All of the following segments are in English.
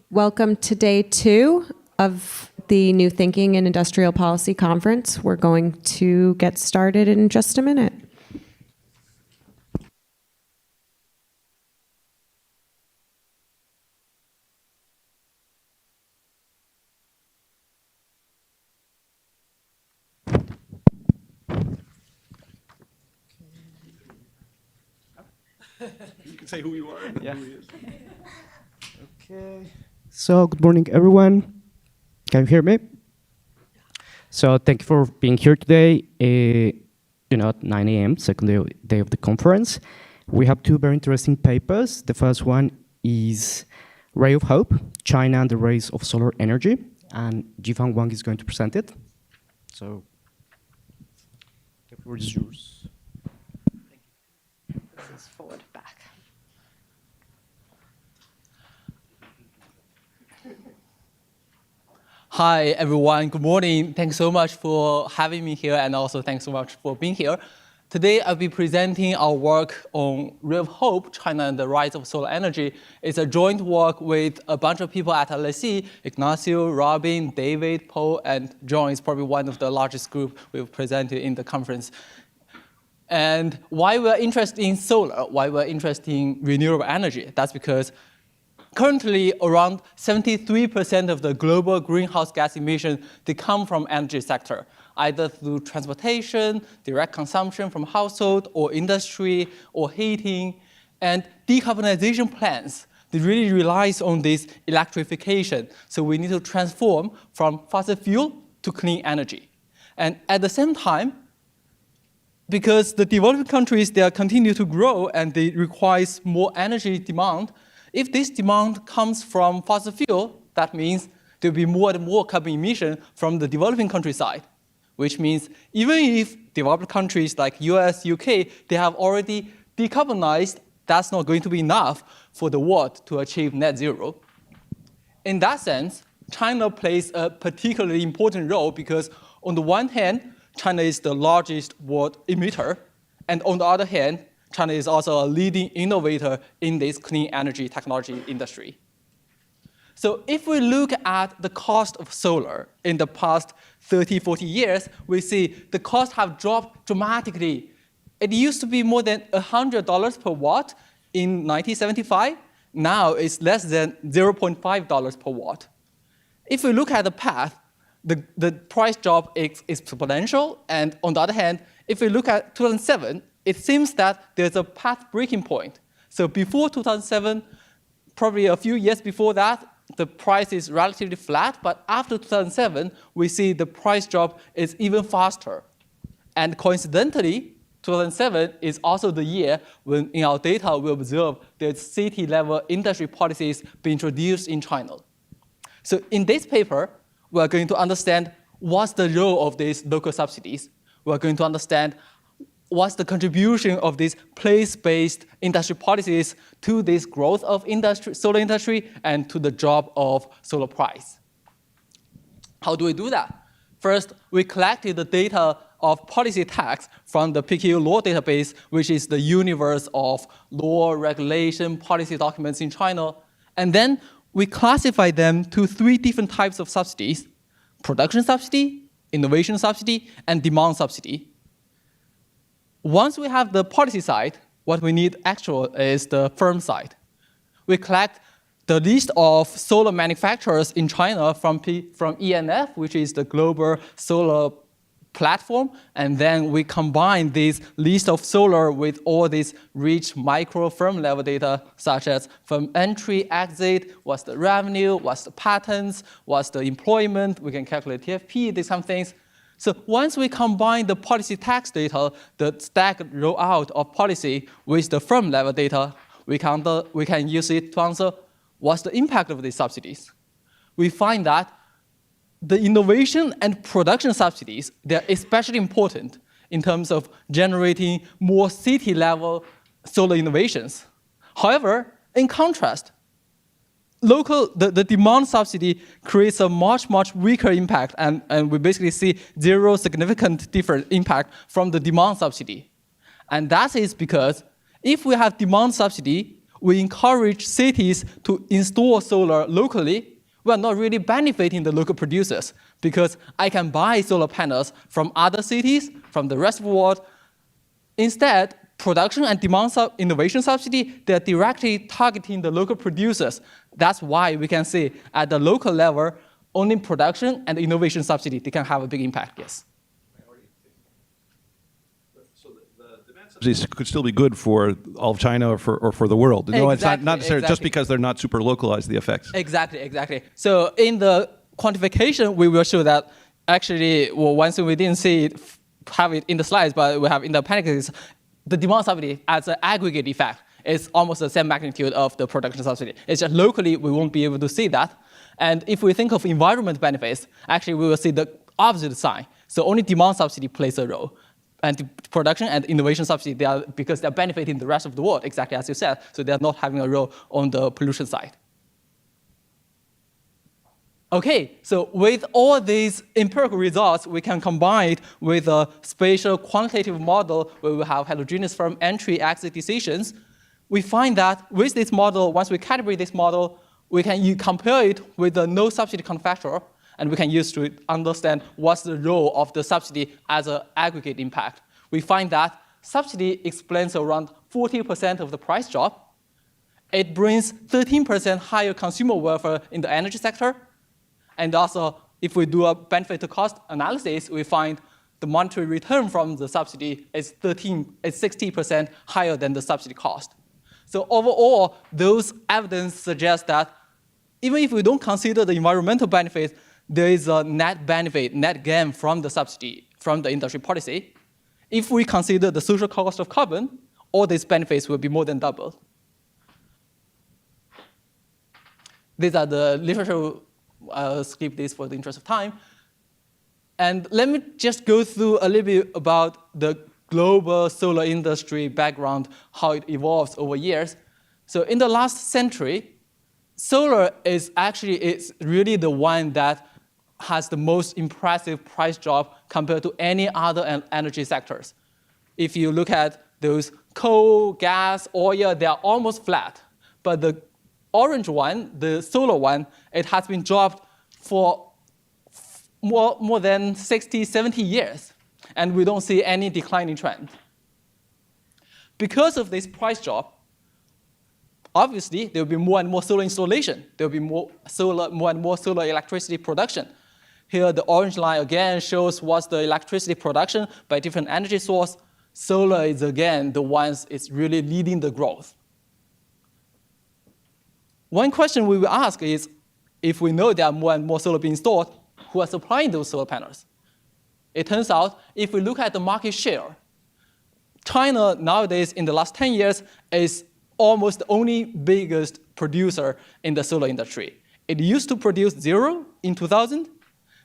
Welcome to day 2 of the New Thinking in Industrial Policy Conference. We're going to get started in just a minute. You can say who you are. Yeah. Who he is. Okay. So, good morning, everyone. Can you hear me? So, thank you for being here today. At 9 a.m., second day of the conference. We have 2 very interesting papers. The first one is Ray of Hope, China and the Rise of Solar Energy, and Jifan Wang is going to present it. So, the floor is yours. This is forward, back. Hi, everyone. Good morning. Thanks so much for having me here, and also thanks so much for being here. Today, I'll be presenting our work on Ray of Hope, China and the Rise of Solar Energy. It's a joint work with a bunch of people at LSE, Ignacio, Robin, David, Paul, and John is probably one of the largest group we've presented in the conference. And why we're interested in solar, why we're interested in renewable energy, that's because currently, around 73% of the global greenhouse gas emissions, they come from energy sector, either through transportation, direct consumption from household or industry or heating. And decarbonization plans, they really relies on this electrification. So we need to transform from fossil fuel to clean energy. And at the same time, because the developing countries, they continue to grow and they require more energy demand, if this demand comes from fossil fuel, that means there will be more and more carbon emission from the developing countryside, which means even if developed countries like US, UK, they have already decarbonized, that's not going to be enough for the world to achieve net zero. In that sense, China plays a particularly important role because on the one hand, China is the largest world emitter, and on the other hand, China is also a leading innovator in this clean energy technology industry. So if we look at the cost of solar in the past 30, 40 years, we see the costs have dropped dramatically. It used to be more than $100 per watt in 1975. Now it's less than $0.5 per watt. If we look at the path, the price drop is exponential. And on the other hand, if we look at 2007, it seems that there's a path breaking point. So before 2007, probably a few years before that, the price is relatively flat. But after 2007, we see the price drop is even faster. And coincidentally, 2007 is also the year when in our data we observe there's city-level industry policies being introduced in China. So in this paper, we're going to understand what's the role of these local subsidies. We're going to understand what's the contribution of these place-based industry policies to this growth of solar industry and to the drop of solar price. How do we do that? First, we collected the data of policy tax from the PKU law database, which is the universe of law, regulation, policy documents in China. And then we classify them to 3 different types of subsidies: production subsidy, innovation subsidy, and demand subsidy. Once we have the policy side, what we need actual is the firm side. We collect the list of solar manufacturers in China from ENF, which is the global solar platform, and then we combine this list of solar with all these rich micro firm level data, such as from entry, exit, what's the revenue, what's the patents, what's the employment, we can calculate TFP, these kind of things. So once we combine the policy tax data, the stacked rollout of policy with the firm level data, we can use it to answer what's the impact of these subsidies. We find that the innovation and production subsidies, they're especially important in terms of generating more city-level solar innovations. However, in contrast, the demand subsidy creates a much, much weaker impact, and we basically see 0 significant different impact from the demand subsidy. And that is because if we have demand subsidy, we encourage cities to install solar locally, we are not really benefiting the local producers because I can buy solar panels from other cities, from the rest of the world. Instead, production and demand innovation subsidy, they're directly targeting the local producers. That's why we can see at the local level, only production and innovation subsidy, they can have a big impact, yes. So the demand subsidies could still be good for all of China or for the world. No, it's not necessarily just because they're not super localized, the effects. Exactly. So in the quantification, we will show that actually, well, one thing we didn't see have it in the slides, but we have in the appendix, the demand subsidy as an aggregate effect is almost the same magnitude of the production subsidy. It's just locally, we won't be able to see that. And if we think of environment benefits, actually we will see the opposite sign. So only demand subsidy plays a role. And the production and innovation subsidy, because they're benefiting the rest of the world, exactly as you said, so they're not having a role on the pollution side. Okay, so with all these empirical results, we can combine it with a spatial quantitative model where we have heterogeneous firm entry-exit decisions. We find that with this model, once we calibrate this model, we can compare it with the no subsidy counterfactual, and we can use to understand what's the role of the subsidy as an aggregate impact. We find that subsidy explains around 40% of the price drop. It brings 13% higher consumer welfare in the energy sector. And also, if we do a benefit to cost analysis, we find the monetary return from the subsidy is 60% higher than the subsidy cost. So overall, those evidence suggest that even if we don't consider the environmental benefit, there is a net benefit, net gain from the subsidy, from the industry policy. If we consider the social cost of carbon, all these benefits will be more than doubled. These are the literature. I'll skip this for the interest of time. And let me just go through a little bit about the global solar industry background, how it evolves over years. So in the last century, solar is really the one that has the most impressive price drop compared to any other energy sectors. If you look at those coal, gas, oil, they are almost flat. But the orange one, the solar one, it has been dropped for more than 60, 70 years. And we don't see any declining trend. Because of this price drop, obviously, there will be more and more solar installation. There will be more and more solar electricity production. Here, the orange line again shows what's the electricity production by different energy source. Solar is, again, the ones it's really leading the growth. One question we will ask is, if we know there are more and more solar being installed, who are supplying those solar panels? It turns out, if we look at the market share, China nowadays, in the last 10 years, is almost the only biggest producer in the solar industry. It used to produce 0 in 2000,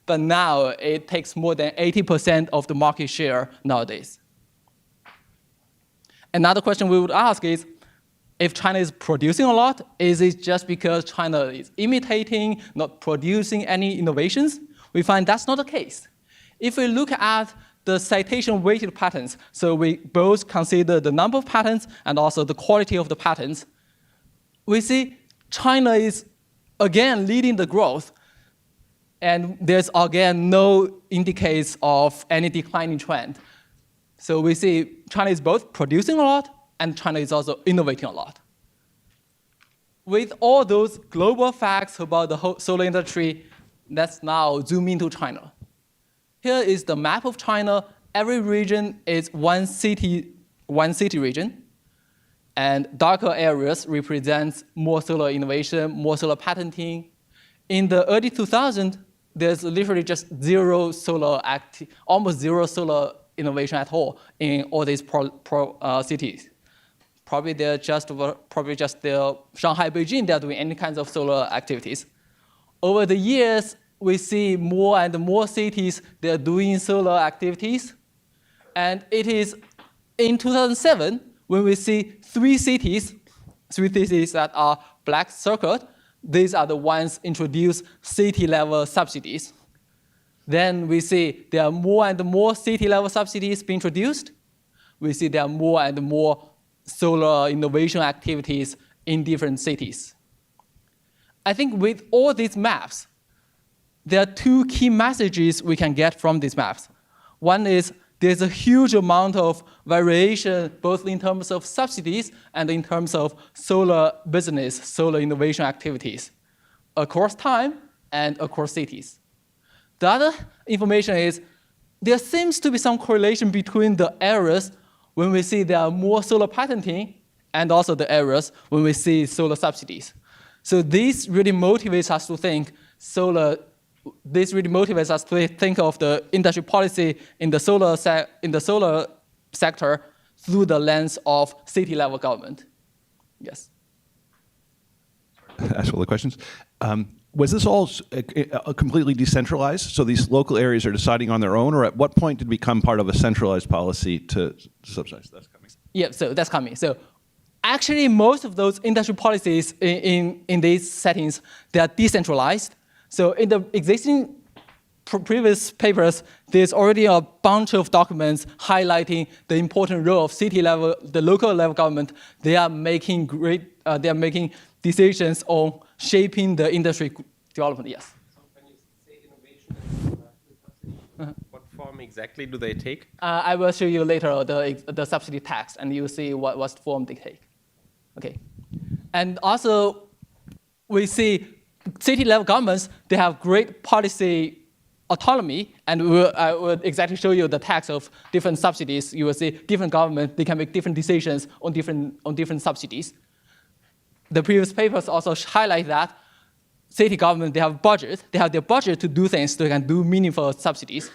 but now it takes more than 80% of the market share nowadays. Another question we would ask is, if China is producing a lot, is it just because China is imitating, not producing any innovations? We find that's not the case. If we look at the citation-weighted patents, so we both consider the number of patents and also the quality of the patents, we see China is, again, leading the growth. And there's, again, no indicates of any declining trend. So we see China is both producing a lot, and China is also innovating a lot. With all those global facts about the whole solar industry, let's now zoom into China. Here is the map of China. Every region is one city region. And darker areas represent more solar innovation, more solar patenting. In the early 2000s, there's literally just almost zero solar innovation at all in all these cities. Probably just the Shanghai, Beijing, they're doing any kinds of solar activities. Over the years, we see more and more cities, they're doing solar activities. And it is in 2007 when we see three cities that are black circled. These are the ones introduce city-level subsidies. Then we see there are more and more city-level subsidies being introduced. We see there are more and more solar innovation activities in different cities. I think with all these maps, there are two key messages we can get from these maps. One is there's a huge amount of variation, both in terms of subsidies and in terms of solar business, solar innovation activities, across time and across cities. The other information is there seems to be some correlation between the areas when we see there are more solar patenting and also the areas when we see solar subsidies. So this really motivates us to think this really motivates us to think of the industry policy in the solar sector through the lens of city-level government. Yes. Ask all the questions. Was this all completely decentralized? So these local areas are deciding on their own, or at what point did it become part of a centralized policy to subsidize? That's coming. Yeah, so that's coming. So actually, most of those industry policies in these settings, they are decentralized. So in the existing previous papers, there's already a bunch of documents highlighting the important role of city level, the local level government. They are making decisions on shaping the industry development. Yes. So when you say innovation, what form exactly do they take? I will show you later the subsidy tax, and you'll see what form they take. Okay, and also we see city-level governments, they have great policy autonomy, and I will exactly show you the tax of different subsidies. You will see different governments, they can make different decisions on different subsidies. The previous papers also highlight that city government, they have budget, they have their budget to do things, so they can do meaningful subsidies,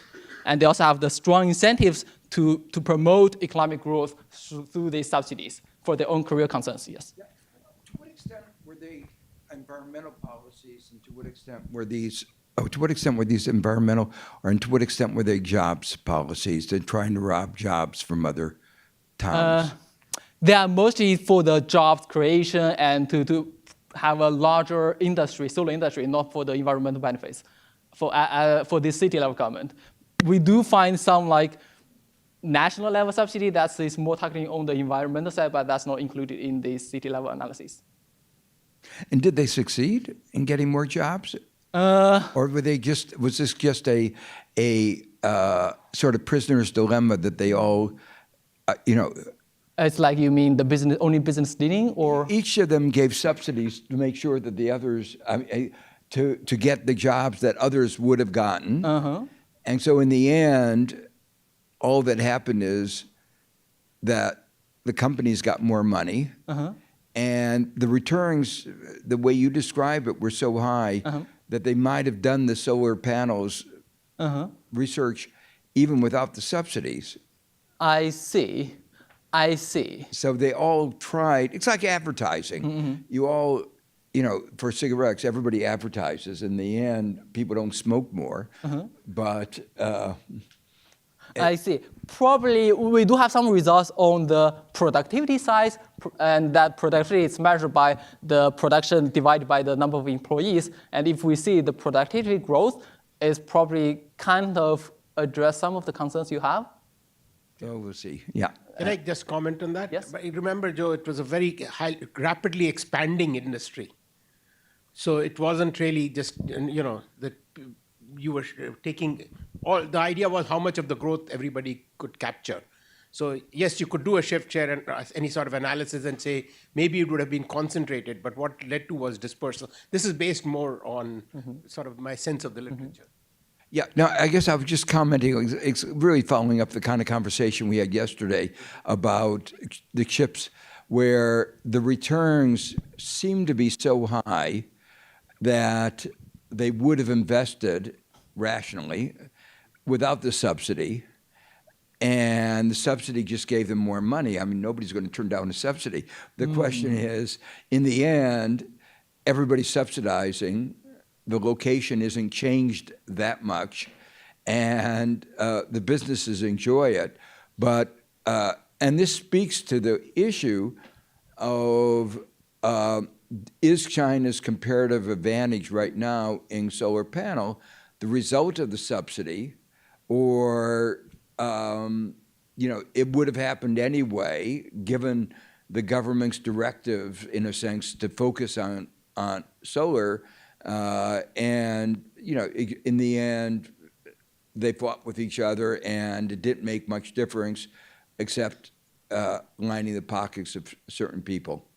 and they also have the strong incentives to promote economic growth through these subsidies for their own career concerns. Yes. Yeah. To what extent were they environmental policies, and to what extent were these environmental, and to what extent were they jobs policies? They're trying to rob jobs from other towns. They are mostly for the jobs creation and to have a larger industry, solar industry, not for the environmental benefits. For the city level government, we do find some like national level subsidy that is more targeting on the environmental side, but that's not included in the city level analysis. And did they succeed in getting more jobs? Or was this just a sort of prisoner's dilemma that they all, It's like you mean the only business leading, or? Each of them gave subsidies to make sure that the others, to get the jobs that others would have gotten. Uh-huh. And so in the end, all that happened is that the companies got more money. Uh-huh. And the returns, the way you describe it, were so high that they might have done the solar panels research even without the subsidies. I see. So they all tried. It's like advertising. Mm-hmm. You all, for cigarettes, everybody advertises. In the end, people don't smoke more. But I see. Probably we do have some results on the productivity side, and that productivity is measured by the production divided by the number of employees. And if we see the productivity growth is probably kind of address some of the concerns you have. So we'll see. Yeah. Can I just comment on that? Yes. But remember, Joe, it was a very rapidly expanding industry. So it wasn't really just, that you were taking the idea was how much of the growth everybody could capture. So yes, you could do a shift share and any sort of analysis and say maybe it would have been concentrated, but what led to was dispersal. This is based more on sort of my sense of the literature. Yeah, no, I guess I was just commenting, it's really following up the kind of conversation we had yesterday about the chips, where the returns seem to be so high that they would have invested rationally without the subsidy, and the subsidy just gave them more money. I mean, nobody's going to turn down a subsidy. The question is, in the end, everybody's subsidizing, the location isn't changed that much, and the businesses enjoy it. But and this speaks to the issue of is China's comparative advantage right now in solar panel the result of the subsidy, or it would have happened anyway, given the government's directive, in a sense, to focus on solar, and in the end, they fought with each other, and it didn't make much difference, except lining the pockets of certain people.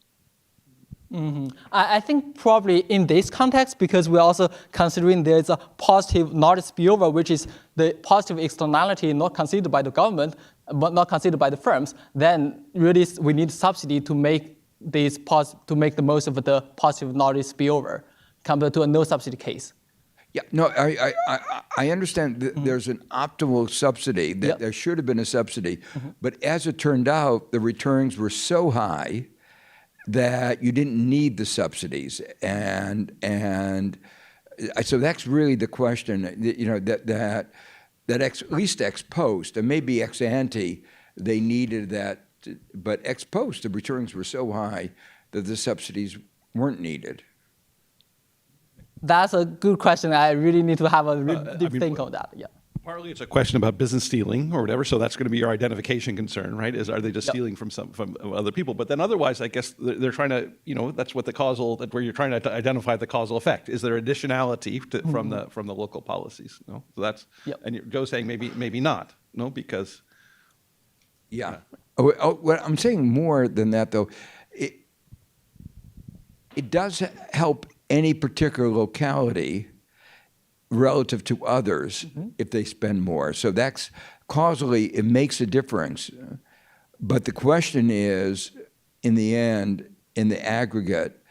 I think probably in this context, because we're also considering there's a positive knowledge spillover, which is the positive externality not considered by the government, but not considered by the firms, then really we need subsidy to make the most of the positive knowledge spillover compared to a no subsidy case. Yeah, no, I understand that there's an optimal subsidy, that there should have been a subsidy, but as it turned out, the returns were so high that you didn't need the subsidies, and so that's really the question. That at least ex post, and maybe ex ante, they needed that, but ex post the returns were so high that the subsidies weren't needed. That's a good question. I really need to have a deep think on that. Yeah. Partly it's a question about business stealing or whatever, so that's going to be your identification concern, right? Are they just stealing from other people? But then otherwise, I guess they're trying to, that's what where you're trying to identify the causal effect. Is there additionality from the local policies? No, so that's and Joe's saying maybe not, no, because What I'm saying more than that though, it does help any particular locality relative to others if they spend more. So that's causally, it makes a difference. But the question is, in the end, in the aggregate,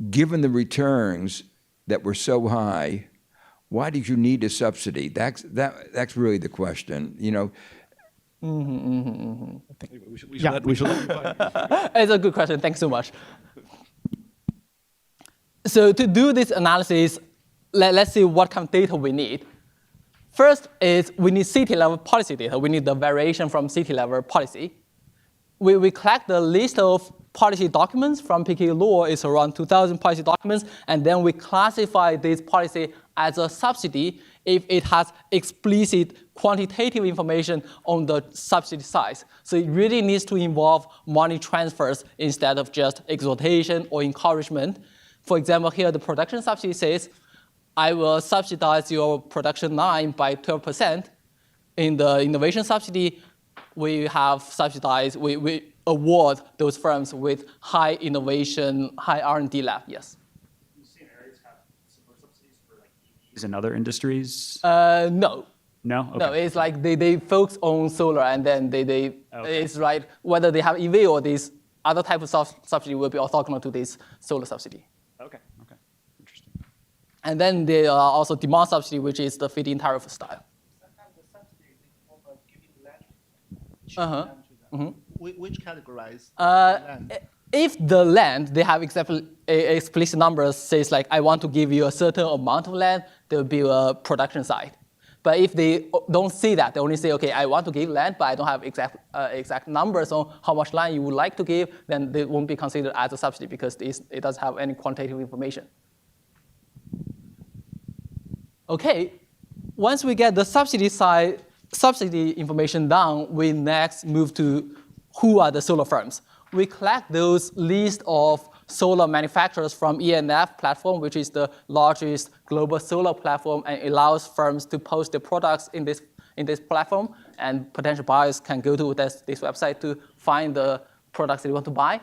given the returns that were so high, why did you need a subsidy? That's really the question. we should let you find. It's a good question. Thanks so much. So to do this analysis, let's see what kind of data we need. First is we need city-level policy data. We need the variation from city-level policy. We collect the list of policy documents from PK law. It's around 2,000 policy documents, and then we classify this policy as a subsidy if it has explicit quantitative information on the subsidy size. So it really needs to involve money transfers instead of just exhortation or encouragement. For example, here the production subsidy says, I will subsidize your production line by 12%. In the innovation subsidy, we have subsidized, we award those firms with high innovation, high R&D lab, yes. Do same areas have similar subsidies for like EVs and other industries? No. No? Okay. No, it's like they focus on solar, and then it's right, whether they have EV or this other type of subsidy will be orthogonal to this solar subsidy. Okay, interesting. And then there are also demand subsidy, which is the feed-in tariff style. Sometimes the subsidy is in form of giving land. Which categorize land? If the land, they have explicit numbers, says like, I want to give you a certain amount of land, there will be a production side. But if they don't see that, they only say, okay, I want to give land, but I don't have exact numbers on how much land you would like to give, then they won't be considered as a subsidy because it doesn't have any quantitative information. Okay, once we get the subsidy information down, we next move to who are the solar firms. We collect those list of solar manufacturers from ENF platform, which is the largest global solar platform, and allows firms to post their products in this platform, and potential buyers can go to this website to find the products they want to buy.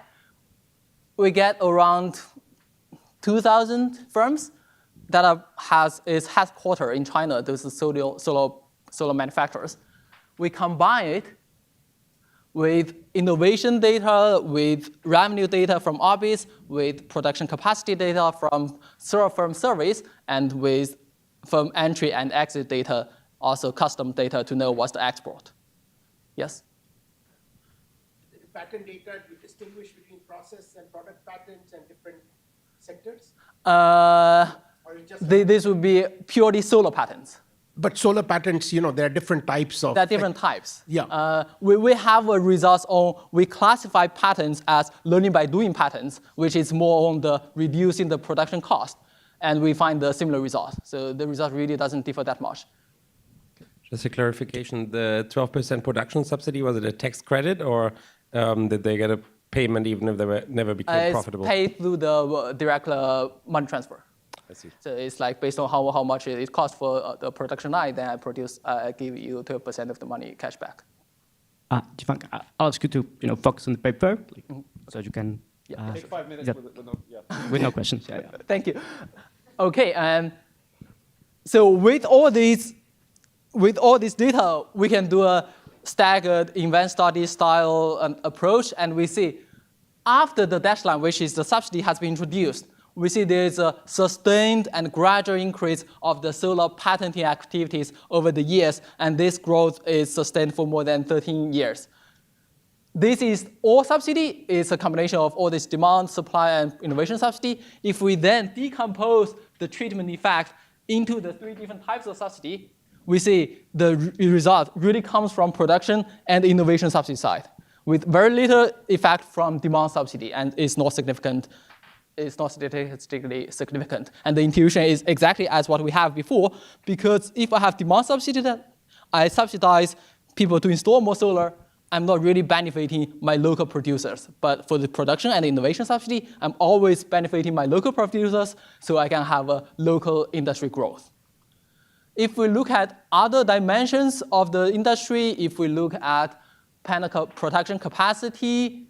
We get around 2,000 firms that is headquartered in China. Those are solar manufacturers. We combine it with innovation data, with revenue data from Orbis, with production capacity data from solar firm surveys, and with firm entry and exit data, also custom data to know what's the export. Yes? The patent data, do you distinguish between process and product patents and different sectors? This would be purely solar patents. But solar patents, there are different types of. There are different types. Yeah. We have a results on, we classify patents as learning by doing patents, which is more on the reducing the production cost. And we find the similar results. So the result really doesn't differ that much. Just a clarification, the 12% production subsidy, was it a tax credit or did they get a payment even if they never became profitable? It's paid through the direct money transfer. I see. So it's like based on how much it costs for the production line, then I give you 12% of the money cash back. Jifang, I'll ask you to focus on the paper, so you can. Take 5 minutes with no questions. Yeah. Thank you. Okay, and so with all this data, we can do a staggered event study style approach, and we see after the dashed line, which is the subsidy, has been introduced, we see there is a sustained and gradual increase of the solar patenting activities over the years, and this growth is sustained for more than 13 years. This is all subsidy. It's a combination of all this demand, supply, and innovation subsidy. If we then decompose the treatment effect into the 3 different types of subsidy, we see the result really comes from production and innovation subsidy side, with very little effect from demand subsidy, and it's not significant. It's not statistically significant. And the intuition is exactly as what we have before, because if I have demand subsidy, I subsidize people to install more solar, I'm not really benefiting my local producers. But for the production and innovation subsidy, I'm always benefiting my local producers, so I can have a local industry growth. If we look at other dimensions of the industry, if we look at panel production capacity,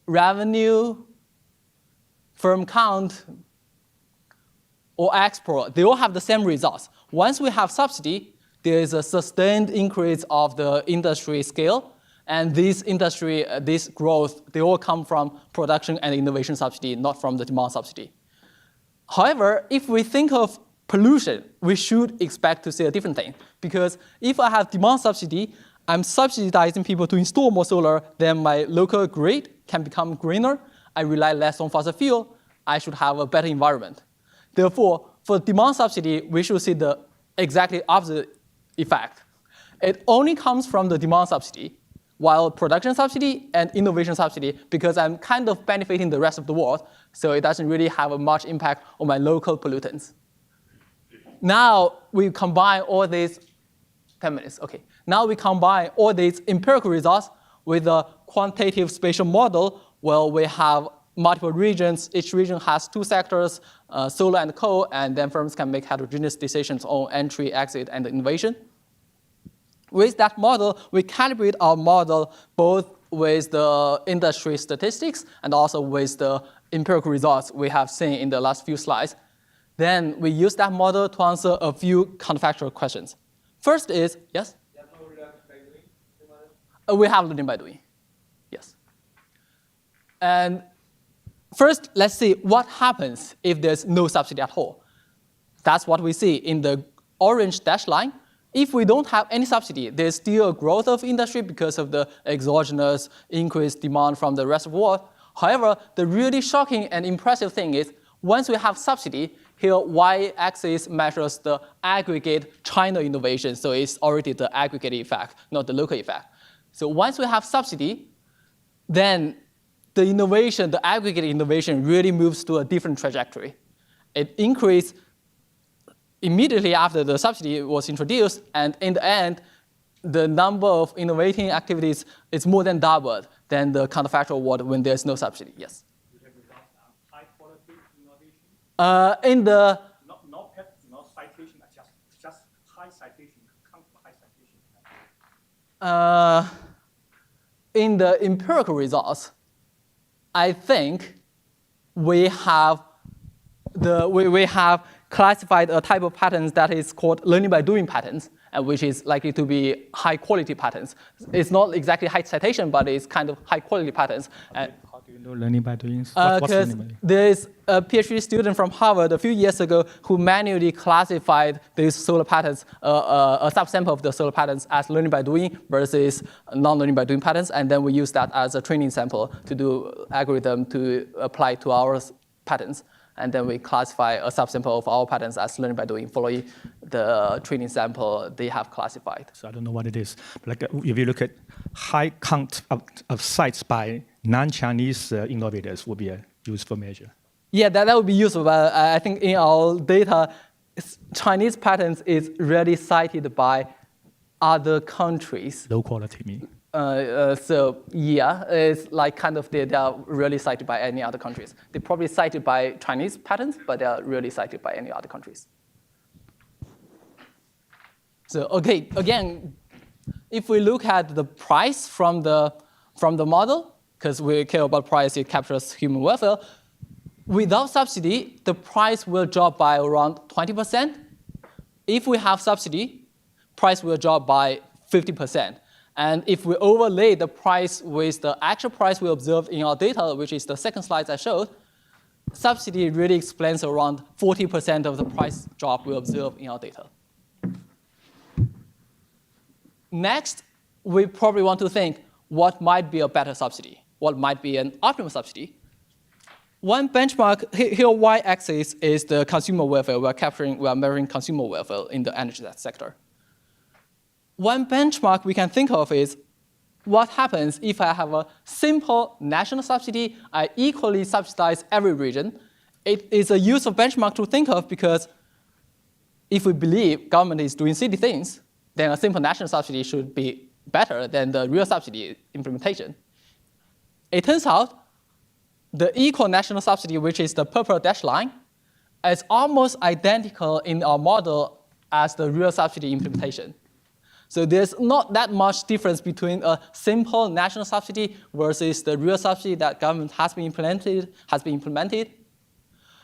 revenue, firm count, or export, they all have the same results. Once we have subsidy, there is a sustained increase of the industry scale, and this growth, they all come from production and innovation subsidy, not from the demand subsidy. However, if we think of pollution, we should expect to see a different thing, because if I have demand subsidy, I'm subsidizing people to install more solar, then my local grid can become greener, I rely less on fossil fuel, I should have a better environment. Therefore, for demand subsidy, we should see the exactly opposite effect. It only comes from the demand subsidy, while production subsidy and innovation subsidy, because I'm kind of benefiting the rest of the world, so it doesn't really have a much impact on my local pollutants. Now we combine all these, 10 minutes, okay. Now we combine all these empirical results with a quantitative spatial model where we have multiple regions. Each region has 2 sectors, solar and coal, and then firms can make heterogeneous decisions on entry, exit, and innovation. With that model, we calibrate our model both with the industry statistics and also with the empirical results we have seen in the last few slides. Then we use that model to answer a few counterfactual questions. First is, yes? You have no learning by doing? We have learning by doing, yes. And first, let's see what happens if there's no subsidy at all. That's what we see in the orange dashed line. If we don't have any subsidy, there's still a growth of industry because of the exogenous increased demand from the rest of the world. However, the really shocking and impressive thing is once we have subsidy, here y-axis measures the aggregate China innovation. So it's already the aggregate effect, not the local effect. So once we have subsidy, then the innovation, the aggregate innovation really moves to a different trajectory. It increased immediately after the subsidy was introduced, and in the end, the number of innovating activities is more than doubled than the counterfactual world when there's no subsidy, yes. You have results on high quality innovation? In the... Not citation, just high citation, count for high citation. In the empirical results, I think we have classified a type of patterns that is called learning by doing patterns, which is likely to be high quality patterns. It's not exactly high citation, but it's kind of high quality patterns. How do you know learning by doing? Because there is a PhD student from Harvard a few years ago who manually classified these solar patterns, a subsample of the solar patterns as learning by doing versus non-learning by doing patterns, and then we use that as a training sample to do algorithm to apply to our patterns. And then we classify a subsample of our patterns as learning by doing, following the training sample they have classified. So I don't know what it is. But like if you look at high count of sites by non-Chinese innovators would be a useful measure. Yeah, that would be useful, but I think in our data, Chinese patterns is rarely cited by other countries. Low quality mean? So yeah, it's like kind of they are really cited by any other countries. They're probably cited by Chinese patents, but they are really cited by any other countries. So okay, again, if we look at the price from the model, because we care about price, it captures human welfare. Without subsidy, the price will drop by around 20%. If we have subsidy, price will drop by 50%. And if we overlay the price with the actual price we observed in our data, which is the second slide I showed, subsidy really explains around 40% of the price drop we observe in our data. Next, we probably want to think what might be a better subsidy, what might be an optimal subsidy. One benchmark, here y-axis is the consumer welfare. We are measuring consumer welfare in the energy sector. One benchmark we can think of is what happens if I have a simple national subsidy, I equally subsidize every region. It is a useful benchmark to think of because if we believe government is doing silly things, then a simple national subsidy should be better than the real subsidy implementation. It turns out the equal national subsidy, which is the purple dashed line, is almost identical in our model as the real subsidy implementation. So there's not that much difference between a simple national subsidy versus the real subsidy that government has been implemented.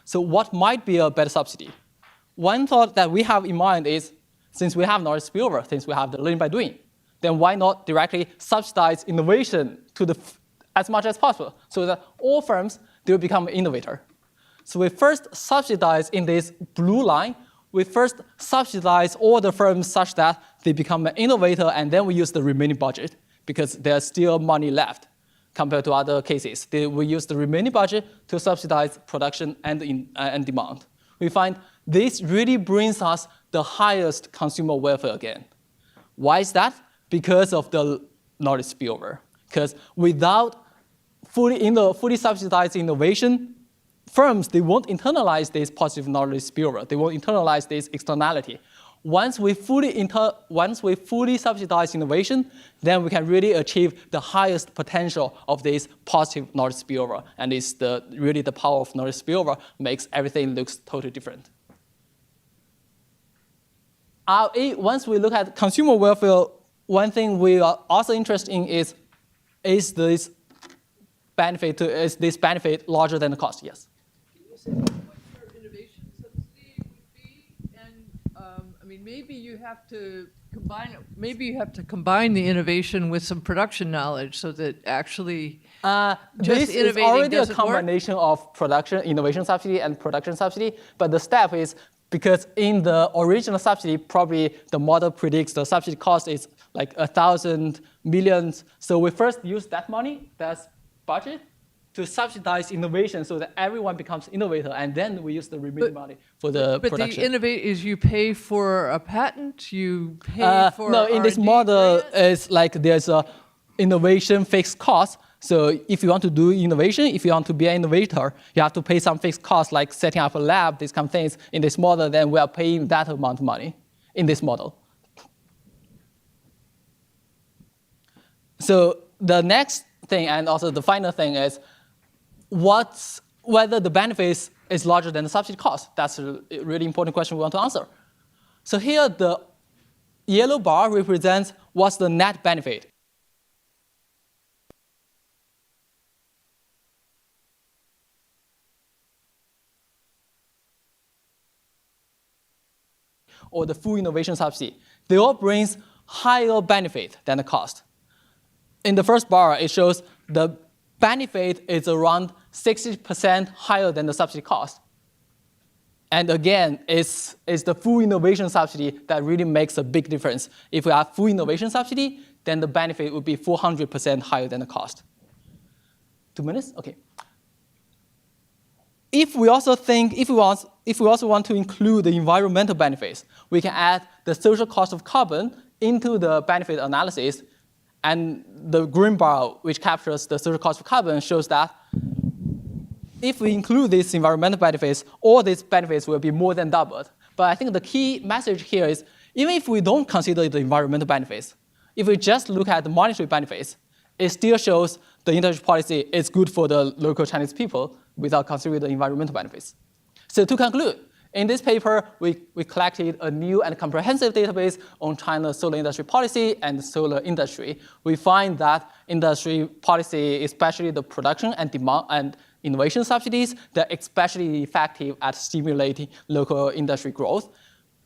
So what might be a better subsidy? One thought that we have in mind is, since we have knowledge spillover, since we have the learning by doing, then why not directly subsidize innovation to as much as possible, so that all firms, they will become an innovator. So we first subsidize in this blue line, we first subsidize all the firms such that they become an innovator, and then we use the remaining budget because there's still money left compared to other cases. We use the remaining budget to subsidize production and demand. We find this really brings us the highest consumer welfare again. Why is that? Because of the knowledge spillover. Because without fully subsidized innovation, firms, they won't internalize this positive knowledge spillover. They won't internalize this externality. Once we fully subsidize innovation, then we can really achieve the highest potential of this positive knowledge spillover. And it's really the power of knowledge spillover makes everything looks totally different. Once we look at consumer welfare, one thing we are also interested in is this benefit larger than the cost? Yes. Can you say what your innovation subsidy would be? And I mean, maybe you have to combine it. Maybe you have to combine the innovation with some production knowledge, so that actually this is already a combination of production innovation subsidy and production subsidy. But the step is because in the original subsidy, probably the model predicts the subsidy cost is like 1,000 million. So we first use that money, that's budget, to subsidize innovation so that everyone becomes innovator, and then we use the remaining money for the production. But the innovate is you pay for a patent, you pay for no, in this model, it's like there's a innovation fixed cost. So if you want to do innovation, if you want to be an innovator, you have to pay some fixed costs like setting up a lab, these kind of things. In this model, then we are paying that amount of money in this model. So the next thing, and also the final thing, is whether the benefits is larger than the subsidy cost. That's a really important question we want to answer. So here, the yellow bar represents what's the net benefit. Or the full innovation subsidy. They all brings higher benefit than the cost. In the first bar, it shows the benefit is around 60% higher than the subsidy cost. And again, it's the full innovation subsidy that really makes a big difference. If we have full innovation subsidy, then the benefit would be 400% higher than the cost. 2 minutes? Okay. If we also want to include the environmental benefits, we can add the social cost of carbon into the benefit analysis. And the green bar, which captures the social cost of carbon, shows that if we include these environmental benefits, all these benefits will be more than doubled. But I think the key message here is, even if we don't consider the environmental benefits, if we just look at the monetary benefits, it still shows the industry policy is good for the local Chinese people without considering the environmental benefits. So to conclude, in this paper, we collected a new and comprehensive database on China's solar industry policy and solar industry. We find that industry policy, especially the production and demand and innovation subsidies, they're especially effective at stimulating local industry growth.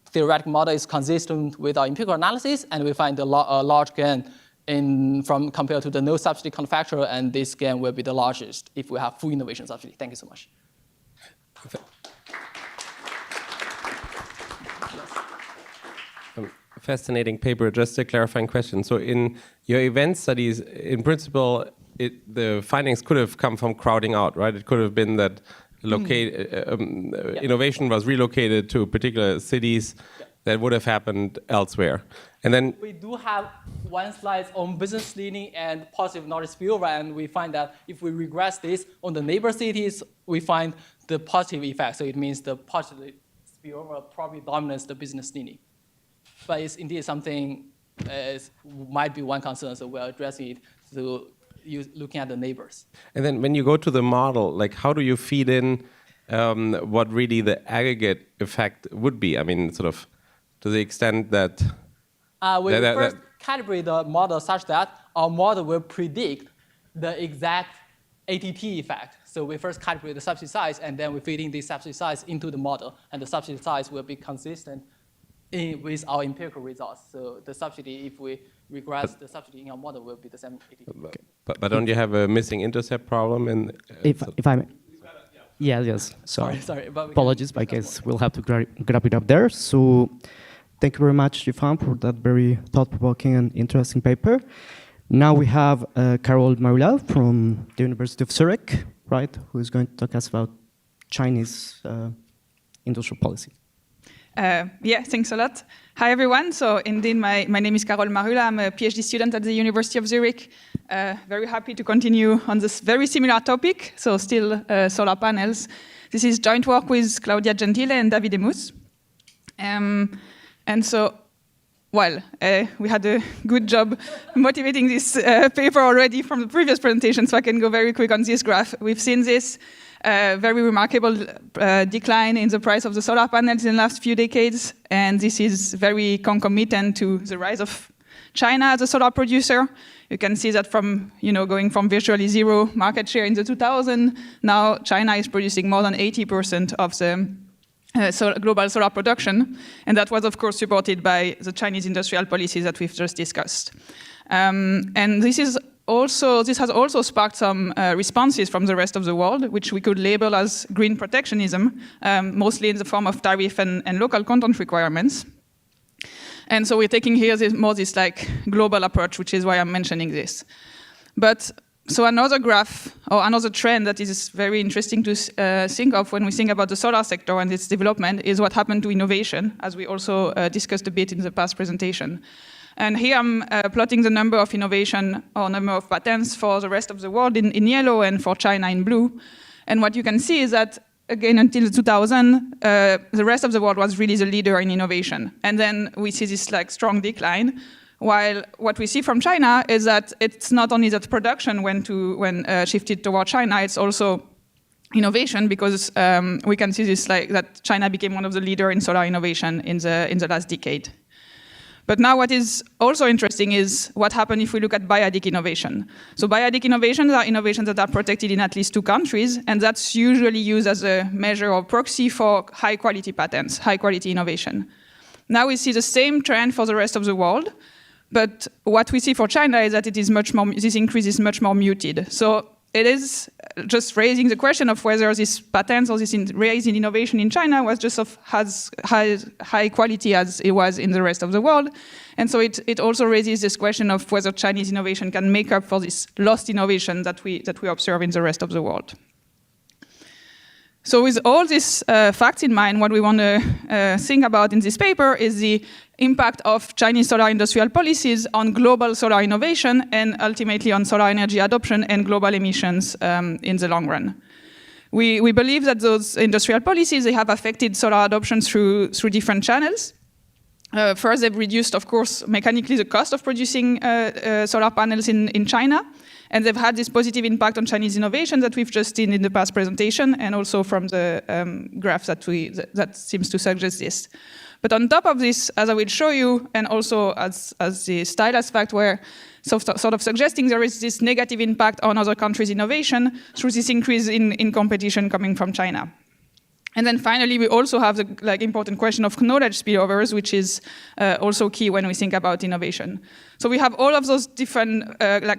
Theoretical model is consistent with our empirical analysis, and we find a large gain compared to the no subsidy manufacturer, and this gain will be the largest if we have full innovation subsidy. Thank you so much. Fascinating paper. Just a clarifying question. So in your event studies, in principle, the findings could have come from crowding out, right? It could have been that innovation was relocated to particular cities that would have happened elsewhere. And then we do have one slide on business leaning and positive knowledge spillover, and we find that if we regress this on the neighbor cities, we find the positive effect. So it means the positive spillover probably dominates the business leaning. But it's indeed something might be one concern, so we're addressing it through looking at the neighbors. And then when you go to the model, like how do you feed in what really the aggregate effect would be? I mean, sort of to the extent that... we first calibrate the model such that our model will predict the exact ATT effect. So we first calibrate the subsidy size, and then we feed in the subsidy size into the model, and the subsidy size will be consistent with our empirical results. So the subsidy, if we regress the subsidy in our model, will be the same ATT. Okay. But don't you have a missing intercept problem? In, if I may. Yes. Sorry. Apologies, but I guess we'll have to grab it up there. So thank you very much, Yifan, for that very thought-provoking and interesting paper. Now we have Carol Marula from the University of Zurich, right, who is going to talk us about Chinese industrial policy. Yeah, thanks a lot. Hi, everyone. So indeed, my name is Carol Marula. I'm a PhD student at the University of Zurich. Very happy to continue on this very similar topic, so still solar panels. This is joint work with Claudia Gentile and Davide Mus. And so, well, we had a good job motivating this paper already from the previous presentation, so I can go very quick on this graph. We've seen this very remarkable decline in the price of the solar panels in the last few decades, and this is very concomitant to the rise of China as a solar producer. You can see that from, going from virtually zero market share in the 2000s, now China is producing more than 80% of the global solar production, and that was, of course, supported by the Chinese industrial policies that we've just discussed. And this has also sparked some responses from the rest of the world, which we could label as green protectionism, mostly in the form of tariff and local content requirements. And so we're taking here this like global approach, which is why I'm mentioning this. But so another graph or another trend that is very interesting to think of when we think about the solar sector and its development is what happened to innovation, as we also discussed a bit in the past presentation. And here I'm plotting the number of innovation or number of patents for the rest of the world in yellow and for China in blue. And what you can see is that, again, until 2000, the rest of the world was really the leader in innovation. And then we see this like strong decline. While what we see from China is that it's not only that production went shifted toward China, it's also innovation, because we can see this like that China became one of the leaders in solar innovation in the last decade. But now what is also interesting is what happened if we look at biadic innovation. So biadic innovations are innovations that are protected in at least 2 countries, and that's usually used as a measure or proxy for high-quality patents, high-quality innovation. Now we see the same trend for the rest of the world, but what we see for China is that this increase is much more muted. So it is just raising the question of whether this patents or this rise in innovation in China was just of as high quality as it was in the rest of the world. And so it also raises this question of whether Chinese innovation can make up for this lost innovation that we observe in the rest of the world. So with all these facts in mind, what we want to think about in this paper is the impact of Chinese solar industrial policies on global solar innovation and ultimately on solar energy adoption and global emissions in the long run. We believe that those industrial policies, they have affected solar adoption through different channels. First, they've reduced, of course, mechanically the cost of producing solar panels in China. And they've had this positive impact on Chinese innovation that we've just seen in the past presentation, and also from the graph that seems to suggest this. But on top of this, as I will show you, and also as the stylus fact where sort of suggesting there is this negative impact on other countries' innovation through this increase in competition coming from China. And then finally, we also have the important question of knowledge spillovers, which is also key when we think about innovation. So we have all of those different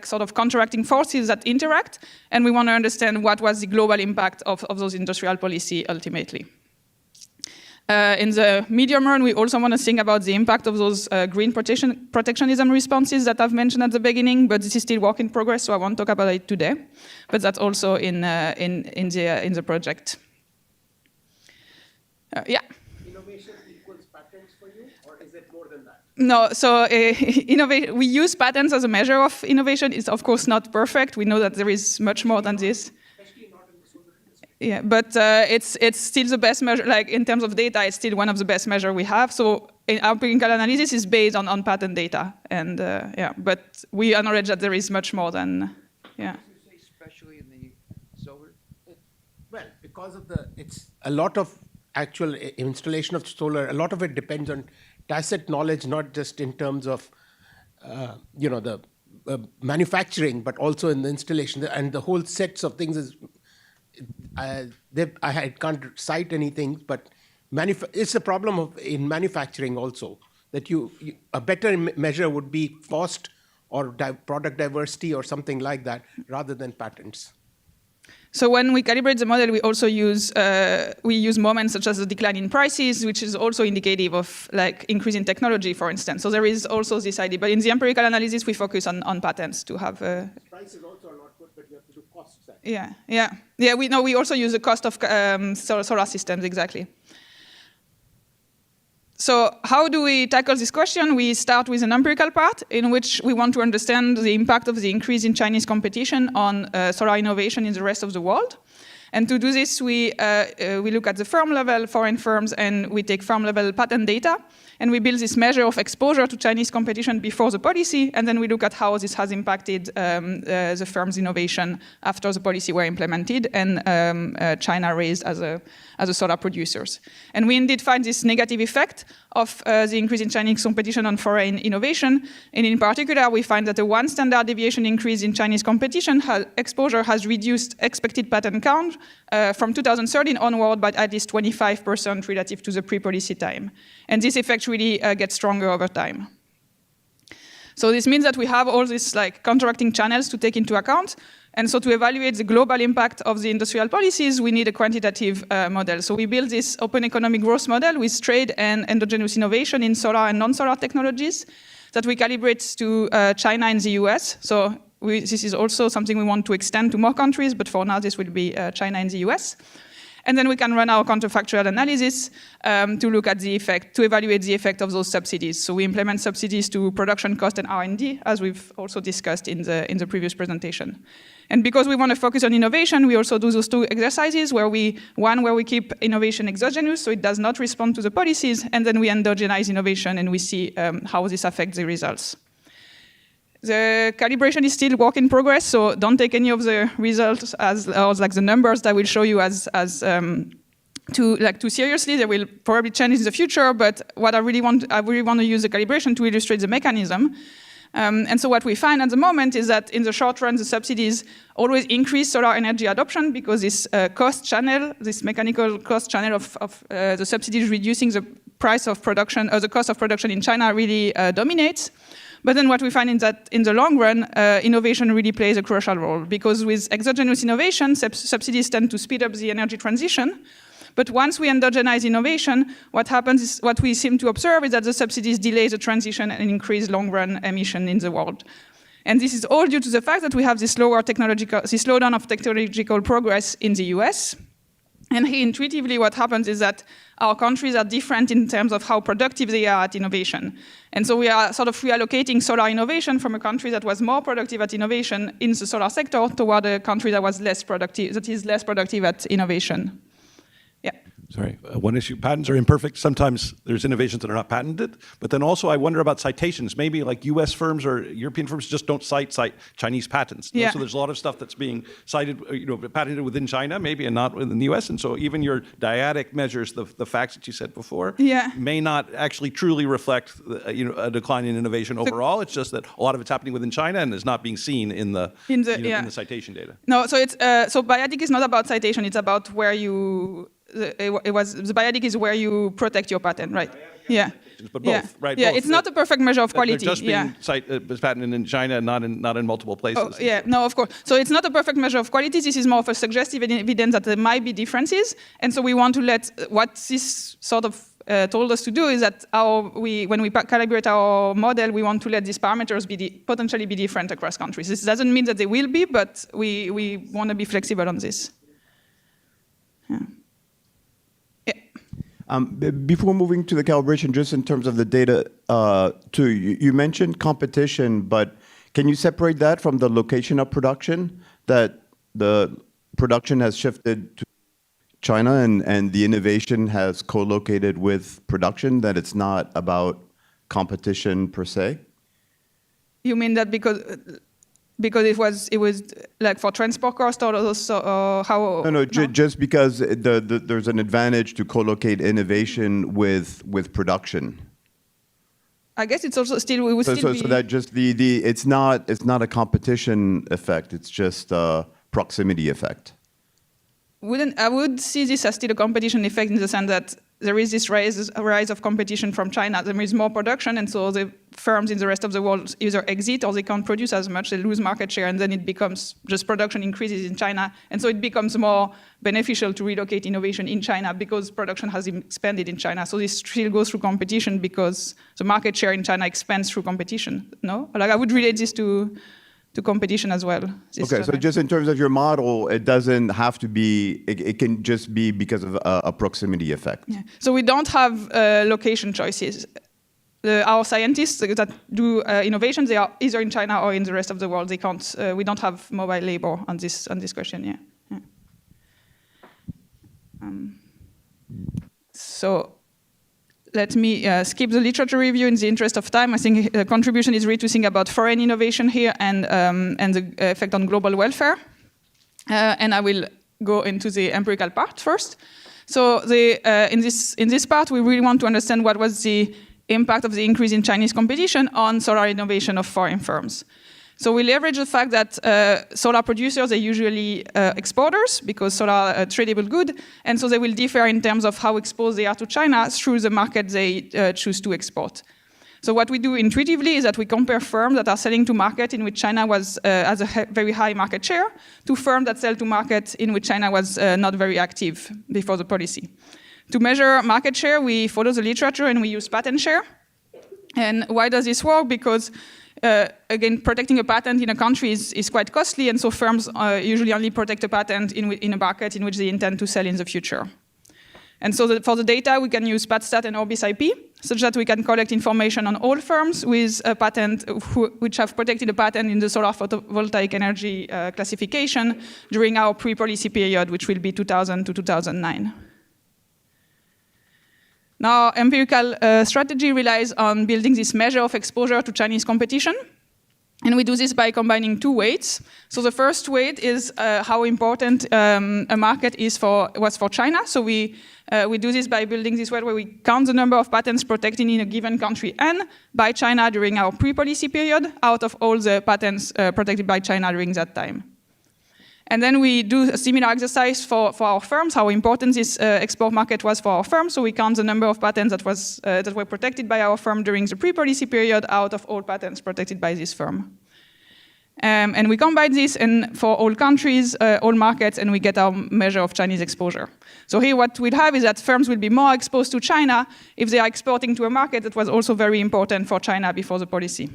sort of counteracting forces that interact, and we want to understand what was the global impact of those industrial policy ultimately. In the medium run, we also want to think about the impact of those green protectionism responses that I've mentioned at the beginning, but this is still work in progress, so I won't talk about it today. But that's also in the project. Yeah. Innovation equals patents for you, or is it more than that? No, so we use patents as a measure of innovation. It's of course not perfect. We know that there is much more than this. Especially not in the solar industry. Yeah, but it's still the best measure. Like in terms of data, it's still one of the best measures we have. So our empirical analysis is based on patent data, and but we acknowledge that there is much more than Especially in the solar. Well, because of it's a lot of actual installation of solar, a lot of it depends on tacit knowledge, not just in terms of, the manufacturing, but also in the installation. And the whole sets of things is, I can't cite anything, but it's a problem in manufacturing also, that a better measure would be cost or product diversity or something like that, rather than patents. So when we calibrate the model, we also use moments such as the decline in prices, which is also indicative of increase in technology, for instance. So there is also this idea. But in the empirical analysis, we focus on patents to have. Prices also are not good, but you have to do costs. Yeah. We also use the cost of solar systems, exactly. So how do we tackle this question? We start with an empirical part in which we want to understand the impact of the increase in Chinese competition on solar innovation in the rest of the world. And to do this, we look at the firm level, foreign firms, and we take firm level patent data. And we build this measure of exposure to Chinese competition before the policy, and then we look at how this has impacted the firm's innovation after the policy were implemented and China raised as a solar producers. And we indeed find this negative effect of the increase in Chinese competition on foreign innovation. And in particular, we find that the 1 standard deviation increase in Chinese competition exposure has reduced expected patent count from 2013 onward by at least 25% relative to the pre-policy time. And this effect really gets stronger over time. So this means that we have all these counteracting channels to take into account. And so to evaluate the global impact of the industrial policies, we need a quantitative model. So we build this open economic growth model with trade and endogenous innovation in solar and non-solar technologies that we calibrate to China and the US. So this is also something we want to extend to more countries, but for now this will be China and the US. And then we can run our counterfactual analysis to look at the effect, to evaluate the effect of those subsidies. So we implement subsidies to production cost and R&D, as we've also discussed in the previous presentation. And because we want to focus on innovation, we also do those 2 exercises where we keep innovation exogenous, so it does not respond to the policies, and then we endogenize innovation and we see how this affects the results. The calibration is still work in progress, so don't take any of the results as the numbers that I will show you as too seriously. They will probably change in the future, but what I really want to use the calibration to illustrate the mechanism. And so what we find at the moment is that in the short run, the subsidies always increase solar energy adoption because this cost channel, this mechanical cost channel of the subsidies reducing the price of production, or the cost of production in China really dominates. But then what we find is that in the long run, innovation really plays a crucial role, because with exogenous innovation, subsidies tend to speed up the energy transition. But once we endogenize innovation, what happens is, what we seem to observe is that the subsidies delay the transition and increase long-run emission in the world. And this is all due to the fact that we have this slowdown of technological progress in the US. And here, intuitively, what happens is that our countries are different in terms of how productive they are at innovation. And so we are sort of reallocating solar innovation from a country that was more productive at innovation in the solar sector toward a country that is less productive at innovation. Yeah. Sorry, one issue, patents are imperfect. Sometimes there's innovations that are not patented, but then also I wonder about citations. Maybe like US firms or European firms just don't cite Chinese patents. Yeah. So there's a lot of stuff that's being cited, patented within China maybe and not within the US. And so even your dyadic measures, the facts that you said before, may not actually truly reflect a decline in innovation overall. It's just that a lot of it's happening within China and is not being seen in the citation data. No, so it's so dyadic is not about citation. It's about where you. The dyadic is where you protect your patent, right? Yeah. But both, right? Yeah, both. it's not a perfect measure of quality. They're just being patented in China, not in multiple places. Oh, yeah, no, of course. So it's not a perfect measure of quality. This is more of a suggestive evidence that there might be differences, and so we want to let what this sort of told us to do is that when we calibrate our model, we want to let these parameters potentially be different across countries. This doesn't mean that they will be, but we want to be flexible on this. Yeah. Before moving to the calibration, just in terms of the data, too, you mentioned competition, but can you separate that from the location of production, that the production has shifted to China and the innovation has co-located with production, that it's not about competition per se? You mean that because it was like for transport cost or also how? No, just because there's an advantage to co-locate innovation with production. I guess it's also still we would So that just it's not a competition effect. It's just a proximity effect. I would see this as still a competition effect in the sense that there is this rise of competition from China. There is more production, and so the firms in the rest of the world either exit or they can't produce as much, they lose market share, and then it becomes just production increases in China. And so it becomes more beneficial to relocate innovation in China because production has expanded in China. So this still goes through competition because the market share in China expands through competition. No? Like I would relate this to competition as well. Okay, so just in terms of your model, it doesn't have to be, it can just be because of a proximity effect. Yeah. So we don't have location choices. Our scientists that do innovations, they are either in China or in the rest of the world. They can't, we don't have mobile labor on this question, yeah. So let me skip the literature review in the interest of time. I think the contribution is really to think about foreign innovation here and the effect on global welfare. And I will go into the empirical part first. So in this part, we really want to understand what was the impact of the increase in Chinese competition on solar innovation of foreign firms. So we leverage the fact that solar producers are usually exporters because solar are a tradable good, and so they will differ in terms of how exposed they are to China through the market they choose to export. So what we do intuitively is that we compare firms that are selling to market in which China has a very high market share to firms that sell to market in which China was not very active before the policy. To measure market share, we follow the literature and we use patent share. And why does this work? Because again, protecting a patent in a country is quite costly, and so firms usually only protect a patent in a market in which they intend to sell in the future. And so for the data, we can use PatStat and Orbis IP, such that we can collect information on all firms with a patent which have protected a patent in the solar photovoltaic energy classification during our pre-policy period, which will be 2000 to 2009. Now, empirical strategy relies on building this measure of exposure to Chinese competition. And we do this by combining two weights. So the first weight is how important a market was for China. So we do this by building this weight where we count the number of patents protected in a given country N by China during our pre-policy period out of all the patents protected by China during that time. And then we do a similar exercise for our firms, how important this export market was for our firm. So we count the number of patents that were protected by our firm during the pre-policy period out of all patents protected by this firm. And we combine this for all countries, all markets, and we get our measure of Chinese exposure. So here what we'd have is that firms will be more exposed to China if they are exporting to a market that was also very important for China before the policy.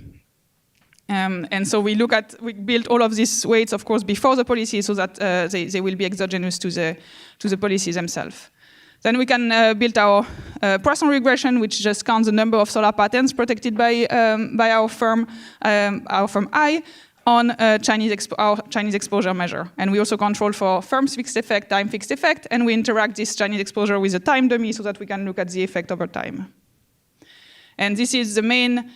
And so we built all of these weights, of course, before the policy so that they will be exogenous to the policies themselves. Then we can build our Poisson regression, which just counts the number of solar patents protected by our firm I, on our Chinese exposure measure. And we also control for firm fixed effect, time fixed effect, and we interact this Chinese exposure with a time dummy so that we can look at the effect over time. And this is the main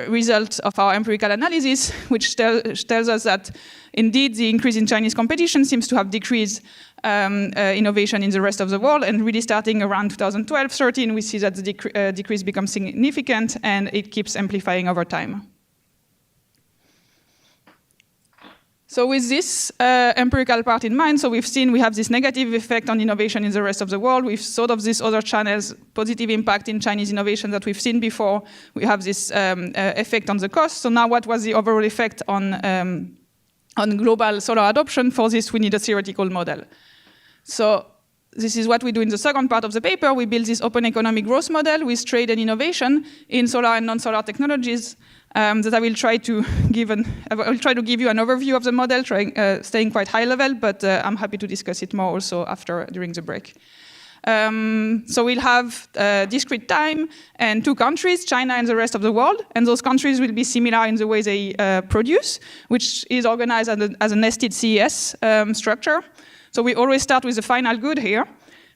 result of our empirical analysis, which tells us that indeed the increase in Chinese competition seems to have decreased innovation in the rest of the world. And really starting around 2012-13, we see that the decrease becomes significant and it keeps amplifying over time. So with this empirical part in mind, so we've seen we have this negative effect on innovation in the rest of the world. We've thought of these other channels, positive impact in Chinese innovation that we've seen before. We have this effect on the cost. So now what was the overall effect on global solar adoption? For this, we need a theoretical model. So this is what we do in the second part of the paper. We build this open economic growth model with trade and innovation in solar and non-solar technologies. That I will try to give you an overview of the model, staying quite high level, but I'm happy to discuss it more also during the break. So we'll have discrete time and 2 countries, China and the rest of the world, and those countries will be similar in the way they produce, which is organized as a nested CES structure. So we always start with the final good here,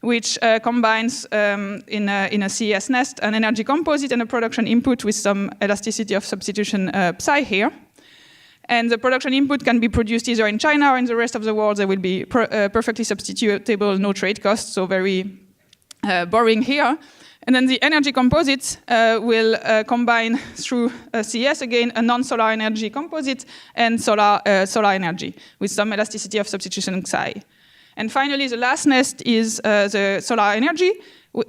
which combines in a CES nest an energy composite and a production input with some elasticity of substitution psi here. And the production input can be produced either in China or in the rest of the world. They will be perfectly substitutable, no trade costs, so very boring here. And then the energy composites will combine through CES again a non-solar energy composite and solar energy with some elasticity of substitution psi. And finally, the last nest is the solar energy.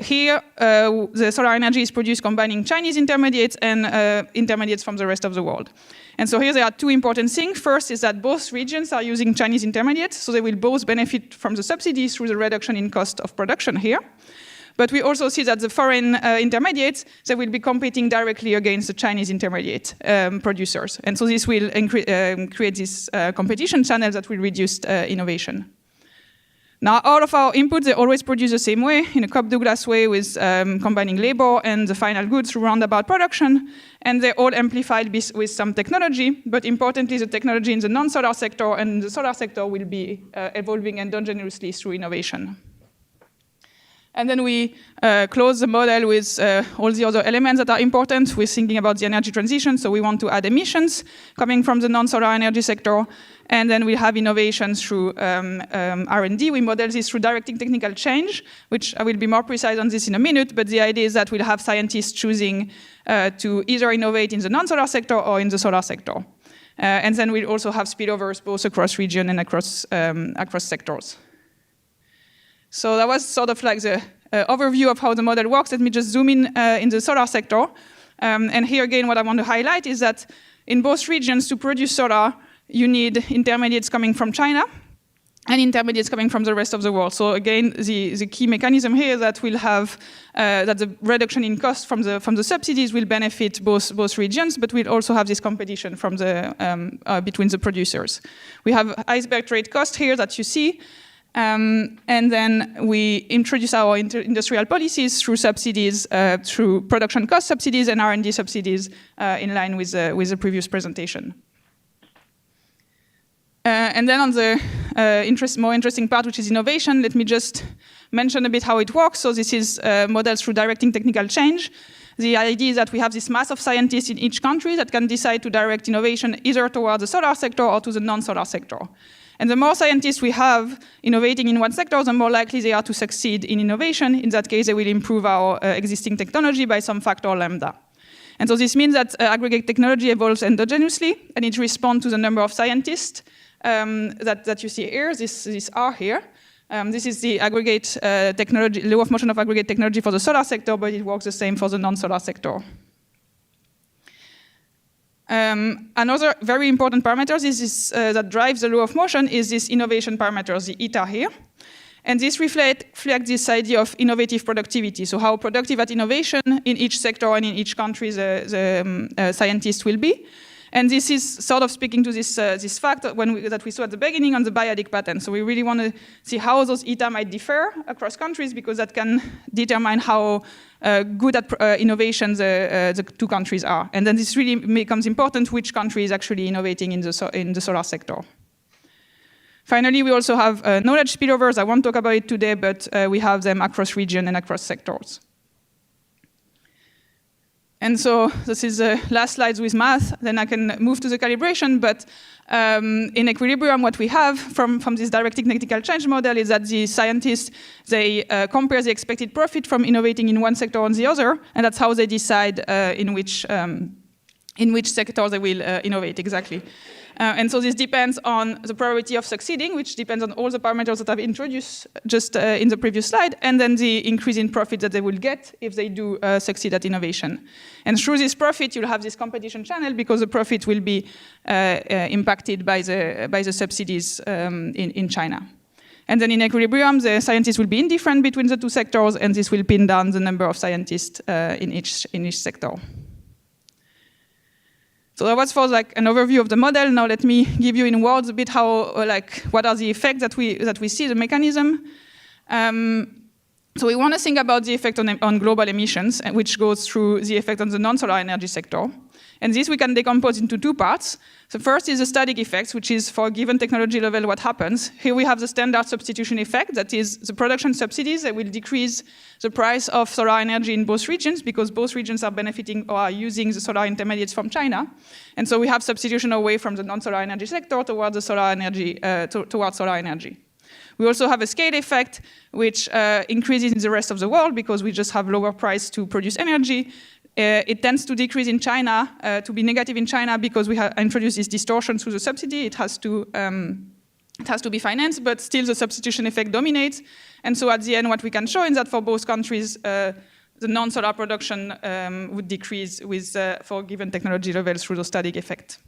Here, the solar energy is produced combining Chinese intermediates and intermediates from the rest of the world. And so here there are 2 important things. First is that both regions are using Chinese intermediates, so they will both benefit from the subsidies through the reduction in cost of production here. But we also see that the foreign intermediates, they will be competing directly against the Chinese intermediate producers. And so this will create this competition channel that will reduce innovation. Now, all of our inputs, they always produce the same way, in a Cobb-Douglas way with combining labor and the final goods through roundabout production. And they're all amplified with some technology. But importantly, the technology in the non-solar sector and the solar sector will be evolving endogenously through innovation. And then we close the model with all the other elements that are important. We're thinking about the energy transition, so we want to add emissions coming from the non-solar energy sector. And then we have innovations through R&D. We model this through directing technical change, which I will be more precise on this in a minute, but the idea is that we'll have scientists choosing to either innovate in the non-solar sector or in the solar sector. And then we'll also have spillovers both across region and across sectors. So that was sort of like the overview of how the model works. Let me just zoom in the solar sector. And here again, what I want to highlight is that in both regions, to produce solar, you need intermediates coming from China and intermediates coming from the rest of the world. So again, the key mechanism here is that we'll have that the reduction in cost from the subsidies will benefit both regions, but we'll also have this competition from between the producers. We have iceberg trade cost here that you see. And then we introduce our industrial policies through subsidies, through production cost subsidies and R&D subsidies in line with the previous presentation. And then on the more interesting part, which is innovation, let me just mention a bit how it works. So this is models through directing technical change. The idea is that we have this mass of scientists in each country that can decide to direct innovation either toward the solar sector or to the non-solar sector. And the more scientists we have innovating in one sector, the more likely they are to succeed in innovation. In that case, they will improve our existing technology by some factor lambda. And so this means that aggregate technology evolves endogenously, and it responds to the number of scientists that you see here, this R here. This is the aggregate technology, law of motion of aggregate technology for the solar sector, but it works the same for the non-solar sector. Another very important parameter that drives the law of motion is this innovation parameter, the eta here. And this reflects this idea of innovative productivity, so how productive at innovation in each sector and in each country the scientists will be. And this is sort of speaking to this fact that we saw at the beginning on the biadic pattern. So we really want to see how those eta might differ across countries, because that can determine how good at innovation the two countries are. And then this really becomes important which country is actually innovating in the solar sector. Finally, we also have knowledge spillovers. I won't talk about it today, but we have them across region and across sectors. And so this is the last slides with math. Then I can move to the calibration. But in equilibrium, what we have from this direct technical change model is that the scientists, they compare the expected profit from innovating in one sector on the other, and that's how they decide in which sector they will innovate exactly. And so this depends on the probability of succeeding, which depends on all the parameters that I've introduced just in the previous slide, and then the increase in profit that they will get if they do succeed at innovation. And through this profit, you'll have this competition channel, because the profit will be impacted by the subsidies in China. And then in equilibrium, the scientists will be indifferent between the two sectors, and this will pin down the number of scientists in each sector. So that was for like an overview of the model. Now let me give you in words a bit how, what are the effects that we see, the mechanism. So we want to think about the effect on global emissions, which goes through the effect on the non-solar energy sector. And this we can decompose into two parts. The first is the static effects, which is for a given technology level what happens. Here we have the standard substitution effect, that is the production subsidies that will decrease the price of solar energy in both regions, because both regions are benefiting or are using the solar intermediates from China. And so we have substitution away from the non-solar energy sector towards the solar energy, towards solar energy. We also have a scale effect, which increases in the rest of the world because we just have lower price to produce energy. It tends to decrease in China, to be negative in China, because we have introduced this distortion through the subsidy. It has to be financed, but still the substitution effect dominates. And so at the end, what we can show is that for both countries, the non-solar production would decrease for given technology levels through the static effect.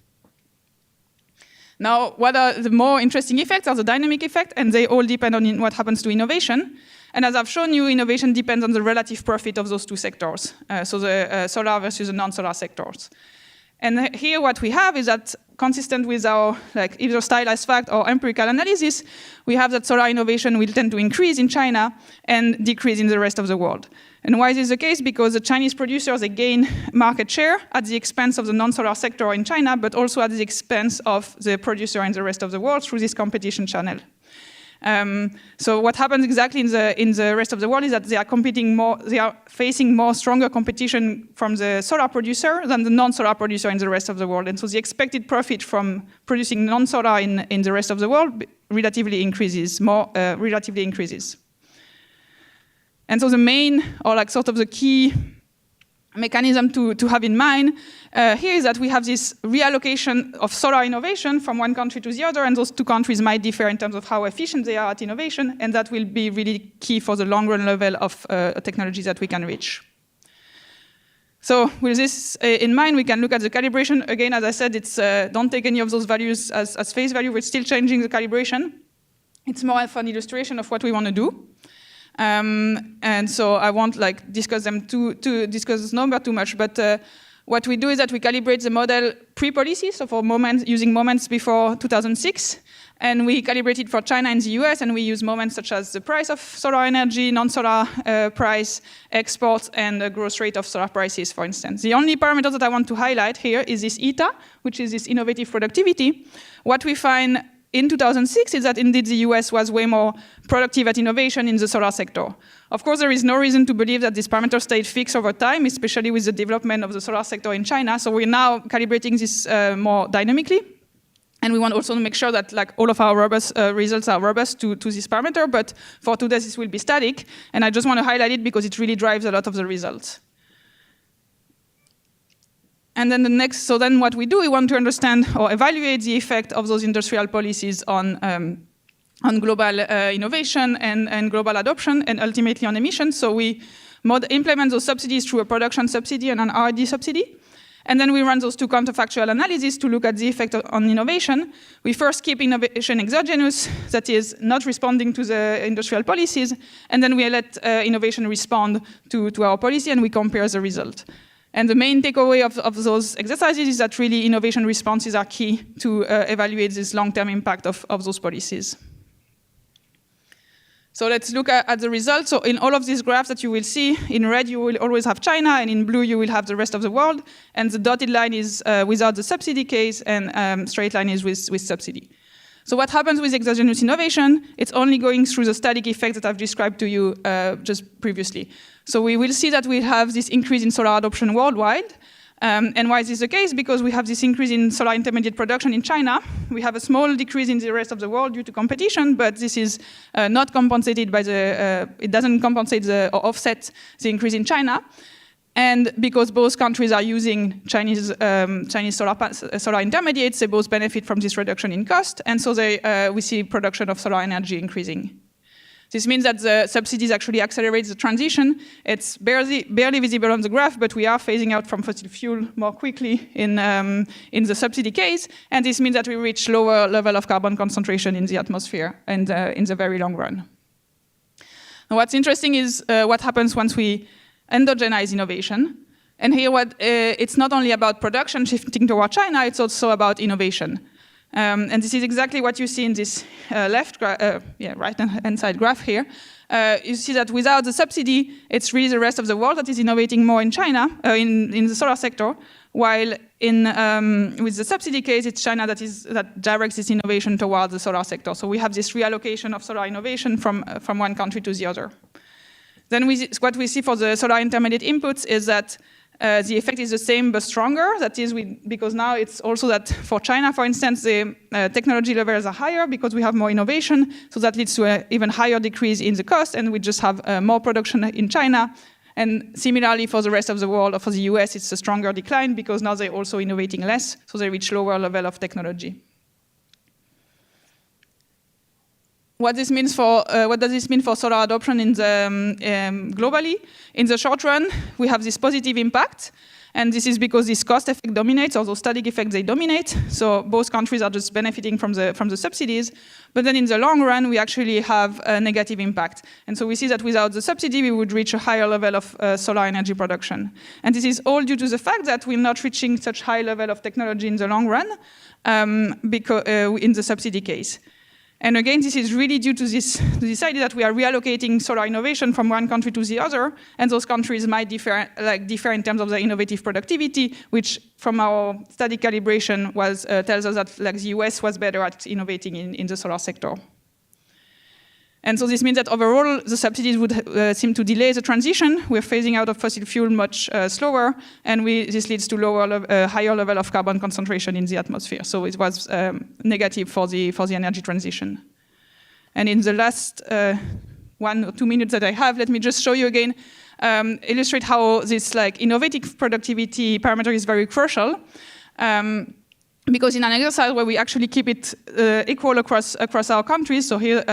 Now, what are the more interesting effects are the dynamic effect, and they all depend on what happens to innovation. And as I've shown you, innovation depends on the relative profit of those two sectors, so the solar versus the non-solar sectors. And here what we have is that, consistent with our either stylized fact or empirical analysis, we have that solar innovation will tend to increase in China and decrease in the rest of the world. And why is this the case? Because the Chinese producers, they gain market share at the expense of the non-solar sector in China, but also at the expense of the producer in the rest of the world through this competition channel. So what happens exactly in the rest of the world is that they are competing more, they are facing more stronger competition from the solar producer than the non-solar producer in the rest of the world. And so the expected profit from producing non-solar in the rest of the world relatively increases. And so the main, or sort of the key mechanism to have in mind here is that we have this reallocation of solar innovation from one country to the other, and those two countries might differ in terms of how efficient they are at innovation, and that will be really key for the long-run level of technologies that we can reach. So with this in mind, we can look at the calibration. Again, as I said, it's don't take any of those values as face value. We're still changing the calibration. It's more of an illustration of what we want to do. And so I won't discuss this number too much, but what we do is that we calibrate the model pre-policy, so for using moments before 2006, and we calibrate it for China and the US, and we use moments such as the price of solar energy, non-solar price, exports, and the growth rate of solar prices, for instance. The only parameter that I want to highlight here is this eta, which is this innovative productivity. What we find in 2006 is that indeed the US was way more productive at innovation in the solar sector. Of course, there is no reason to believe that this parameter stayed fixed over time, especially with the development of the solar sector in China. So we're now calibrating this more dynamically. And we want also to make sure that all of our robust results are robust to this parameter. But for today, this will be static. And I just want to highlight it because it really drives a lot of the results. And then then what we do, we want to understand or evaluate the effect of those industrial policies on global innovation and global adoption, and ultimately on emissions. So we implement those subsidies through a production subsidy and an R&D subsidy. And then we run those two counterfactual analyses to look at the effect on innovation. We first keep innovation exogenous, that is not responding to the industrial policies, and then we let innovation respond to our policy, and we compare the result. And the main takeaway of those exercises is that really innovation responses are key to evaluate this long-term impact of those policies. So let's look at the results. So in all of these graphs that you will see, in red you will always have China, and in blue you will have the rest of the world. And the dotted line is without the subsidy case, and straight line is with subsidy. So what happens with exogenous innovation? It's only going through the static effect that I've described to you just previously. So we will see that we have this increase in solar adoption worldwide. And why is this the case? Because we have this increase in solar intermediate production in China. We have a small decrease in the rest of the world due to competition, but this is not compensated by it doesn't compensate or offset the increase in China. And because both countries are using Chinese solar intermediates, they both benefit from this reduction in cost, and so we see production of solar energy increasing. This means that the subsidies actually accelerate the transition. It's barely visible on the graph, but we are phasing out from fossil fuel more quickly in the subsidy case, and this means that we reach lower level of carbon concentration in the atmosphere and in the very long run. Now, what's interesting is what happens once we endogenize innovation. And here, it's not only about production shifting toward China, it's also about innovation. And this is exactly what you see in this right-hand side graph here. You see that without the subsidy, it's really the rest of the world that is innovating more in China, in the solar sector, while with the subsidy case, it's China that directs this innovation towards the solar sector. So we have this reallocation of solar innovation from one country to the other. Then what we see for the solar intermediate inputs is that the effect is the same but stronger. That is, because now it's also that for China, for instance, the technology levels are higher because we have more innovation. So that leads to an even higher decrease in the cost, and we just have more production in China. And similarly for the rest of the world, or for the US, it's a stronger decline because now they're also innovating less, so they reach lower level of technology. What does this mean for solar adoption globally? In the short run, we have this positive impact, and this is because this cost effect dominates, or those static effects, they dominate. So both countries are just benefiting from the subsidies. But then in the long run, we actually have a negative impact. And so we see that without the subsidy, we would reach a higher level of solar energy production. And this is all due to the fact that we're not reaching such high level of technology in the long run in the subsidy case. And again, this is really due to this idea that we are reallocating solar innovation from one country to the other, and those countries might differ in terms of their innovative productivity, which from our static calibration tells us that the US was better at innovating in the solar sector. And so this means that overall, the subsidies would seem to delay the transition. We're phasing out of fossil fuel much slower, and this leads to higher level of carbon concentration in the atmosphere. So it was negative for the energy transition. And in the last 1 or 2 minutes that I have, let me just show you again, illustrate how this innovative productivity parameter is very crucial. Because in an exercise where we actually keep it equal across our countries, so here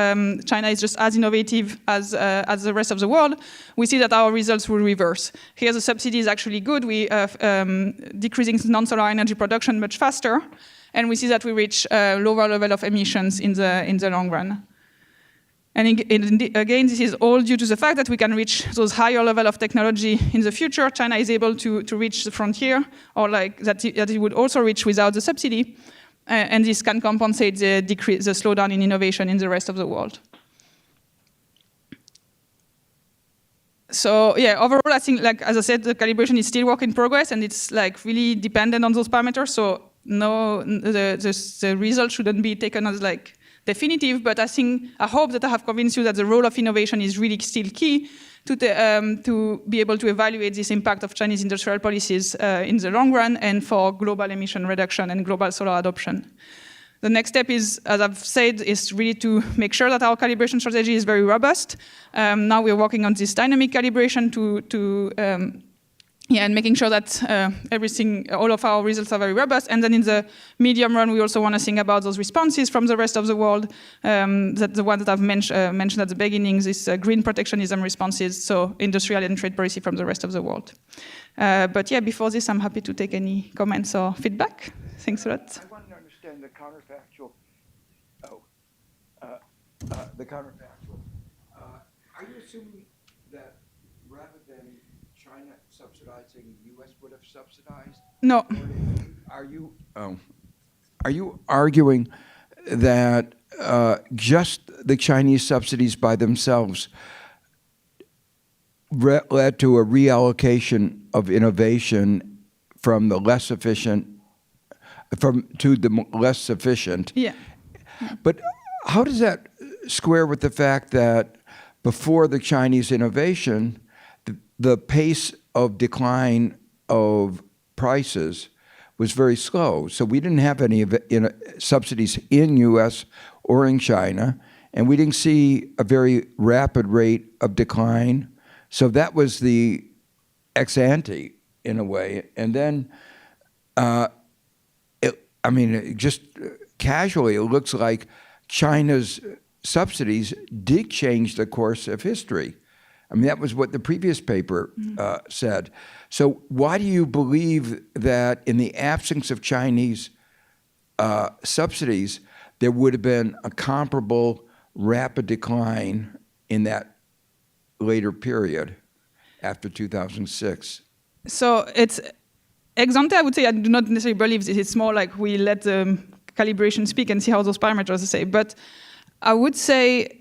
China is just as innovative as the rest of the world, we see that our results will reverse. Here the subsidy is actually good. We are decreasing non-solar energy production much faster, and we see that we reach a lower level of emissions in the long run. And again, this is all due to the fact that we can reach those higher level of technology in the future. China is able to reach the frontier, or that it would also reach without the subsidy. And this can compensate the slowdown in innovation in the rest of the world. So yeah, overall, I think, as I said, the calibration is still work in progress, and it's really dependent on those parameters. So the result shouldn't be taken as definitive, but I hope that I have convinced you that the role of innovation is really still key to be able to evaluate this impact of Chinese industrial policies in the long run and for global emission reduction and global solar adoption. The next step is, as I've said, is really to make sure that our calibration strategy is very robust. Now we're working on this dynamic calibration and making sure that all of our results are very robust. And then in the medium run, we also want to think about those responses from the rest of the world, that the one that I've mentioned at the beginning, this green protectionism responses, so industrial and trade policy from the rest of the world. But yeah, before this, I'm happy to take any comments or feedback. Thanks a lot. I want to understand the counterfactual. The counterfactual. Are you assuming that rather than China subsidizing, the U.S. would have subsidized? No. Are you arguing that just the Chinese subsidies by themselves led to a reallocation of innovation from the less efficient to the less sufficient? Yeah. But how does that square with the fact that before the Chinese innovation, the pace of decline of prices was very slow? So we didn't have any subsidies in U.S. or in China, and we didn't see a very rapid rate of decline. So that was the ex ante in a way. And then, just casually, it looks like China's subsidies did change the course of history. I mean, that was what the previous paper said. So why do you believe that in the absence of Chinese subsidies, there would have been a comparable rapid decline in that later period after 2006? So it's ex ante, I would say I do not necessarily believe this. It's more like we let the calibration speak and see how those parameters say. But I would say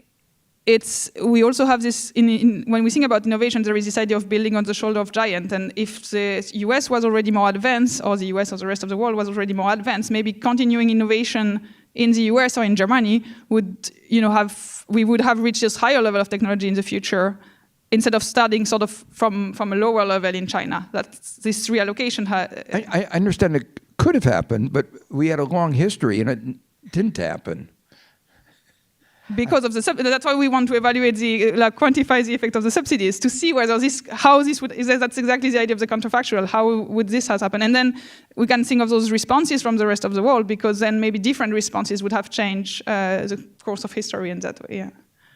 we also have this, when we think about innovation, there is this idea of building on the shoulder of giants. And if the US was already more advanced, or the US or the rest of the world was already more advanced, maybe continuing innovation in the US or in Germany would, we would have reached this higher level of technology in the future, instead of starting sort of from a lower level in China. That's this reallocation. I understand it could have happened, but we had a long history and it didn't happen. Because of that's why we want to evaluate quantify the effect of the subsidies to see whether that's exactly the idea of the counterfactual. How would this have happened? And then we can think of those responses from the rest of the world, because then maybe different responses would have changed the course of history in that way. Yeah.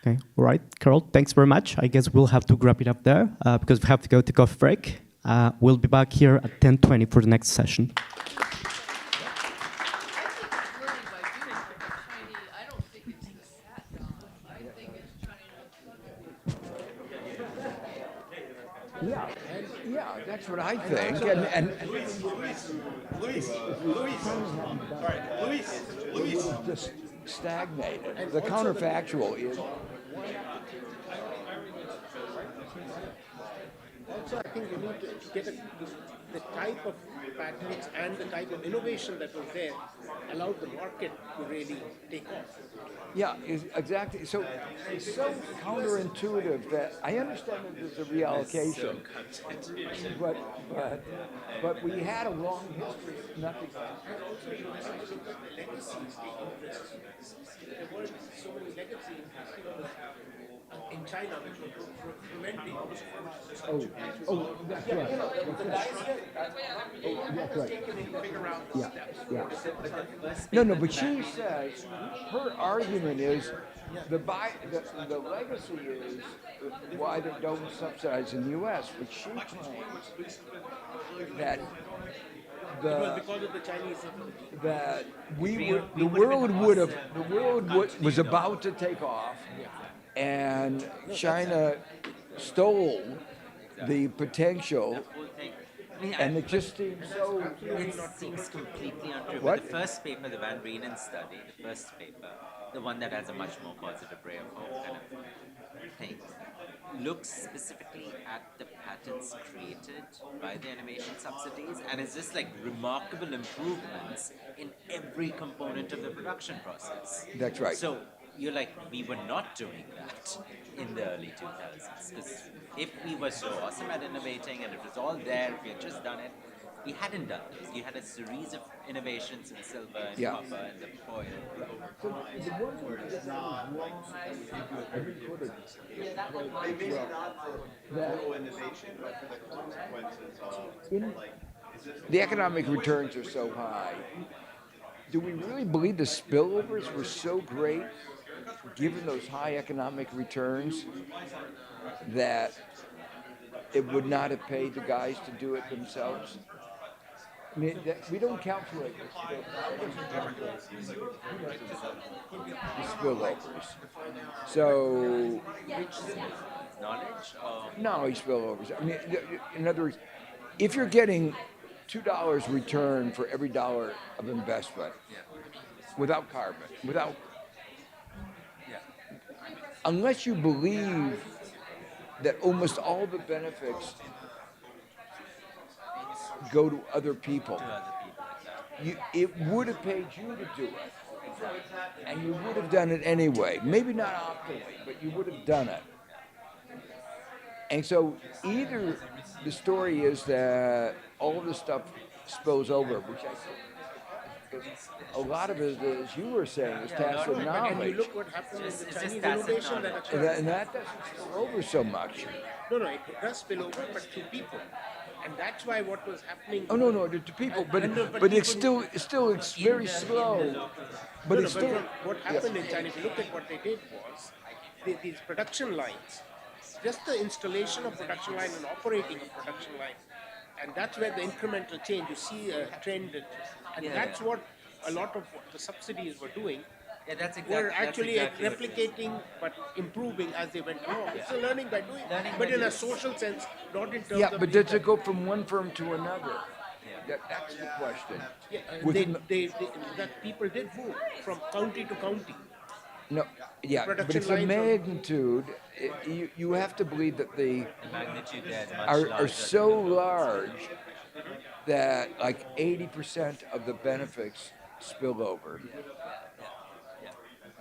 Okay, all right, Carol, thanks very much. I guess we'll have to wrap it up there because we have to go to coffee break. We'll be back here at 10:20 for the next session. Yeah, that's what I think. Luis just stagnated. The counterfactual is. Also, I think you need to get the type of patents and the type of innovation that was there allowed the market to really take off. Yeah, exactly. So it's so counterintuitive that I understand that there's a reallocation, but we had a long history of nothing. There weren't so many legacies in China which were preventing. That's right. That's right. Yeah. No, but she says her argument is the legacy is why they don't subsidize in the U.S. But she claims that It was because of the Chinese. That the world was about to take off, and China stole the potential. And it just seems so. It seems completely untrue. What? But the first paper, the Van Reenen study, the first paper, the one that has a much more positive ray of hope kind of thing, looks specifically at the patents created by the innovation subsidies, and it's just like remarkable improvements in every component of the production process. That's right. So you're like, we were not doing that in the early 2000s. Because if we were so awesome at innovating and it was all there, if we had just done it, we hadn't done this. You had a series of innovations in silver and copper and the foil. The economic returns are so high. Do we really believe the spillovers were so great, given those high economic returns, that it would not have paid the guys to do it themselves? I mean, we don't calculate the spillovers. So, knowledge or Knowledge spillovers. I mean, in other words, if you're getting $2 return for every dollar of investment without carbon, without, unless you believe that almost all the benefits go to other people, it would have paid you to do it. And you would have done it anyway. Maybe not optimally, but you would have done it. And so either the story is that all of this stuff spills over, which I think a lot of it, as you were saying, is tacit And you knowledge. look what happened in the Chinese tacit innovation that knowledge. occurred. And that doesn't spill over so much. No, it does spill over, but to people. And that's why what was happening. Oh no, to people, but it's it's very slow. But it's still what happened in China, if you look at what they did was these production lines, just the installation of production line and operating of production line, and that's where the incremental change, you see a trend, and that's what a lot of what the subsidies were doing. Yeah, that's exactly. Were actually that's exactly replicating but improving as they went along. It's a learning by doing, Learning but by in a doing. social sense, not in terms yeah. of. But does it go from one firm to another? That's the question. Yeah, Within that people did move from county to county. No, yeah, but production it's a lines of- magnitude. You have to believe that the magnitude there is much are larger. so large that like 80% of the benefits spill over.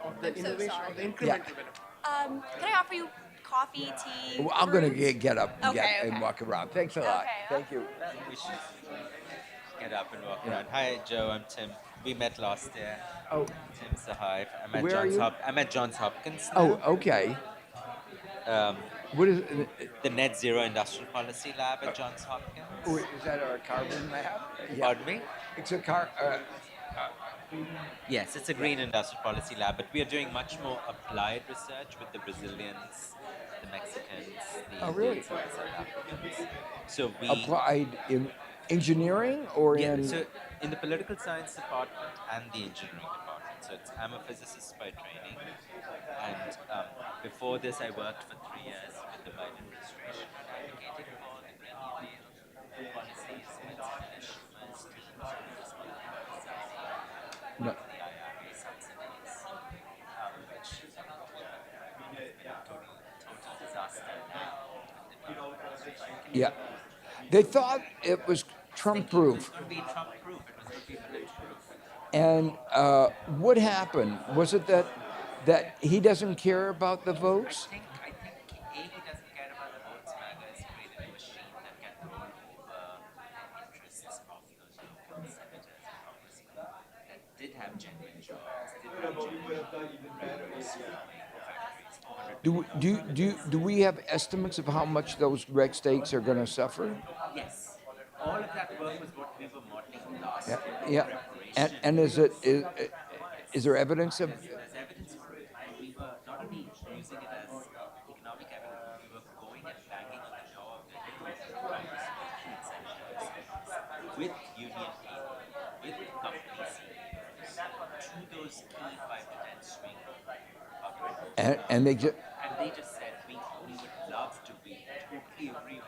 Of the innovation, of the incremental Yeah. benefit. Can I offer you coffee, tea? Well, I'm gonna fruit? get up and, Okay, and walk around. Thanks a lot. Okay, Thank you. We should get up and walk around. Hi, Joe. I'm Tim. We met last year. Oh, Tim Sahayev. Where are you? I'm at Johns Hopkins. oh, Now. okay. Um, What is the Net Zero Industrial Policy Lab at Johns Hopkins. wait, is that our carbon lab? Pardon me? It's a car. Yes, it's a green industrial policy lab, but we are doing much more applied research with the Brazilians, the Mexicans, the Oh, really? Indians, and the South Africans. So we Applied in engineering or yeah, in so in the political science department and the engineering department. So I'm a physicist by training, and before this, I worked for 3 years with the Biden administration, advocating for the Green New Deal policies, with Senator Schumer's No. the IRA subsidies, which total disaster now. yeah. They thought it was Trump-proof. It would be Trump-proof. It was going to be bulletproof. And what happened? Was it that he doesn't care about the votes? I think A, he doesn't care about the votes. MAGA has created a machine that can roll over the interests of those local senators and congressmen that did have genuine jobs, did have genuine factories. Do we have estimates of how much those reg states are going to suffer? Yes. All of that work was what we were modeling last Yeah, year. yeah. And is there evidence of? There's evidence for it. And we were not only using it as economic evidence, we were going and banging on the door of the different with union aid, with companies to those key 5 to 10 swing populations. And they just. And they just said, we would love to be totally agree with you,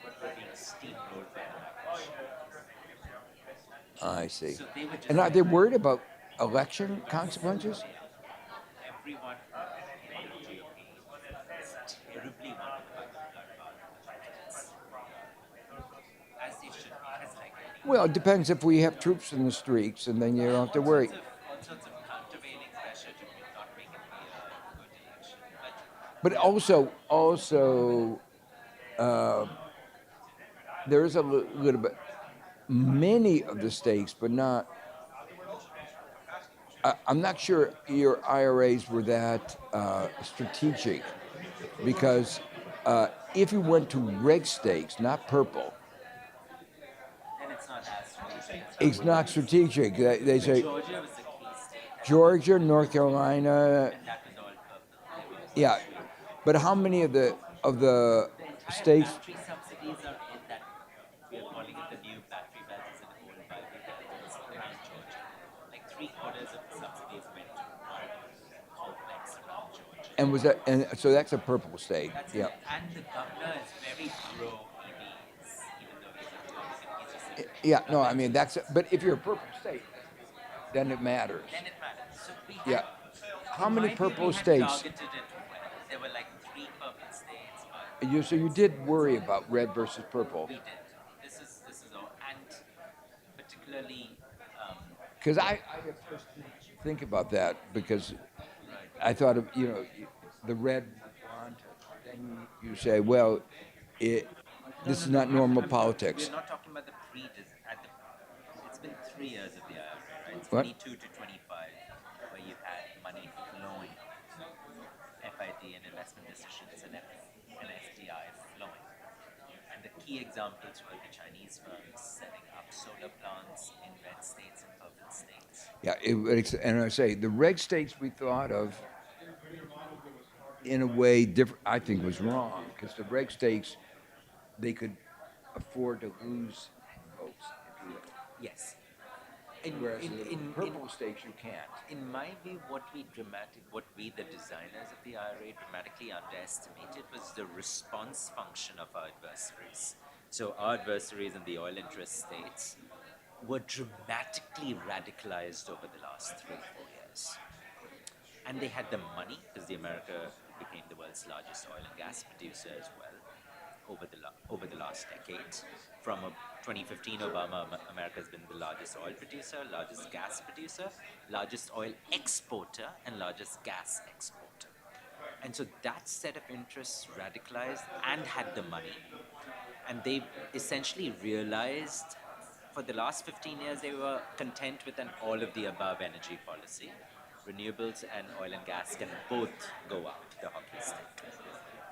but we're being steamrolled by the migration. I see. So they were just And are they worried about election consequences? everyone in the GOP is terribly worried about as they should be, as like Well, it depends if we have troops in the streets, and then you don't have to worry. all sorts of countervailing pressure to not make it be a good election. But also, there is a little bit. Many of the states, but not. I'm not sure your IRAs were that strategic, because if you went to red states, not purple, And it's not as strategic. it's not strategic. They say Georgia was the key state, Georgia, North Carolina, and that was all purple. yeah. But how many of the states? Battery subsidies are in that. We are calling it the new battery belts and the old battery belts around Georgia. Like 3/4 of the subsidies went to one complex around Georgia. And was that? And so that's a purple state. That's Yeah. it. And the governor is very pro EVs, even though he's a Republican. He's a senator. Yeah. No, I mean that's. But if you're a purple state, then it matters. Then it matters. So we had, Yeah. How in many my view, purple we had states? targeted it well. There were like 3 purple states, but So you did worry about red versus purple. we did. This is all, and particularly Because I at first didn't think about that because I thought of the red font. Then you say, well, this is not normal politics. We're not talking about the it's been 3 years of the IRA, right? What? 22 to 25, where you had money flowing, FID and investment decisions and FDI flowing. And the key examples were the Chinese firms setting up solar plants in red states and purple states. Yeah, and I say the red states we thought of in a way different. I think was wrong because the red states they could afford to lose votes. If you Yes. Whereas in purple states you can't. In my view, what we, the designers of the IRA, dramatically underestimated was the response function of our adversaries. So our adversaries in the oil interest states were dramatically radicalized over the last 3-4 years. And they had the money, because America became the world's largest oil and gas producer as well over the last decade. From 2015, Obama, America has been the largest oil producer, largest gas producer, largest oil exporter, and largest gas exporter. And so that set of interests radicalized and had the money. And they essentially realized for the last 15 years they were content with an all-of-the-above energy policy. Renewables and oil and gas can both go up the hockey stick.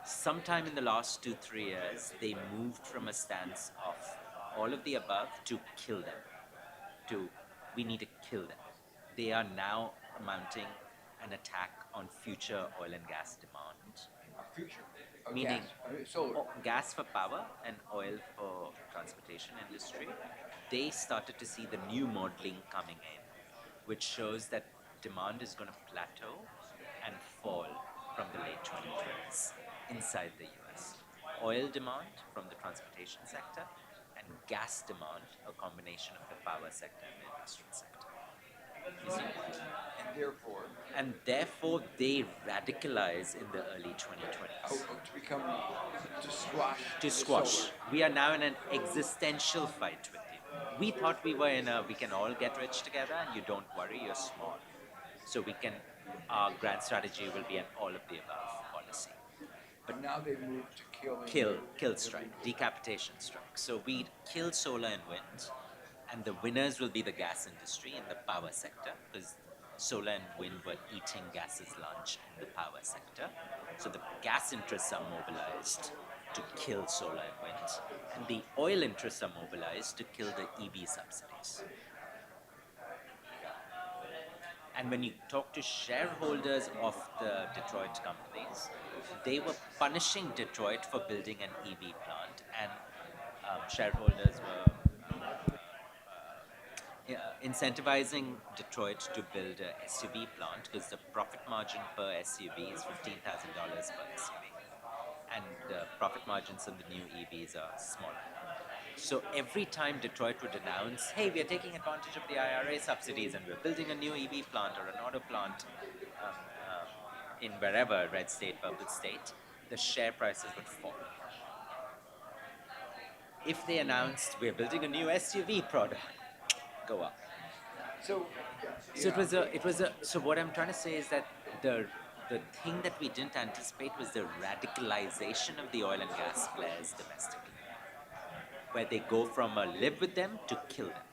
Sometime in the last 2-3 years, they moved from a stance of all of the above to kill them, to we need to kill them. They are now mounting an attack on future oil and gas demand. Meaning gas for power and oil for transportation industry. They started to see the new modeling coming in, which shows that demand is going to plateau and fall from the late 2020s inside the US. Oil demand from the transportation sector and gas demand, a combination of the power sector and the industrial sector. You see? And therefore they radicalize in the early 2020s. To squash. We are now in an existential fight with you. We thought we were we can all get rich together and you don't worry, you're small. So our grand strategy will be an all of the above policy. But now they've moved to kill strike, decapitation strike. So we kill solar and wind, and the winners will be the gas industry in the power sector, because solar and wind were eating gas's lunch in the power sector. So the gas interests are mobilized to kill solar and wind, and the oil interests are mobilized to kill the EV subsidies. And when you talk to shareholders of the Detroit companies, they were punishing Detroit for building an EV plant, and shareholders were incentivizing Detroit to build a SUV plant because the profit margin per SUV is $15,000 per SUV. And the profit margins on the new EVs are smaller. So every time Detroit would announce, hey, we are taking advantage of the IRA subsidies and we're building a new EV plant or an auto plant in wherever, red state, purple state, the share prices would fall. If they announced, we're building a new SUV product, go up. So what I'm trying to say is that the thing that we didn't anticipate was the radicalization of the oil and gas players domestically, where they go from a live with them to kill them.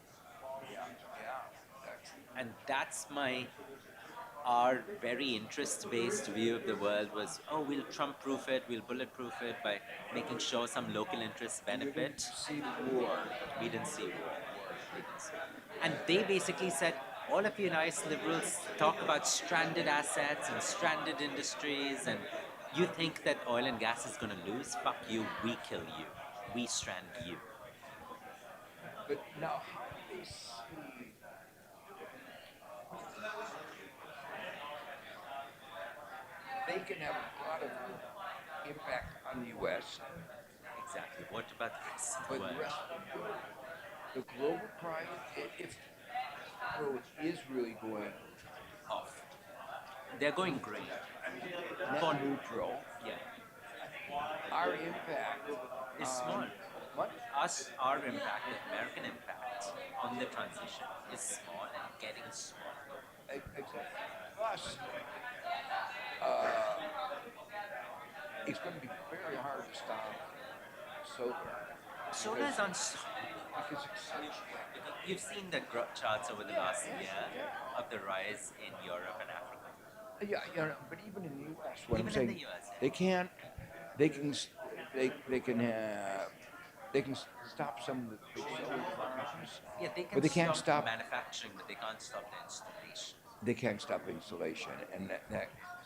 And that's our very interest-based view of the world was, oh, we'll Trump-proof it, we'll bulletproof it by making sure some local interests benefit. We didn't see war. And they basically said, all of you nice liberals talk about stranded assets and stranded industries, and you think that oil and gas is going to lose? Fuck you, we kill you. We strand you. But now, how do they see? They can have a lot of impact on the U.S. Exactly. What about the rest of the But the world? rest of the world, the global price, if growth is really going up, They're going great. net neutral, Yeah. our impact Is small. What? Our impact, the American impact on the transition is small and getting smaller. Exactly. Plus, it's going to be very hard to stop solar. Solar is unstoppable. Because it's You've seen the charts over the last year of the rise in Europe and Africa. yeah, but even in the U.S., what Even I'm saying, in the US, yeah. they can't, they can, they can stop some of the big solar farms. Yeah, they can but they can't stop stop. manufacturing, but they can't stop the installation. They can't stop installation, and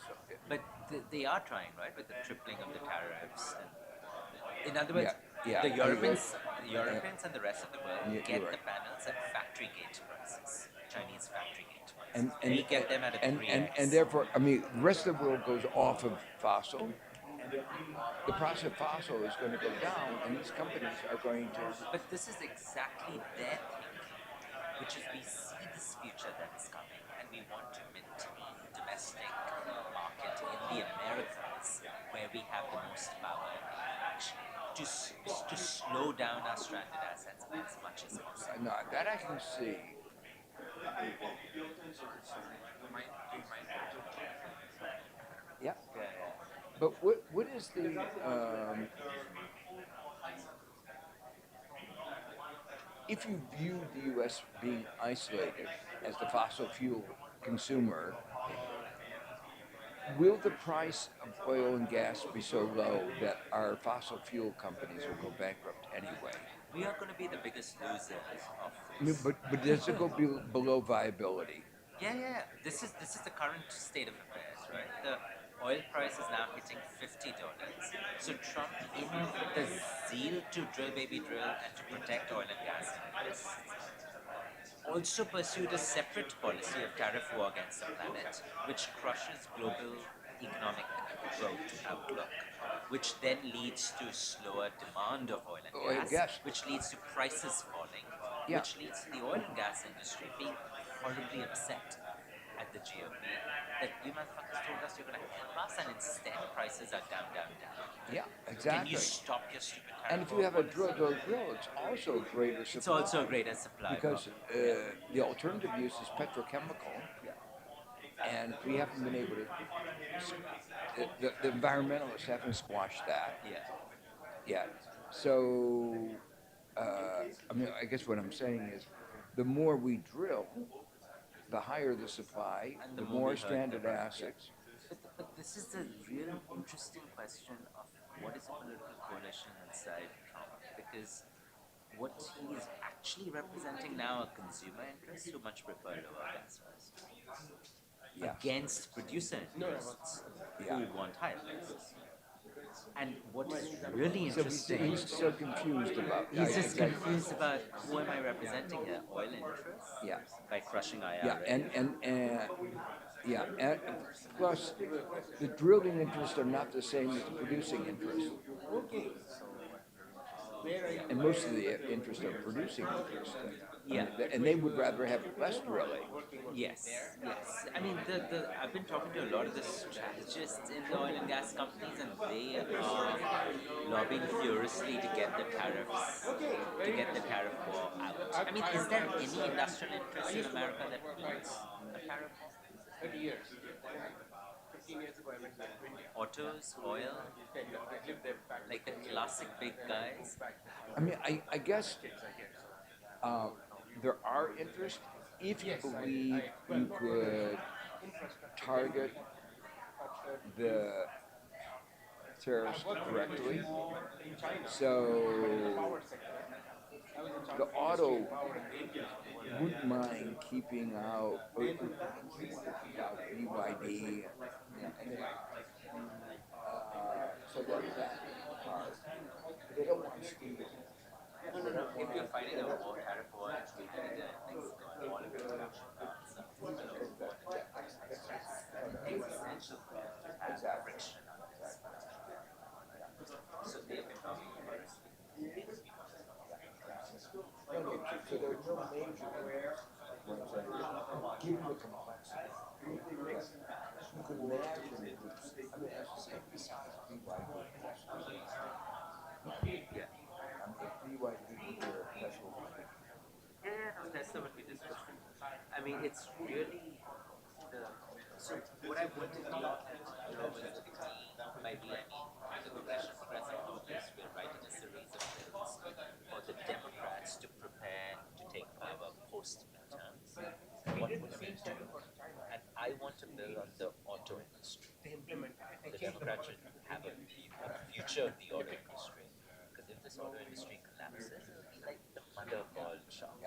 so, But they are trying, right, with the tripling of the tariffs. In other words, Yeah, the yeah, Europeans and the rest of the world you're get right. the panels at factory gate prices, Chinese factory gate prices. and We get them at a 3x. and therefore, I mean, the rest of the world goes off of fossil. The price of fossil is going to go down, and these companies are going to. But this is exactly their thinking, which is we see this future that is coming, and we want to maintain domestic market in the Americas, where we have the most power and leverage, to slow down our stranded assets as much as possible. No, that I can see. Yeah. But what is the if you view the U.S. being isolated as the fossil fuel consumer, will the price of oil and gas be so low that our fossil fuel companies will go bankrupt anyway? We are going to be the biggest losers of I mean, this. but does it go below viability? Yeah. This is the current state of affairs, right? The oil price is now hitting $50. So Trump, in the zeal to drill baby drill and to protect oil and gas interests, also pursued a separate policy of tariff war against the planet, which crushes global economic growth outlook, which then leads to slower demand of oil and gas, which leads to prices falling, which leads to the oil and gas industry being horribly upset at the GOP that you motherfuckers told us you're going to help us, and instead prices are down. Yeah, exactly. Can you stop your stupid tariff? And if you have a drill, it's also a greater supply. It's also a greater supply. Because the alternative use is petrochemical, and we haven't been able to. The environmentalists haven't squashed that yet. So, I mean, I guess what I'm saying is, the more we drill, the higher the supply, And the the more more we hurt stranded them. assets. But this is the real interesting question of what is a political coalition inside Trump, because what he is actually representing now are consumer interests who much prefer lower gas prices against producer interests who would want higher prices. And what is really interesting, He's so confused about. he's just confused about who am I representing here, oil interests? Yeah. By crushing IRA. And plus, the drilling interests are not the same as the producing interests. And most of the interests are producing interests. And they would rather have less drilling. Yes. I mean, I've been talking to a lot of the strategists in the oil and gas companies, and they are lobbying furiously to get the tariffs, to get the tariff war out. I mean, is there any industrial interest in America that wants a tariff war? 30 years. 15 years ago, I went to India. Autos, oil, like the classic big guys. I mean, I guess there are interests if you believe you could target the tariffs correctly. So the auto wouldn't mind keeping out BYD. So that part. They don't want to steal it. No. If you're fighting a war, tariff war in Canada and Mexico and all of your production plants, it's essential to have Yeah, no, that's not what we discussed. I mean, it's really the. So what I wanted to do, was the by we I mean the progressive caucus, we're writing a series of bills for the Democrats to prepare to take power post midterms. What would we do? And I want to build on the auto industry. The Democrats should have a future of the auto industry. Because if this auto industry collapses, it'll be like the mother of all shops.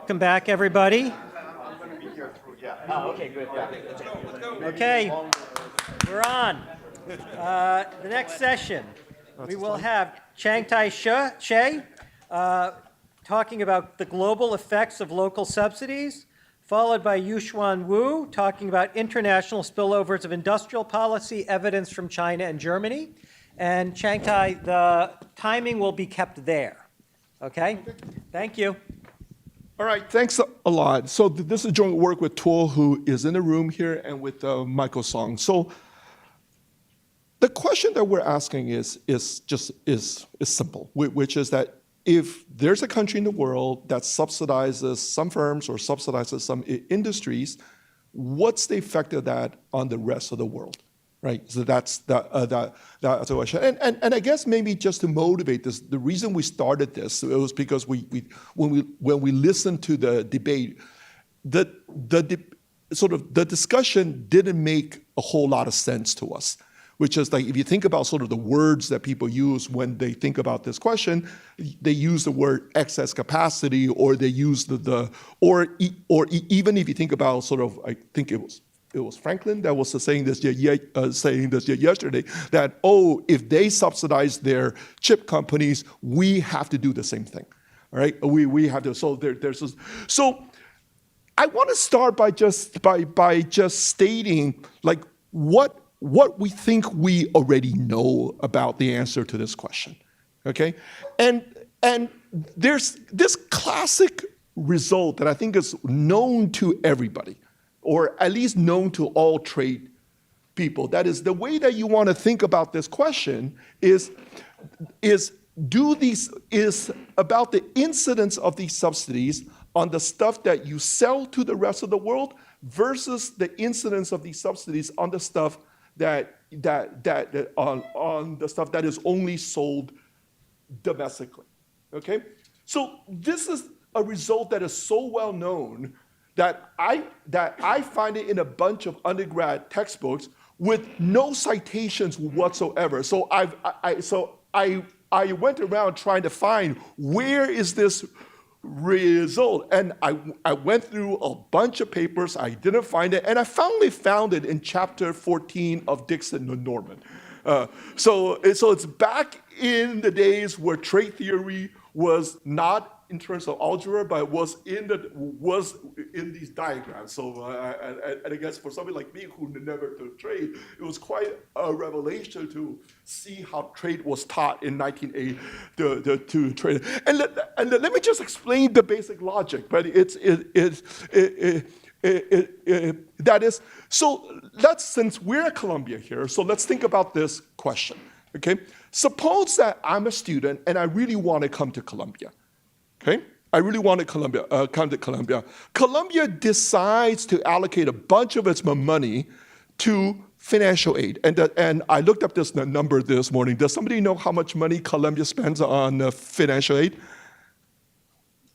Welcome back, everybody. Okay, good. Okay, we're on. The next session, we will have Chang-Tai She talking about the global effects of local subsidies, followed by Yuxuan Wu talking about international spillovers of industrial policy evidence from China and Germany. And Chang-Tai, the timing will be kept there. Okay? Thank you. All right, thanks a lot. So this is joint work with Tuo, who is in the room here, and with Michael Song. So the question that we're asking is simple, which is that if there's a country in the world that subsidizes some firms or subsidizes some industries, what's the effect of that on the rest of the world? Right, so that's the question, and I guess maybe just to motivate this, the reason we started this, it was because when we listened to the debate, the discussion didn't make a whole lot of sense to us. Which is like, if you think about sort of the words that people use when they think about this question, they use the word excess capacity, or they use or even if you think about sort of, I think it was Franklin that was saying this yesterday, that, if they subsidize their chip companies, we have to do the same thing, all right? We have to, so there's this. So I want to start by just stating like what we think we already know about the answer to this question, okay? And there's this classic result that I think is known to everybody, or at least known to all trade people. That is, the way that you want to think about this question is about the incidence of these subsidies on the stuff that you sell to the rest of the world versus the incidence of these subsidies on the stuff on the stuff that is only sold domestically. Okay, so this is a result that is so well known that I find it in a bunch of undergrad textbooks with no citations whatsoever. So I went around trying to find where is this result, and I went through a bunch of papers. I didn't find it, and I finally found it in chapter 14 of Dixon and Norman. So it's back in the days where trade theory was not in terms of algebra, but was in these diagrams. So and I guess for somebody like me who never took trade, it was quite a revelation to see how trade was taught in 1980 to trade. And let me just explain the basic logic. But that is, so since we're at Columbia here, so let's think about this question. Okay, suppose that I'm a student and I really want to come to Columbia. Okay, I really want to come to Columbia. Columbia decides to allocate a bunch of its money to financial aid. And I looked up this number this morning. Does somebody know how much money Colombia spends on financial aid?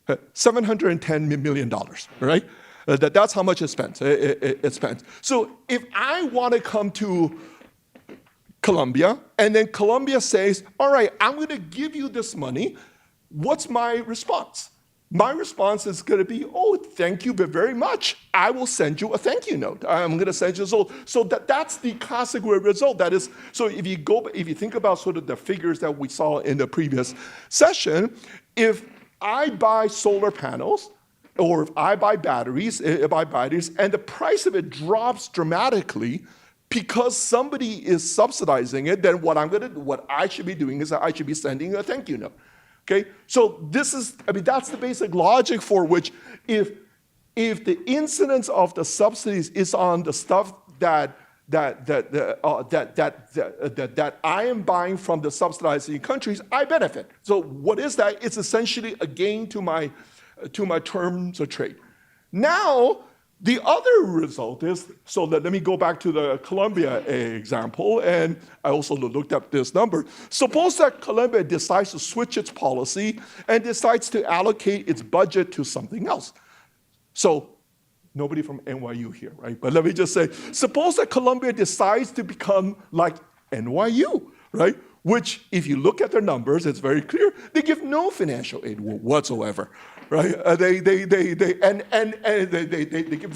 $710 million, right? That's how much it spends. It spends. So if I want to come to Colombia, and then Colombia says, all right, I'm going to give you this money, what's my response? My response is going to be, oh, thank you very much. I will send you a thank you note. I'm going to send you so that's the classic result. That is, so if you think about sort of the figures that we saw in the previous session, if I buy solar panels, or if I buy batteries, and the price of it drops dramatically because somebody is subsidizing it, then what I should be doing is I should be sending a thank you note. Okay, so that's the basic logic for which if the incidence of the subsidies is on the stuff that I am buying from the subsidizing countries, I benefit. So what is that? It's essentially a gain to my terms of trade. Now, the other result is, so let me go back to the Colombia example, and I also looked up this number. Suppose that Colombia decides to switch its policy and decides to allocate its budget to something else. So, nobody from NYU here, right? But let me just say, suppose that Colombia decides to become like NYU, right? Which, if you look at their numbers, it's very clear, they give no financial aid whatsoever, right? They give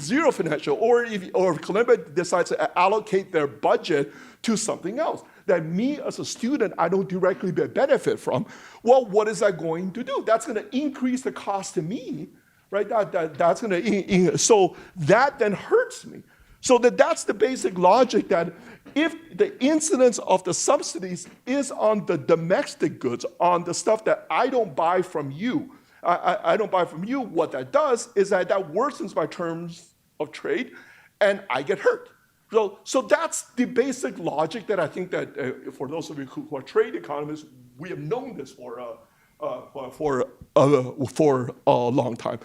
zero financial, or if Colombia decides to allocate their budget to something else that me as a student, I don't directly benefit from, well, what is that going to do? That's going to increase the cost to me, right? That's going to, so that then hurts me. So that's the basic logic, that if the incidence of the subsidies is on the domestic goods, on the stuff that I don't buy from you, I don't buy from you, what that does is that worsens my terms of trade, and I get hurt. So that's the basic logic that I think that for those of you who are trade economists, we have known this for a long time.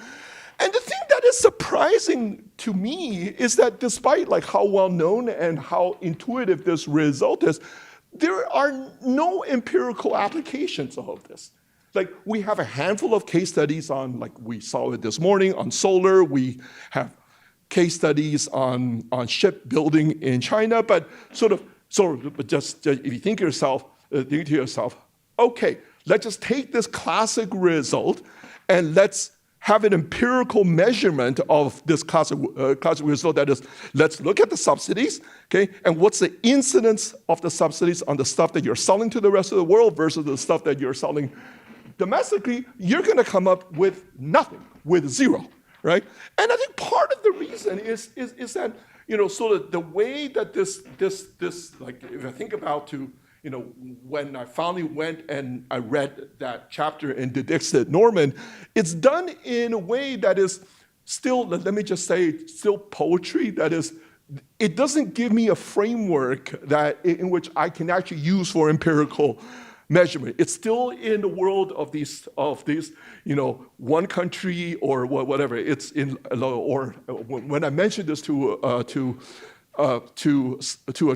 And the thing that is surprising to me is that despite like how well known and how intuitive this result is, there are no empirical applications of this. Like, we have a handful of case studies on, like we saw it this morning, on solar. We have case studies on shipbuilding in China, but but just if you think to yourself, okay, let's just take this classic result and let's have an empirical measurement of this classic result. That is, let's look at the subsidies, okay, and what's the incidence of the subsidies on the stuff that you're selling to the rest of the world versus the stuff that you're selling domestically. You're going to come up with nothing, with zero, right? And I think part of the reason is that, sort of the way that this like, if I think about when I finally went and I read that chapter in the Dixit-Norman, it's done in a way that is still, let me just say, still poetry. That is, it doesn't give me a framework in which I can actually use for empirical measurement. It's still in the world of these, one country or whatever. It's in, or when I mentioned this to a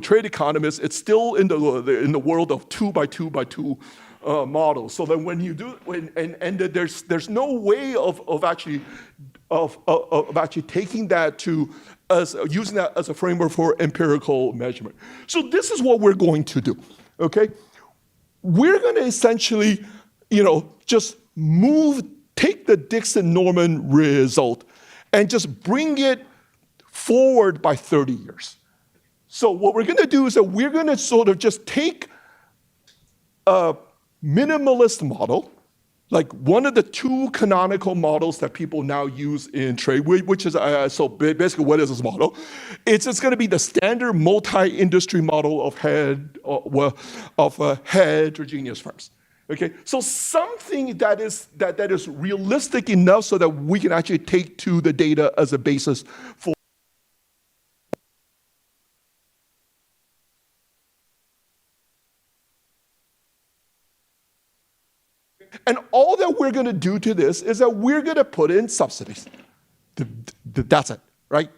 trade economist, it's still in the world of 2 by 2 by 2 models. So then when you do, and there's no way of actually taking that using that as a framework for empirical measurement. So this is what we're going to do. Okay, we're going to essentially, just take the Dixit-Norman result and just bring it forward by 30 years. So what we're going to do is that we're going to sort of just take a minimalist model, like one of the two canonical models that people now use in trade, which is, so basically what is this model? It's just going to be the standard multi-industry model of heterogeneous firms. Okay, so something that is realistic enough so that we can actually take to the data as a basis for and all that we're going to do to this is that we're going to put in subsidies. That's it. right?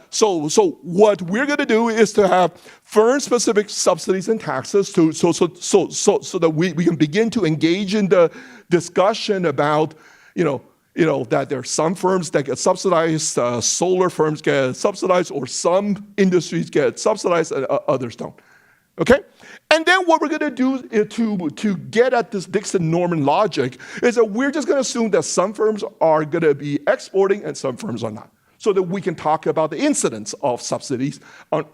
So what we're going to do is to have firm-specific subsidies and taxes so that we can begin to engage in the discussion about, that there are some firms that get subsidized, solar firms get subsidized, or some industries get subsidized and others don't. Okay? And then what we're going to do to get at this Dixon-Norman logic is that we're just going to assume that some firms are going to be exporting and some firms are not, so that we can talk about the incidence of subsidies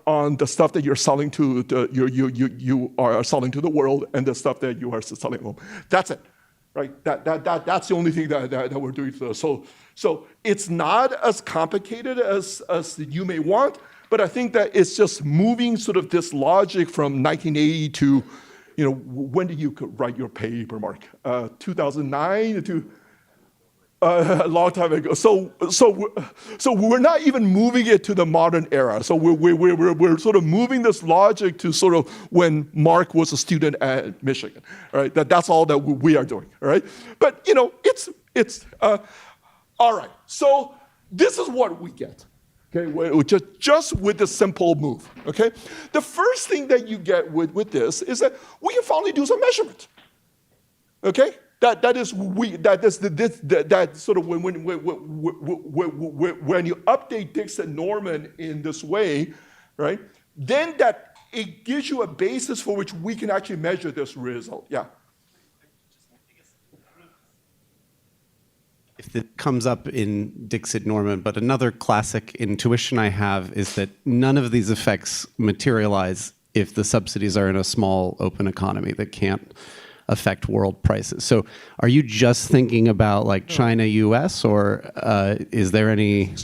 on the stuff that you're selling to you are selling to the world and the stuff that you are selling home. That's it, right? That's the only thing that we're doing. So it's not as complicated as you may want. But I think that it's just moving sort of this logic from 1980 to, when did you write your paper, Mark? 2009 to a long time ago. So we're not even moving it to the modern era. So we're sort of moving this logic to sort of when Mark was a student at Michigan, right? That's all that we are doing, right? But it's all right. So this is what we get. Okay, just with this simple move. Okay, the first thing that you get with this is that we can finally do some measurement. Okay, that sort of when you update Dixon-Norman in this way, right? Then that it gives you a basis for which we can actually measure this result. Yeah. If it comes up in Dixon-Norman, but another classic intuition I have is that none of these effects materialize if the subsidies are in a small open economy that can't affect world prices. So are you just thinking about like China, US, or is there any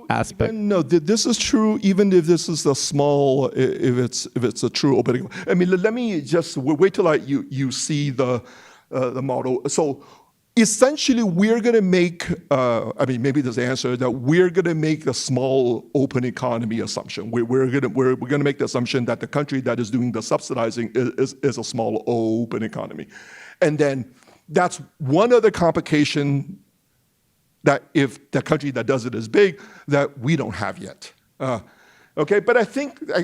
aspect? No, this is true even if this is a small, if it's a true open economy. I mean, let me just wait till you see the model. So essentially, we're going to make, maybe there's the answer that we're going to make the small open economy assumption. We're going to make the assumption that the country that is doing the subsidizing is a small open economy. And then that's one other complication that if the country that does it is big, that we don't have yet. Okay, but I think, I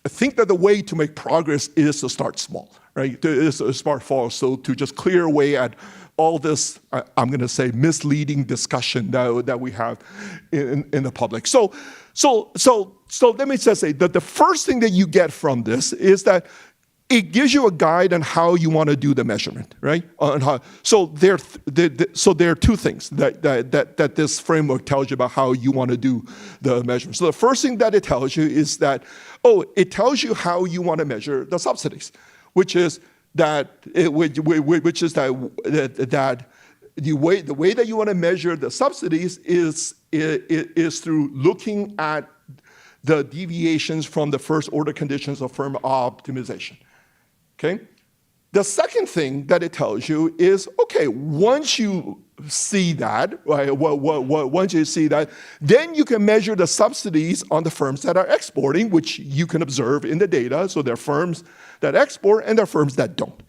think that the way to make progress is to start small, right? Is to start small, so to just clear away at all this, I'm going to say, misleading discussion that we have in the public. So let me just say that the first thing that you get from this is that it gives you a guide on how you want to do the measurement, right? So there are two things that this framework tells you about how you want to do the measurement. So the first thing that it tells you is that, it tells you how you want to measure the subsidies, which is that the way that you want to measure the subsidies is through looking at the deviations from the first order conditions of firm optimization. Okay? The second thing that it tells you is, okay, once you see that, right, once you see that, then you can measure the subsidies on the firms that are exporting, which you can observe in the data. So there are firms that export and there are firms that don't.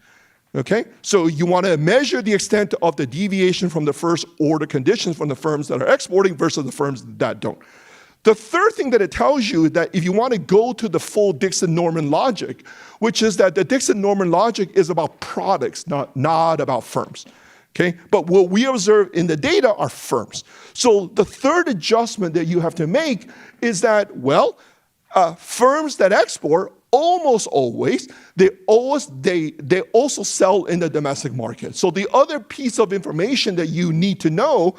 Okay? So you want to measure the extent of the deviation from the first order conditions from the firms that are exporting versus the firms that don't. The third thing that it tells you is that if you want to go to the full Dixon-Norman logic, which is that the Dixon-Norman logic is about products, not about firms. Okay? But what we observe in the data are firms. So the third adjustment that you have to make is that, firms that export almost always, they also sell in the domestic market. So the other piece of information that you need to know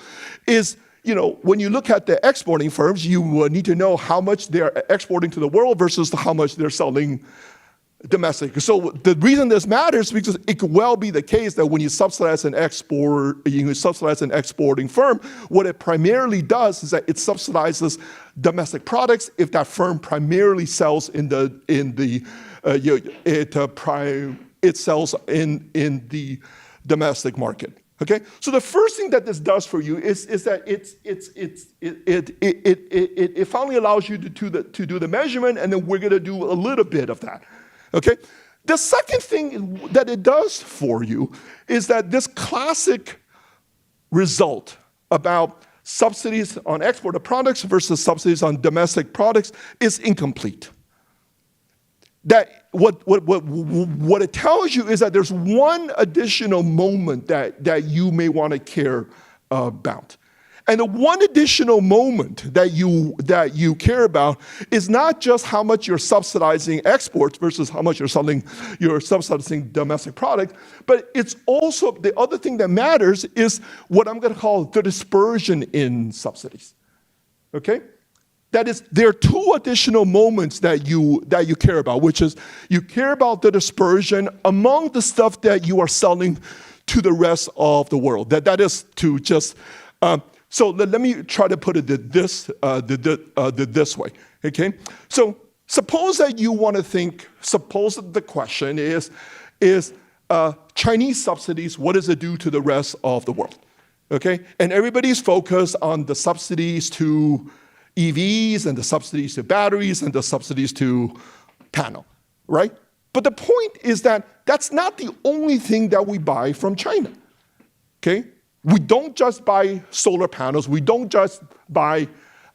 is, when you look at the exporting firms, you need to know how much they're exporting to the world versus how much they're selling domestic. So the reason this matters is because it could well be the case that when you subsidize an exporting firm, what it primarily does is that it subsidizes domestic products if that firm primarily sells it sells in the domestic market. Okay, so the first thing that this does for you is that it finally allows you to do the measurement, and then we're going to do a little bit of that. Okay, the second thing that it does for you is that this classic result about subsidies on export of products versus subsidies on domestic products is incomplete. That what it tells you is that there's one additional moment that you may want to care about. And the one additional moment that you care about is not just how much you're subsidizing exports versus how much you're subsidizing domestic product, but it's also the other thing that matters is what I'm going to call the dispersion in subsidies. Okay? That is, there are two additional moments that you care about, which is you care about the dispersion among the stuff that you are selling to the rest of the world. That is to just. So let me try to put it this way. Okay. So suppose that you want to think. Suppose that the question is Chinese subsidies. What does it do to the rest of the world? Okay. And everybody's focused on the subsidies to EVs and the subsidies to batteries and the subsidies to panel, right? But the point is that that's not the only thing that we buy from China, okay? We don't just buy solar panels. We don't just buy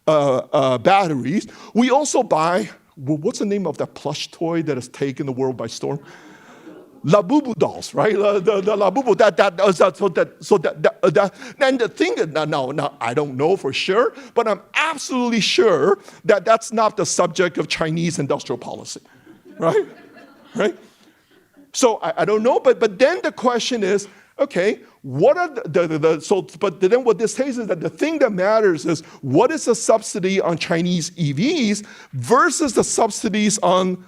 batteries. We also buy, what's the name of that plush toy that has taken the world by storm? Labubu dolls, right? The Labubu, and the thing is, now, I don't know for sure, but I'm absolutely sure that that's not the subject of Chinese industrial policy, right? Right? So I don't know, but then the question is, okay, what are but then what this says is that the thing that matters is what is the subsidy on Chinese EVs versus the subsidies on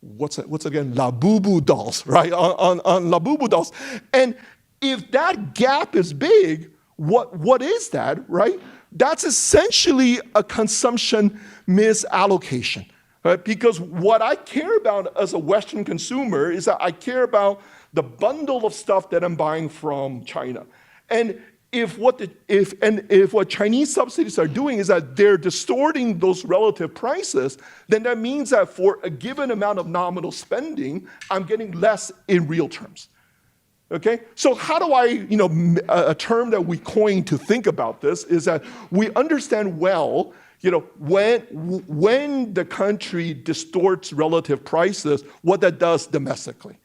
what's again, Labubu dolls, right? On Labubu dolls. And if that gap is big, what is that, right? That's essentially a consumption misallocation, right? Because what I care about as a Western consumer is that I care about the bundle of stuff that I'm buying from China. And if what Chinese subsidies are doing is that they're distorting those relative prices, then that means that for a given amount of nominal spending, I'm getting less in real terms. Okay? So how do I, a term that we coined to think about this is that we understand well, when the country distorts relative prices, what that does domestically.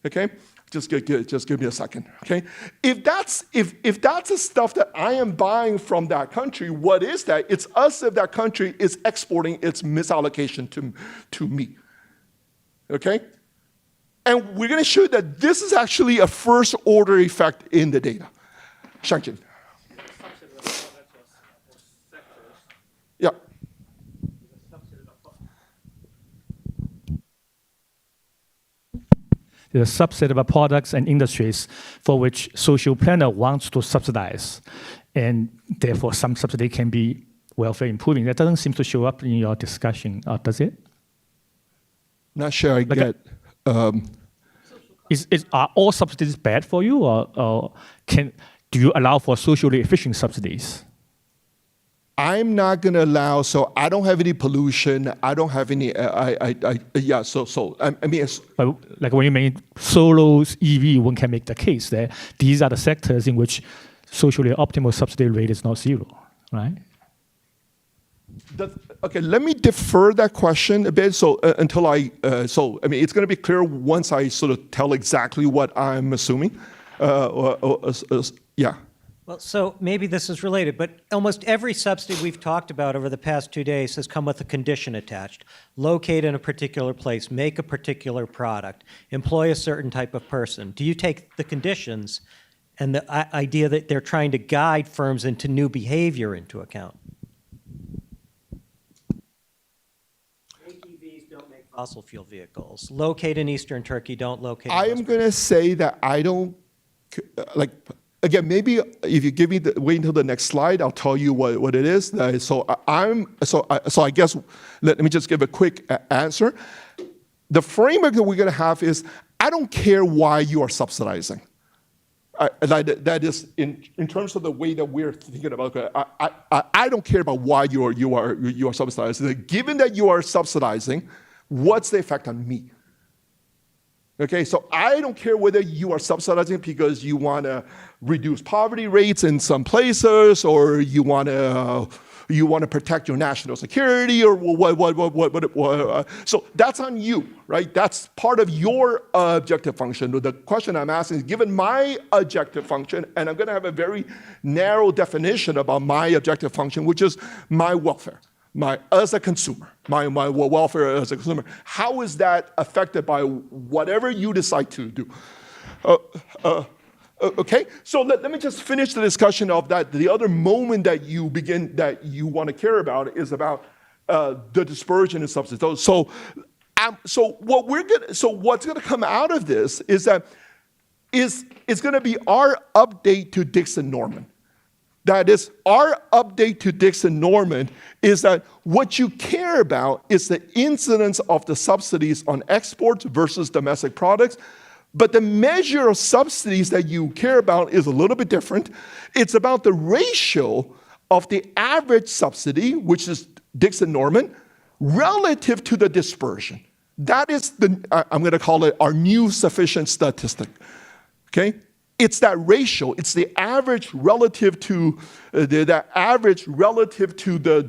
Okay? Just give me a second, okay? If that's the stuff that I am buying from that country, what is that? It's as if that country is exporting its misallocation to me, okay? And we're going to show you that this is actually a first order effect in the data. Shang-Jin. Yeah. The subset of products and industries for which social planner wants to subsidize, and therefore some subsidy can be welfare improving. That doesn't seem to show up in your discussion, does it? Not sure I get. Are all subsidies bad for you, or do you allow for socially efficient subsidies? I'm not going to allow, so I don't have any pollution. I don't have any, like when you mean solo EV, one can make the case that these are the sectors in which socially optimal subsidy rate is not zero, right? Okay, let me defer that question a bit. So until it's going to be clear once I sort of tell exactly what I'm assuming. Yeah. Well, so maybe this is related, but almost every subsidy we've talked about over the past 2 days has come with a condition attached. Locate in a particular place, make a particular product, employ a certain type of person. Do you take the conditions and the idea that they're trying to guide firms into new behavior into account? Make EVs, don't make fossil fuel vehicles. Locate in Eastern Turkey, don't locate in I am going to say that I don't, again, maybe if you give me wait until the next slide, I'll tell you what it is. So I guess let me just give a quick answer. The framework that we're going to have is I don't care why you are subsidizing. That is in terms of the way that we're thinking about it. I don't care about why you are subsidizing. Given that you are subsidizing, what's the effect on me? Okay, so I don't care whether you are subsidizing because you want to reduce poverty rates in some places, or you want to protect your national security, or what. So that's on you, right? That's part of your objective function. The question I'm asking is, given my objective function, and I'm going to have a very narrow definition about my objective function, which is my welfare. As a consumer, my welfare as a consumer, how is that affected by whatever you decide to do? Okay, so let me just finish the discussion of that. The other moment that you want to care about is about the dispersion of subsidies. So what's going to come out of this is that it's going to be our update to Dixon-Norman. That is, our update to Dixon-Norman is that what you care about is the incidence of the subsidies on exports versus domestic products. But the measure of subsidies that you care about is a little bit different. It's about the ratio of the average subsidy, which is Dixon-Norman, relative to the dispersion. That is I'm going to call it our new sufficient statistic. Okay? It's that ratio. It's the average relative to the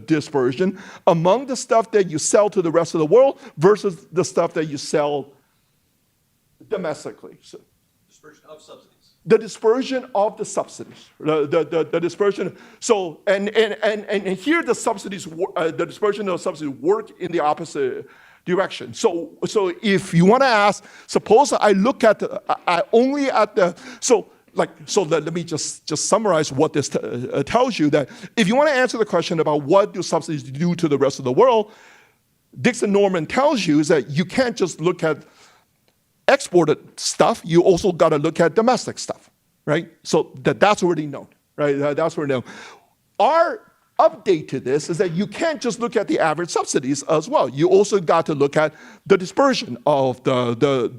dispersion among the stuff that you sell to the rest of the world versus the stuff that you sell domestically. So, dispersion of subsidies. The dispersion of the subsidies. The dispersion. So and here the subsidies, the dispersion of subsidies work in the opposite direction. So if you want to ask, suppose I look at only at the let me just summarize what this tells you, that if you want to answer the question about what do subsidies do to the rest of the world, Dixon-Norman tells you is that you can't just look at exported stuff, you also got to look at domestic stuff, right? So that's already known, right? That's already known. Our update to this is that you can't just look at the average subsidies as well. You also got to look at the dispersion of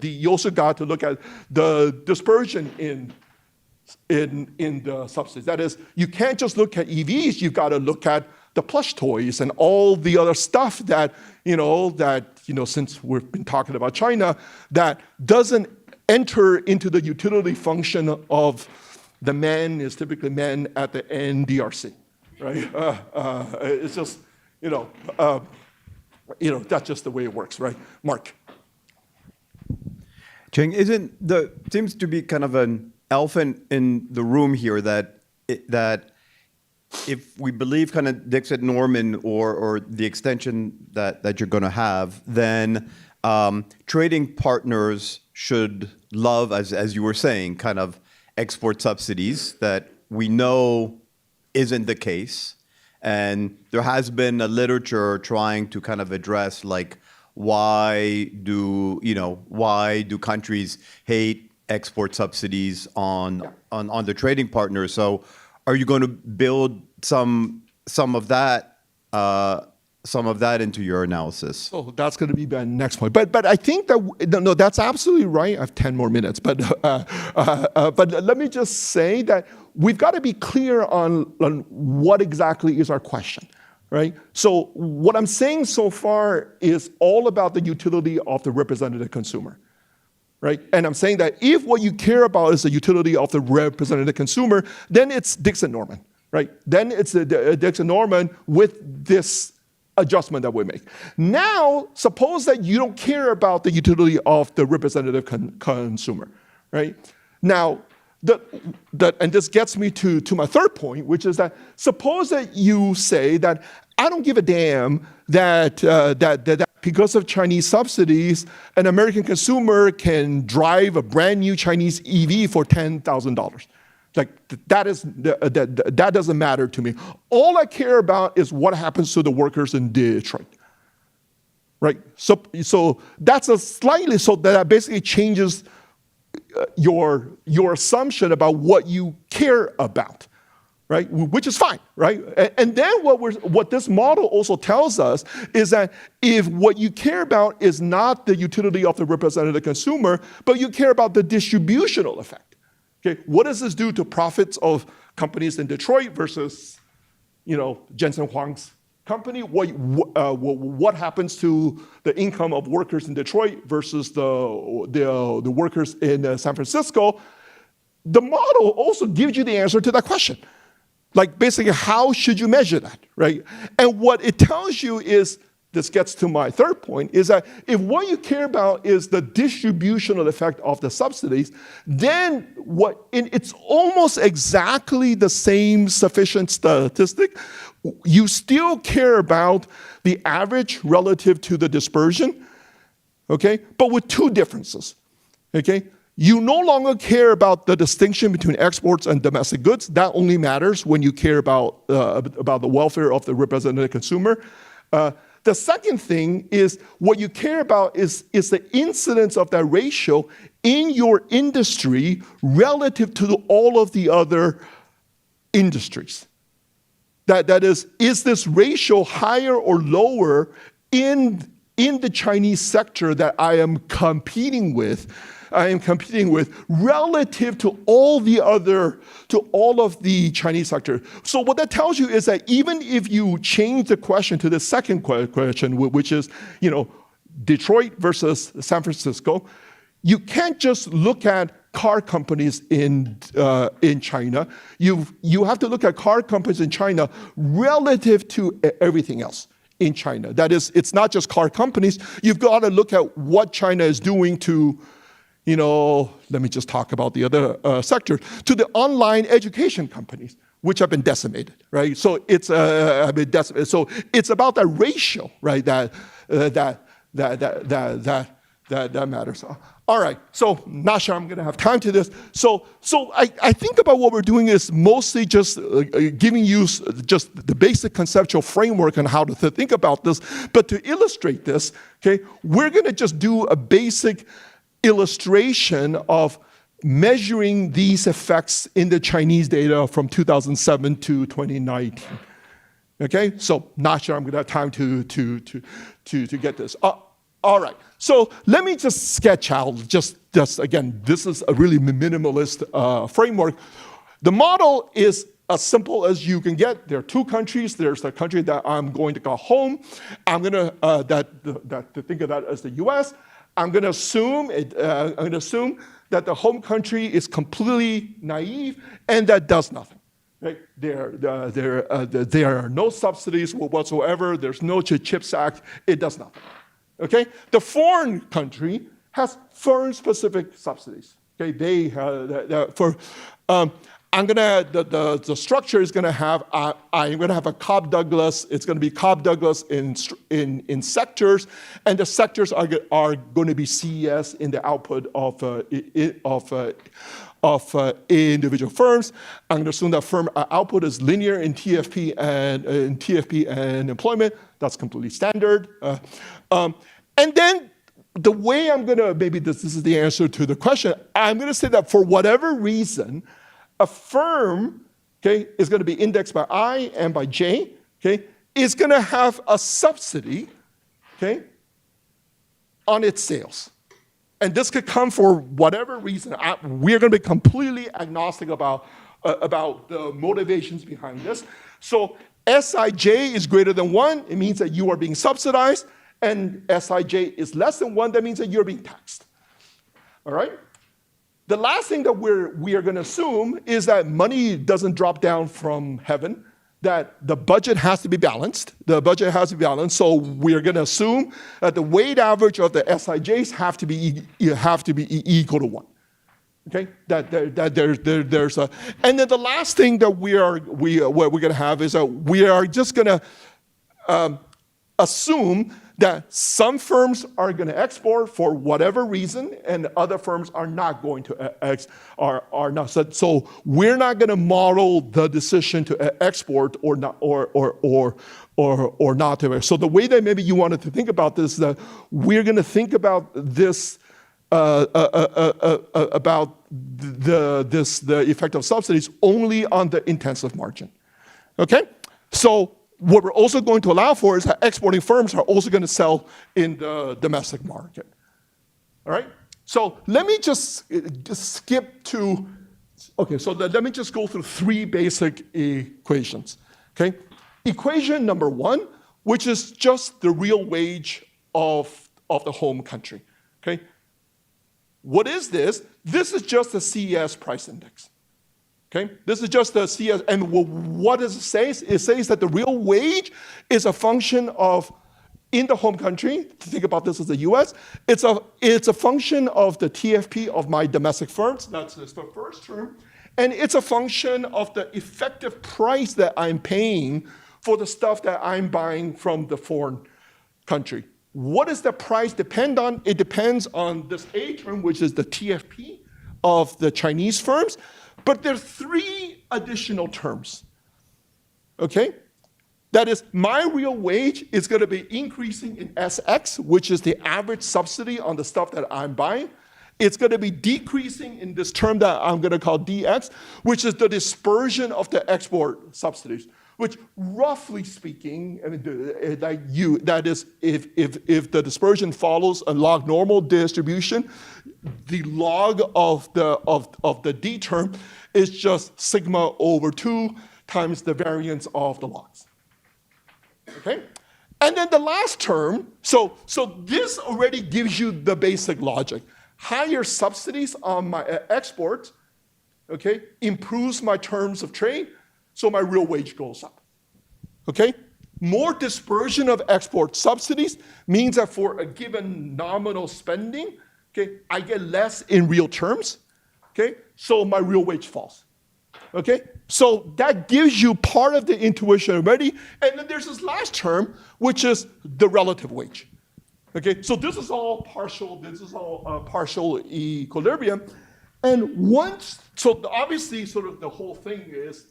you also got to look at the dispersion in the subsidies. That is, you can't just look at EVs, you've got to look at the plush toys and all the other stuff that, since we've been talking about China, that doesn't enter into the utility function of the men, is typically men at the NDRC. Right? It's just, that's just the way it works, right? Mark. Cheng, seems to be kind of an elephant in the room here that if we believe kind of Dixon-Norman or the extension that you're going to have, then trading partners should love, as you were saying, kind of export subsidies that we know isn't the case. And there has been a literature trying to kind of address why do countries hate export subsidies on the trading partners? So are you going to build some of that into your analysis? So that's going to be my next point. But I think that that's absolutely right. I have 10 more minutes. But let me just say that we've got to be clear on what exactly is our question, right? So what I'm saying so far is all about the utility of the representative consumer, right? And I'm saying that if what you care about is the utility of the representative consumer, then it's Dixon-Norman, right? Then it's the Dixon-Norman with this adjustment that we make. Now, suppose that you don't care about the utility of the representative consumer, right? Now, and this gets me to my third point, which is that suppose that you say that I don't give a damn that because of Chinese subsidies, an American consumer can drive a brand new Chinese EV for $10,000. That doesn't matter to me. All I care about is what happens to the workers in Detroit, right? So that's that basically changes your assumption about what you care about, right? Which is fine, right? And then what this model also tells us is that if what you care about is not the utility of the representative consumer, but you care about the distributional effect. Okay, what does this do to profits of companies in Detroit versus, Jensen Huang's company, what happens to the income of workers in Detroit versus the workers in San Francisco, the model also gives you the answer to that question. Like basically, how should you measure that, right? And what it tells you is, this gets to my third point, is that if what you care about is the distributional effect of the subsidies, then it's almost exactly the same sufficient statistic. You still care about the average relative to the dispersion, okay? But with two differences, okay? You no longer care about the distinction between exports and domestic goods. That only matters when you care about the welfare of the representative consumer. The second thing is what you care about is the incidence of that ratio in your industry relative to all of the other industries. That is this ratio higher or lower in the Chinese sector that I am competing with relative to all of the Chinese sector. So what that tells you is that even if you change the question to the second question, which is, Detroit versus San Francisco, you can't just look at car companies in China. You have to look at car companies in China relative to everything else in China. That is, it's not just car companies. You've got to look at what China is doing to, let me just talk about the other sector, to the online education companies, which have been decimated, right? So it's decimated. So it's about that ratio, right? That matters. All right. So not sure I'm going to have time to this. So I think about what we're doing is mostly just giving you just the basic conceptual framework on how to think about this. But to illustrate this, okay, we're going to just do a basic illustration of measuring these effects in the Chinese data from 2007 to 2019. Okay, so not sure I'm going to have time to get this. All right, so let me just sketch out, just again, this is a really minimalist framework. The model is as simple as you can get. There are two countries. There's the country that I'm going to call home. I'm going to think of that as the U.S. I'm going to assume that the home country is completely naive and that does nothing. Right? There are no subsidies whatsoever. There's no CHIPS Act. It does nothing. Okay? The foreign country has foreign-specific subsidies. Okay? The structure is going to have, I'm going to have a Cobb-Douglas. It's going to be Cobb-Douglas in sectors, and the sectors are going to be CES in the output of individual firms. I'm going to assume that firm output is linear in TFP and employment. That's completely standard. And then the way I'm going to, maybe this is the answer to the question, I'm going to say that for whatever reason, a firm, okay, is going to be indexed by I and by J, okay, is going to have a subsidy, okay, on its sales. And this could come for whatever reason. We're going to be completely agnostic about the motivations behind this. So Sij is greater than 1. It means that you are being subsidized. And Sij is less than 1. That means that you're being taxed. All right? The last thing that we are going to assume is that money doesn't drop down from heaven, that the budget has to be balanced. The budget has to be balanced. So we're going to assume that the weighted average of the Sijs have to be equal to 1. Okay, there's a, and then the last thing that we're going to have is that we are just going to assume that some firms are going to export for whatever reason, and other firms are not going to are not. So we're not going to model the decision to export or not or not to. So the way that maybe you wanted to think about this is that we're going to think about this about the effect of subsidies only on the intensive margin. Okay, so. What we're also going to allow for is that exporting firms are also going to sell in the domestic market. All right? So let me just skip to, okay, so let me just go through 3 basic equations. Okay? Equation number 1, which is just the real wage of the home country, okay? What is this? This is just the CES price index, okay? This is just the CES, and what does it say? It says that the real wage is a function of, in the home country, to think about this as the US, it's a function of the TFP of my domestic firms, that's the first term, and it's a function of the effective price that I'm paying for the stuff that I'm buying from the foreign country. What does the price depend on? It depends on this A term, which is the TFP of the Chinese firms, but there are 3 additional terms, okay? That is, my real wage is gonna be increasing in SX, which is the average subsidy on the stuff that I'm buying. It's gonna be decreasing in this term that I'm gonna call DX, which is the dispersion of the export subsidies, which roughly speaking, I mean, that is, if the dispersion follows a log normal distribution, the log of the D term is just sigma over 2 times the variance of the logs. Okay? And then the last term, so this already gives you the basic logic. Higher subsidies on my exports, okay, improves my terms of trade, so my real wage goes up. Okay? More dispersion of export subsidies means that for a given nominal spending, okay, I get less in real terms, okay, so my real wage falls. Okay? So that gives you part of the intuition already. And then there's this last term, which is the relative wage. Okay? So this is all partial equilibrium. And once, so obviously sort of the whole thing is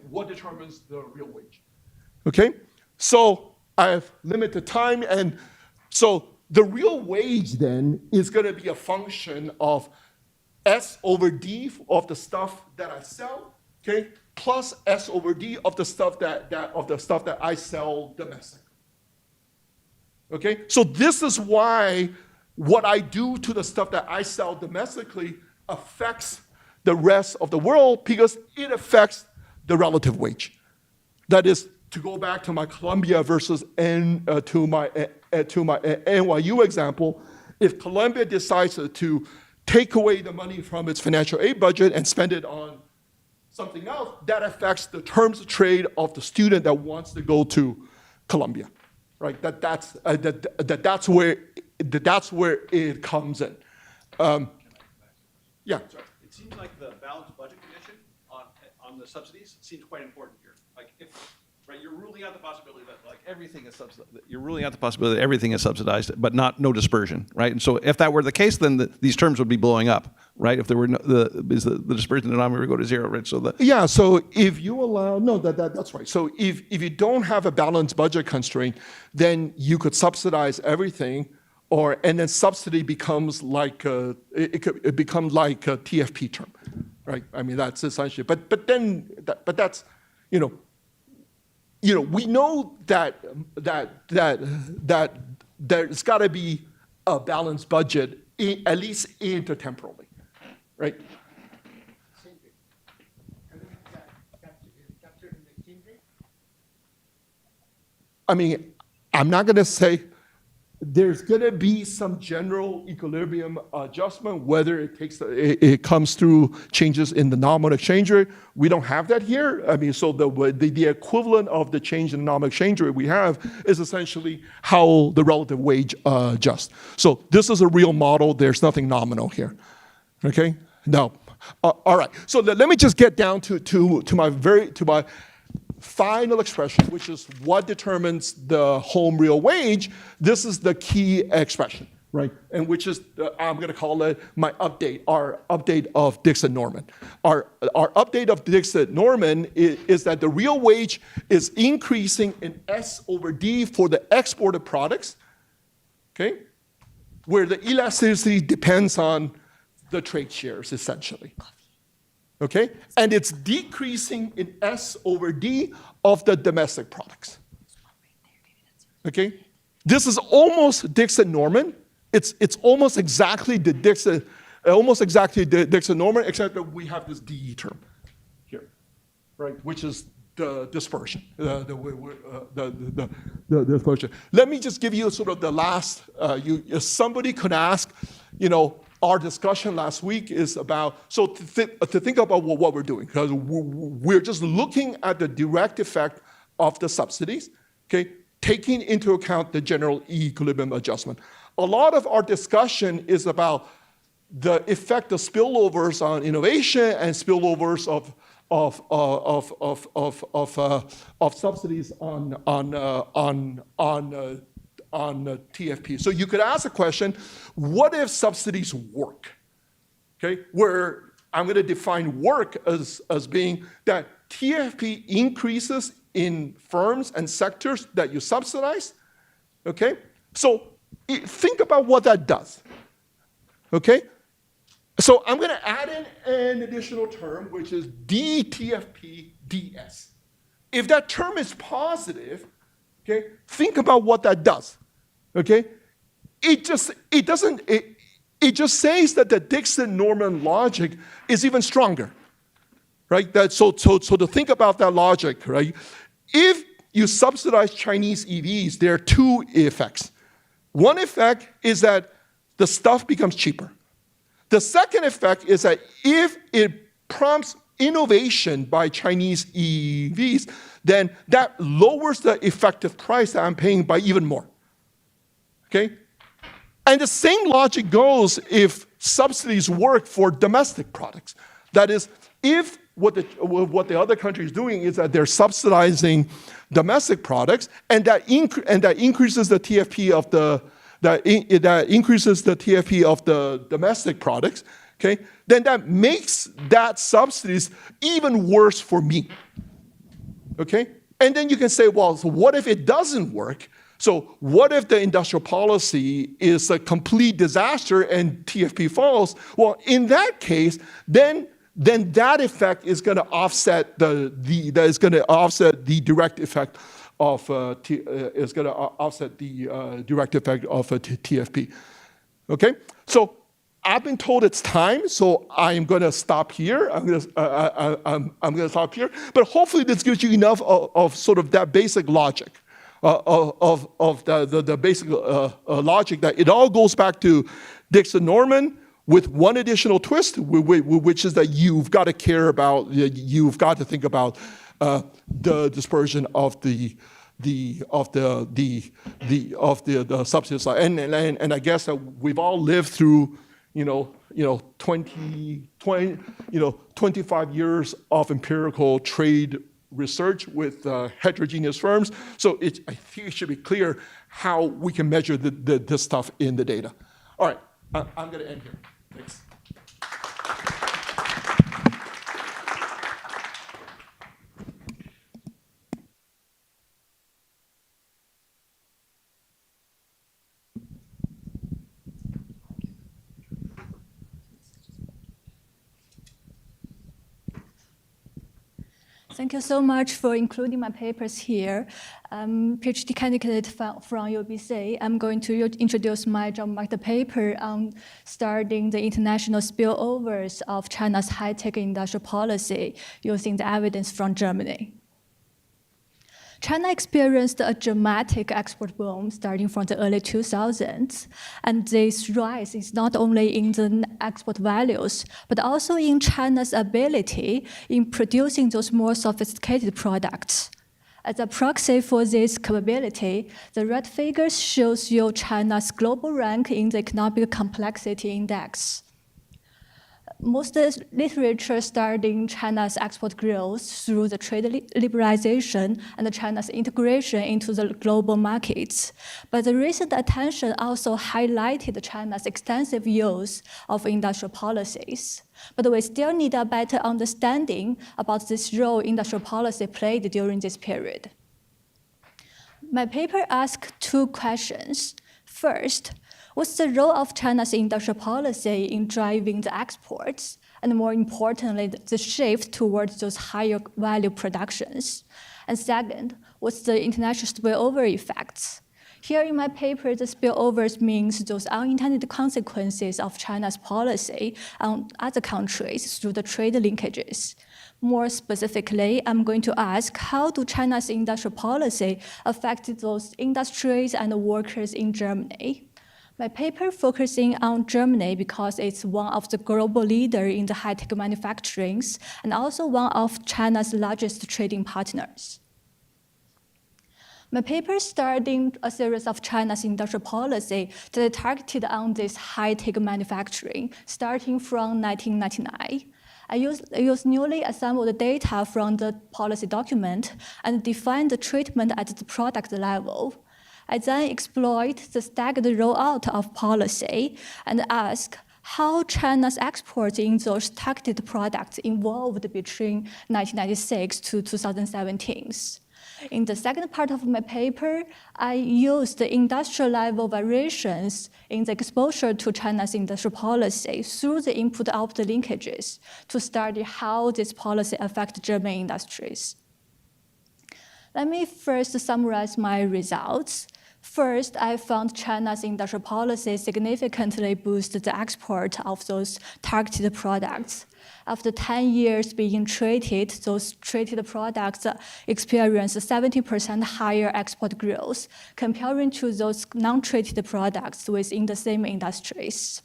what determines the real wage. Okay? So I have limited time, and so the real wage then is gonna be a function of S over D of the stuff that I sell, okay, plus S over D of the stuff that I sell domestically. Okay, so this is why what I do to the stuff that I sell domestically affects the rest of the world, because it affects the relative wage. That is, to go back to my Columbia versus to my NYU example, if Columbia decides to take away the money from its financial aid budget and spend it on something else, that affects the terms of trade of the student that wants to go to Columbia, right? That's where it comes in. Yeah. Sorry. It seems like the balanced budget condition on the subsidies seems quite important here. Like if you're ruling out the possibility that like everything is subsidized. You're ruling out the possibility that everything is subsidized, but no dispersion, right? And so if that were the case, then these terms would be blowing up, right? If there were the dispersion denominator would go to 0, right? So yeah. So if you allow that's right. So if you don't have a balanced budget constraint, then you could subsidize everything, and then subsidy becomes like it becomes like a TFP term, right? I mean that's essentially. But that's we know that there's got to be a balanced budget, at least intertemporally, right? I mean, I'm not going to say there's going to be some general equilibrium adjustment, whether it comes through changes in the nominal exchange rate. We don't have that here. I mean, so the equivalent of the change in the nominal exchange rate we have is essentially how the relative wage adjusts. So this is a real model. There's nothing nominal here. Okay? Now, all right. So let me just get down to my final expression, which is what determines the home real wage. This is the key expression, right? And which is, I'm going to call it my update, our update of Dixit-Norman. Our update of Dixit-Norman is that the real wage is increasing in S over D for the exported products, okay? Where the elasticity depends on the trade shares, essentially. Okay? And it's decreasing in S over D of the domestic products. Okay? This is almost Dixit-Norman. It's almost exactly the Dixit-Norman, except that we have this DE term here, right? Which is the dispersion, the dispersion. Let me just give you sort of the last, somebody could ask, our discussion last week is about, so to think about what we're doing, because we're just looking at the direct effect of the subsidies, okay, taking into account the general equilibrium adjustment. A lot of our discussion is about the effect of spillovers on innovation and spillovers of subsidies on TFP. So you could ask a question, what if subsidies work? Okay, where I'm going to define work as being that TFP increases in firms and sectors that you subsidize. Okay, so think about what that does. Okay, so I'm going to add in an additional term, which is dTFP ds. If that term is positive, okay, think about what that does. Okay, it just says that the Dixit-Norman logic is even stronger, right? So to think about that logic, right? If you subsidize Chinese EVs, there are two effects. One effect is that the stuff becomes cheaper. The second effect is that if it prompts innovation by Chinese EVs, then that lowers the effective price that I'm paying by even more. Okay? And the same logic goes if subsidies work for domestic products. That is, if what the other country is doing is that they're subsidizing domestic products, and that increases the TFP of the domestic products, okay, then that makes that subsidies even worse for me. Okay? And then you can say, well, so what if it doesn't work? So what if the industrial policy is a complete disaster and TFP falls? Well, in that case, then that effect is going to offset the direct effect of TFP. Okay, so I've been told it's time, so I'm going to stop here. I'm going to stop here. But hopefully, this gives you enough of sort of that basic logic. Of the basic logic that it all goes back to Dixit-Norman with one additional twist, which is that you've got to care about, you've got to think about the dispersion of the subsidy side. And I guess that we've all lived through 25 years of empirical trade research with heterogeneous firms. So I think it should be clear how we can measure this stuff in the data. All right, I'm going to end here. Thanks. Thank you so much for including my papers here. PhD candidate from UBC. I'm going to introduce my job market paper on studying the international spillovers of China's high-tech industrial policy using the evidence from Germany. China experienced a dramatic export boom starting from the early 2000s. And this rise is not only in the export values, but also in China's ability in producing those more sophisticated products. As a proxy for this capability, the red figures shows you China's global rank in the Economic Complexity Index. Most literature studying China's export growth through the trade liberalization and China's integration into the global markets. But the recent attention also highlighted China's extensive use of industrial policies. But we still need a better understanding about this role industrial policy played during this period. My paper asks two questions. First, what's the role of China's industrial policy in driving the exports, and more importantly, the shift towards those higher value productions? And second, what's the international spillover effects? Here in my paper, the spillovers means those unintended consequences of China's policy on other countries through the trade linkages. More specifically, I'm going to ask, how do China's industrial policy affect those industries and workers in Germany? My paper focusing on Germany because it's one of the global leaders in the high-tech manufacturing and also one of China's largest trading partners. My paper starting a series of China's industrial policy that targeted on this high-tech manufacturing starting from 1999. I use newly assembled data from the policy document and defined the treatment at the product level. I then exploit the staggered rollout of policy and ask how China's exports in those targeted products evolved between 1996 to 2017. In the second part of my paper, I used the industrial level variations in the exposure to China's industrial policy through the input-output linkages to study how this policy affects German industries. Let me first summarize my results. First, I found China's industrial policy significantly boosted the export of those targeted products. After 10 years being treated, those treated products experienced 70% higher export growth comparing to those non-treated products within the same industries.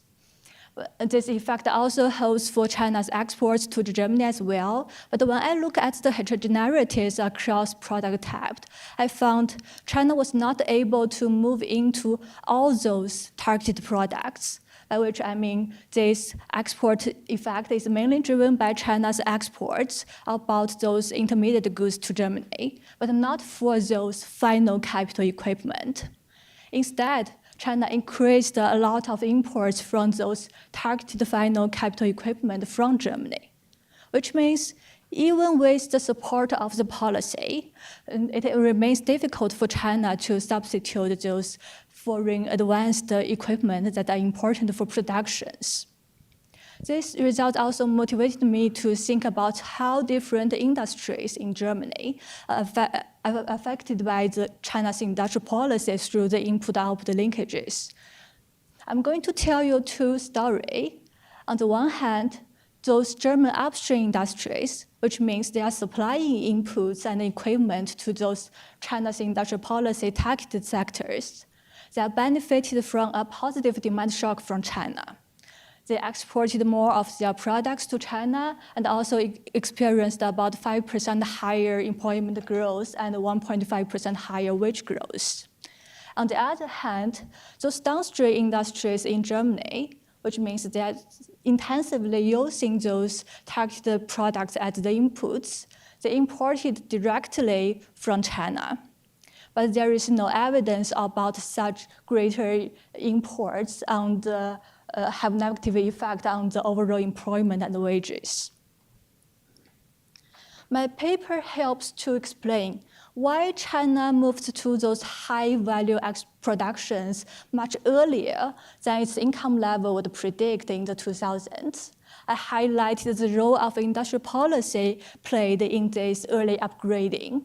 This effect also holds for China's exports to Germany as well. But when I look at the heterogeneities across product types, I found China was not able to move into all those targeted products, by which I mean this export effect is mainly driven by China's exports about those intermediate goods to Germany, but not for those final capital equipment. Instead, China increased a lot of imports from those targeted final capital equipment from Germany, which means even with the support of the policy, it remains difficult for China to substitute those foreign advanced equipment that are important for productions. This result also motivated me to think about how different industries in Germany are affected by China's industrial policies through the input-output linkages. I'm going to tell you two stories. On the one hand, those German upstream industries, which means they are supplying inputs and equipment to those China's industrial policy targeted sectors, they are benefited from a positive demand shock from China. They exported more of their products to China and also experienced about 5% higher employment growth and 1.5% higher wage growth. On the other hand, those downstream industries in Germany, which means they are intensively using those targeted products as the inputs, they imported directly from China. But there is no evidence about such greater imports on the have negative effect on the overall employment and wages. My paper helps to explain why China moved to those high-value productions much earlier than its income level would predict in the 2000s. I highlighted the role of industrial policy played in this early upgrading.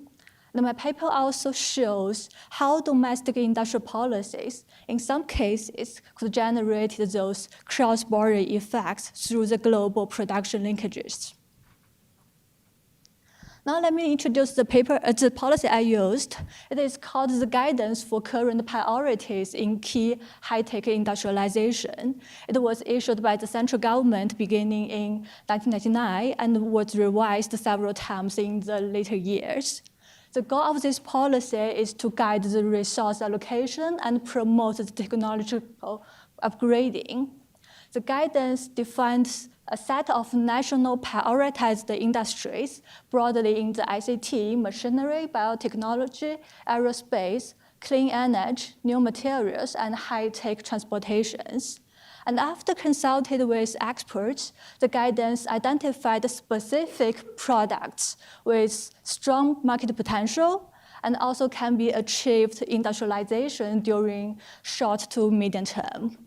And my paper also shows how domestic industrial policies, in some cases, could generate those cross-border effects through the global production linkages. Now let me introduce the policy I used. It is called the Guidance for Current Priorities in Key High-Tech Industrialization. It was issued by the central government beginning in 1999 and was revised several times in the later years. The goal of this policy is to guide the resource allocation and promote the technological upgrading. The guidance defines a set of national prioritized industries broadly in the ICT, machinery, biotechnology, aerospace, clean energy, new materials, and high-tech transportations. And after consulted with experts, the guidance identified specific products with strong market potential and also can be achieved industrialization during short to medium term.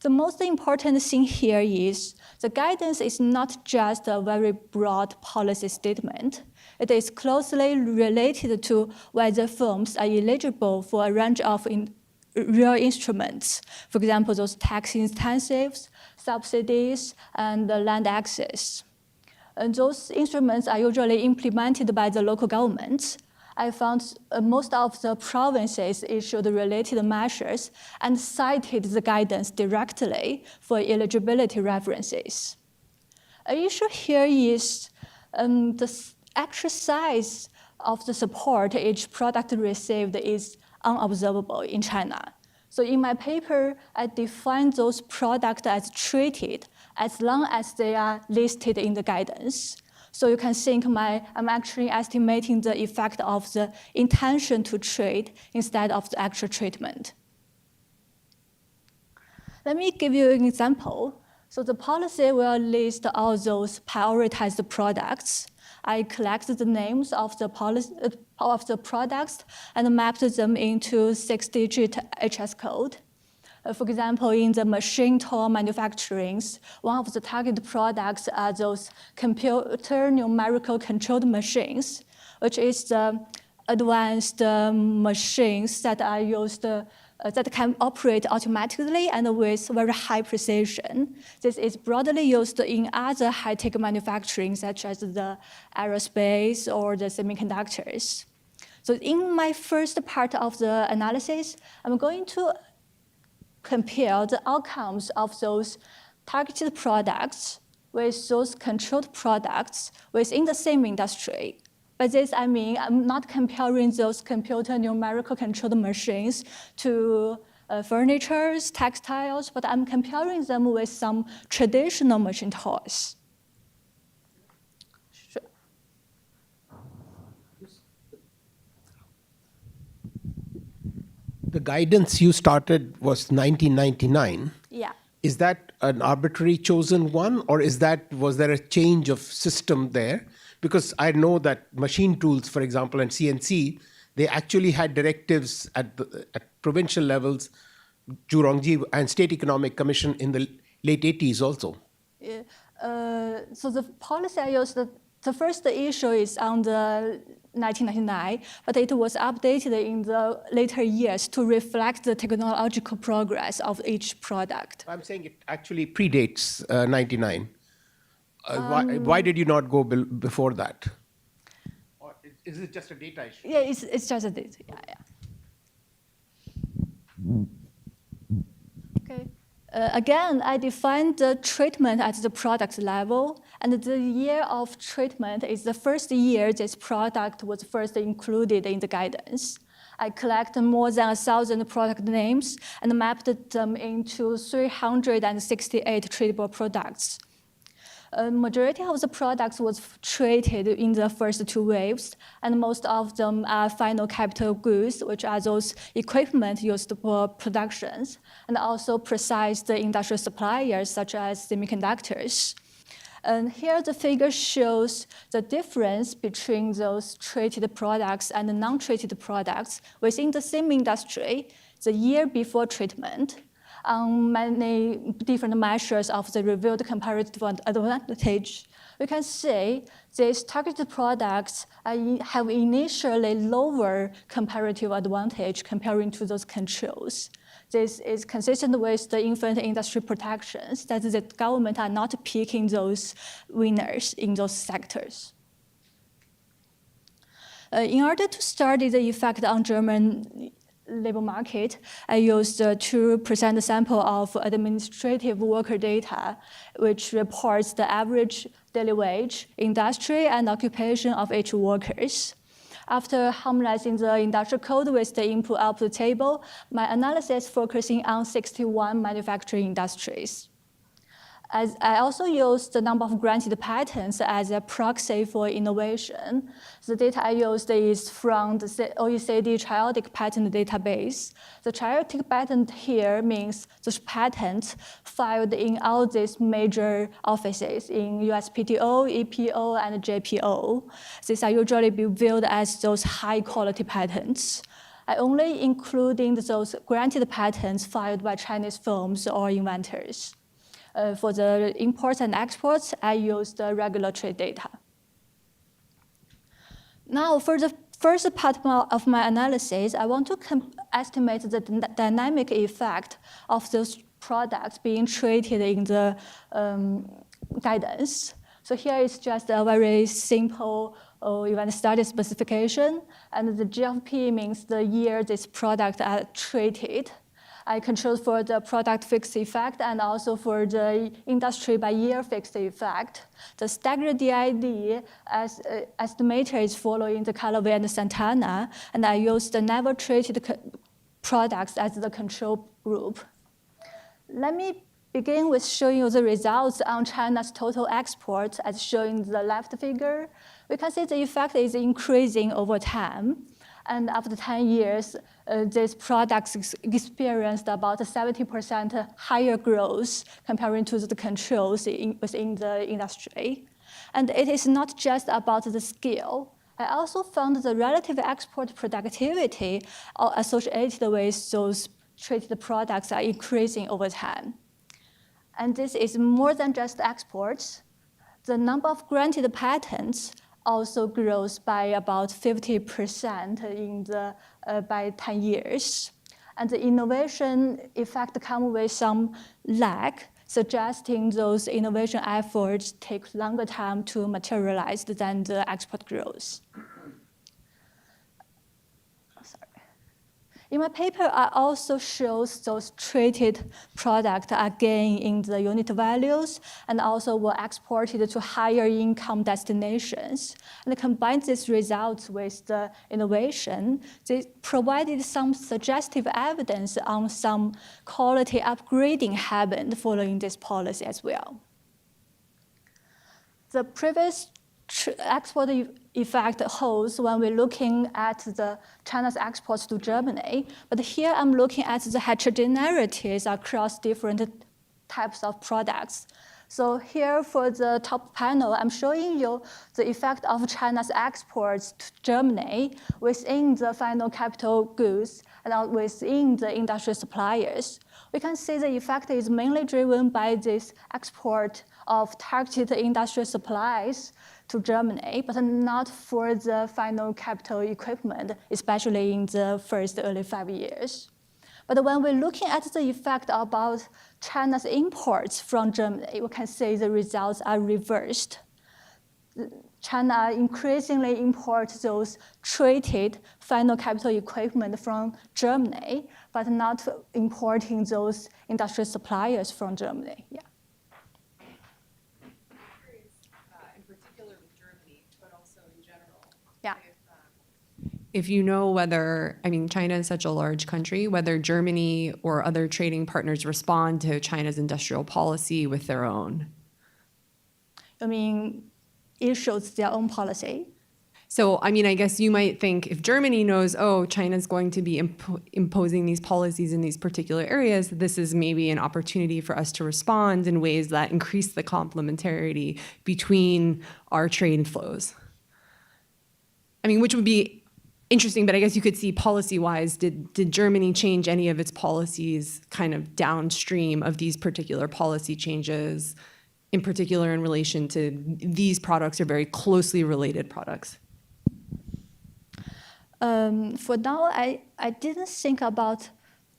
The most important thing here is the guidance is not just a very broad policy statement. It is closely related to whether firms are eligible for a range of real instruments. For example, those tax incentives, subsidies, and land access. And those instruments are usually implemented by the local governments. I found most of the provinces issued related measures and cited the guidance directly for eligibility references. An issue here is the actual size of the support each product received is unobservable in China. So in my paper, I define those products as treated as long as they are listed in the guidance. So you can think I'm actually estimating the effect of the intention to treat instead of the actual treatment. Let me give you an example. So the policy will list all those prioritized products. I collected the names of the products and mapped them into 6-digit HS code. For example, in the machine tool manufacturing, one of the target products are those computer numerical controlled machines, which is the advanced machines that are used that can operate automatically and with very high precision. This is broadly used in other high-tech manufacturing, such as the aerospace or the semiconductors. So in my first part of the analysis, I'm going to compare the outcomes of those targeted products with those controlled products within the same industry. By this, I mean I'm not comparing those computer numerical controlled machines to furniture, textiles, but I'm comparing them with some traditional machine tools. Sure. The guidance you started was 1999. Yeah. Is that an arbitrary chosen one, or was there a change of system there? Because I know that machine tools, for example, and CNC, they actually had directives at provincial levels, Zhurongji and State Economic Commission in the late 80s also. So the policy I used, the first issue is on the 1999, but it was updated in the later years to reflect the technological progress of each product. I'm saying it actually predates 99. Why did you not go before that? Or is it just a data issue? Yeah, it's just a data. Yeah. Okay. Again, I defined the treatment at the product level, and the year of treatment is the first year this product was first included in the guidance. I collected more than 1,000 product names and mapped them into 368 treatable products. A majority of the products was treated in the first two waves, and most of them are final capital goods, which are those equipment used for productions, and also precise the industrial suppliers, such as semiconductors. And here the figure shows the difference between those treated products and the non-treated products within the same industry the year before treatment. On many different measures of the revealed comparative advantage, we can say these targeted products have initially lower comparative advantage comparing to those controls. This is consistent with the infant industry protections that the government are not picking those winners in those sectors. In order to study the effect on German labor market, I used a 2% sample of administrative worker data, which reports the average daily wage, industry, and occupation of each workers. After harmonizing the industrial code with the input-output table, my analysis focusing on 61 manufacturing industries. As I also used the number of granted patents as a proxy for innovation. The data I used is from the OECD Triadic Patent Database. The Triadic patent here means the patents filed in all these major offices in USPTO, EPO, and JPO. These are usually viewed as those high-quality patents. I only including those granted patents filed by Chinese firms or inventors. For the imports and exports, I use the regulatory data. Now, for the first part of my analysis, I want to estimate the dynamic effect of those products being treated in the guidance. So here is just a very simple event study specification, and the GFP means the year these products are treated. I control for the product fixed effect and also for the industry by year fixed effect. The staggered DID as estimator is following the Callaway and Santana, and I use the never treated products as the control group. Let me begin with showing you the results on China's total exports as shown in the left figure. We can see the effect is increasing over time. And after 10 years, these products experienced about 70% higher growth comparing to the controls within the industry. And it is not just about the scale. I also found the relative export productivity associated with those treated products are increasing over time. And this is more than just exports. The number of granted patents also grows by about 50% by 10 years. And the innovation effect comes with some lag, suggesting those innovation efforts take longer time to materialize than the export growth. In my paper, I also show those treated products again in the unit values and also were exported to higher income destinations. And combine these results with the innovation, they provided some suggestive evidence on some quality upgrading happened following this policy as well. The previous export effect holds when we're looking at the China's exports to Germany, but here I'm looking at the heterogeneities across different types of products. So here for the top panel, I'm showing you the effect of China's exports to Germany within the final capital goods and within the industrial suppliers. We can see the effect is mainly driven by this export of targeted industrial supplies to Germany, but not for the final capital equipment, especially in the first early 5 years. But when we're looking at the effect about China's imports from Germany, we can see the results are reversed. China increasingly imports those treated final capital equipment from Germany, but not importing those industrial suppliers from Germany. Yeah. Yeah. If you know whether, I mean, China is such a large country, whether Germany or other trading partners respond to China's industrial policy with their own. I mean, it shows their own policy. So, I mean, I guess you might think if Germany knows, oh, China's going to be imposing these policies in these particular areas, this is maybe an opportunity for us to respond in ways that increase the complementarity between our trade flows. I mean, which would be interesting, but I guess you could see policy-wise, did Germany change any of its policies kind of downstream of these particular policy changes, in particular in relation to these products are very closely related products? For now, I didn't think about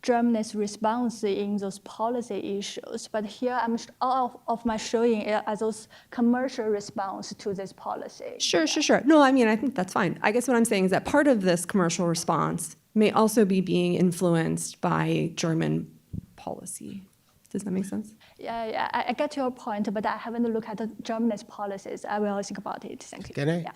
Germany's response in those policy issues, but here all of my showing are those commercial response to this policy. Sure. No, I mean, I think that's fine. I guess what I'm saying is that part of this commercial response may also be being influenced by German policy. Does that make sense? Yeah, I get your point, but I haven't looked at Germany's policies. I will think about it. Thank you. Can I? Yeah.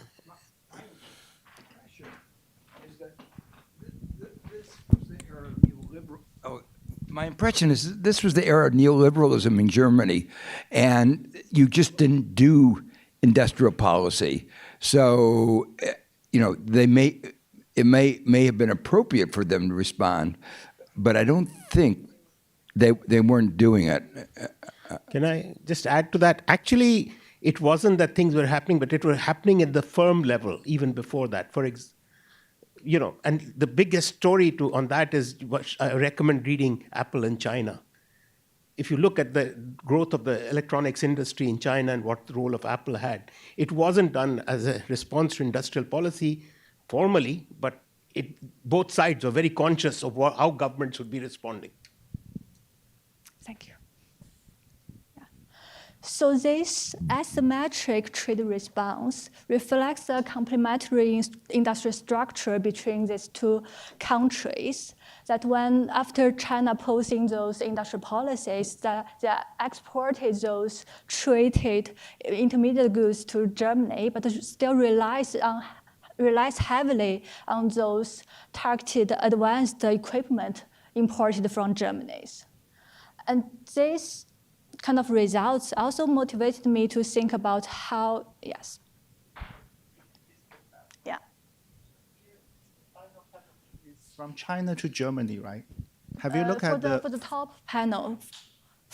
My impression is this was the era of neoliberalism in Germany, and you just didn't do industrial policy. So, it may have been appropriate for them to respond, but I don't think they weren't doing it. Can I just add to that? Actually, it wasn't that things were happening, but it was happening at the firm level even before that. and the biggest story on that is what I recommend reading Apple in China. If you look at the growth of the electronics industry in China and what the role of Apple had, it wasn't done as a response to industrial policy formally, but both sides were very conscious of how governments would be responding. Thank you. Yeah. So this asymmetric trade response reflects a complementary industrial structure between these two countries. That when after China posing those industrial policies, that they exported those traded intermediate goods to Germany, but still relies heavily on those targeted advanced equipment imported from Germany. And this kind of results also motivated me to think about how, yes. Yeah. From China to Germany, right? Have you looked at for the top panel?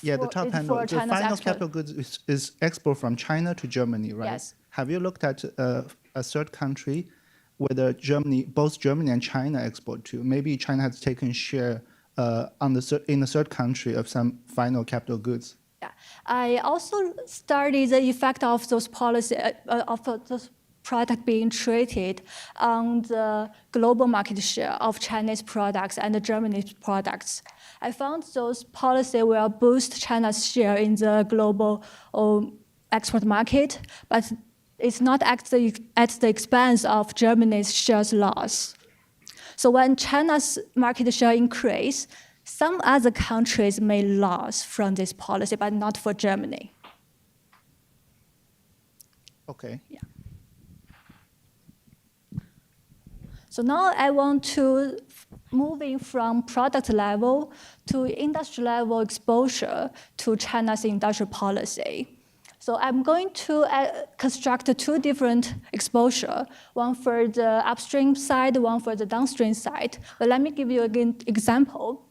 Yeah, the top panel. The final capital goods is export from China to Germany, right? Yes. Have you looked at a third country whether both Germany and China export to? Maybe China has taken share in the third country of some final capital goods. Yeah, I also studied the effect of those policy of those products being traded on the global market share of Chinese products and the Germany's products. I found those policies will boost China's share in the global export market, but it's not at the expense of Germany's shares loss. So when China's market share increase, some other countries may lose from this policy, but not for Germany. Okay. Yeah. So now I want to moving from product level to industry level exposure to China's industrial policy. So I'm going to construct two different exposure, one for the upstream side, one for the downstream side. But let me give you an example.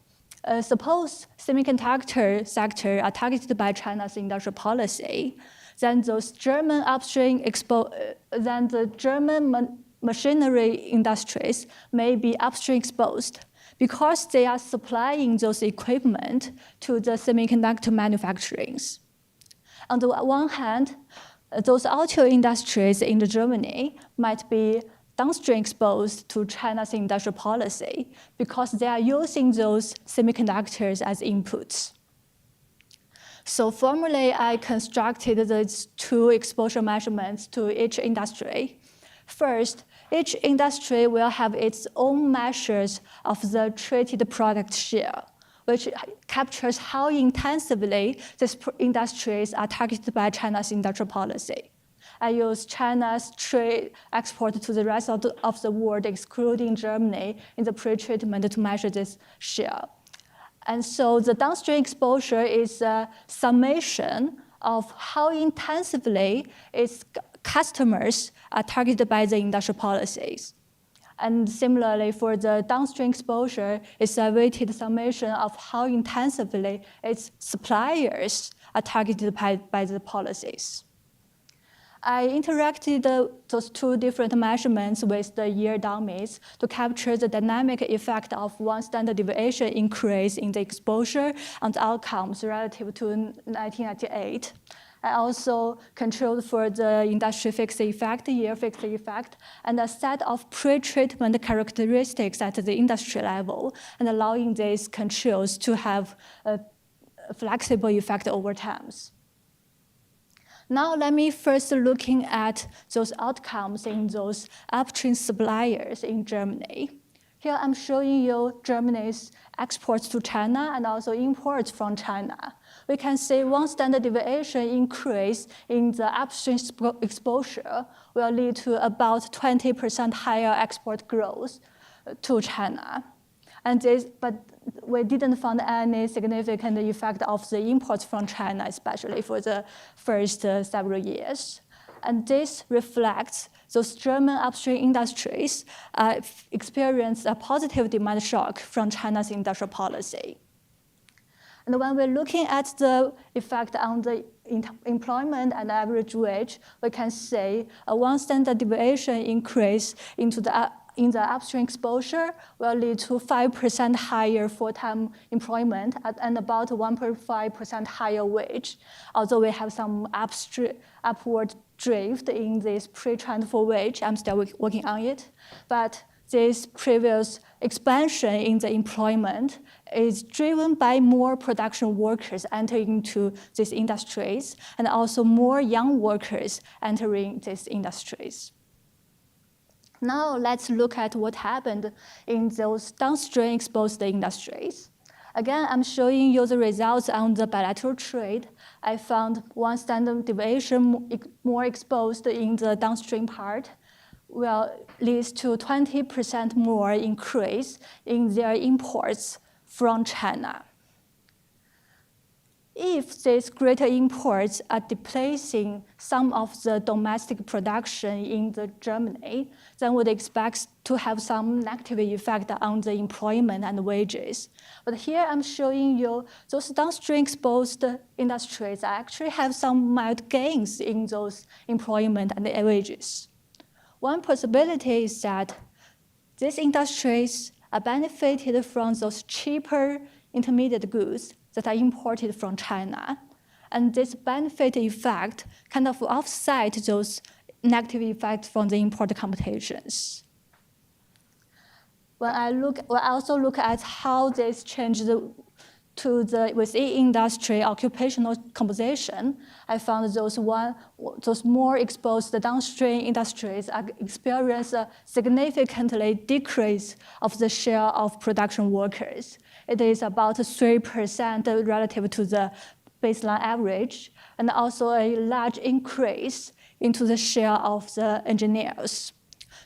Suppose semiconductor sector are targeted by China's industrial policy, then those German upstream then the German machinery industries may be upstream exposed because they are supplying those equipment to the semiconductor manufacturings. On the one hand, those auto industries in Germany might be downstream exposed to China's industrial policy because they are using those semiconductors as inputs. So formally, I constructed these two exposure measurements to each industry. First, each industry will have its own measures of the traded product share, which captures how intensively these industries are targeted by China's industrial policy. I use China's trade export to the rest of the world, excluding Germany, in the pre-treatment to measure this share. And so the downstream exposure is a summation of how intensively its customers are targeted by the industrial policies. And similarly, for the downstream exposure, it's a weighted summation of how intensively its suppliers are targeted by the policies. I interacted those two different measurements with the year dummies to capture the dynamic effect of one standard deviation increase in the exposure and outcomes relative to 1998. I also controlled for the industry fixed effect, year fixed effect, and a set of pre-treatment characteristics at the industry level, and allowing these controls to have a flexible effect over time. Now let me first looking at those outcomes in those upstream suppliers in Germany. Here I'm showing you Germany's exports to China and also imports from China. We can see one standard deviation increase in the upstream exposure will lead to about 20% higher export growth to China. But we didn't find any significant effect of the imports from China, especially for the first several years. And this reflects those German upstream industries experienced a positive demand shock from China's industrial policy. And when we're looking at the effect on the employment and average wage, we can say a one standard deviation increase into the in the upstream exposure will lead to 5% higher full-time employment and about 1.5% higher wage. Although we have some upward drift in this pre-trend for wage, I'm still working on it. But this previous expansion in the employment is driven by more production workers entering into these industries and also more young workers entering these industries. Now let's look at what happened in those downstream exposed industries. Again, I'm showing you the results on the bilateral trade. I found one standard deviation more exposed in the downstream part will lead to 20% more increase in their imports from China. If these greater imports are displacing some of the domestic production in Germany, then we would expect to have some negative effect on the employment and wages. But here I'm showing you those downstream exposed industries actually have some mild gains in those employment and wages. One possibility is that these industries are benefited from those cheaper intermediate goods that are imported from China. And this benefit effect kind of offset those negative effects from the import competitions. When I also look at how this changes to the within industry occupational composition, I found those more exposed downstream industries experience a significantly decrease of the share of production workers. It is about 3% relative to the baseline average, and also a large increase into the share of the engineers.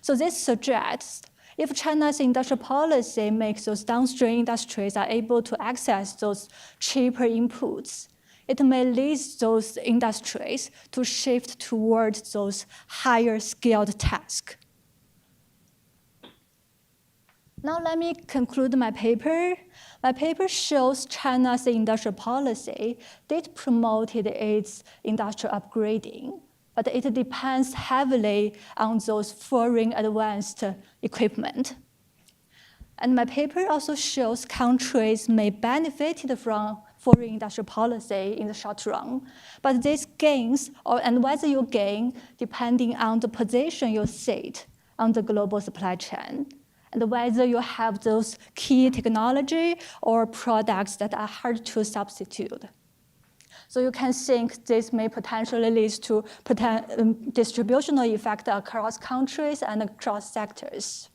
So this suggests if China's industrial policy makes those downstream industries are able to access those cheaper inputs, it may lead those industries to shift towards those higher skilled tasks. Now let me conclude my paper. My paper shows China's industrial policy did promote its industrial upgrading, but it depends heavily on those foreign advanced equipment. And my paper also shows countries may benefit from foreign industrial policy in the short run, but these gains, and whether you gain, depending on the position you sit on the global supply chain, and whether you have those key technology or products that are hard to substitute. So you can think this may potentially lead to distributional effect across countries and across sectors.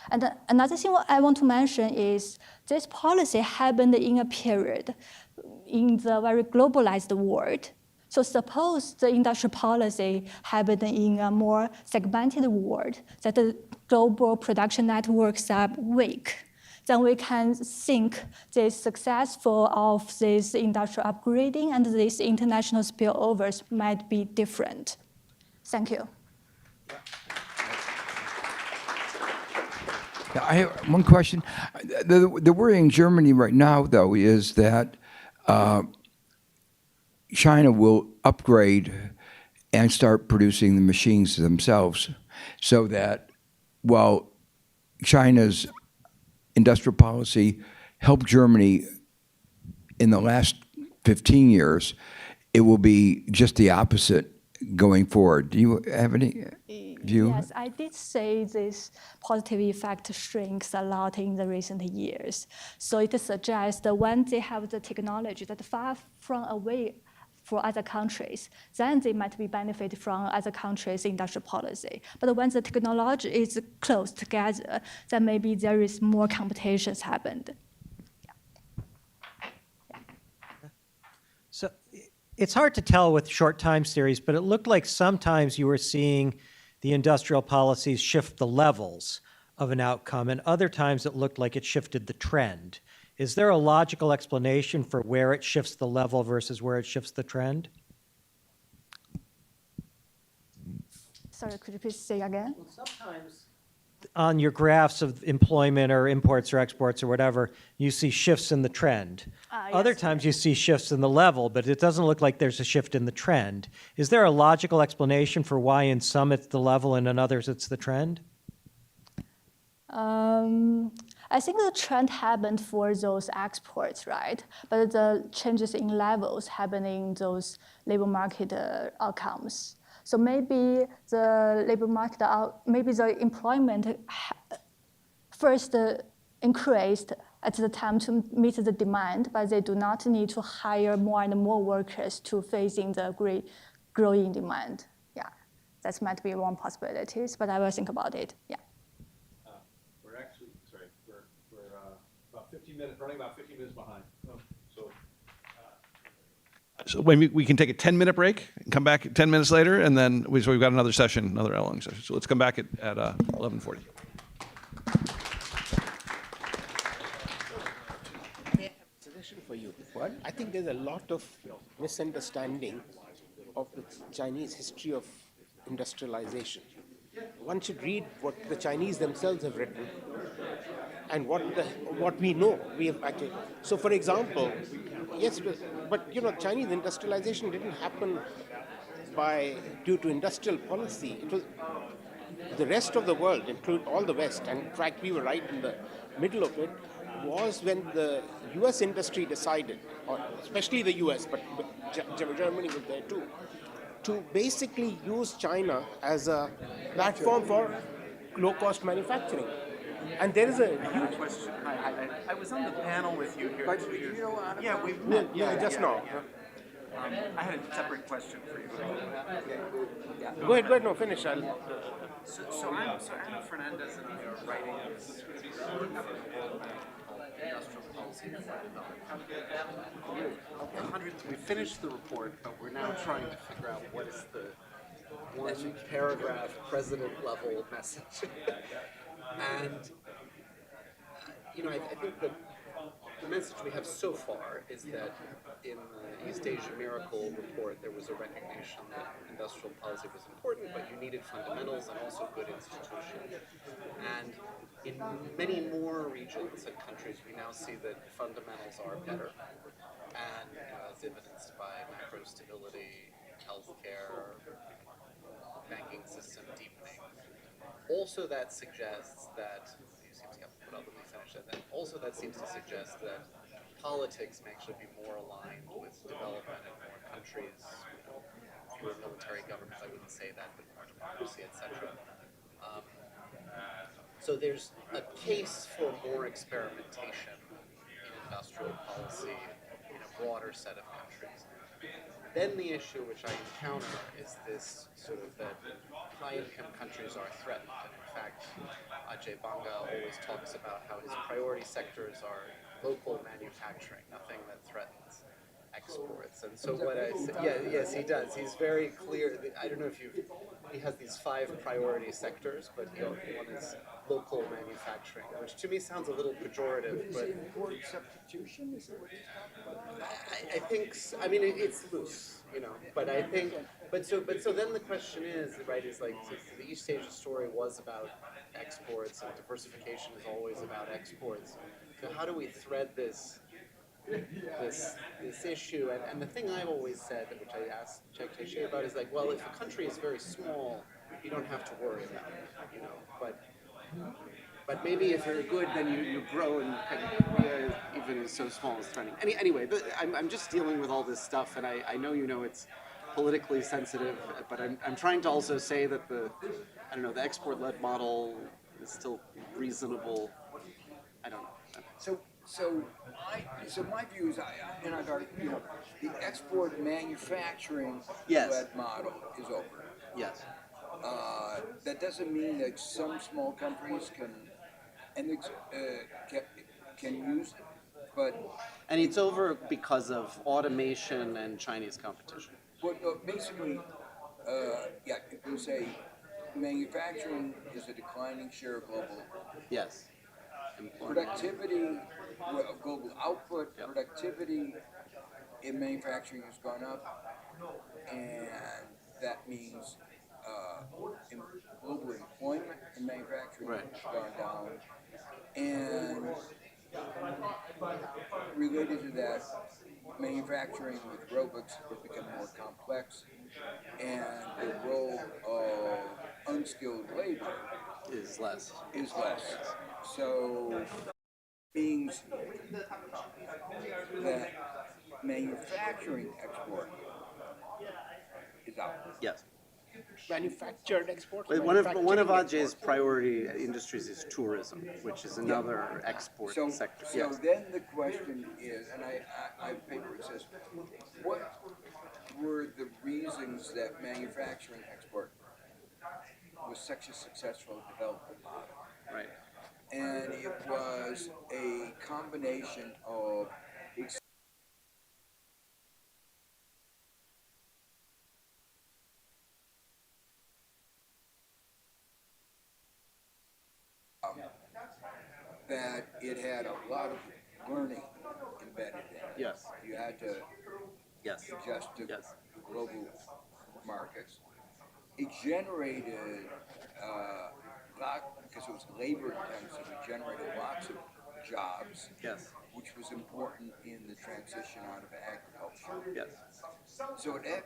And another thing I want to mention is this policy happened in a period in the very globalized world. So suppose the industrial policy happened in a more segmented world, that the global production networks are weak, then we can think the successful of this industrial upgrading and these international spillovers might be different. Thank you. Yeah, I have one question. The worry in Germany right now, though, is that China will upgrade and start producing the machines themselves, so that while China's industrial policy helped Germany in the last 15 years, it will be just the opposite going forward. Do you have any view? Yes, I did say this positive effect shrinks a lot in the recent years. So it suggests that when they have the technology that far from away for other countries, then they might be benefit from other countries' industrial policy. But when the technology is close together, then maybe there is more competitions happened. So it's hard to tell with short time series, but it looked like sometimes you were seeing the industrial policies shift the levels of an outcome, and other times it looked like it shifted the trend. Is there a logical explanation for where it shifts the level versus where it shifts the trend? Sorry, could you please say again? Well, sometimes on your graphs of employment or imports or exports or whatever, you see shifts in the trend. Other times you see shifts in the level, but it doesn't look like there's a shift in the trend. Is there a logical explanation for why in some it's the level and in others it's the trend? I think the trend happened for those exports, right? But the changes in levels happen in those labor market outcomes. So maybe the labor market, maybe the employment first increased at the time to meet the demand, but they do not need to hire more and more workers to facing the growing demand. Yeah, that might be one possibility, but I will think about it. Yeah. We're actually, sorry, we're about 15 minutes, running about 15 minutes behind. So when we can take a 10-minute break and come back 10 minutes later, and then we've got another session, another hour-long session. So let's come back at 11:40. For you. What? I think there's a lot of misunderstanding of the Chinese history of industrialization. One should read what the Chinese themselves have written and what we know. We have actually. So, for example, yes, but Chinese industrialization didn't happen due to industrial policy. It was the rest of the world, include all the West, and in fact, we were right in the middle of it. Was when the U.S. industry decided, or especially the U.S., but Germany was there too, to basically use China as a platform for low-cost manufacturing. And there is a huge question. I was on the panel with you here. But yeah, we've met. Yeah, just now. I had a separate question for you. Go ahead, no, finish. So Ana Fernandez and I are writing this industrial policy we finished the report, but we're now trying to figure out what is the one paragraph president level message. And I think that the message we have so far is that in the East Asia Miracle report, there was a recognition that industrial policy was important, but you needed fundamentals and also good institutions. And in many more regions and countries, we now see that fundamentals are better, and as evidenced by macro stability, healthcare, banking system deepening. Also, that suggests that that seems to suggest that politics may actually be more aligned with development in more countries, fewer military governments, I wouldn't say that, but more democracy, etc. So there's a case for more experimentation in industrial policy in a broader set of countries. Then the issue which I encounter is this sort of that high-income countries are threatened. And in fact, Ajay Banga always talks about how his priority sectors are local manufacturing, nothing that threatens exports. And so what I say, yes, he does. He's very clear. I don't know if he has these 5 priority sectors, but one is local manufacturing, which to me sounds a little pejorative. But substitution is I think, I mean, it's loose, but I think, but so then the question is, right, is like, so the East Asia story was about exports, and diversification is always about exports. So how do we thread this issue? And the thing I've always said, which I asked Cheng Tai-shih about, is like, well, if a country is very small, you don't have to worry about it, but maybe if you're good, then you grow, and even so small as threatening. Anyway, I'm just dealing with all this stuff, and I know it's politically sensitive, but I'm trying to also say that the export-led model is still reasonable. I don't know. So my view is, the export manufacturing led model is over. Yes. That doesn't mean that some small countries can use it, but it's over because of automation and Chinese competition. But basically, you can say manufacturing is a declining share of global. Yes. Productivity, global output, productivity in manufacturing has gone up, and that means global employment in manufacturing has gone down. And related to that, manufacturing with robots has become more complex, and the role of unskilled labor is less. Is less. So means that manufacturing export is out. Yes. Manufactured exports. Wait, one of manufacturing Ajay's priority industries is tourism, which is another export sector. So Yes. then the question is, and I paper it says, what were the reasons that manufacturing export was such a successful development model? Right. And it was a combination of that it had a lot of learning embedded in it. Yes. You had to adjust to global markets. It generated, because it was labor intensive, it generated lots of jobs. Yes. Which was important in the transition out of agriculture. Yes. So it had,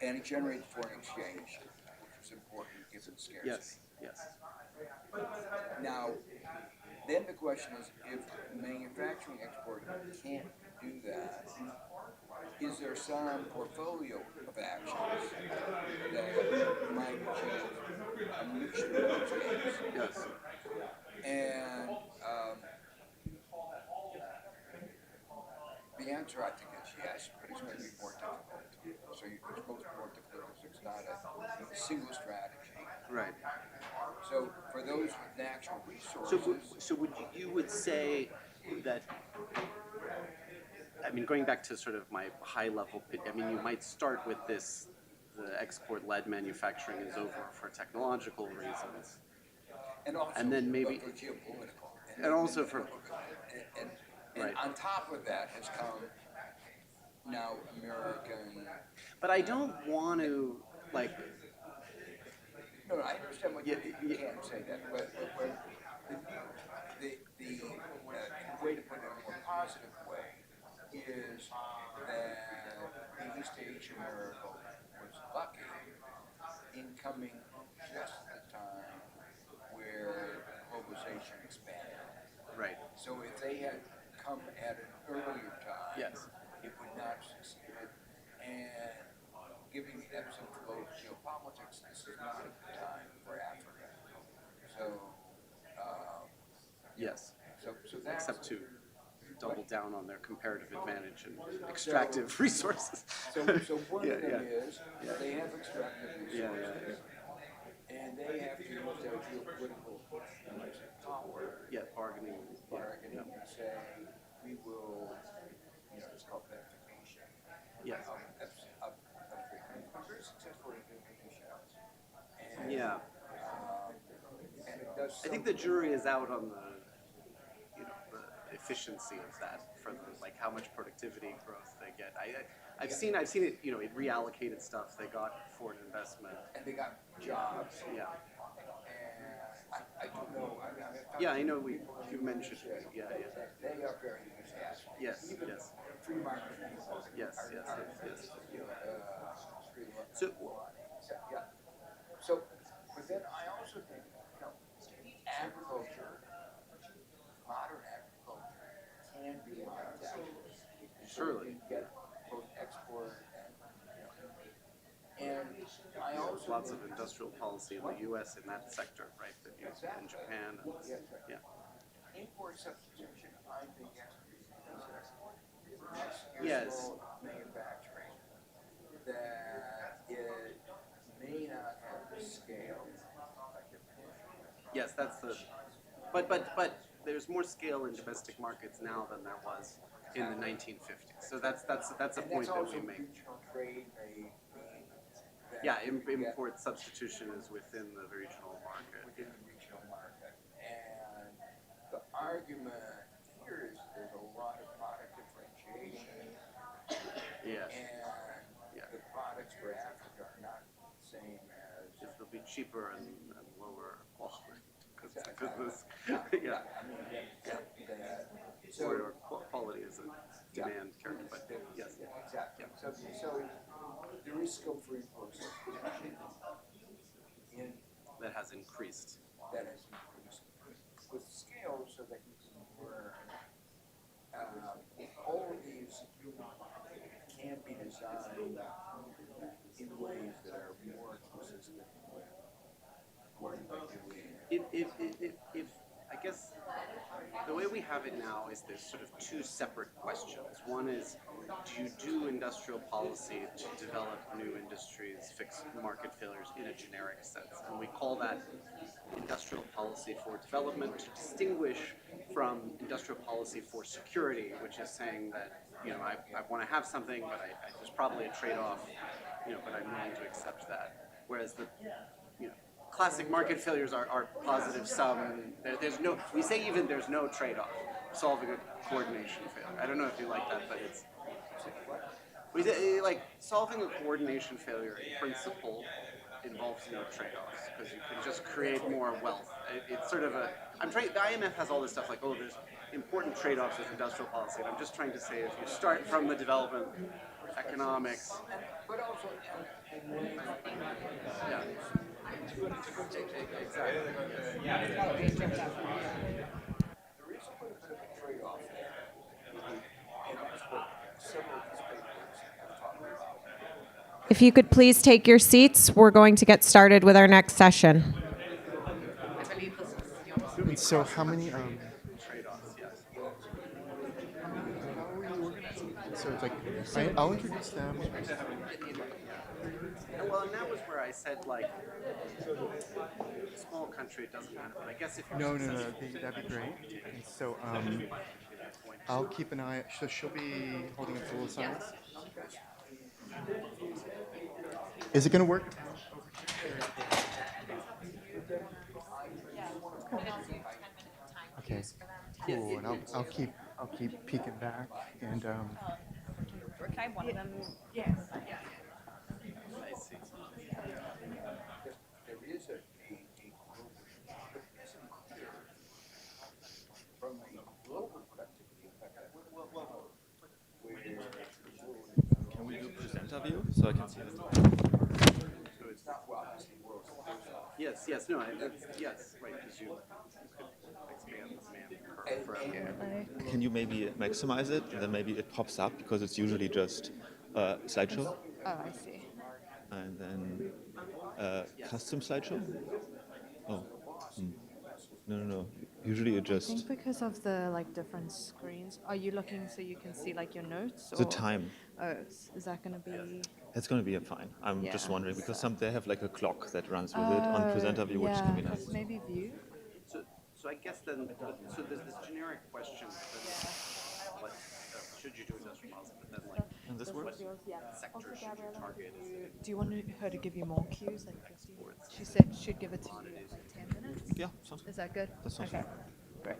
and it generated foreign exchange, which was important given scarcity. Yes. Yes. Now, then the question is, if manufacturing export can't do that, is there some portfolio of actions that might achieve a mixture of those gains? Yes. And the answer, I think, is yes, but it's going to be more difficult. So it's both more difficult because it's not a single strategy. Right. So for those with natural resources, So you would say that, I mean, going back to sort of my high level, I mean, you might start with this, the export-led manufacturing is over for technological reasons. and also And then maybe, for geopolitical. and also for, And right. on top of that has come now American. But I don't want to, like. No, I understand what you can't say that, but the way to put it in a more positive way is that the East Asian miracle was lucky in coming just at the time where globalization expanded. Right. So if they had come at an earlier time, yes, it would not have succeeded. And giving the ebbs and flows of geopolitics, this is not a good time for Africa. So, yes. So that's except to double down on their comparative advantage and extractive resources. So one yeah, of them yeah. is they have extractive resources, yeah. and they have to use their geopolitical power, bargaining, and say we will. It's called verification. Yes. Very successful in verification. Yeah. And it does. I think the jury is out on the efficiency of that for like how much productivity growth they get. I've seen it. It reallocated stuff. They got foreign investment. And they got jobs. Yeah. And I do know. Yeah, I know. You mentioned. Yeah. They are very enthusiastic. Yes. Even Yes. Free market people. Yes. So yeah. So, but then I also think agriculture, modern agriculture, can be monetized. Surely. Get both export and I also There's lots of industrial policy in the U.S. in that sector, right? That you in Japan. And, yeah. Import substitution, I think, has to be considered. Yes. Manufacturing that it may not have the scale. Yes, that's the. But there's more scale in domestic markets now than there was in the 1950s. So that's a point that we make. Regional trade may mean yeah, import substitution is within the regional market. Within the regional market, and the argument here is there's a lot of product differentiation. Yes. And the products for Africa are not the same as. They'll be cheaper and lower quality. Because yeah. I mean, or quality is a demand character, but yes. Exactly. So there is scope for import substitution in that has increased. That has increased with scale so that you can learn. All of these can be designed in ways that are more consistent with what you're doing. If I guess the way we have it now is there's sort of two separate questions. One is, do you do industrial policy to develop new industries, fix market failures in a generic sense? And we call that industrial policy for development, to distinguish from industrial policy for security, which is saying that, you know, I want to have something, but there's probably a trade-off, you know, but I'm willing to accept that. Whereas the, you know, classic market failures are positive sum, and there's no, we say even there's no trade-off solving a coordination failure. I don't know if you like that, but it's, we say, like, solving a coordination failure in principle involves no trade-offs, because you can just create more wealth. It's sort of a, the IMF has all this stuff like, oh, there's important trade-offs with industrial policy, and I'm just trying to say if you start from the development economics, But also, yeah. Exactly. There is a bit of a trade-off there. And that's what several of these papers have talked about. If you could please take your seats, we're going to get started with our next session. And so how many Trade-offs, yes. so it's like I'll introduce them. Well, and that was where I said, like, small country, it doesn't matter. But I guess if you're No, successful, that'd be great. And so I'll keep an eye. So she'll be holding up the little signs. Is it going to work? Okay. Cool. And I'll keep peeking back and. Can I have one of them? Yes. I see. There is a global from a global productivity Can we do presenter view so I can see this? So it's not yes, no, yes, right, because you could expand the man forever. Can you maybe maximize it, and then maybe it pops up, because it's usually just slideshow, Oh, I see. and then custom slideshow? Oh, no. Usually it I just, think because of the different screens. Are you looking so you can see your notes? the time. Oh, is that going to be? It's going to be fine. I'm just Yeah, wondering, because they have like a clock that runs with it on presenter view, which can be nice. Maybe view. So I guess then, so there's this generic question, what should you do industrial policy, but then like, And this works? what sector should you target? Do you want her to give you more cues? She said she'd give it to you in 10 minutes. Yeah, sounds good. Is that good? That sounds okay. Great.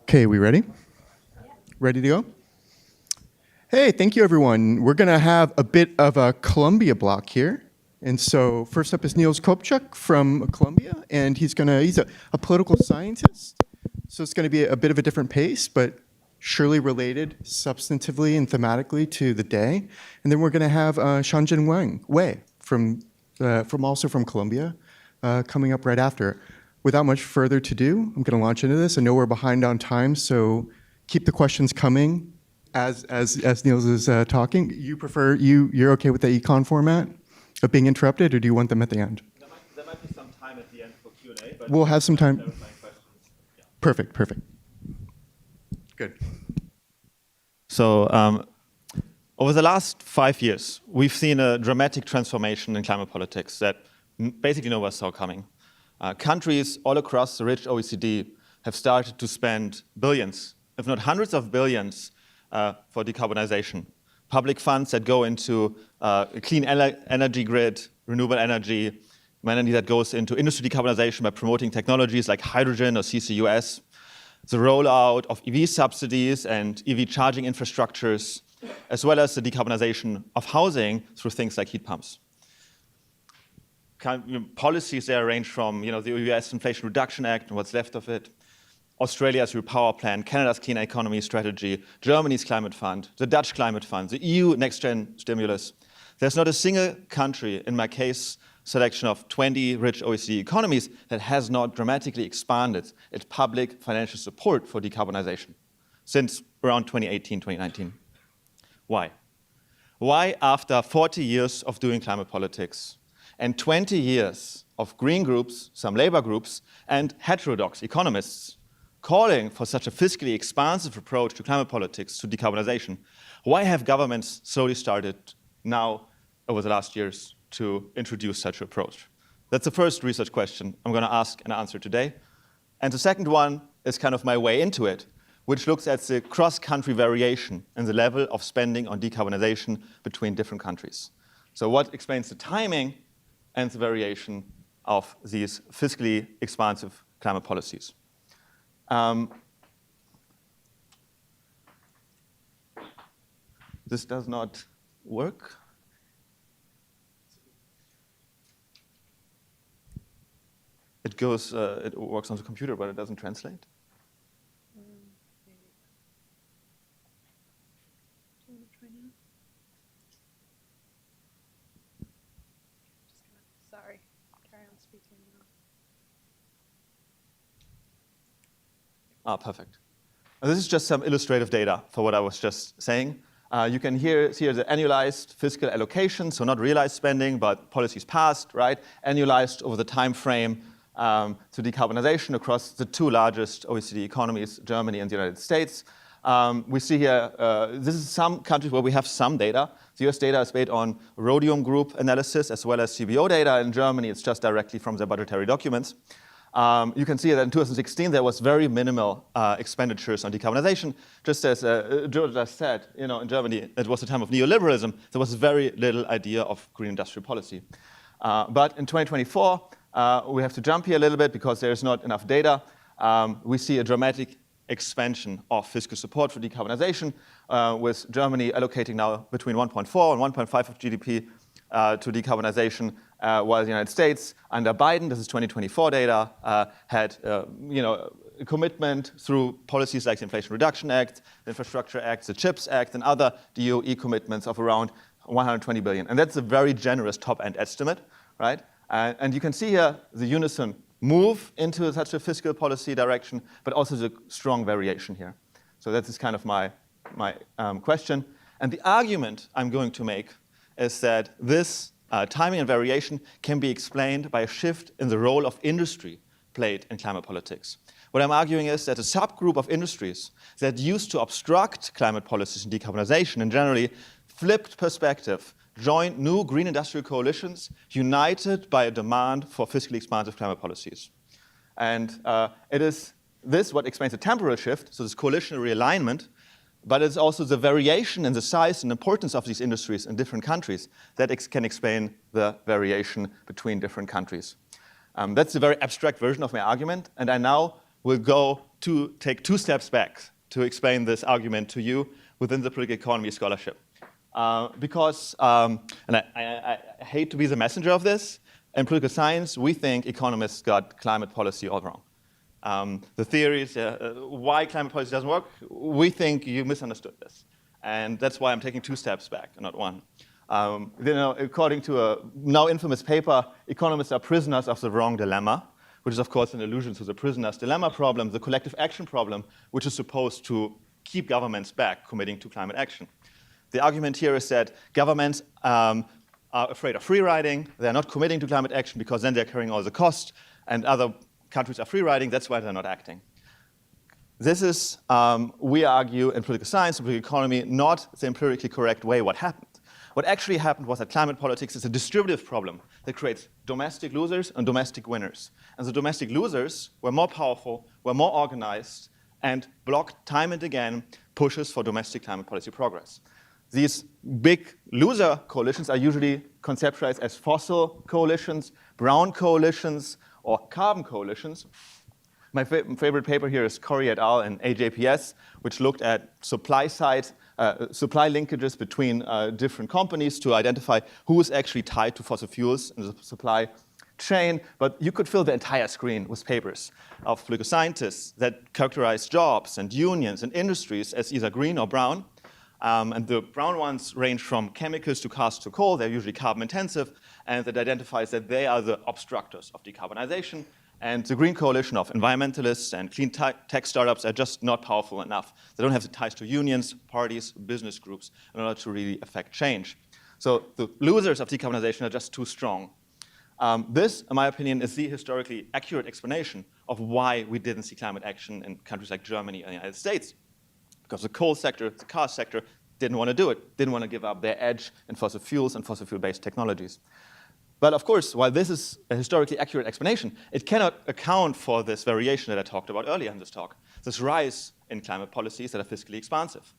Okay, we ready? Ready to go? Hey, thank you, everyone. We're going to have a bit of a Columbia block here. And so first up is Niels Kopchuk from Columbia, and he's a political scientist. So it's going to be a bit of a different pace, but surely related substantively and thematically to the day. And then we're going to have Shanjin Wei from also from Columbia coming up right after. Without much further ado, I'm going to launch into this. I know we're behind on time, so keep the questions coming as Niels is talking. You're okay with the econ format of being interrupted, or do you want them at the end? There might be some time at the end for Q&A, but We'll have some time. Yeah. Perfect. Good. So over the last 5 years, we've seen a dramatic transformation in climate politics that basically no one saw coming. Countries all across the rich OECD have started to spend billions, if not hundreds of billions, for decarbonization. Public funds that go into a clean energy grid, renewable energy, money that goes into industry decarbonization by promoting technologies like hydrogen or CCUS, the rollout of EV subsidies and EV charging infrastructures, as well as the decarbonization of housing through things like heat pumps. Policies there range from the US Inflation Reduction Act and what's left of it, Australia's Repower Plan, Canada's Clean Economy Strategy, Germany's Climate Fund, the Dutch Climate Fund, the EU Next Gen Stimulus. There's not a single country, in my case, selection of 20 rich OECD economies that has not dramatically expanded its public financial support for decarbonization since around 2018, 2019. Why? Why, after 40 years of doing climate politics and 20 years of green groups, some labor groups, and heterodox economists calling for such a fiscally expansive approach to climate politics, to decarbonization, why have governments slowly started now, over the last years, to introduce such an approach? That's the first research question I'm going to ask and answer today. And the second one is kind of my way into it, which looks at the cross-country variation in the level of spending on decarbonization between different countries. So what explains the timing and the variation of these fiscally expansive climate policies? This does not work. It works on the computer, but it doesn't translate. Sorry, carry on speaking now. Perfect. This is just some illustrative data for what I was just saying. You can see here the annualized fiscal allocation, so not realized spending, but policies passed, right? Annualized over the time frame to decarbonization across the two largest OECD economies, Germany and the United States. We see here, this is some countries where we have some data. The US data is based on Rhodium Group analysis as well as CBO data. In Germany, it's just directly from their budgetary documents. You can see that in 2016, there was very minimal expenditures on decarbonization. Just as George just said, in Germany, it was a time of neoliberalism. There was very little idea of green industrial policy. But in 2024, we have to jump here a little bit because there's not enough data. We see a dramatic expansion of fiscal support for decarbonization, with Germany allocating now between 1.4 and 1.5 of GDP to decarbonization, while the United States, under Biden, this is 2024 data, had a commitment through policies like the Inflation Reduction Act, the Infrastructure Act, the CHIPS Act, and other DOE commitments of around 120 billion. And that's a very generous top-end estimate, right? And you can see here the unison move into such a fiscal policy direction, but also the strong variation here. So that is kind of my question. And the argument I'm going to make is that this timing and variation can be explained by a shift in the role of industry played in climate politics. What I'm arguing is that a subgroup of industries that used to obstruct climate policies and decarbonization and generally flipped perspective joined new green industrial coalitions united by a demand for fiscally expansive climate policies. And it is this what explains the temporal shift, so this coalition realignment, but it's also the variation in the size and importance of these industries in different countries that can explain the variation between different countries. That's a very abstract version of my argument, and I now will go to take 2 steps back to explain this argument to you within the political economy scholarship. Because, and I hate to be the messenger of this, in political science, we think economists got climate policy all wrong. The theories, why climate policy doesn't work, we think you misunderstood this. And that's why I'm taking 2 steps back, not 1. According to a now infamous paper, economists are prisoners of the wrong dilemma, which is, of course, an allusion to the prisoner's dilemma problem, the collective action problem, which is supposed to keep governments back committing to climate action. The argument here is that governments are afraid of free riding. They're not committing to climate action because then they're carrying all the cost, and other countries are free riding. That's why they're not acting. This is, we argue in political science and political economy, not the empirically correct way what happened. What actually happened was that climate politics is a distributive problem that creates domestic losers and domestic winners. And the domestic losers were more powerful, were more organized, and blocked time and again pushes for domestic climate policy progress. These big loser coalitions are usually conceptualized as fossil coalitions, brown coalitions, or carbon coalitions. My favorite paper here is Corey et al. And AJPS, which looked at supply linkages between different companies to identify who is actually tied to fossil fuels in the supply chain. But you could fill the entire screen with papers of political scientists that characterize jobs and unions and industries as either green or brown. And the brown ones range from chemicals to cars to coal. They're usually carbon intensive, and it identifies that they are the obstructors of decarbonization. And the green coalition of environmentalists and clean tech startups are just not powerful enough. They don't have the ties to unions, parties, business groups in order to really affect change. So the losers of decarbonization are just too strong. This, in my opinion, is the historically accurate explanation of why we didn't see climate action in countries like Germany and the United States. Because the coal sector, the car sector, didn't want to do it, didn't want to give up their edge in fossil fuels and fossil fuel-based technologies. But of course, while this is a historically accurate explanation, it cannot account for this variation that I talked about earlier in this talk, this rise in climate policies that are fiscally expansive.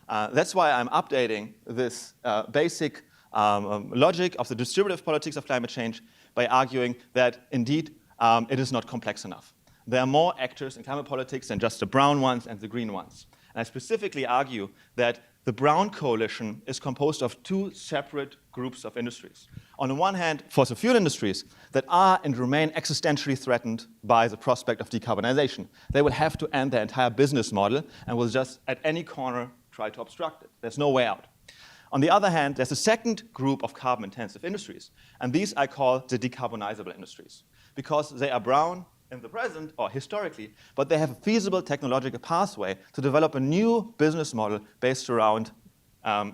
That's why I'm updating this basic logic of the distributive politics of climate change by arguing that indeed it is not complex enough. There are more actors in climate politics than just the brown ones and the green ones. And I specifically argue that the brown coalition is composed of two separate groups of industries. On the one hand, fossil fuel industries that are and remain existentially threatened by the prospect of decarbonization. They will have to end their entire business model and will just at any corner try to obstruct it. There's no way out. On the other hand, there's a second group of carbon-intensive industries, and these I call the decarbonizable industries, because they are brown in the present, or historically, but they have a feasible technological pathway to develop a new business model based around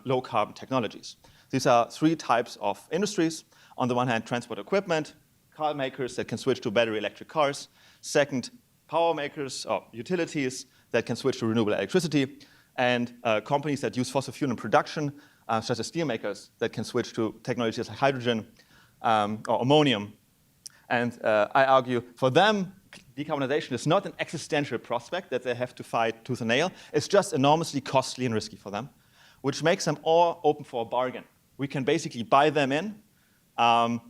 low-carbon technologies. These are three types of industries. On the one hand, transport equipment, car makers that can switch to battery electric cars. Second, power makers or utilities that can switch to renewable electricity. And companies that use fossil fuel in production, such as steel makers that can switch to technologies like hydrogen or ammonium. And I argue for them, decarbonization is not an existential prospect that they have to fight tooth and nail. It's just enormously costly and risky for them, which makes them all open for a bargain. We can basically buy them in.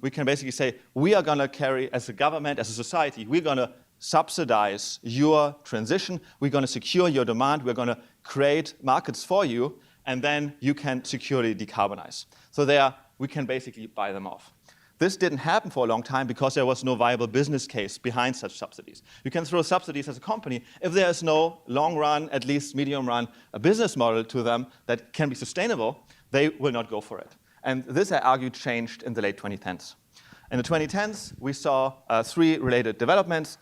We can basically say, we are going to carry, as a government, as a society, we're going to subsidize your transition. We're going to secure your demand. We're going to create markets for you, and then you can securely decarbonize. So we can basically buy them off. This didn't happen for a long time because there was no viable business case behind such subsidies. You can throw subsidies as a company if there is no long run, at least medium run, a business model to them that can be sustainable, they will not go for it. And this, I argue, changed in the late 2010s. In the 2010s, we saw three related developments.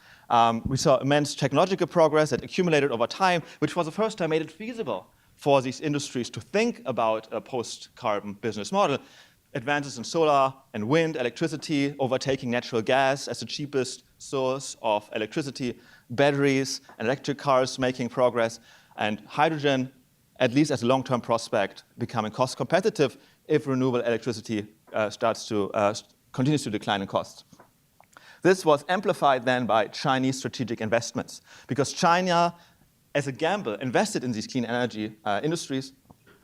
We saw immense technological progress that accumulated over time, which for the first time made it feasible for these industries to think about a post-carbon business model. Advances in solar and wind, electricity, overtaking natural gas as the cheapest source of electricity, batteries and electric cars making progress, and hydrogen, at least as a long-term prospect, becoming cost competitive if renewable electricity continues to decline in cost. This was amplified then by Chinese strategic investments, because China, as a gamble, invested in these clean energy industries.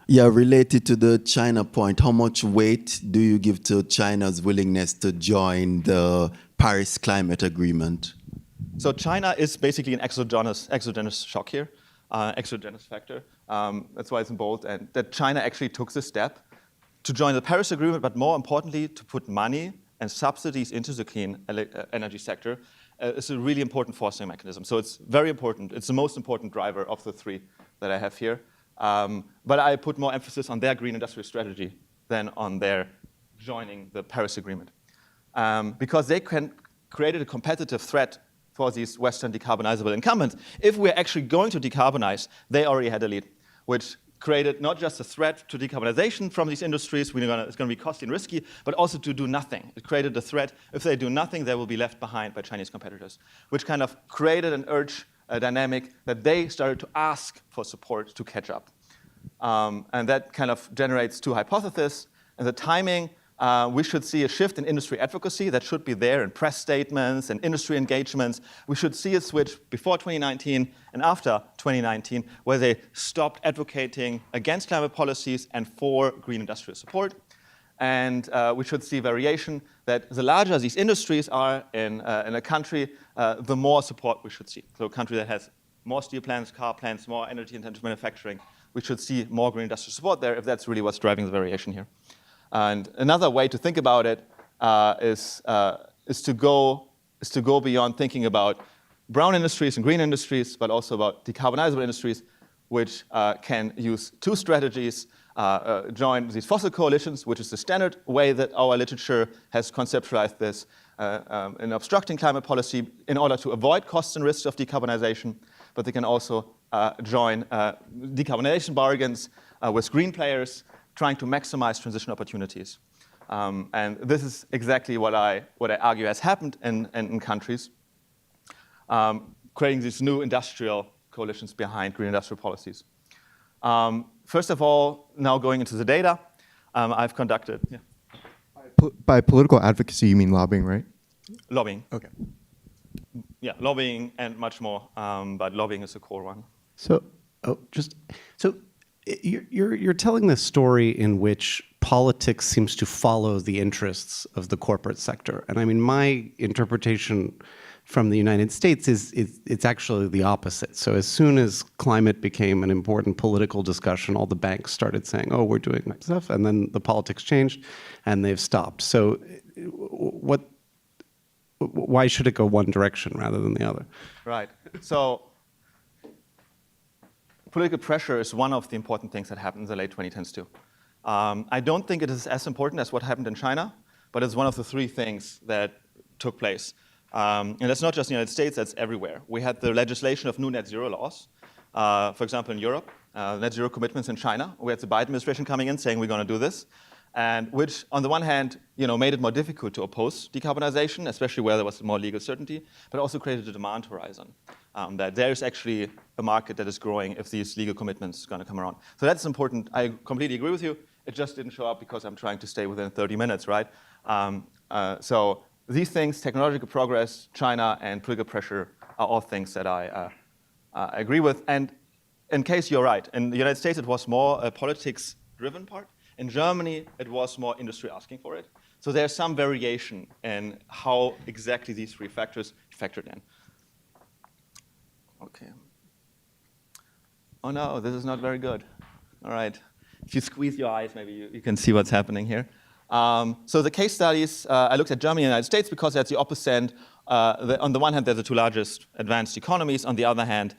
Yeah, related to the China point, how much weight do you give to China's willingness to join the Paris Climate Agreement? So China is basically an exogenous shock here, exogenous factor. That's why it's bold, and that China actually took this step to join the Paris Agreement, but more importantly, to put money and subsidies into the clean energy sector is a really important forcing mechanism. So it's very important. It's the most important driver of the three that I have here. But I put more emphasis on their green industrial strategy than on their joining the Paris Agreement. Because they created a competitive threat for these Western decarbonizable incumbents. If we're actually going to decarbonize, they already had a lead, which created not just a threat to decarbonization from these industries, it's going to be costly and risky, but also to do nothing. It created a threat. If they do nothing, they will be left behind by Chinese competitors, which kind of created an urge, a dynamic that they started to ask for support to catch up. And that kind of generates two hypotheses. And the timing, we should see a shift in industry advocacy that should be there in press statements and industry engagements. We should see a switch before 2019 and after 2019, where they stopped advocating against climate policies and for green industrial support. And we should see variation that the larger these industries are in a country, the more support we should see. So a country that has more steel plants, car plants, more energy-intensive manufacturing, we should see more green industrial support there if that's really what's driving the variation here. And another way to think about it is to go beyond thinking about brown industries and green industries, but also about decarbonizable industries. which can use two strategies, join these fossil coalitions, which is the standard way that our literature has conceptualized this, in obstructing climate policy in order to avoid costs and risks of decarbonization, but they can also join decarbonization bargains with green players, trying to maximize transition opportunities. And this is exactly what I argue has happened in countries, creating these new industrial coalitions behind green industrial policies. First of all, now going into the data, I've conducted. Yeah. By political advocacy, you mean lobbying, right? Lobbying. Okay. Yeah, lobbying and much more, but lobbying is the core one. So, you're telling this story in which politics seems to follow the interests of the corporate sector, and I mean, my interpretation from the United States is it's actually the opposite. So as soon as climate became an important political discussion, all the banks started saying, "Oh, we're doing stuff," and then the politics changed, and they've stopped. So, why should it go one direction rather than the other? Right. So political pressure is one of the important things that happened in the late 2010s too. I don't think it is as important as what happened in China, but it's one of the three things that took place. And that's not just in the United States, that's everywhere. We had the legislation of new net zero laws, for example, in Europe, net zero commitments in China. We had the Biden administration coming in saying we're going to do this, and which on the one hand, made it more difficult to oppose decarbonization, especially where there was more legal certainty, but also created a demand horizon. That there is actually a market that is growing if these legal commitments are going to come around. So that's important. I completely agree with you. It just didn't show up because I'm trying to stay within 30 minutes, right? So these things, technological progress, China, and political pressure are all things that I agree with. And in case you're right, in the United States, it was more a politics-driven part. In Germany, it was more industry asking for it. So there's some variation in how exactly these three factors factored in. Okay. Oh no, this is not very good. All right. If you squeeze your eyes, maybe you can see what's happening here. So the case studies, I looked at Germany and the United States because that's the opposite end. On the one hand, they're the two largest advanced economies. On the other hand,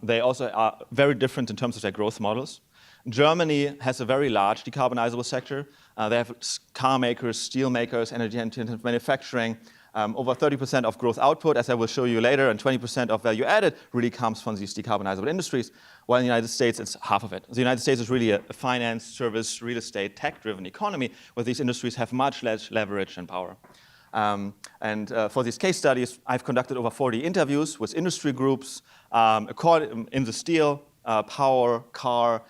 they also are very different in terms of their growth models. Germany has a very large decarbonizable sector. They have car makers, steel makers, energy-intensive manufacturing. Over 30% of growth output, as I will show you later, and 20% of value added really comes from these decarbonizable industries, while in the United States, it's half of it. The United States is really a finance, service, real estate, tech-driven economy, where these industries have much less leverage and power. For these case studies, I've conducted over 40 interviews with industry groups in the steel, power, car,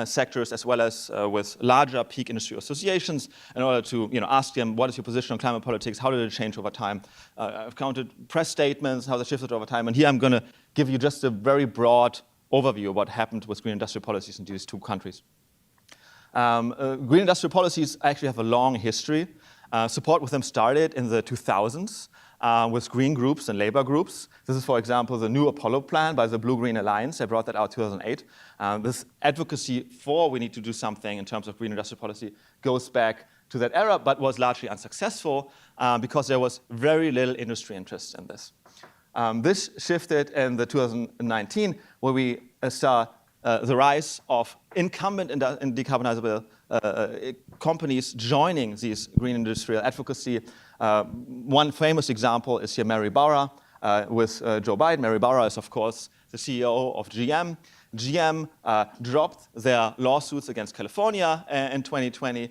sectors, as well as with larger peak industry associations, in order to ask them, what is your position on climate politics? How did it change over time? I've counted press statements, how they shifted over time. And here I'm going to give you just a very broad overview of what happened with green industrial policies in these two countries. Green industrial policies actually have a long history. Support with them started in the 2000s. With green groups and labor groups. This is, for example, the new Apollo plan by the Blue-Green Alliance. They brought that out in 2008. This advocacy for we need to do something in terms of green industrial policy goes back to that era, but was largely unsuccessful because there was very little industry interest in this. This shifted in the 2019, where we saw the rise of incumbent and decarbonizable companies joining these green industrial advocacy. One famous example is here Mary Barra with Joe Biden. Mary Barra is, of course, the CEO of GM. GM dropped their lawsuits against California in 2020.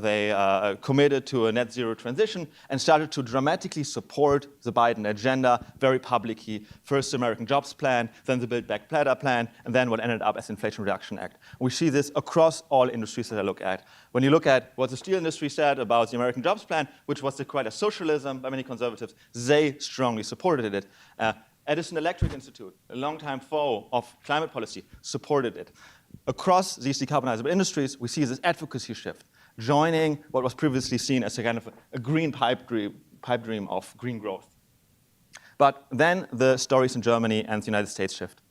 They committed to a net zero transition and started to dramatically support the Biden agenda very publicly. First the American Jobs Plan, then the Build Back Better plan, and then what ended up as Inflation Reduction Act. We see this across all industries that I look at. When you look at what the steel industry said about the American Jobs Plan, which was declared as socialism by many conservatives, they strongly supported it. Edison Electric Institute, a longtime foe of climate policy, supported it. Across these decarbonizable industries, we see this advocacy shift, joining what was previously seen as a kind of a green pipe dream of green growth. But then the stories in Germany and the United States shift.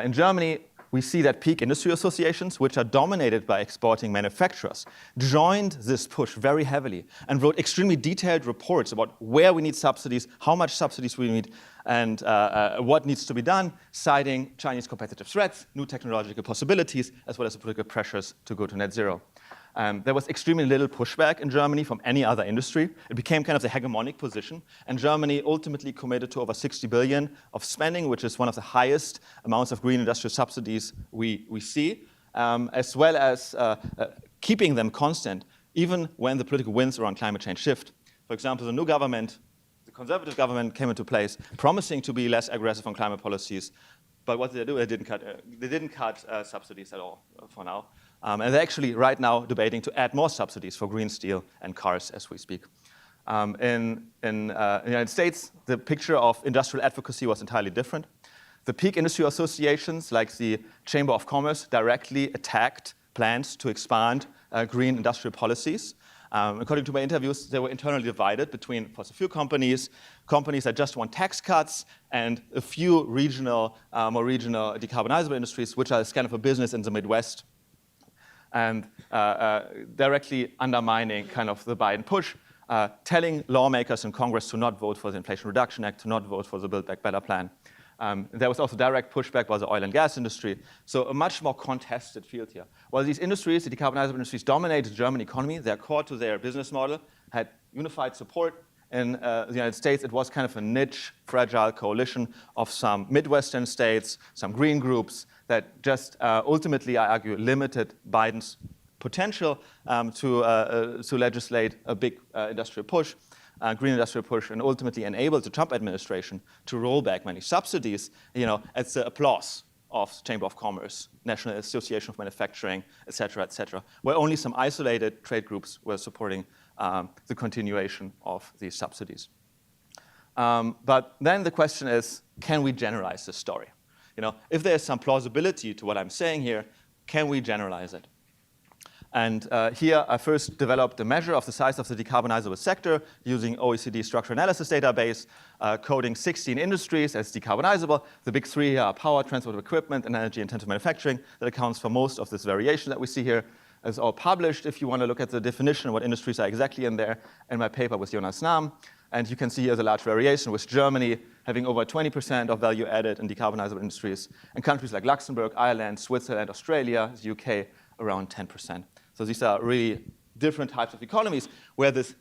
In Germany, we see that peak industry associations, which are dominated by exporting manufacturers, joined this push very heavily and wrote extremely detailed reports about where we need subsidies, how much subsidies we need, and what needs to be done, citing Chinese competitive threats, new technological possibilities, as well as the political pressures to go to net zero. There was extremely little pushback in Germany from any other industry. It became kind of the hegemonic position. And Germany ultimately committed to over 60 billion of spending, which is one of the highest amounts of green industrial subsidies we see, as well as keeping them constant, even when the political winds around climate change shift. For example, the new government, the conservative government, came into place, promising to be less aggressive on climate policies. But what did they do? They didn't cut subsidies at all for now. And they're actually right now debating to add more subsidies for green steel and cars as we speak. In the United States, the picture of industrial advocacy was entirely different. The peak industry associations, like the Chamber of Commerce, directly attacked plans to expand green industrial policies. According to my interviews, they were internally divided between fossil fuel companies, companies that just want tax cuts, and a few regional, more regional decarbonizable industries, which are kind of a business in the Midwest, and directly undermining kind of the Biden push, telling lawmakers in Congress to not vote for the Inflation Reduction Act, to not vote for the Build Back Better plan. There was also direct pushback by the oil and gas industry, so a much more contested field here. While these industries, the decarbonizable industries, dominated the German economy, they're core to their business model, had unified support. In the United States, it was kind of a niche, fragile coalition of some Midwestern states, some green groups that just ultimately, I argue, limited Biden's potential to legislate a big industrial push. Green industrial push, and ultimately enabled the Trump administration to roll back many subsidies, at the applause of Chamber of Commerce, National Association of Manufacturing, et cetera, where only some isolated trade groups were supporting the continuation of these subsidies. But then the question is, can we generalize this story? If there's some plausibility to what I'm saying here, can we generalize it? And here I first developed a measure of the size of the decarbonizable sector using OECD structural analysis database, coding 16 industries as decarbonizable. The big three are power, transport equipment, and energy-intensive manufacturing. That accounts for most of this variation that we see here. It's all published if you want to look at the definition of what industries are exactly in there in my paper with Jonas Nahm. And you can see here the large variation, with Germany having over 20% of value added in decarbonizable industries, and countries like Luxembourg, Ireland, Switzerland, Australia, the UK, around 10%. So these are really different types of economies where this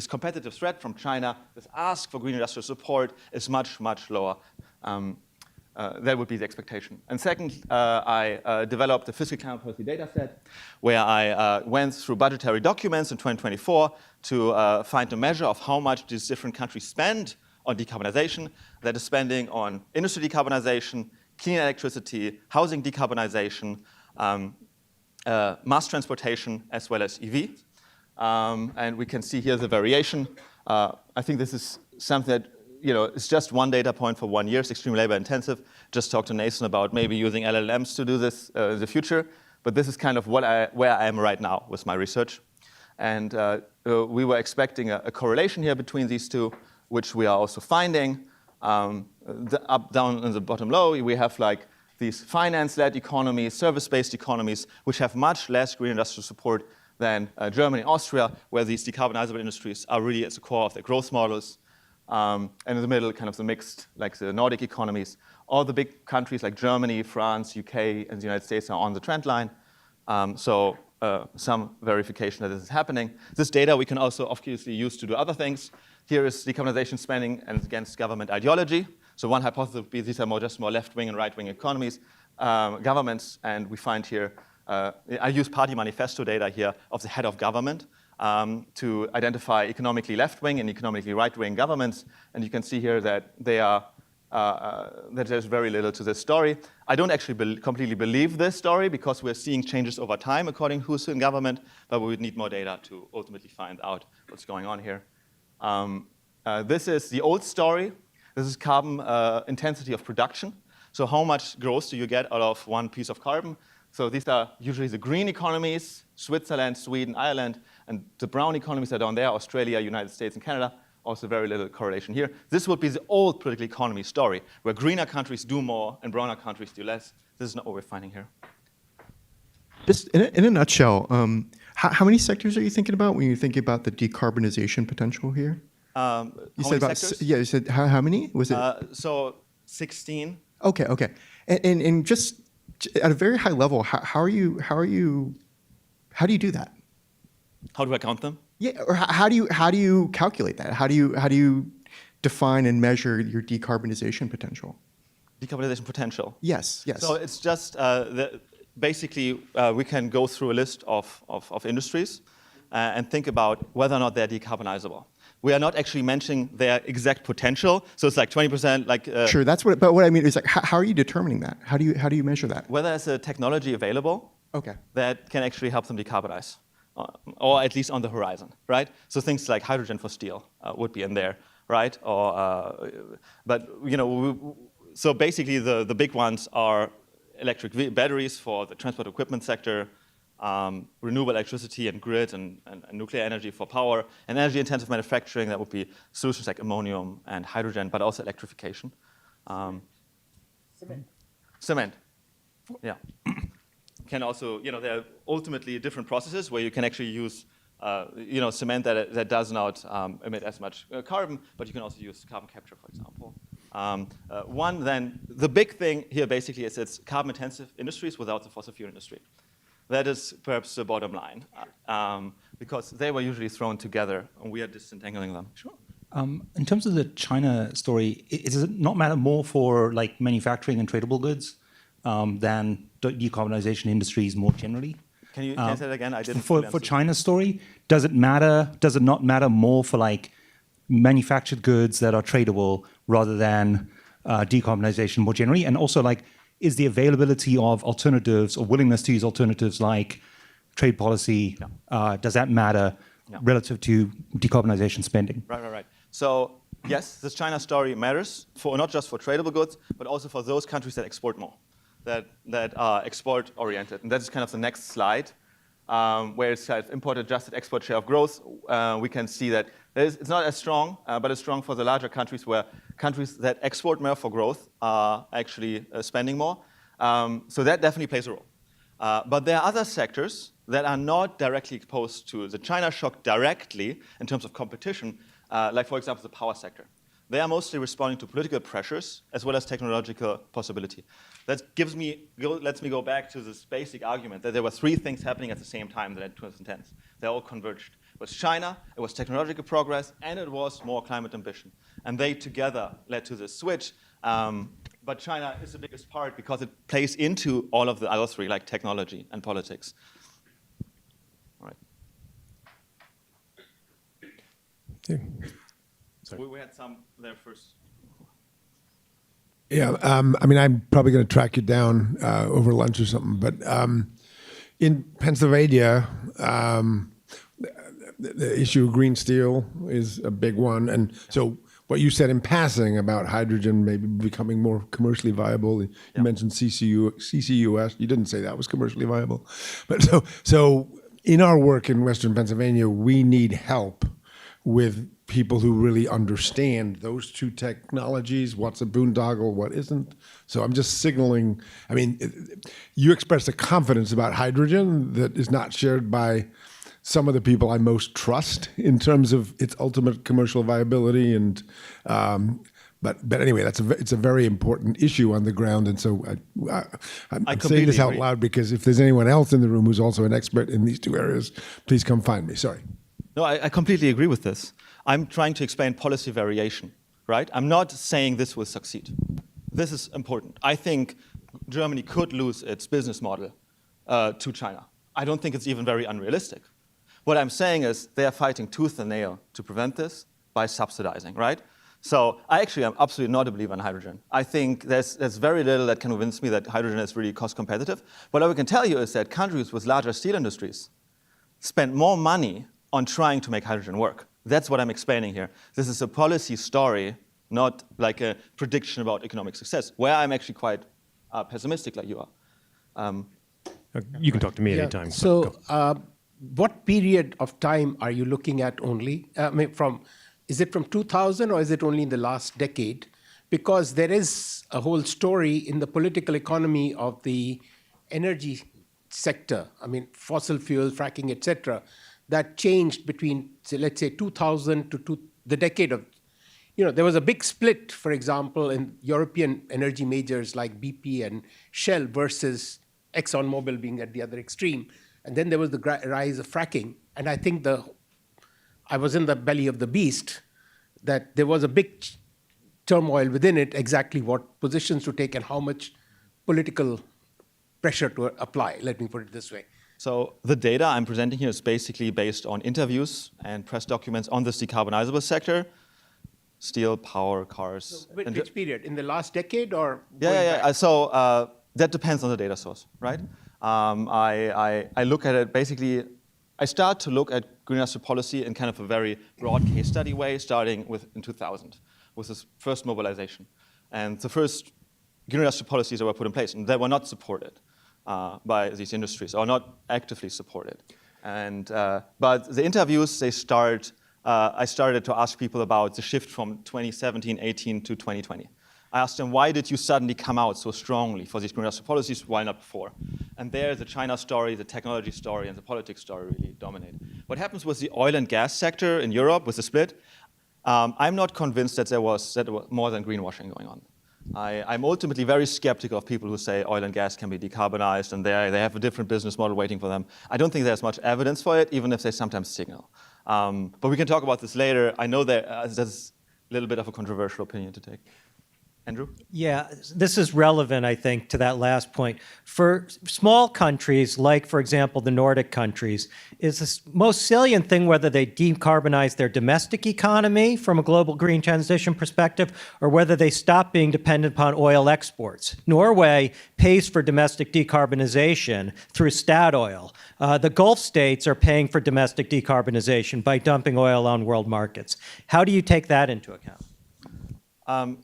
competitive threat from China, this ask for green industrial support is much, much lower. That would be the expectation. And second, I developed a fiscal climate policy data set where I went through budgetary documents in 2024 to find a measure of how much these different countries spend on decarbonization. That is spending on industry decarbonization, clean electricity, housing decarbonization, mass transportation, as well as EV. And we can see here the variation. I think this is something that it's just one data point for 1 year. It's extremely labor intensive. Just talked to Nathan about maybe using LLMs to do this in the future. But this is kind of where I am right now with my research. And we were expecting a correlation here between these two, which we are also finding. The up, down, and the bottom low, we have like these finance-led economies, service-based economies, which have much less green industrial support than Germany and Austria, where these decarbonizable industries are really at the core of their growth models. And in the middle, kind of the mixed, like the Nordic economies. All the big countries like Germany, France, UK, and the United States are on the trend line. So some verification that this is happening. This data we can also obviously use to do other things. Here is decarbonization spending and against government ideology. So one hypothesis would be these are just more left-wing and right-wing economies, governments, and we find here, I use party manifesto data here of the head of government to identify economically left-wing and economically right-wing governments, and you can see here that they are, that there's very little to this story. I don't actually completely believe this story because we're seeing changes over time according to who's in government, but we would need more data to ultimately find out what's going on here. This is the old story. This is carbon intensity of production. So how much growth do you get out of one piece of carbon? So these are usually the green economies, Switzerland, Sweden, Ireland, and the brown economies are down there, Australia, United States, and Canada. also very little correlation here. This would be the old political economy story, where greener countries do more and browner countries do less. This is not what we're finding here. Just in a nutshell, how many sectors are you thinking about when you think about the decarbonization potential here? You said about sectors? yeah. You said how many was it? So 16. Okay. And just at a very high level, how do you do that? How do I count them? Yeah, or how do you calculate that? How do you define and measure your decarbonization potential? Decarbonization potential. Yes. So it's just basically we can go through a list of industries and think about whether or not they're decarbonizable. We are not actually mentioning their exact potential, so it's like 20%. Like sure, that's what. But what I mean is like, how are you determining that? How do you measure that? Whether there's a technology available that can actually help them decarbonize, or at least on the horizon, right? So things like hydrogen for steel would be in there, right? Or but so basically the big ones are electric batteries for the transport equipment sector, renewable electricity and grid and nuclear energy for power, and energy-intensive manufacturing, that would be solutions like ammonium and hydrogen, but also electrification. Cement. Yeah. Can also, there are ultimately different processes where you can actually use, cement that does not emit as much carbon, but you can also use carbon capture, for example. The big thing here basically is it's carbon-intensive industries without the fossil fuel industry. That is perhaps the bottom line, because they were usually thrown together, and we are disentangling them. Sure. In terms of the China story, does it not matter more for like manufacturing and tradable goods than decarbonization industries more generally? Can you say that again? I didn't. For China's story, does it not matter more for like manufactured goods that are tradable rather than decarbonization more generally? And also, like, is the availability of alternatives or willingness to use alternatives like trade policy, does that matter relative to decarbonization spending? Right. So yes, this China story matters for not just for tradable goods, but also for those countries that export more, that are export oriented. And that's kind of the next slide, where it's kind of import adjusted export share of growth. We can see that it's not as strong, but it's strong for the larger countries, where countries that export more for growth are actually spending more. So that definitely plays a role. But there are other sectors that are not directly exposed to the China shock directly in terms of competition, like, for example, the power sector. They are mostly responding to political pressures as well as technological possibility. That lets me go back to this basic argument that there were three things happening at the same time that in 2010s. They all converged. It was China, it was technological progress, and it was more climate ambition. And they together led to this switch. But China is the biggest part because it plays into all of the other three, like technology and politics. All right. Okay. So we had some there first. Yeah, I'm probably going to track you down over lunch or something. But in Pennsylvania, the issue of green steel is a big one. And so what you said in passing about hydrogen maybe becoming more commercially viable, you mentioned CCUS. You didn't say that was commercially viable. But so in our work in Western Pennsylvania, we need help with people who really understand those two technologies, what's a boondoggle, what isn't. So I'm just signaling, you expressed a confidence about hydrogen that is not shared by some of the people I most trust in terms of its ultimate commercial viability. And but anyway, it's a very important issue on the ground. And so I'm saying this out loud because if there's anyone else in the room who's also an expert in these two areas, please come find me. Sorry. No, I completely agree with this. I'm trying to explain policy variation, right? I'm not saying this will succeed. This is important. I think Germany could lose its business model to China. I don't think it's even very unrealistic. What I'm saying is they are fighting tooth and nail to prevent this by subsidizing, right? So I actually am absolutely not a believer in hydrogen. I think there's very little that can convince me that hydrogen is really cost competitive. What I can tell you is that countries with larger steel industries spend more money on trying to make hydrogen work. That's what I'm explaining here. This is a policy story, not like a prediction about economic success, where I'm actually quite pessimistic like you are. You can talk to me anytime. So what period of time are you looking at only? From is it from 2000 or is it only in the last decade? Because there is a whole story in the political economy of the energy sector, I mean, fossil fuels, fracking, etc., that changed between, say, let's say, 2000 to the decade of, there was a big split, for example, in European energy majors like BP and Shell versus ExxonMobil being at the other extreme. And then there was the rise of fracking. And I think I was in the belly of the beast, that there was a big turmoil within it, exactly what positions to take and how much political pressure to apply. Let me put it this way. So the data I'm presenting here is basically based on interviews and press documents on this decarbonizable sector, steel, power, cars. So which period? In the last decade or? Yeah. So that depends on the data source, right? I look at it basically, I start to look at green industrial policy in kind of a very broad case study way, starting in 2000, with this first mobilization. And the first green industrial policies that were put in place, and they were not supported by these industries, or not actively supported. And but the interviews, I started to ask people about the shift from 2017, 18 to 2020. I asked them, why did you suddenly come out so strongly for these green industrial policies? Why not before? And there, the China story, the technology story, and the politics story really dominate. What happens with the oil and gas sector in Europe with the split? I'm not convinced that there was more than greenwashing going on. I'm ultimately very skeptical of people who say oil and gas can be decarbonized and they have a different business model waiting for them. I don't think there's much evidence for it, even if they sometimes signal. But we can talk about this later. I know that that's a little bit of a controversial opinion to take. Andrew? Yeah, this is relevant, I think, to that last point. For small countries, like, for example, the Nordic countries, is the most salient thing whether they decarbonize their domestic economy from a global green transition perspective, or whether they stop being dependent upon oil exports. Norway pays for domestic decarbonization through Statoil. The Gulf states are paying for domestic decarbonization by dumping oil on world markets. How do you take that into account?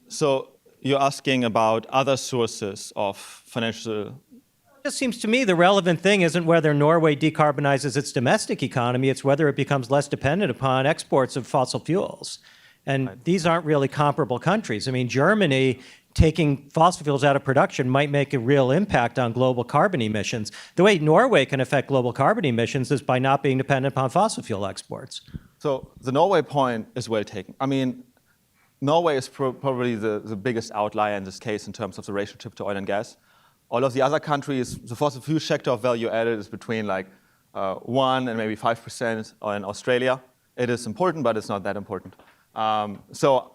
So you're asking about other sources of financial. It just seems to me the relevant thing isn't whether Norway decarbonizes its domestic economy, it's whether it becomes less dependent upon exports of fossil fuels. And these aren't really comparable countries. I mean, Germany taking fossil fuels out of production might make a real impact on global carbon emissions. The way Norway can affect global carbon emissions is by not being dependent upon fossil fuel exports. So the Norway point is well taken. I mean, Norway is probably the biggest outlier in this case in terms of the relationship to oil and gas. All of the other countries, the fossil fuel sector of value added is between like 1 and maybe 5% in Australia. It is important, but it's not that important. So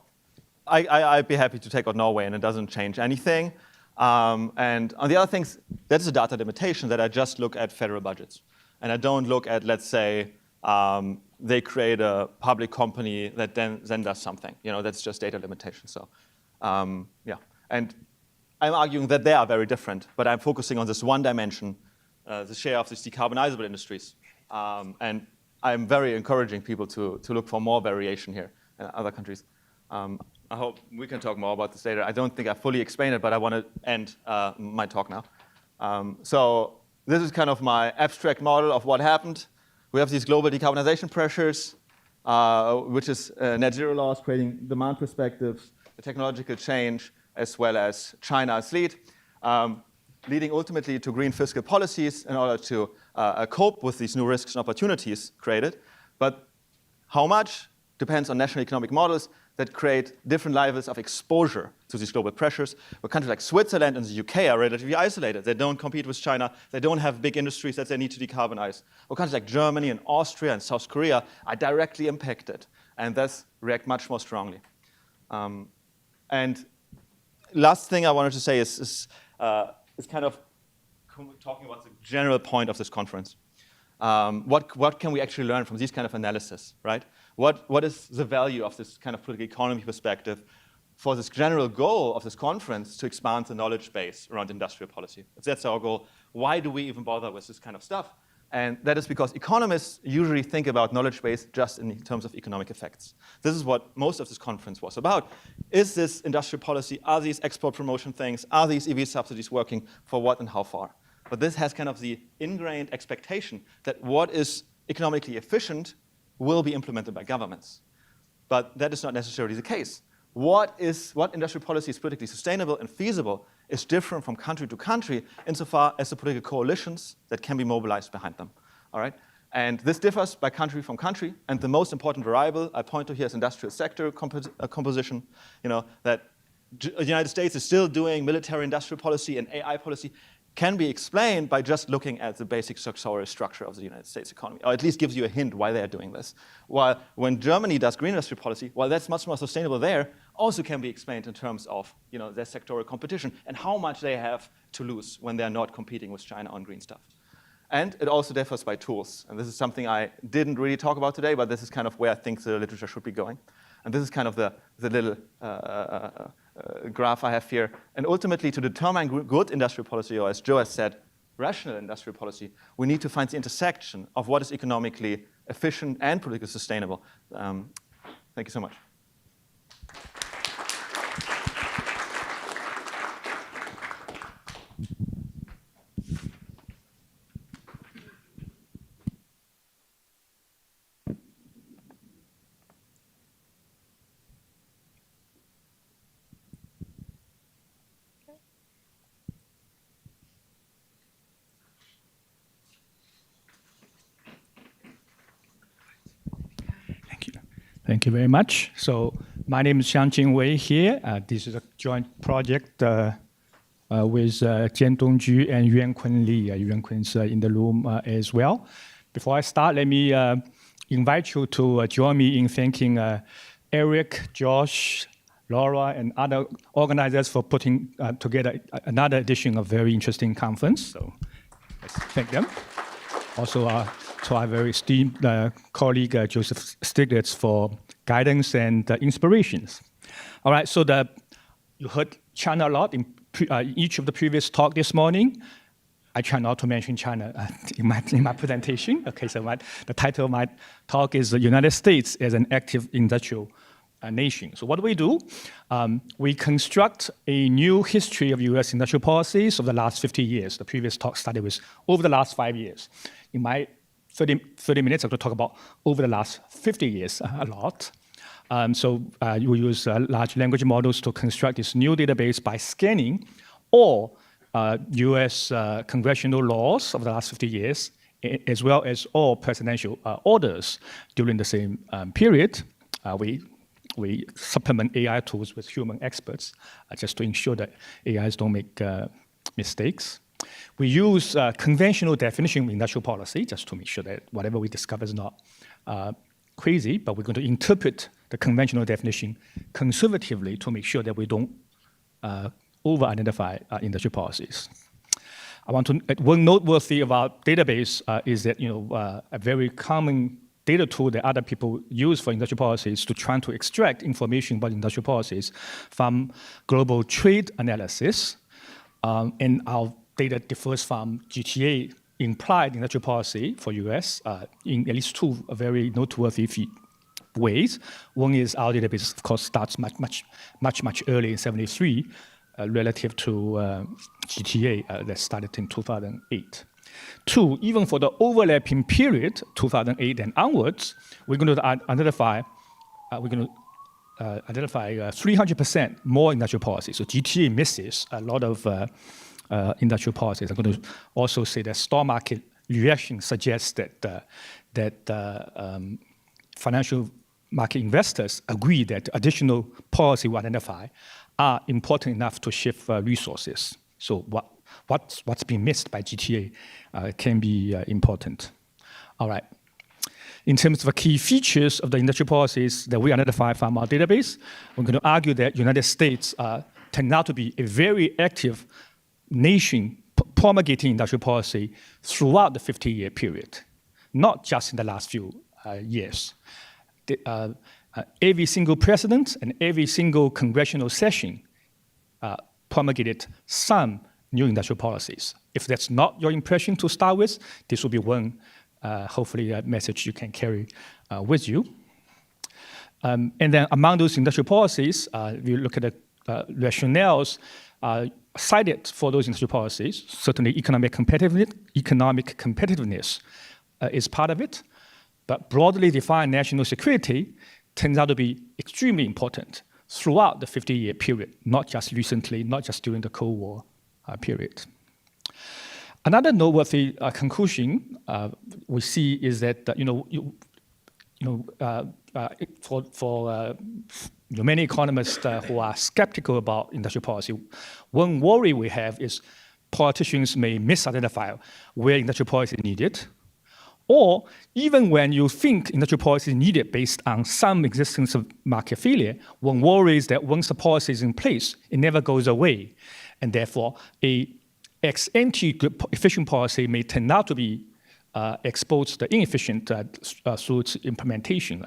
I'd be happy to take out Norway, and it doesn't change anything. And on the other things, that's a data limitation that I just look at federal budgets. And I don't look at, let's say, they create a public company that then does something. That's just data limitation. So, yeah. And I'm arguing that they are very different, but I'm focusing on this one dimension, the share of these decarbonizable industries. And I'm very encouraging people to look for more variation here in other countries. I hope we can talk more about this later. I don't think I fully explained it, but I want to end my talk now. So this is kind of my abstract model of what happened. We have these global decarbonization pressures, which is net zero laws creating demand perspectives, the technological change, as well as China's lead, leading ultimately to green fiscal policies in order to cope with these new risks and opportunities created. But how much depends on national economic models that create different levels of exposure to these global pressures. Where countries like Switzerland and the UK are relatively isolated. They don't compete with China. They don't have big industries that they need to decarbonize. Or countries like Germany and Austria and South Korea are directly impacted and thus react much more strongly. And last thing I wanted to say is kind of talking about the general point of this conference. What can we actually learn from these kind of analysis, right? What is the value of this kind of political economy perspective for this general goal of this conference to expand the knowledge base around industrial policy? If that's our goal, why do we even bother with this kind of stuff? And that is because economists usually think about knowledge base just in terms of economic effects. This is what most of this conference was about. Is this industrial policy, are these export promotion things, are these EV subsidies working for what and how far? But this has kind of the ingrained expectation that what is economically efficient will be implemented by governments. but that is not necessarily the case. What industrial policy is politically sustainable and feasible is different from country to country insofar as the political coalitions that can be mobilized behind them. All right? And this differs by country from country. And the most important variable I point to here is industrial sector composition. That the United States is still doing military industrial policy and AI policy can be explained by just looking at the basic sectorial structure of the United States economy, or at least gives you a hint why they are doing this. While when Germany does green industry policy, while that's much more sustainable there, also can be explained in terms of their sectorial competition and how much they have to lose when they're not competing with China on green stuff. And it also differs by tools. And this is something I didn't really talk about today, but this is kind of where I think the literature should be going. And this is kind of the little graph I have here. And ultimately, to determine good industrial policy, or as Joe has said, rational industrial policy, we need to find the intersection of what is economically efficient and politically sustainable. Thank you so much. Thank you very much. So my name is Xiangjing Wei here. This is a joint project with Jian Dongju and Yuan Kun Li. Yuan Kun's in the room as well. Before I start, let me invite you to join me in thanking Eric, Josh, Laura, and other organizers for putting together another edition of very interesting conference. So let's thank them. Also, to our very esteemed colleague, Joseph Stiglitz, for guidance and inspirations. All right, so you heard China a lot in each of the previous talk this morning. I try not to mention China in my presentation. Okay, so the title of my talk is The United States as an Active Industrial Nation. So what do? We construct a new history of US industrial policies of the last 50 years. The previous talk started with over the last 5 years. In my 30 minutes, I'm going to talk about over the last 50 years a lot. So you use large language models to construct this new database by scanning all US congressional laws of the last 50 years, as well as all presidential orders during the same period. We supplement AI tools with human experts just to ensure that AIs don't make mistakes. We use conventional definition of industrial policy just to make sure that whatever we discover is not crazy, but we're going to interpret the conventional definition conservatively to make sure that we don't over-identify industrial policies. One noteworthy about database is that a very common data tool that other people use for industrial policies to try to extract information about industrial policies from global trade analysis, and our data differs from GTA implied industrial policy for US in at least two very noteworthy ways. One is our database, of course, starts much earlier in 73 relative to GTA that started in 2008. Two, even for the overlapping period, 2008 and onwards, we're going to identify 300% more industrial policies. So GTA misses a lot of industrial policies. I'm going to also say that stock market reaction suggests that financial market investors agree that additional policy we identify are important enough to shift resources. So what's being missed by GTA can be important. All right. In terms of the key features of the industrial policies that we identify from our database, we're going to argue that United States turned out to be a very active nation promulgating industrial policy throughout the 50-year period, not just in the last few years. Every single president and every single congressional session promulgated some new industrial policies. If that's not your impression to start with, this will be one, hopefully, a message you can carry with you. And then among those industrial policies, if you look at the rationales cited for those industrial policies, certainly economic competitiveness is part of it, but broadly defined national security turns out to be extremely important throughout the 50-year period, not just recently, not just during the Cold War period. Another noteworthy conclusion we see is that for many economists who are skeptical about industrial policy, one worry we have is politicians may misidentify where industrial policy is needed, or even when you think industrial policy is needed based on some existence of market failure, one worries that once the policy is in place, it never goes away, and therefore a ex-ante efficient policy may turn out to be exposed to inefficient through its implementation.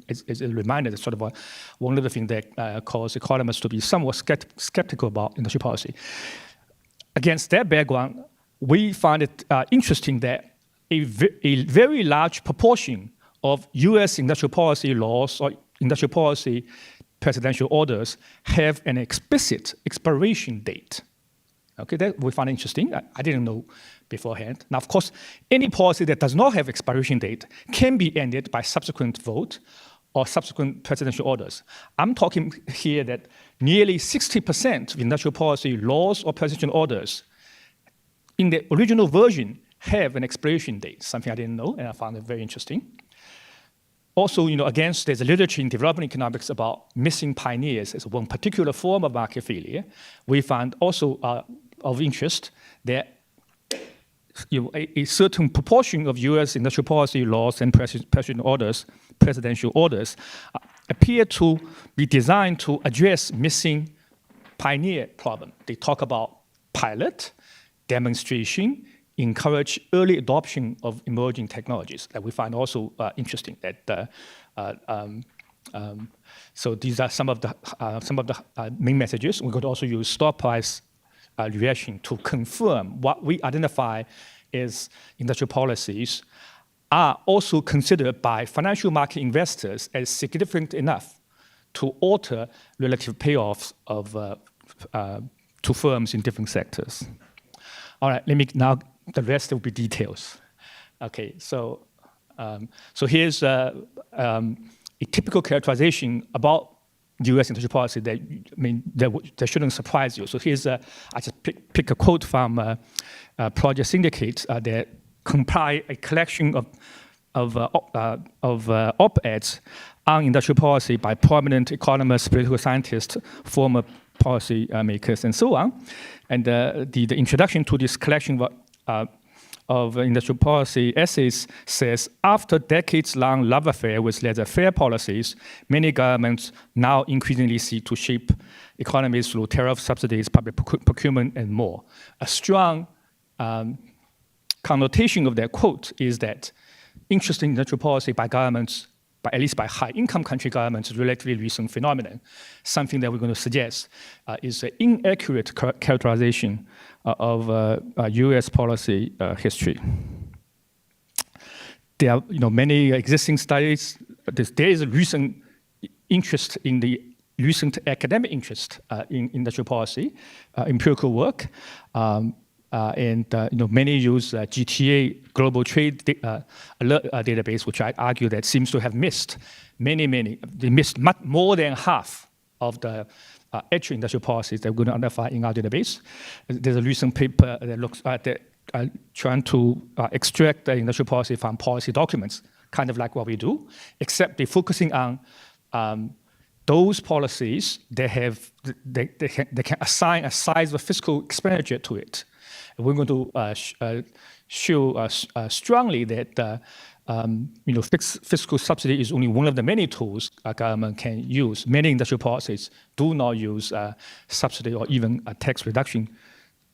As a reminder, that's sort of one of the things that causes economists to be somewhat skeptical about industrial policy. Against that background, we find it interesting that a very large proportion of US industrial policy laws or industrial policy presidential orders have an explicit expiration date. Okay, that we find interesting. I didn't know beforehand. Now, of course, any policy that does not have expiration date can be ended by subsequent vote or subsequent presidential orders. I'm talking here that nearly 60% of industrial policy laws or presidential orders in the original version have an expiration date, something I didn't know, and I found it very interesting. Also, there's a literature in development economics about missing pioneers as one particular form of market failure. We find also of interest that a certain proportion of U.S. industrial policy laws and presidential orders appear to be designed to address missing pioneer problem. They talk about pilot, demonstration, encourage early adoption of emerging technologies that we find also interesting. So these are some of the main messages. We could also use stock price reaction to confirm what we identify as industrial policies are also considered by financial market investors as significant enough to alter relative payoffs to firms in different sectors. All right, now the rest will be details. Okay, so here's a typical characterization about U.S. industrial policy that shouldn't surprise you. So here's I just pick a quote from Project Syndicate that compile a collection of op-eds on industrial policy by prominent economists, political scientists, former policy makers, and so on. And the introduction to this collection of industrial policy essays says, after decades-long love affair with laissez-faire policies, many governments now increasingly seek to shape economies through tariff subsidies, public procurement, and more. A strong connotation of that quote is that interest in industrial policy by governments, at least by high-income country governments, is a relatively recent phenomenon, something that we're going to suggest is an inaccurate characterization of U.S. policy history. There are many existing studies. There is a recent interest in the recent academic interest in industrial policy, empirical work, and many use GTA Global Trade Alert database, which I argue that seems to have missed they missed much more than half of the actual industrial policies that we're going to identify in our database. There's a recent paper that looks at trying to extract the industrial policy from policy documents, kind of like what we do, except they're focusing on those policies that they can assign a size of fiscal expenditure to it. And we're going to show strongly that fiscal subsidy is only one of the many tools a government can use. Many industrial policies do not use subsidy or even tax reduction,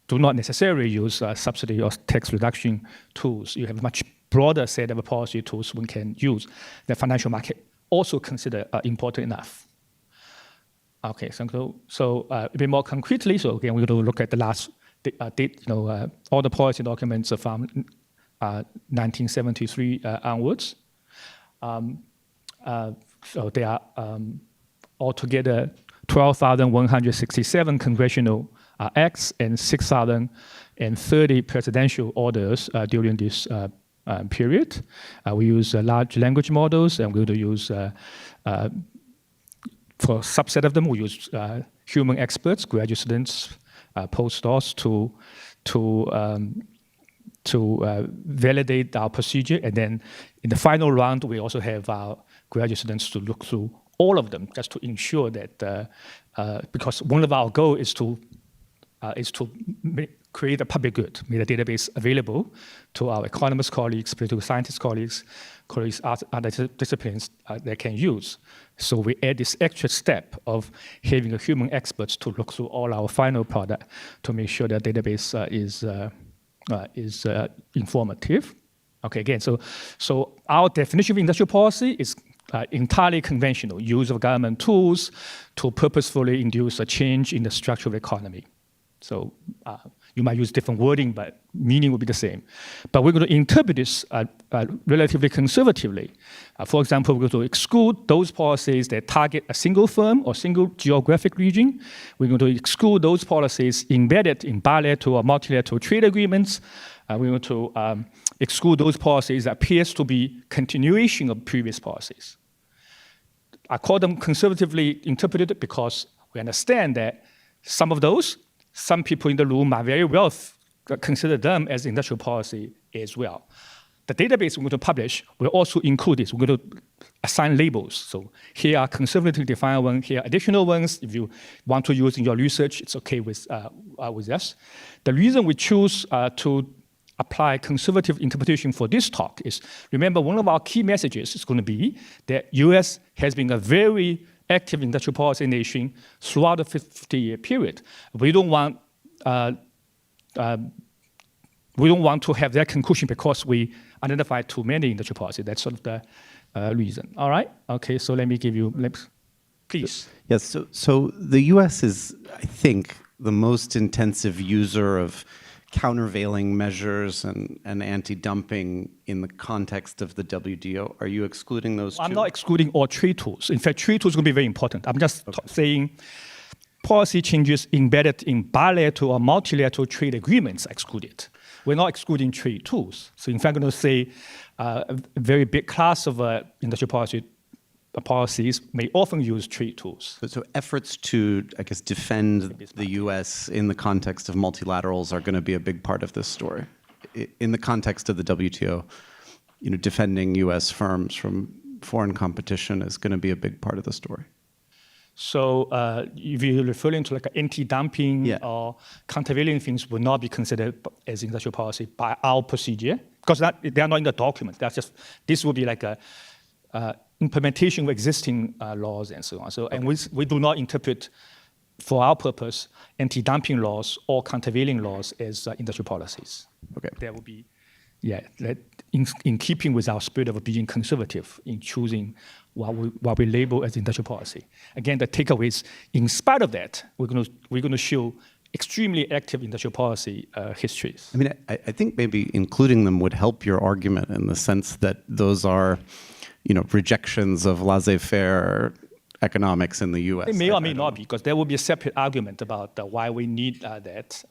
do not necessarily use subsidy or tax reduction tools. You have a much broader set of policy tools one can use. The financial market also consider important enough. Okay, so a bit more concretely, so again, we're going to look at the last all the policy documents are from 1973 onwards. So there are altogether 12,167 congressional acts and 6,030 presidential orders during this period. We use large language models, and we're going to use, for a subset of them, we use human experts, graduate students, postdocs to validate our procedure. And then in the final round, we also have our graduate students to look through all of them just to ensure that, because one of our goals is to create a public good, make the database available to our economist colleagues, political scientist colleagues, other disciplines that can use. So we add this extra step of having a human experts to look through all our final product to make sure that database is informative. Okay, again, so our definition of industrial policy is entirely conventional, use of government tools to purposefully induce a change in the structure of the economy. So you might use different wording, but meaning will be the same. But we're going to interpret this relatively conservatively. For example, we're going to exclude those policies that target a single firm or single geographic region. We're going to exclude those policies embedded in bilateral or multilateral trade agreements. We're going to exclude those policies that appears to be continuation of previous policies. I call them conservatively interpreted because we understand that some of those, some people in the room might very well consider them as industrial policy as well. The database we're going to publish will also include this. We're going to assign labels. So here are conservatively defined ones, here are additional ones. If you want to use in your research, it's okay with us. The reason we choose to apply conservative interpretation for this talk is, remember, one of our key messages is going to be that US has been a very active industrial policy nation throughout the 50-year period. We don't want to have that conclusion because we identify too many industrial policy. That's sort of the reason. All right? Okay, so let me give you, please. Yes, so the US is, I think, the most intensive user of countervailing measures and anti-dumping in the context of the WTO. Are you excluding those two? I'm not excluding all trade tools. In fact, trade tools are going to be very important. I'm just saying policy changes embedded in bilateral or multilateral trade agreements are excluded. We're not excluding trade tools. So in fact, I'm going to say a very big class of industrial policies may often use trade tools. So efforts to, I guess, defend the U.S. in the context of multilaterals are going to be a big part of this story. In the context of the WTO, defending U.S. firms from foreign competition is going to be a big part of the story. So if you're referring to like anti-dumping or countervailing things will not be considered as industrial policy by our procedure because they are not in the document. That's just, this will be like a implementation of existing laws and so on. So, and we do not interpret, for our purpose, anti-dumping laws or countervailing laws as industrial policies. Okay. There will be, in keeping with our spirit of being conservative in choosing what we label as industrial policy. Again, the takeaway is, in spite of that, we're going to show extremely active industrial policy histories. I mean, I think maybe including them would help your argument in the sense that those are rejections of laissez-faire economics in the U.S. It may or may not be, because there will be a separate argument about why we need that,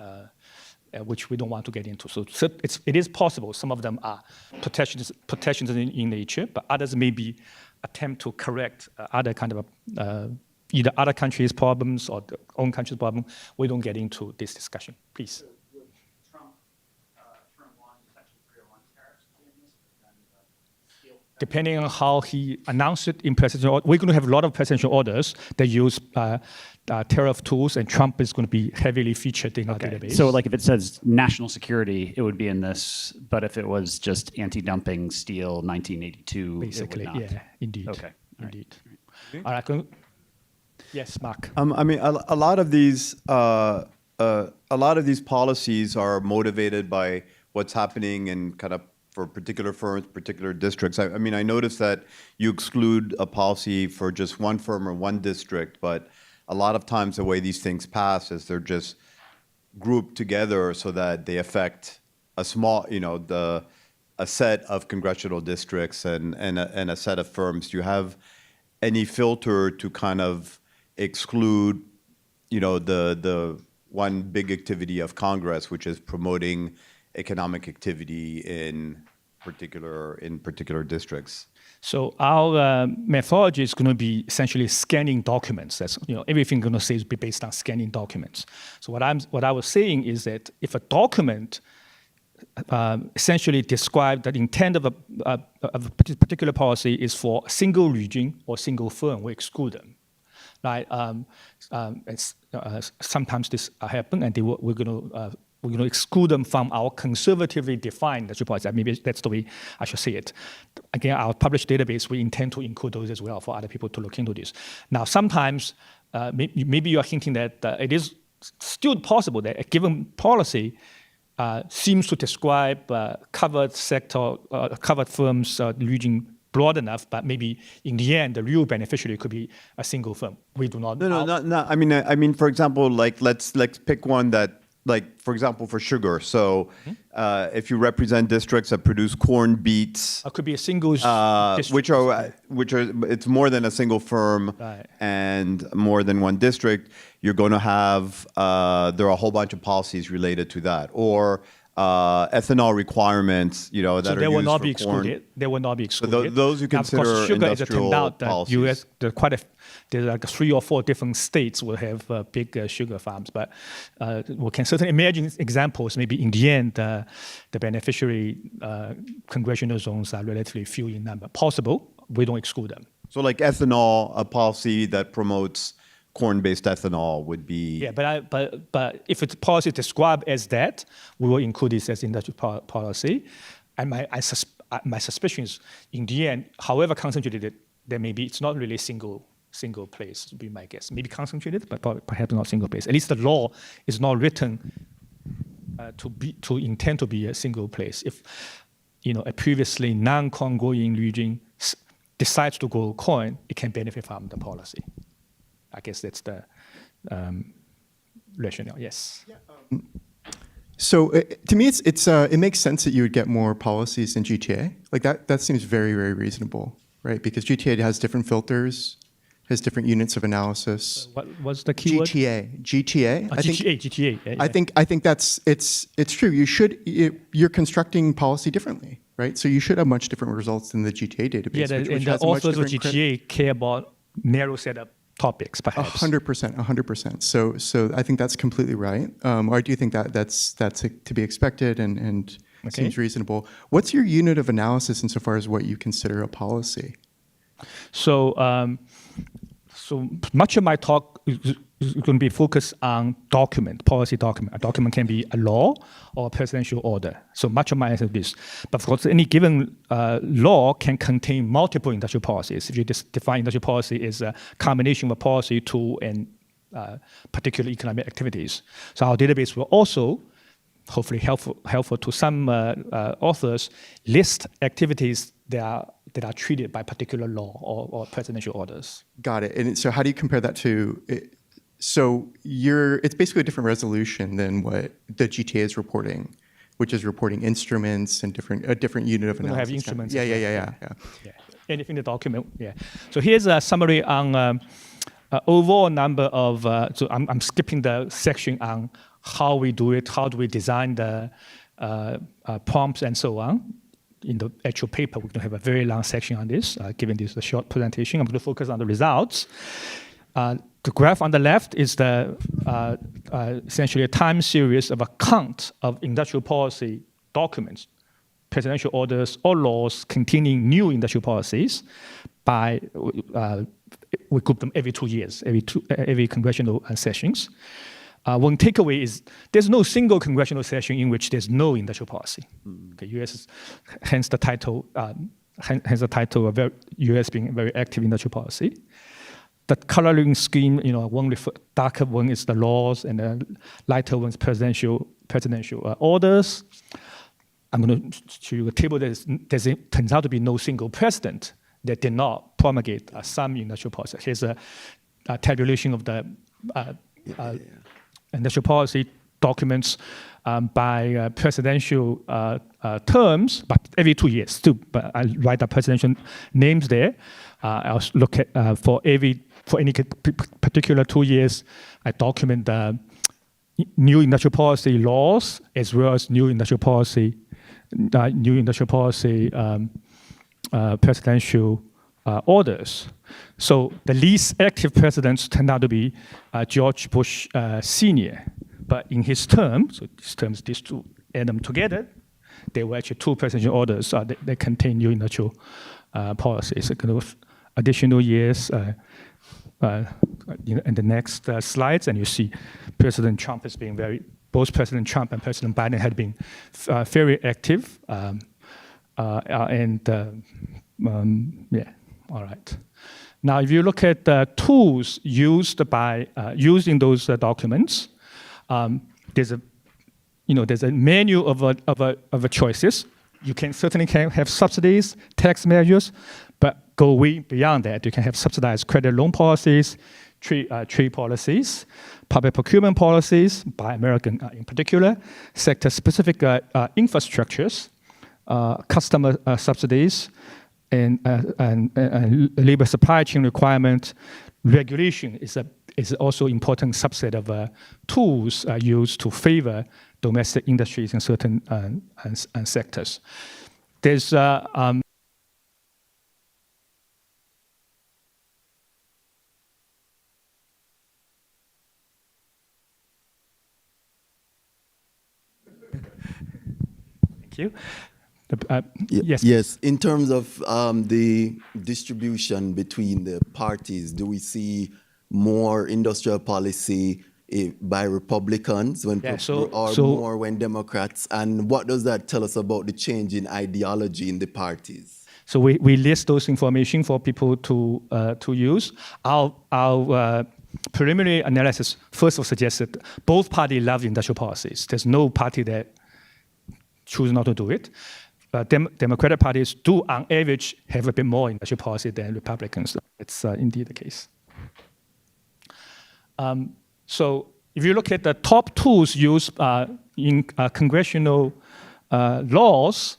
which we don't want to get into. So it is possible some of them are protections in nature, but others may be attempt to correct other kind of either other countries' problems or their own country's problem. We don't get into this discussion. Please. Depending on how he announced it in presidential order, we're going to have a lot of presidential orders that use tariff tools, and Trump is going to be heavily featured in our database. So like if it says national security, it would be in this, but if it was just anti-dumping steel 1982, basically, it would not. Yeah, indeed. Okay. Indeed. All right. Yes, Mark. I mean, a lot of these policies are motivated by what's happening in kind of for particular firms, particular districts. I mean, I noticed that you exclude a policy for just one firm or one district, but a lot of times the way these things pass is they're just grouped together so that they affect a small, a set of congressional districts and a set of firms. Do you have any filter to kind of exclude, the one big activity of Congress, which is promoting economic activity in particular districts? So our methodology is going to be essentially scanning documents. That's everything going to say is be based on scanning documents. So what I was saying is that if a document essentially describes the intent of a particular policy is for a single region or single firm, we exclude them. Right? Sometimes this happen, and we're going to exclude them from our conservatively defined industrial policy. Maybe that's the way I should say it. Again, our published database, we intend to include those as well for other people to look into this. Now, sometimes maybe you are hinting that it is still possible that a given policy seems to describe covered sector, covered firms, region broad enough, but maybe in the end, the real beneficiary could be a single firm. We do not. No. I mean, for example, like let's pick one that, like, for example, for sugar. So, if you represent districts that produce corn, beets, it could be a single which are it's more than a single firm, right, and more than one district. You're going to have there are a whole bunch of policies related to that, or ethanol requirements, that so are they will used not for be corn. excluded. They will not be excluded. So those you consider of course, sugar, industrial it turned out that policies. U.S. There's like 3 or 4 different states will have big sugar farms, but we can certainly imagine examples. Maybe in the end, the beneficiary congressional zones are relatively few in number. Possible, we don't exclude them. So, like ethanol, a policy that promotes corn-based ethanol would be. Yeah, but if it's policy described as that, we will include this as industrial policy. And my suspicion is, in the end, however concentrated there may be, it's not really single place, would be my guess. Maybe concentrated, but perhaps not single place. At least the law is not written to intend to be a single place. If a previously non-corn growing region decides to grow corn, it can benefit from the policy. I guess that's the rationale. Yes. Yeah, so to me, it makes sense that you would get more policies in GTA. Like that seems very, very reasonable, right? Because GTA has different filters, has different units of analysis. What was the keyword? GTA. GTA. Yeah. I think it's true. You're constructing policy differently, right? So you should have much different results than the GTA database. Yeah, and the authors of GTA care about narrow setup topics, perhaps. 100%. So I think that's completely right. Or do you think that's to be expected and seems reasonable? What's your unit of analysis insofar as what you consider a policy? So much of my talk is going to be focused on policy document. A document can be a law or a presidential order. So much of my answer is this. But of course, any given law can contain multiple industrial policies. If you define industrial policy as a combination of a policy, tool, and particular economic activities. So our database will also, hopefully helpful to some authors, list activities that are treated by particular law or presidential orders. Got it. And so how do you compare that to? So it's basically a different resolution than what the GTA is reporting, which is reporting instruments and a different unit of analysis. We have instruments. Yeah. Anything in the document. Yeah. So here's a summary on overall number of. So I'm skipping the section on how we do it, how do we design the prompts and so on. In the actual paper, we're going to have a very long section on this. Given this a short presentation, I'm going to focus on the results. The graph on the left is essentially a time series of a count of industrial policy documents, presidential orders or laws containing new industrial policies. We group them every 2 years, every congressional sessions. One takeaway is there's no single congressional session in which there's no industrial policy. Okay, U.S. hence the title of U.S. being very active in industrial policy. The coloring scheme, darker one is the laws, and the lighter one is presidential orders. I'm going to show you a table that turns out to be no single president that did not promulgate some industrial policy. Here's a tabulation of the industrial policy documents by presidential terms, but every 2 years too. But I write the presidential names there. I'll look at for any particular 2 years. I document the new industrial policy laws as well as new industrial policy new industrial policy presidential orders. So the least active presidents turned out to be George Bush Sr. But in his term, so his terms, these two, add them together, they were actually two presidential orders that contain new industrial policies. Kind of additional years in the next slides, and you see President Trump has been both President Trump and President Biden had been very active. Yeah, all right. Now, if you look at the tools used by using those documents, there's a menu of choices. You can certainly have subsidies, tax measures, but go way beyond that. You can have subsidized credit loan policies, trade policies, public procurement policies, Buy American in particular, sector-specific infrastructures, customer subsidies, and labor supply chain requirement. Regulation is also important subset of tools used to favor domestic industries in certain sectors. There's Thank you. Yes. Yes. In terms of the distribution between the parties, do we see more industrial policy by Republicans or more when Democrats? And what does that tell us about the change in ideology in the parties? So we list those information for people to use. Our preliminary analysis first suggested both parties love industrial policies. There's no party that choose not to do it. Democratic parties do, on average, have a bit more industrial policy than Republicans. It's indeed the case. So if you look at the top tools used in congressional laws,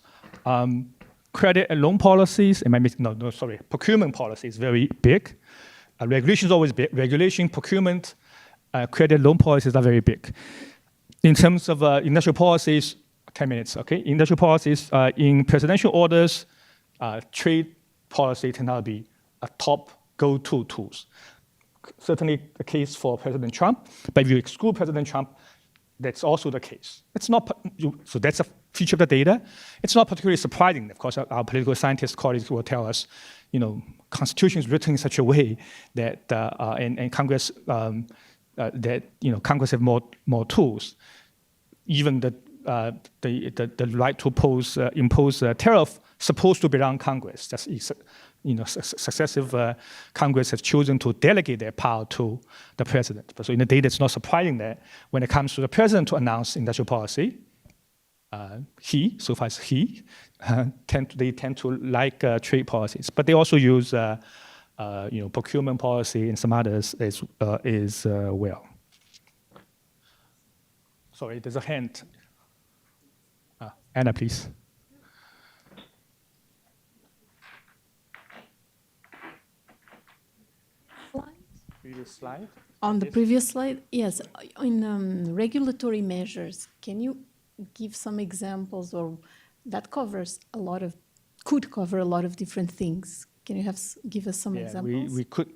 credit and loan policies, procurement policy is very big. Regulation is always big. Regulation, procurement, credit, loan policies are very big. In terms of industrial policies, 10 minutes, okay? Industrial policies in presidential orders, trade policy tend to be a top go-to tools. Certainly the case for President Trump, but if you exclude President Trump, that's also the case. It's not, so that's a feature of the data. It's not particularly surprising. Of course, our political scientist colleagues will tell us, Constitution is written in such a way that, and Congress, Congress have more tools. Even the right to impose a tariff supposed to belong to Congress. That's successive Congress has chosen to delegate their power to the president. So in the data, it's not surprising that when it comes to the president to announce industrial policy, they tend to like trade policies, but they also use procurement policy and some others as well. Sorry, there's a hand. Anna, please. Previous slide. On the previous slide, yes. In regulatory measures, can you give some examples, or that could cover a lot of different things? Can you give us some examples? We could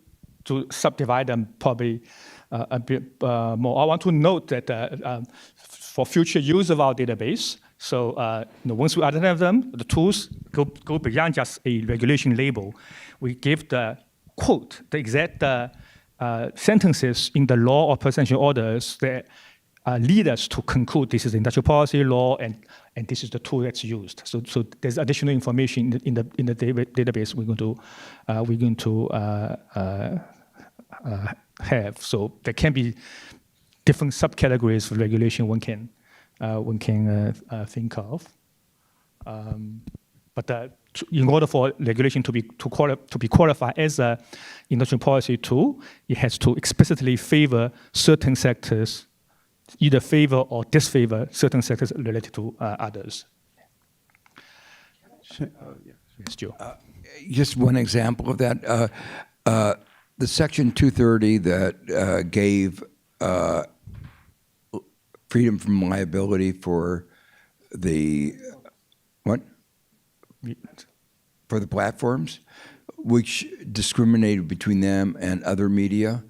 to subdivide them probably a bit more. I want to note that for future use of our database, so once we identify them, the tools go beyond just a regulation label. We give the quote, the exact sentences in the law or presidential orders that lead us to conclude this is industrial policy law and this is the tool that's used. So there's additional information in the database we're going to have. So there can be different subcategories of regulation one can think of. But in order for regulation to be qualified as an industrial policy tool, it has to explicitly favor certain sectors, either favor or disfavor certain sectors related to others. Yes, Joe. Just one example of that. The Section 230 that gave freedom from liability for the for the platforms, which discriminated between them and other media.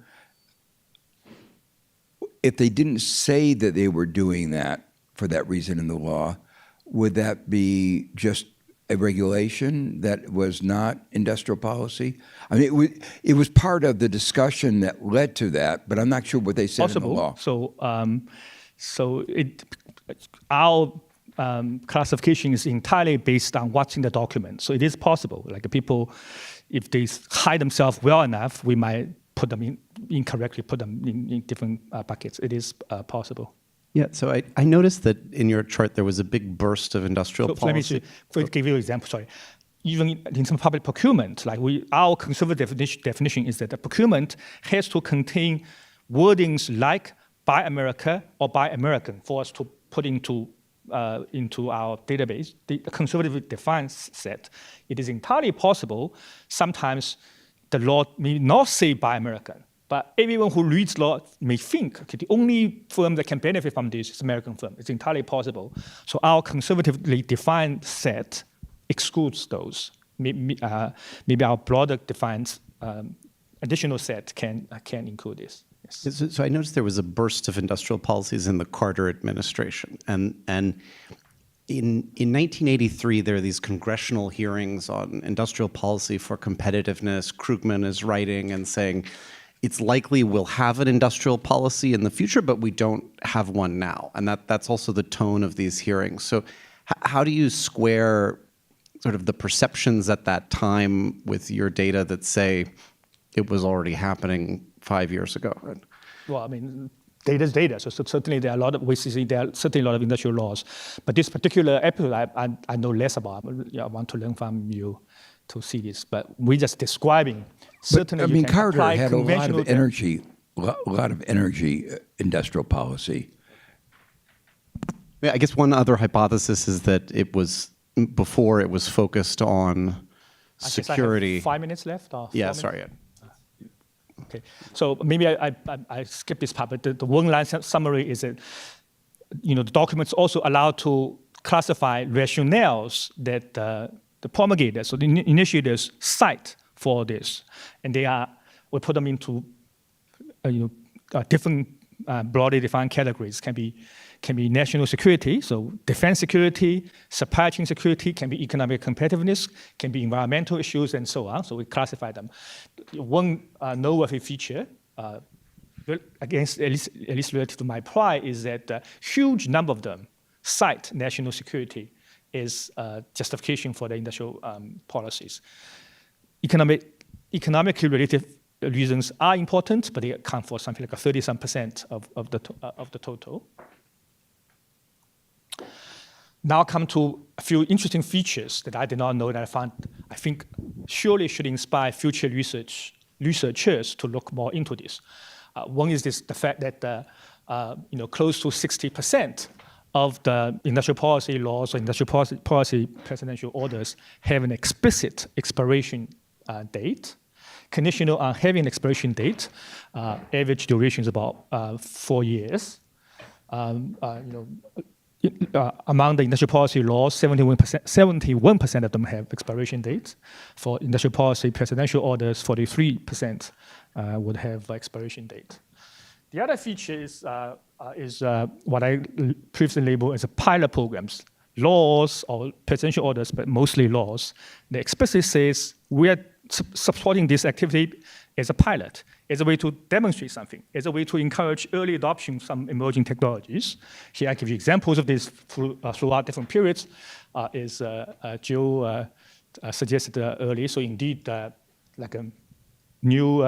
If they didn't say that they were doing that for that reason in the law, would that be just a regulation that was not industrial policy? I mean, it was part of the discussion that led to that, but I'm not sure what they said in the law. Our classification is entirely based on what's in the document. So it is possible. Like people, if they hide themselves well enough, we might put them incorrectly put them in different buckets. It is possible. Yeah, so I noticed that in your chart there was a big burst of industrial policy. Let me give you an example, sorry. Even in terms of public procurement, like our conservative definition is that the procurement has to contain wordings like Buy America or Buy American for us to put into our database. The conservatively defined set, it is entirely possible sometimes the law may not say Buy American, but everyone who reads law may think, okay, the only firm that can benefit from this is American firm. It's entirely possible. So our conservatively defined set excludes those. Maybe our broader defined additional set can include this. Yes. So I noticed there was a burst of industrial policies in the Carter administration. And in 1983, there are these congressional hearings on industrial policy for competitiveness. Krugman is writing and saying, it's likely we'll have an industrial policy in the future, but we don't have one now. And that's also the tone of these hearings. So how do you square sort of the perceptions at that time with your data that say it was already happening 5 years ago? Right? Well, I mean, data is data. So certainly there are a lot of certainly a lot of industrial laws. But this particular episode, I know less about. I want to learn from you to see this. But we're just describing. Certainly, I mean, Carter had a lot of energy, industrial policy. Yeah, I guess one other hypothesis is that it was before it was focused on security. I have 5 minutes left. Or yeah, 4 sorry. minutes? Okay, so maybe I skip this part, but the one-line summary is that the documents also allow to classify rationales that the promulgators, so the initiators, cite for this, and we put them into different broadly defined categories. Can be national security, so defense security, supply chain security, can be economic competitiveness, can be environmental issues, and so on. So we classify them. One noteworthy feature, against at least relative to my pride, is that a huge number of them cite national security as justification for the industrial policies. Economically related reasons are important, but they account for something like 30% of the total. Now come to a few interesting features that I did not know that I think surely should inspire future researchers to look more into this. One is the fact that close to 60% of the industrial policy laws or industrial policy presidential orders have an explicit expiration date. Conditional on having an expiration date, average duration is about 4 years. Among the industrial policy laws, 71% of them have expiration dates. For industrial policy presidential orders, 43% would have expiration date. The other feature is what I previously labeled as a pilot programs, laws or presidential orders, but mostly laws. They explicitly says we are supporting this activity as a pilot, as a way to demonstrate something, as a way to encourage early adoption of some emerging technologies. Here I give you examples of this throughout different periods, as Jill suggested earlier. So indeed, like a new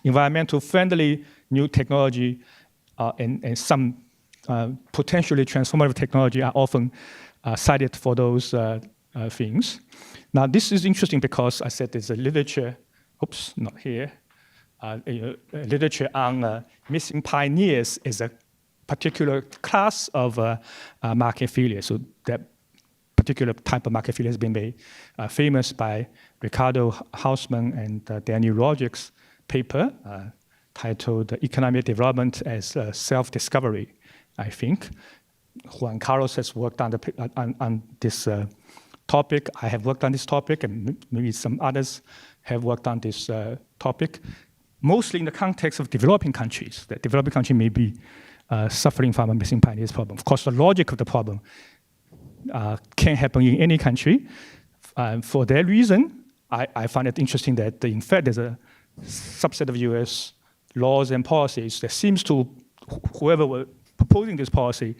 environmental friendly new technology and some potentially transformative technology are often cited for those things. Now, this is interesting because I said there's a literature, oops, not here, literature on missing pioneers as a particular class of market failure. So that particular type of market failure has been made famous by Ricardo Hausmann and Daniel Roderick's paper titled Economic Development as Self-Discovery, I think. Juan Carlos has worked on this topic. I have worked on this topic, and maybe some others have worked on this topic, mostly in the context of developing countries. That developing country may be suffering from a missing pioneers problem. Of course, the logic of the problem can happen in any country. For that reason, I find it interesting that, in fact, there's a subset of US laws and policies that seems to, whoever were proposing this policy,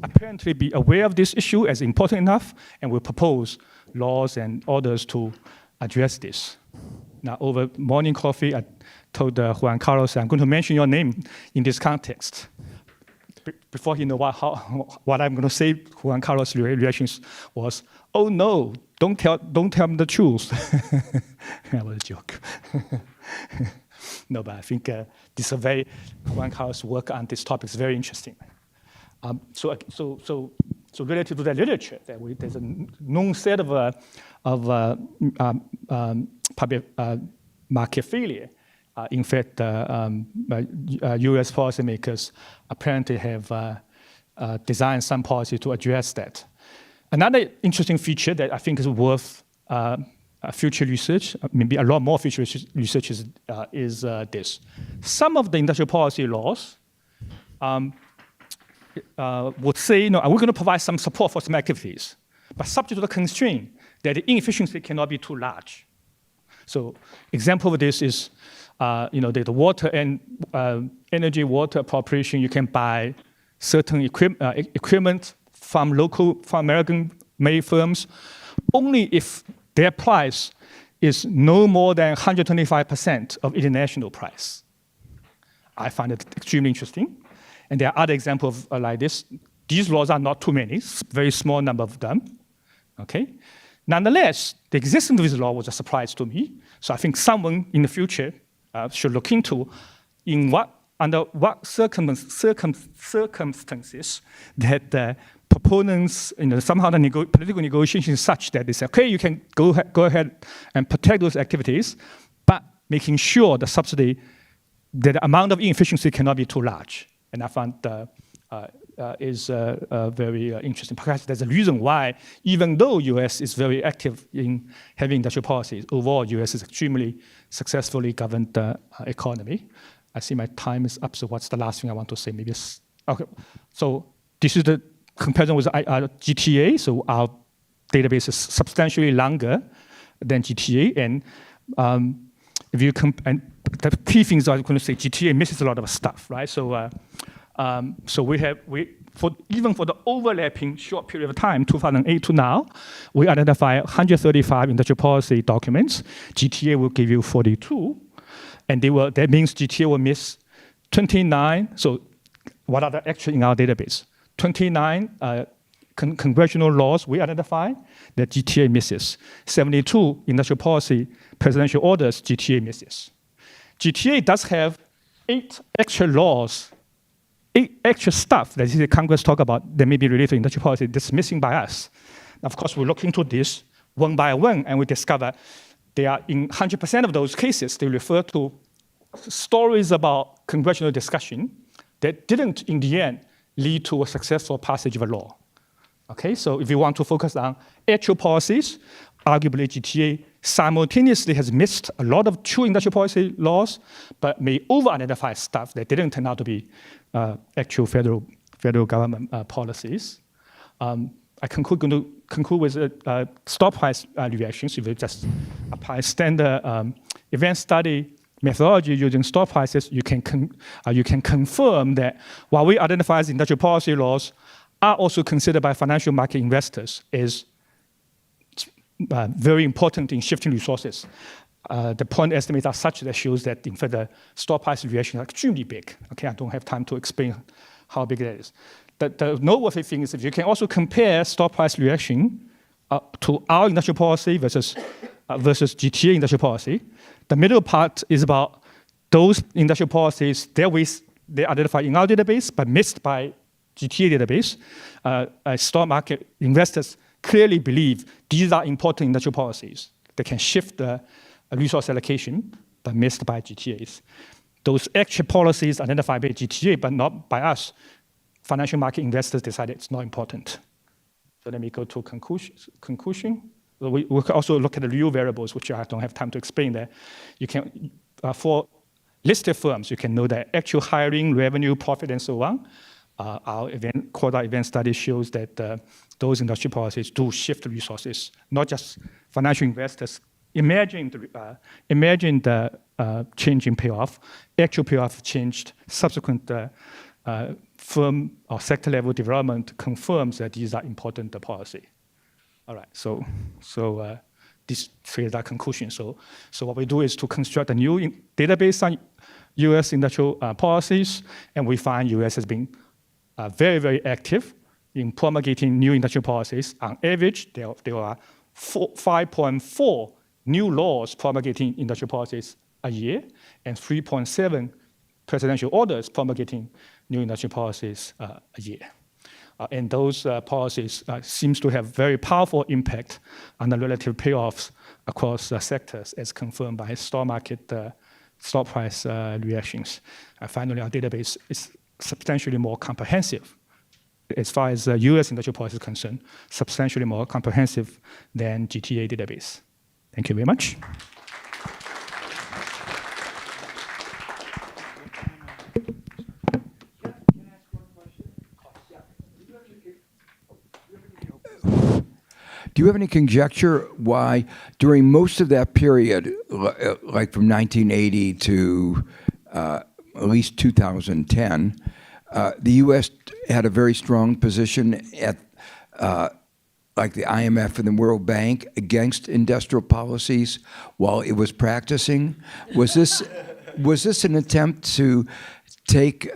apparently be aware of this issue as important enough and will propose laws and orders to address this. Now, over morning coffee, I told Juan Carlos, I'm going to mention your name in this context. Before he knew what I'm going to say, Juan Carlos' reactions was, "Oh no, don't tell him the truth." That was a joke. No, but I think this survey, Juan Carlos' work on this topic is very interesting. So relative to the literature, there's a known set of public market failure. In fact, U.S. policymakers apparently have designed some policy to address that. Another interesting feature that I think is worth future research, maybe a lot more future research, is this. Some of the industrial policy laws would say, we're going to provide some support for some activities, but subject to the constraint that the inefficiency cannot be too large. So example of this is, the water and energy water appropriation. You can buy certain equipment from American-made firms only if their price is no more than 125% of international price. I find it extremely interesting. And there are other examples like this. These laws are not too many, very small number of them. Okay. Nonetheless, the existence of this law was a surprise to me. So I think someone in the future should look into under what circumstances that the proponents, somehow the political negotiation is such that they say, okay, you can go ahead and protect those activities, but making sure the subsidy, that the amount of inefficiency cannot be too large. And I found is very interesting. Perhaps there's a reason why, even though U.S. is very active in having industrial policies, overall U.S. is extremely successfully governed economy. I see my time is up, so what's the last thing I want to say? Maybe okay. So this is the comparison with GTA. So our database is substantially longer than GTA, and if you and the key things I'm going to say, GTA misses a lot of stuff, right? So even for the overlapping short period of time, 2008 to now, we identify 135 industrial policy documents. GTA will give you 42, and that means GTA will miss 29. So what are the actually in our database? 29 congressional laws we identify that GTA misses. 72 industrial policy presidential orders GTA misses. GTA does have 8 extra laws, 8 extra stuff that the Congress talk about that may be related to industrial policy that's missing by us. Of course, we look into this one by one, and we discover they are in 100% of those cases, they refer to stories about congressional discussion that didn't, in the end, lead to a successful passage of a law. Okay, so if you want to focus on actual policies, arguably GTA simultaneously has missed a lot of true industrial policy laws, but may over-identify stuff that didn't turn out to be actual federal government policies. I going to conclude with stock price reactions. If you just apply standard event study methodology using stock prices, you can confirm that while we identify as industrial policy laws are also considered by financial market investors as very important in shifting resources. The point estimates are such that shows that in fact the stock price reactions are extremely big. Okay, I don't have time to explain how big that is. The noteworthy thing is if you can also compare stock price reaction to our industrial policy versus GTA industrial policy, the middle part is about those industrial policies they identified in our database but missed by GTA database. Stock market investors clearly believe these are important industrial policies that can shift the resource allocation, but missed by GTAs. Those extra policies identified by GTA, but not by us, financial market investors decided it's not important. So let me go to conclusion. We can also look at the real variables, which I don't have time to explain there. You can, for listed firms, you can know that actual hiring, revenue, profit, and so on. Our quota event study shows that those industry policies do shift resources, not just financial investors. Imagine the change in payoff. Actual payoff changed. Subsequent firm or sector level development confirms that these are important policy. All right, so this is our conclusion. So what we do is to construct a new database on U.S. industrial policies, and we find U.S. has been very, very active in promulgating new industrial policies. On average, there are 5.4 new laws promulgating industrial policies a year, and 3.7 presidential orders promulgating new industrial policies a year. And those policies seems to have very powerful impact on the relative payoffs across sectors, as confirmed by stock market stock price reactions. Finally, our database is substantially more comprehensive as far as U.S. industrial policy is concerned, substantially more comprehensive than GTA database. Thank you very much. Do you have any conjecture why, during most of that period, like from 1980 to at least 2010, the U.S. had a very strong position at like the IMF and the World Bank against industrial policies while it was practicing? Was this an attempt to take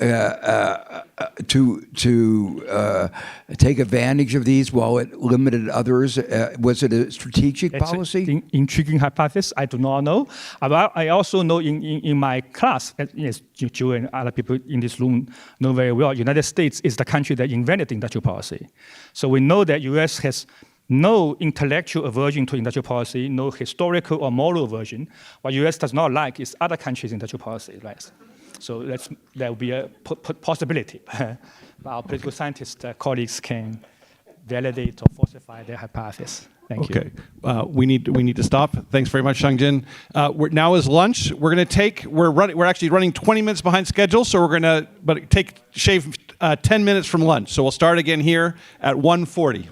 take advantage of these while it limited others? Was it a strategic policy? It's an intriguing hypothesis. I do not know. But I also know in my class, yes, you and other people in this room know very well, United States is the country that invented industrial policy. So we know that U.S. has no intellectual aversion to industrial policy, no historical or moral aversion. What U.S. does not like is other countries' industrial policy, right? So that would be a possibility. Our political scientist colleagues can validate or falsify their hypothesis. Thank you. Okay, we need to stop. Thanks very much, Shangjin. Now is lunch. We're actually running 20 minutes behind schedule, so we're gonna shave 10 minutes from lunch. So we'll start again here at 1:40.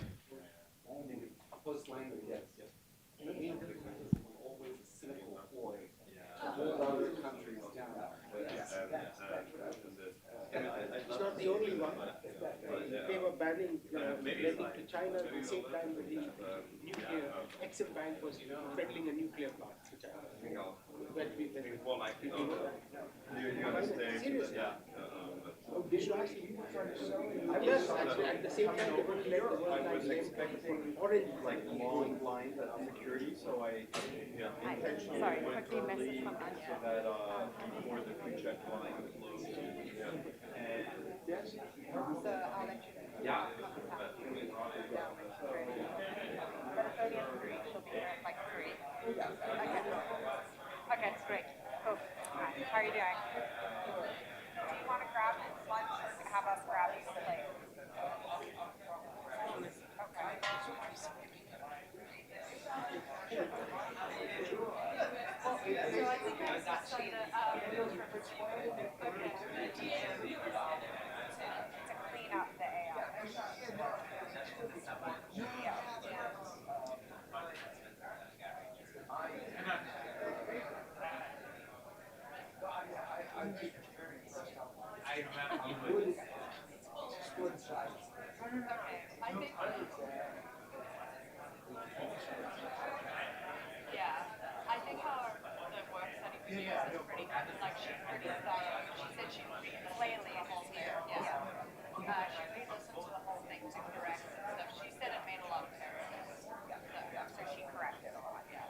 To China at the same time that the nuclear Exim Bank was peddling a nuclear plant to China. Did you actually yes, actually, at the same time they were declared the World Bank orange like long lines on security, so I intentionally sorry, quickly message from Anya. So that more the pre-check line was low. And so I'll let you know. Yeah. Okay, great. Cool. How are you doing? Do you want to grab lunch or have us grab you a plate? So I think I was just on to clean up the AI. I think our the work study we use is pretty like she's pretty thorough. She said she clearly has here. Yeah. She re-listened to the whole thing to correct stuff. She said it made a lot of errors. So she corrected a lot. Yeah.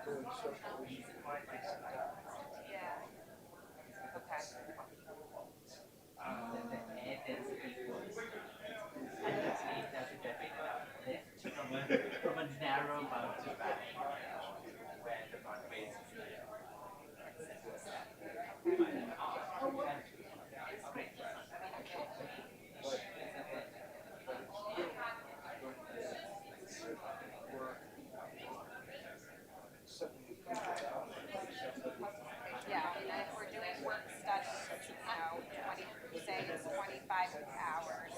Yeah, and then if we're doing work studies, say it's 25 hours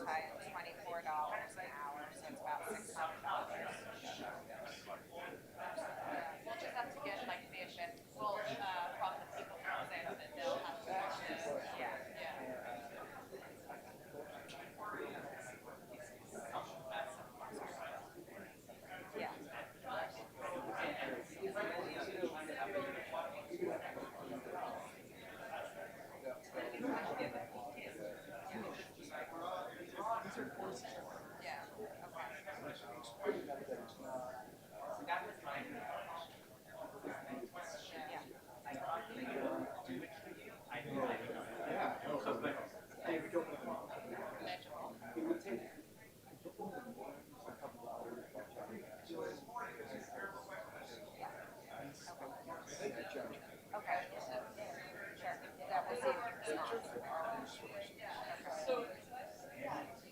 times $24 an hour, so it's about $600. We'll just have to get like the from the people from there that they'll have to yeah. Okay. Sure. That was the response.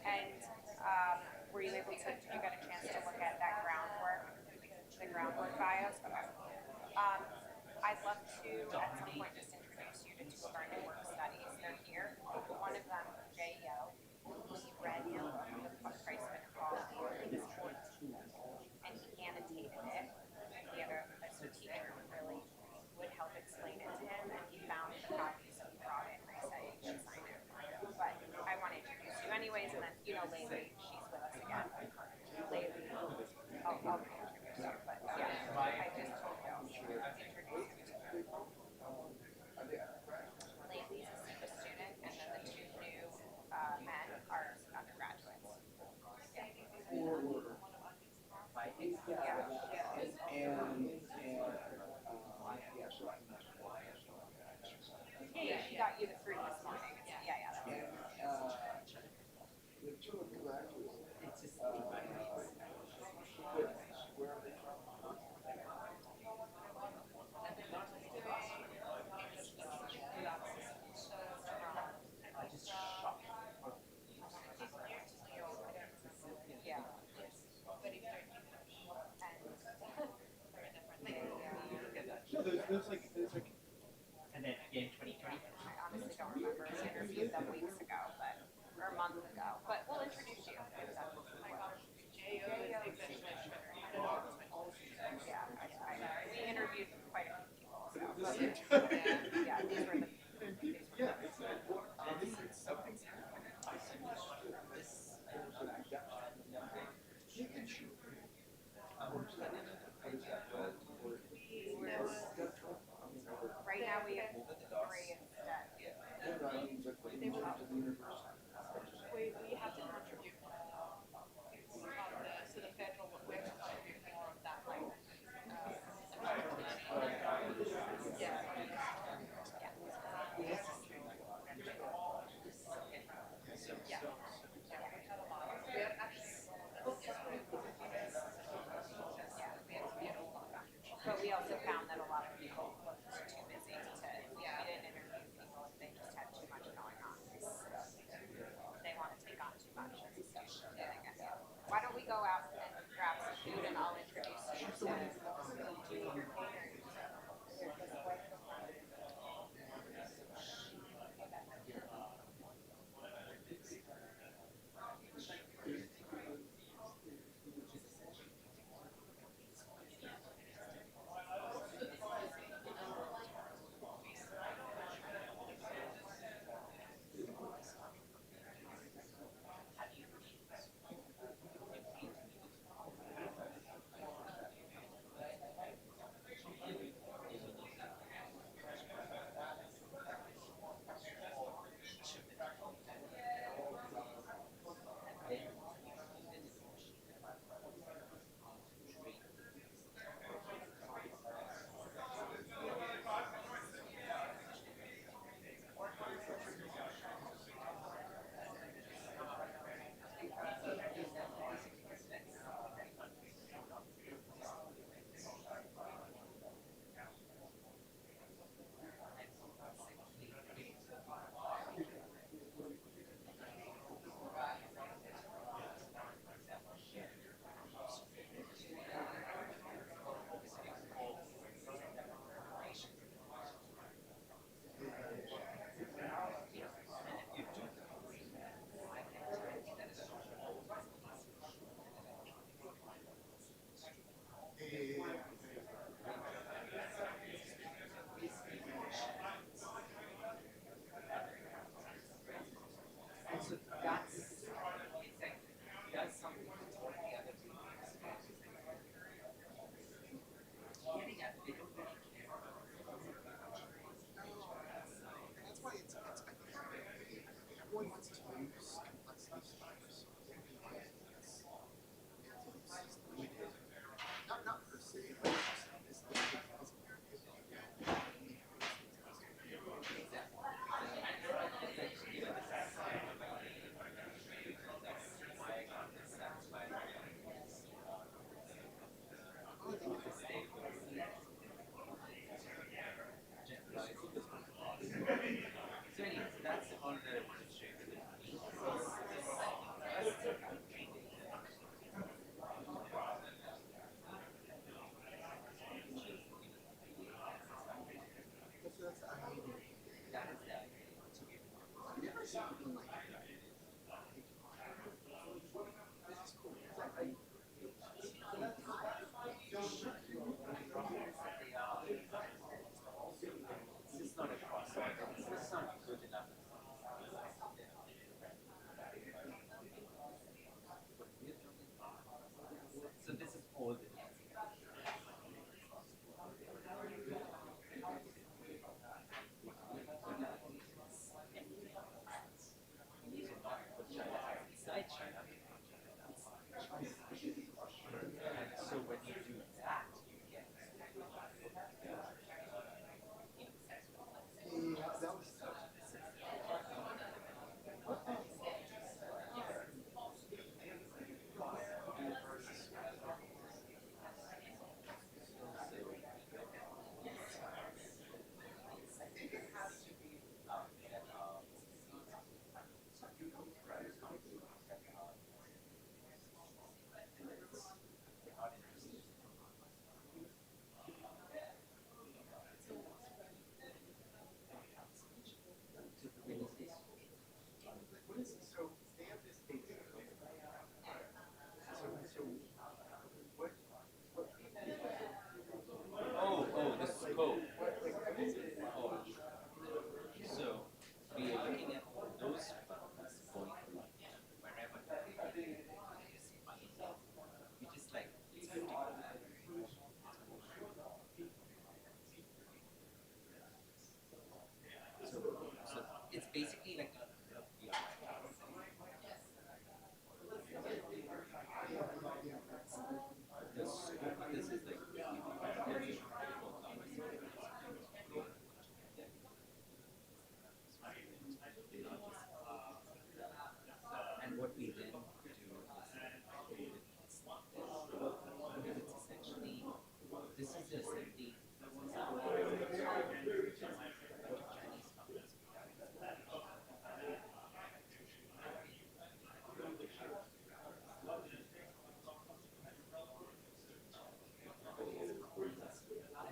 And were you able to, did you get a chance to look at that groundwork, the groundwork bios? Okay. I'd love to, at some point, just introduce you to two of our new work studies. They're here. One of them, Jay Yo, he read your book, The Price of Inequality. He was 14, and he annotated it. He had a teacher who really would help explain it to him, and he found the copies and he brought it, and I said, you should sign it. But I want to introduce you anyways, and then, Laylee, she's with us again. Laylee, I'll reintroduce you, but yeah, I just told you, I'll introduce you to Laylee's a SEPA student, and then the two new men are undergraduates. Yeah, she got you the fruit this morning. Yeah, that's good. And then again, 2020. I honestly don't remember. I interviewed them weeks ago, or a month ago. But we'll introduce you. Yeah, we interviewed quite a few people. So. Yeah, these were the. Right now we have 3 instead. We have to contribute more. So the federal, we have to contribute more of that, like, yeah. But we also found that a lot of people looked too busy to, we didn't interview people if they just had too much going on. They want to take on too much as a social thing. Why don't we go out and grab some food and I'll introduce you to your catering.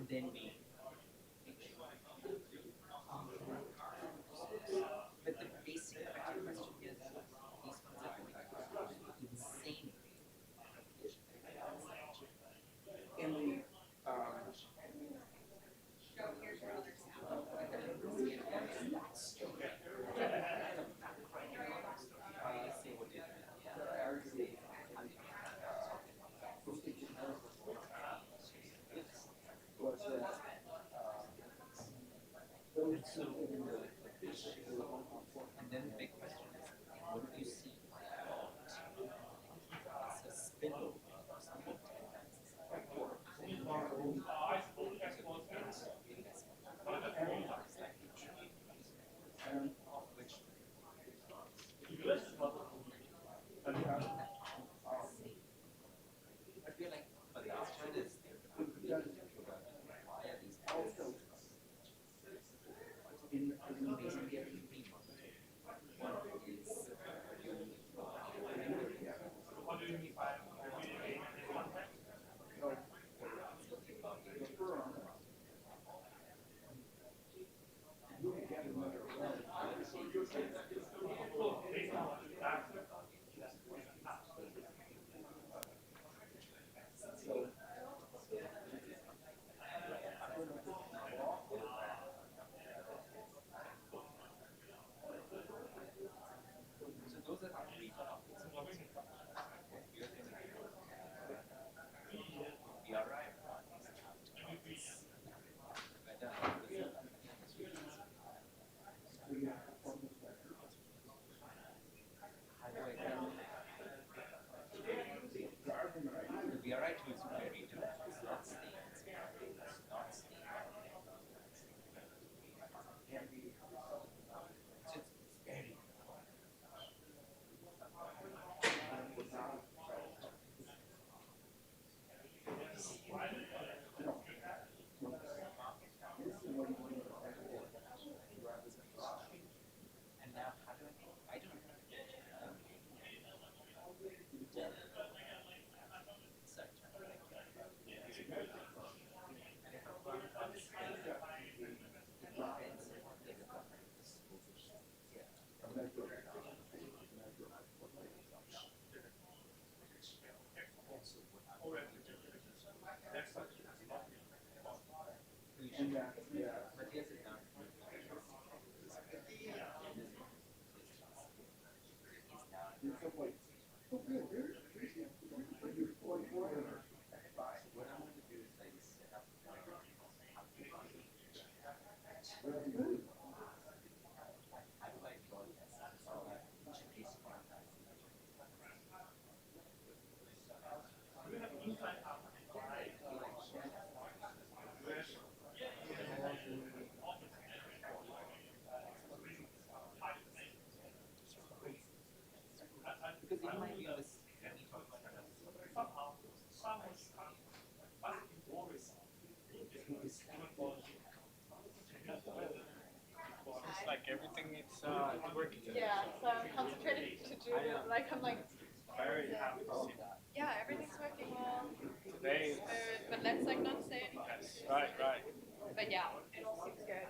then we make sure. But the basic question is that these funds are going to insane and we here's your other and then the big question is, what do you see as a spillover or something to I feel like for the question is why are these basically one So those are the three topics. We are right. We are right to its very different. It's not state. It's not state. It's very and now how do I don't know. Because in my view, this when we talk about it's like everything it's working. Yeah, so I'm concentrating to do like I'm like Very happy to see that. yeah, everything's working well. Today is Smooth, but let's like not say anything. yes, right. But yeah, it all seems good.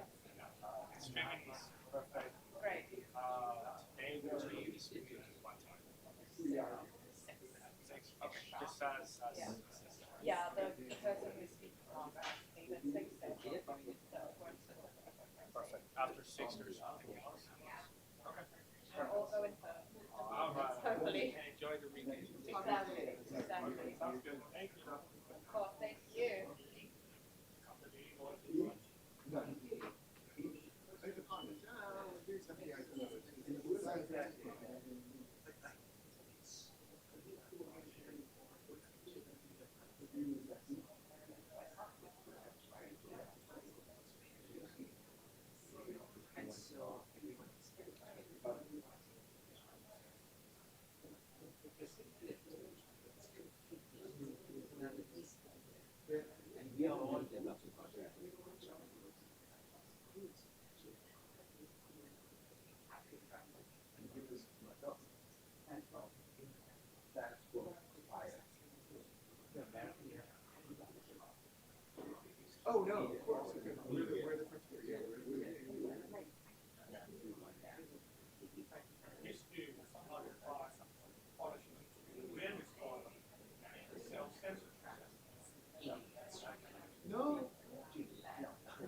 Streaming is perfect. Great. Today we use one time. Six. Okay. Just as Yeah, the person who's speaking on that thing that 6 said. perfect. After 6 there's something else. Okay. We're all going to All right. hopefully. Enjoy the weekend. Exactly. Sounds good. Thank you. Cool, thank you. And so everyone is and we are all developing that's what Oh, no, of course. Okay. We're the first year. Yeah, no.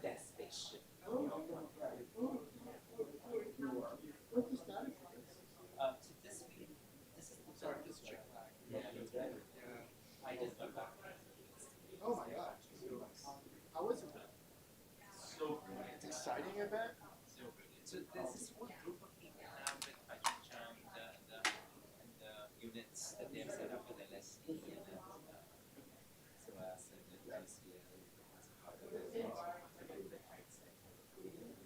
That spaceship. What's the status of this? So this is the start of this trick. Yeah, I just got back. Oh my God. How was it? So good. It's exciting, I bet. So good. So there's this one group of people now with Pacham, the units that they have set up with LSE and SOAS and LCL as part of it.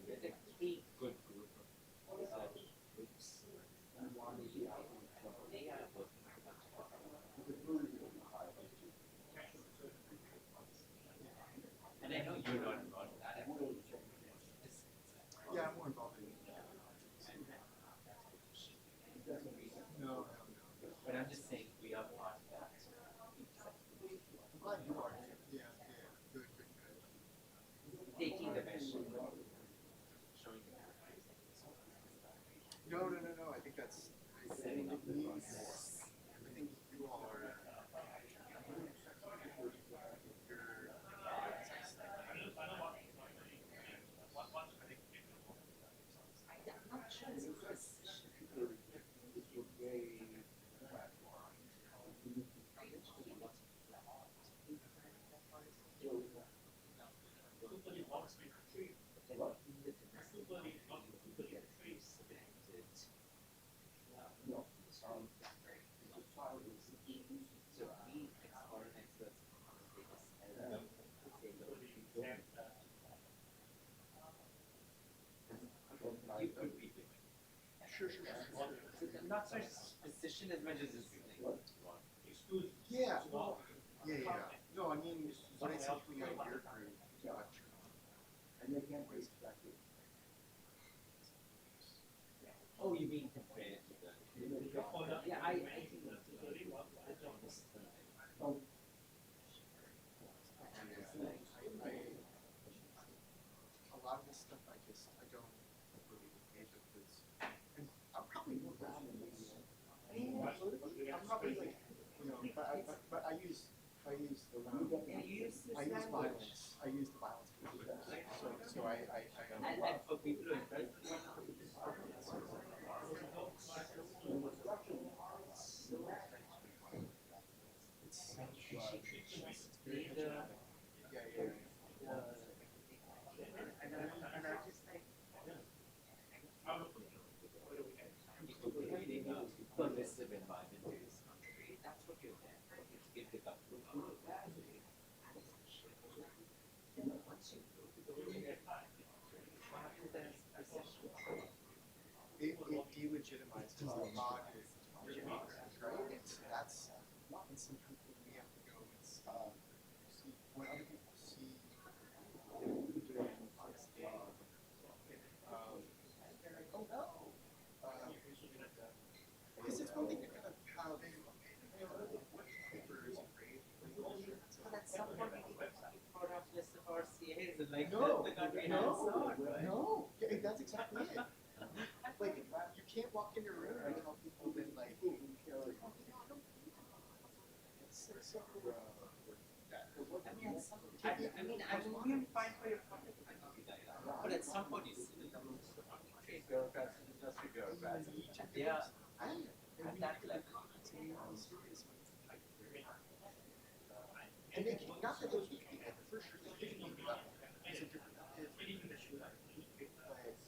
There's a key good group of research groups. They are working and I know you're not involved in that effort. Yeah, I'm more involved in it. No. But I'm just saying we are part of that. I'm glad you are. Yeah. Good. Taking the measure, showing the No. I think that's setting up the process. I think you all are. I'm not sure it's a precision. So we foreign experts, they just help them say, look, you could be doing. Sure. So not so precision as much as it's like, Yeah. No, I mean, when I say coming out of your group, oh, you mean compared to the, yeah, I think a lot of this stuff I don't really engage with because I'm probably more bad than I'm probably like, but I use violence. I use the violence. So I and for people who are permissive environment in this country. That's what you're there for. To give the government once you go to the after there's recession. It delegitimizes the thought is right? That's in some people we have to go. It's when other people see because it's one thing to kind of have papers and grades. But at some point, we need to keep product list of our CAs and like No, the country has not, right? no, yeah, that's exactly it. Like you can't walk in your room and tell people that like. It's so cool. I mean, fine for your product, but at some point you see the trade bureaucrats and industry bureaucrats, and they are at that level. And they can, not that they can't be at the first year, they can be level. It's a different,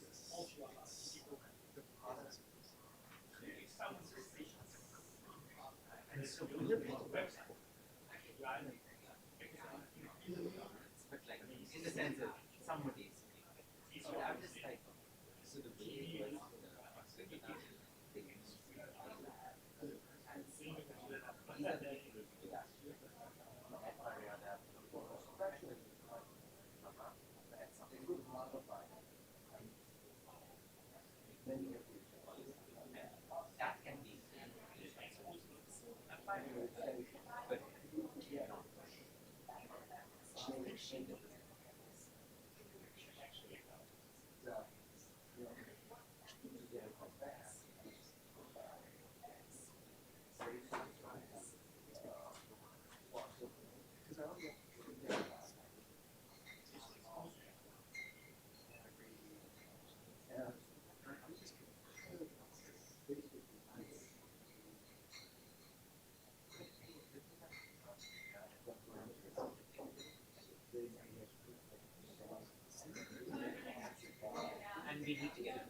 it's the products. And so when you're paying but like in the sense of somebody's so I'm just like so the way it was the thing and these are the people who do that. That can be but And we need to get it.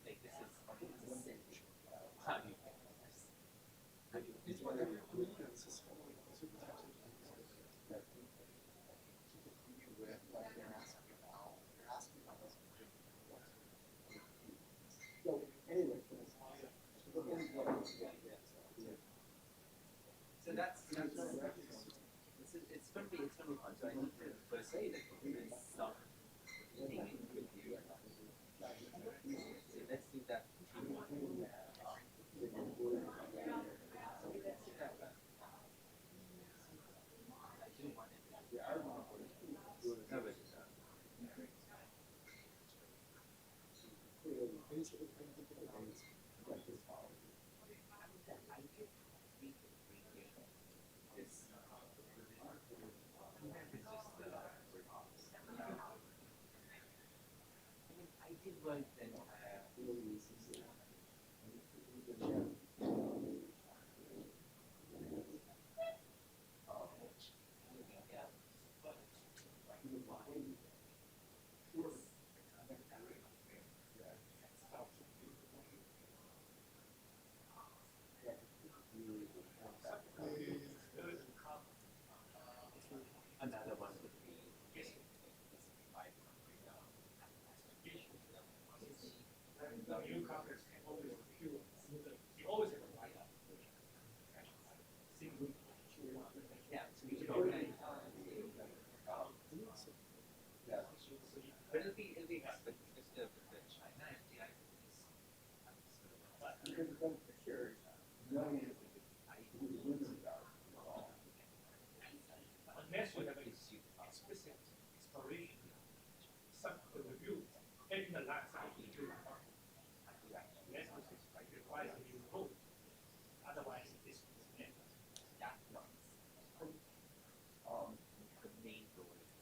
Like this is essential. How do you get this? How do you So it's going to be fun. So I need to first say that there's some thing in review. So let's do that. I did write that another one would be New conference can always appeal. You always have a right. Yeah, so we should organize. But it'll be expected with China and the because it's going to secure millions of unless you have an explicit exploration, some the review, taking the last out of the review. Yes, it requires a new code. Otherwise, it's the main goal is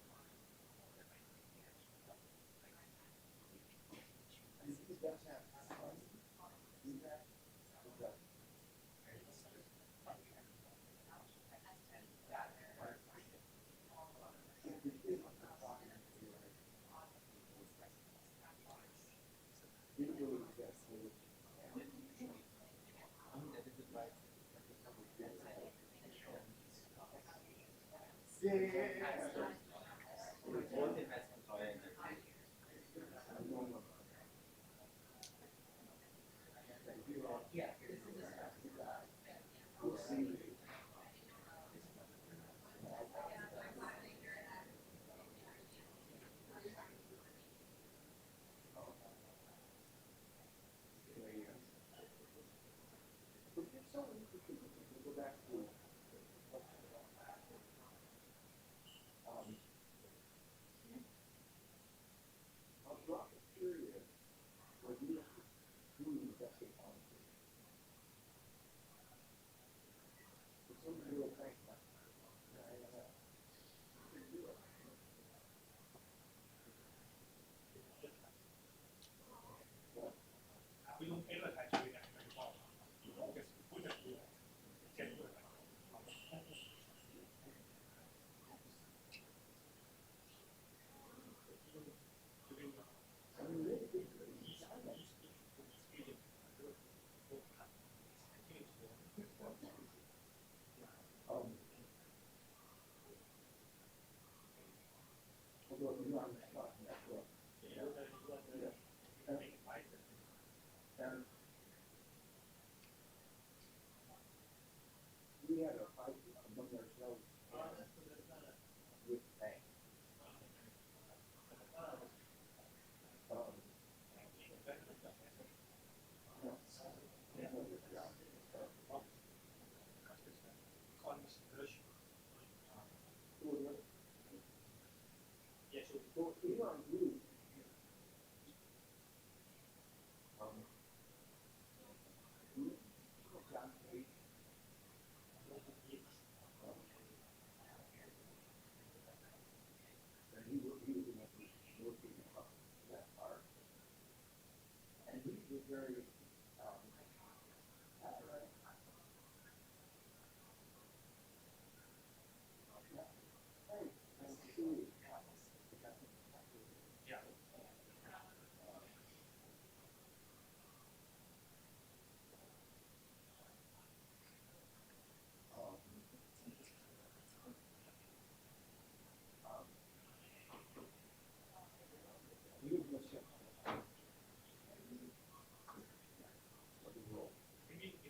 we don't ever actually have to involve. We just do it. Can do it.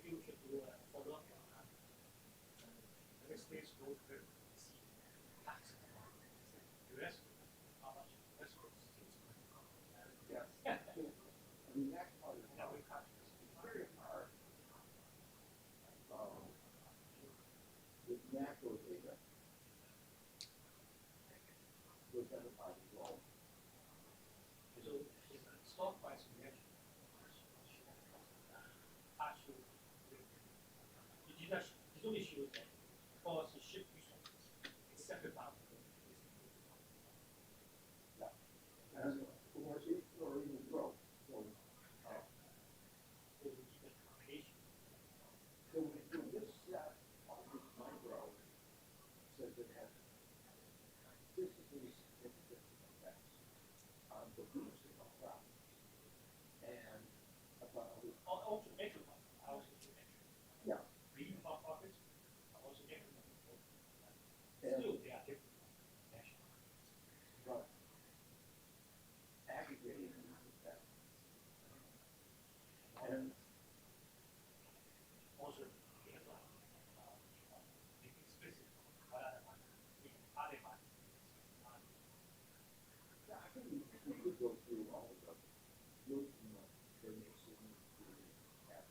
Maybe we should do a follow-up on that. Next stage, go to see tax. US, how much US goes to yes. Yeah. I mean, that part is how we very hard. With macro data, to identify the role. So, is the stock price reaction actually, it only shows that because the ship resources, it's separate out. Yeah. And or even growth. So, we keep a combination. So when this set on this micro says it has statistically significant effects on the boosting of profits and about also measure also measure. Yeah. Reading about profits, also measure. Still, they are different. But aggregating these effects and also make explicit what are the money. Yeah, I think we could go through all of them. Look, there may seem to have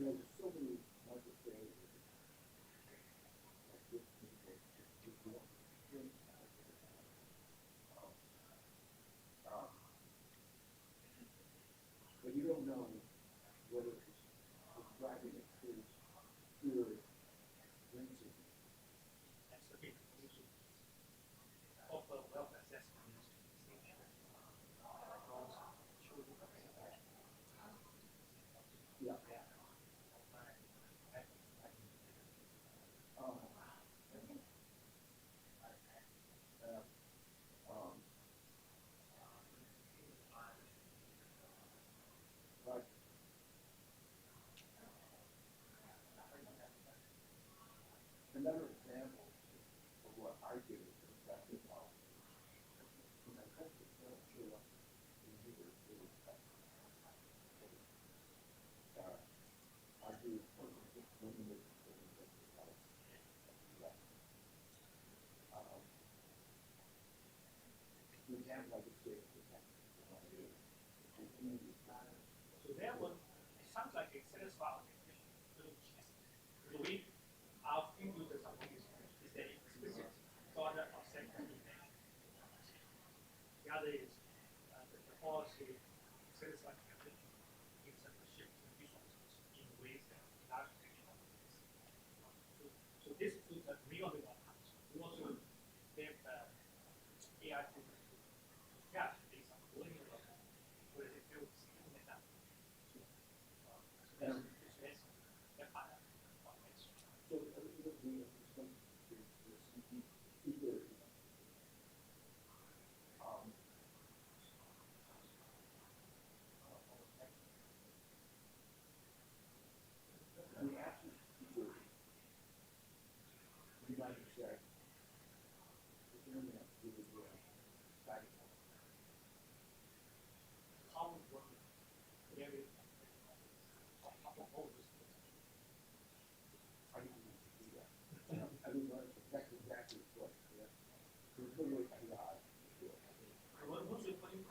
there's so many market failures like this but you don't know whether it's driving it through pure rinsing. That's the big issue. Of the wealth assessment yeah. Right. Another example of what I do is perspective policy. When I hope it don't show up in here, I do we have like a state so that one, it sounds like it satisfies the way our few users are is that explicit product of sector dimension. The other is the policy satisfies the condition gives us the shift in resources in ways that large so this puts a real one. We also have AI tools. Yeah, based on learning where they feel like that. So the absence of security, you might have said, the internet is guiding us. How is working? Very how do you do that? I mean, that's exactly what. Once you put in,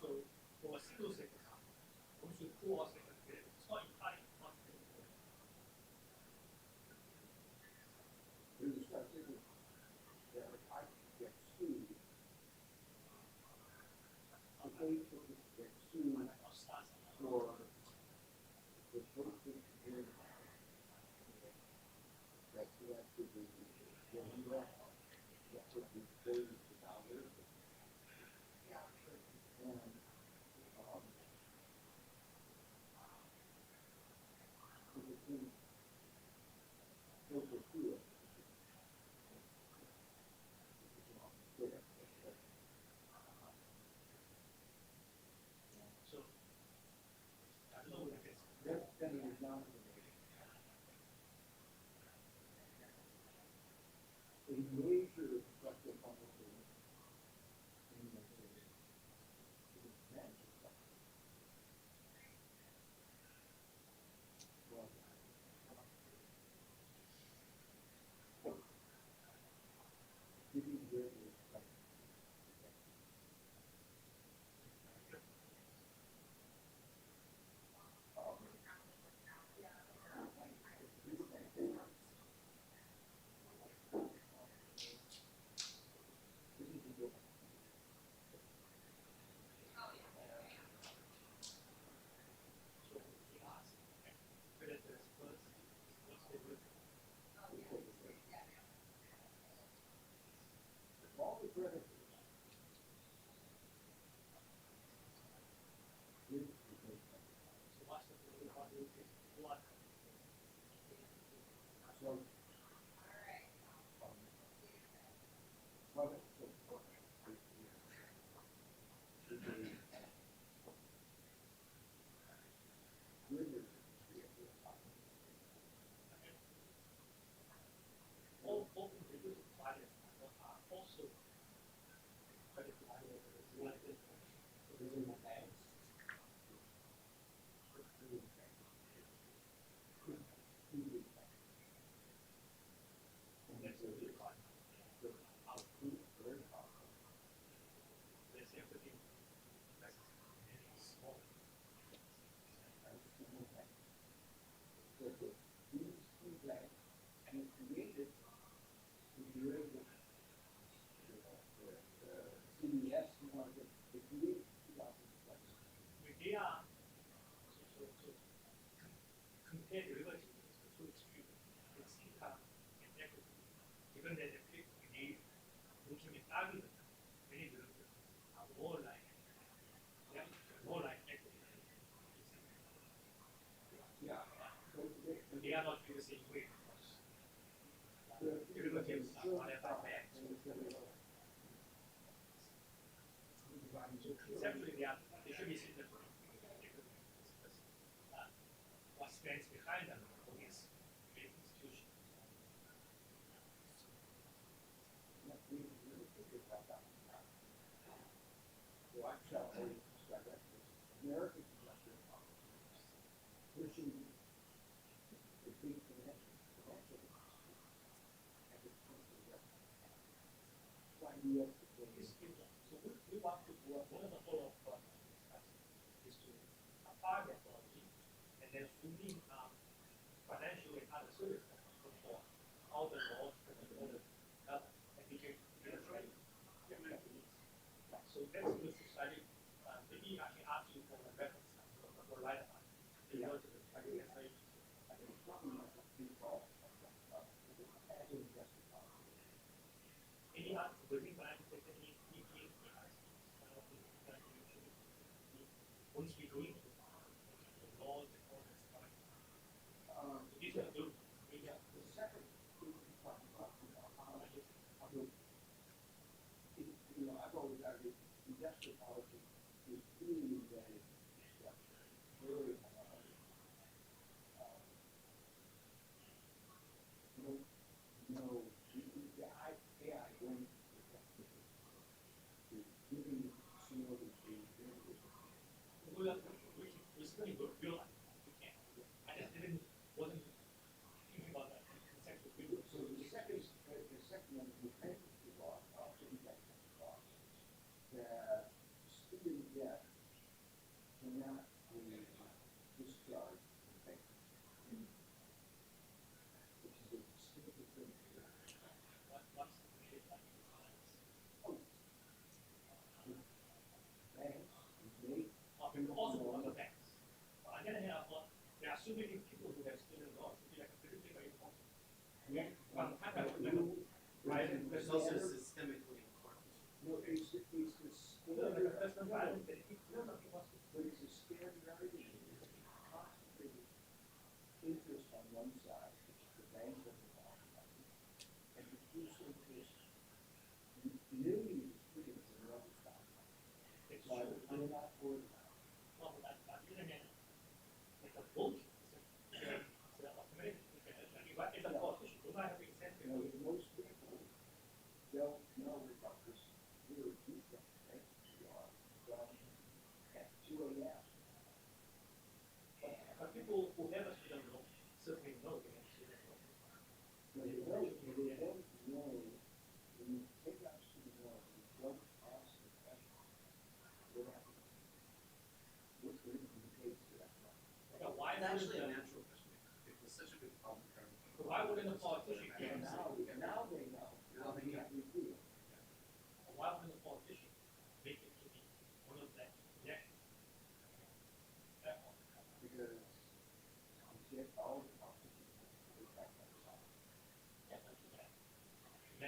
so for a single sector, once you pull a sector, it's not entirely not. There's a strategy. major structural policy in the CDEP market, the create 2,000 places. They are so compare derivatives to two extremes. Fixed income and equity. Given that the ultimate argument, many derivatives are more like equity. Yeah. But they are not the same way because derivatives are funded by banks. Conceptually, they should be seen differently. What stands behind them is big institutions. American industrial policy, pushing the big financial at the point of why U.S. So we want to work, one of the whole of is to apply methodology and then zooming financial and other services for all the laws and all the and we can trade. So that's the society. Maybe I can ask you for the reference for right about the any other within financial sector, once we go into the laws and all that stuff. These are good. The second thing we talk about, I've always argued industrial policy is really embedded in structure. Very AI going to giving the consumer the We certainly would feel like we can. I just wasn't thinking about that conceptual. So the second one is the bankruptcy law, that student debt cannot be discharged in bankruptcy. Which is a distinctive thing. What's the banks, also other banks. But on the other hand, there are so many people who have student loans. It would be like a very important. Right? There's also systemically important. No, it's the standard. But it's a standardization. Concentrated interest on one side, which is the bank of the bond money, and reduce interest millions of students in the other side. It's why they're not organized. No, but on the other hand, it's a vote. It's a automatic. It's a politician. Do not have incentive. Most people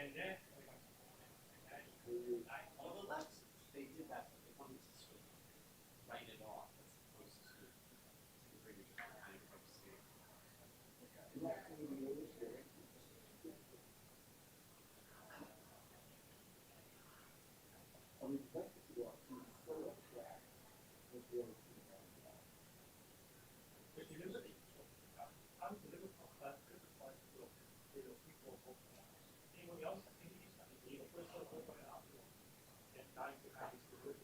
On the left, they did that, but they wanted to sort of write it off as opposed to sort of bring it back and see it. I would like to go up to the full track with the other two. Anyone else? The first one open it up and dying to have this delivery.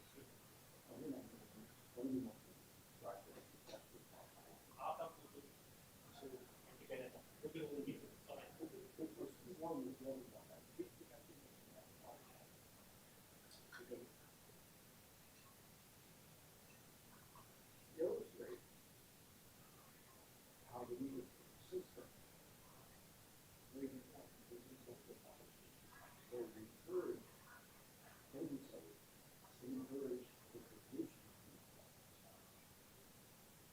Illustrate how the legal system they encourage the position.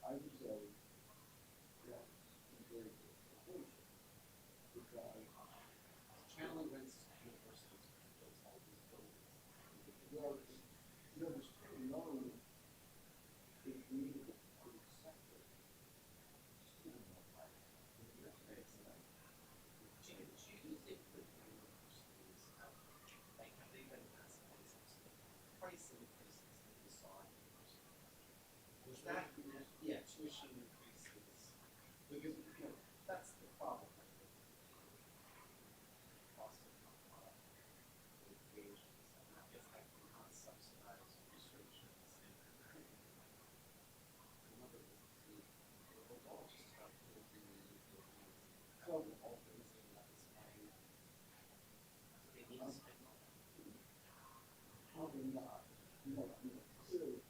I would say yes, encourage the position because Channeling rents universities built all these buildings. well, there's no if we needed to sector. Do you think that universities, like, have they been maximizing price increases that we saw in universities? Was that, yeah, tuition increases, because, you know, that's the problem. Cost of wages, and I guess that cannot subsidize research at the same time. Another is the law just about building all things in that is money. They need to spend on that. Probably not. Clearly,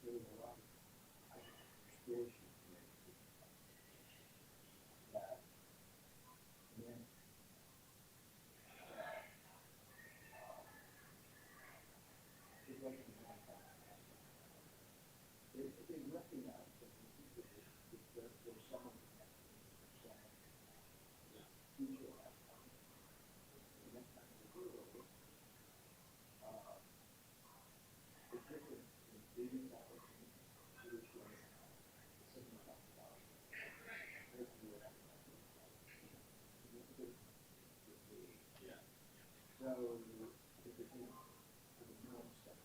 there was a lot of frustration that meant it wasn't they recognized that there's some of the future outcomes. And that's not the world. The difference in billion dollars which was Yeah. So it became more stuff.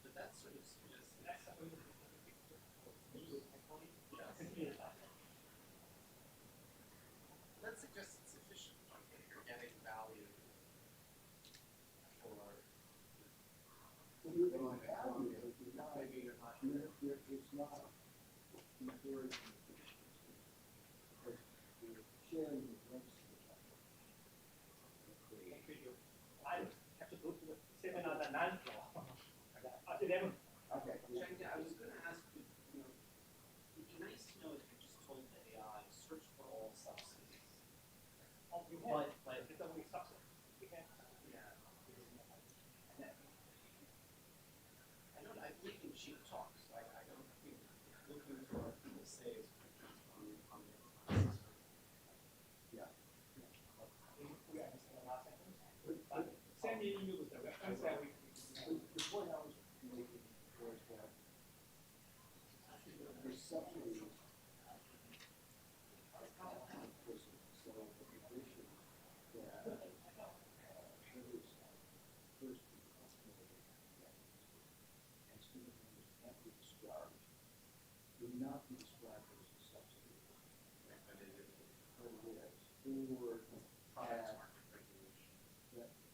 But that sort of suggests that that suggests it's sufficient, like that you're getting value for You're getting value, maybe you're not it's not encouraging because you're sharing the drinks with each other. I have to go to the seminar at the 9th floor. At 11. Okay. Cheng, I was going to ask you, you know, it'd be nice to know if you just told the AI, search for all subsidies. Oh, you But it's only subsidy. You can. yeah. I don't. I believe in cheap talks. I don't think looking for what people say is on the Yeah. Send me an email with the reference that we. The point I was making was that the subsidies was so the position that first and student members can't be discharged would not be described as a subsidy. But it is. Or product market regulation.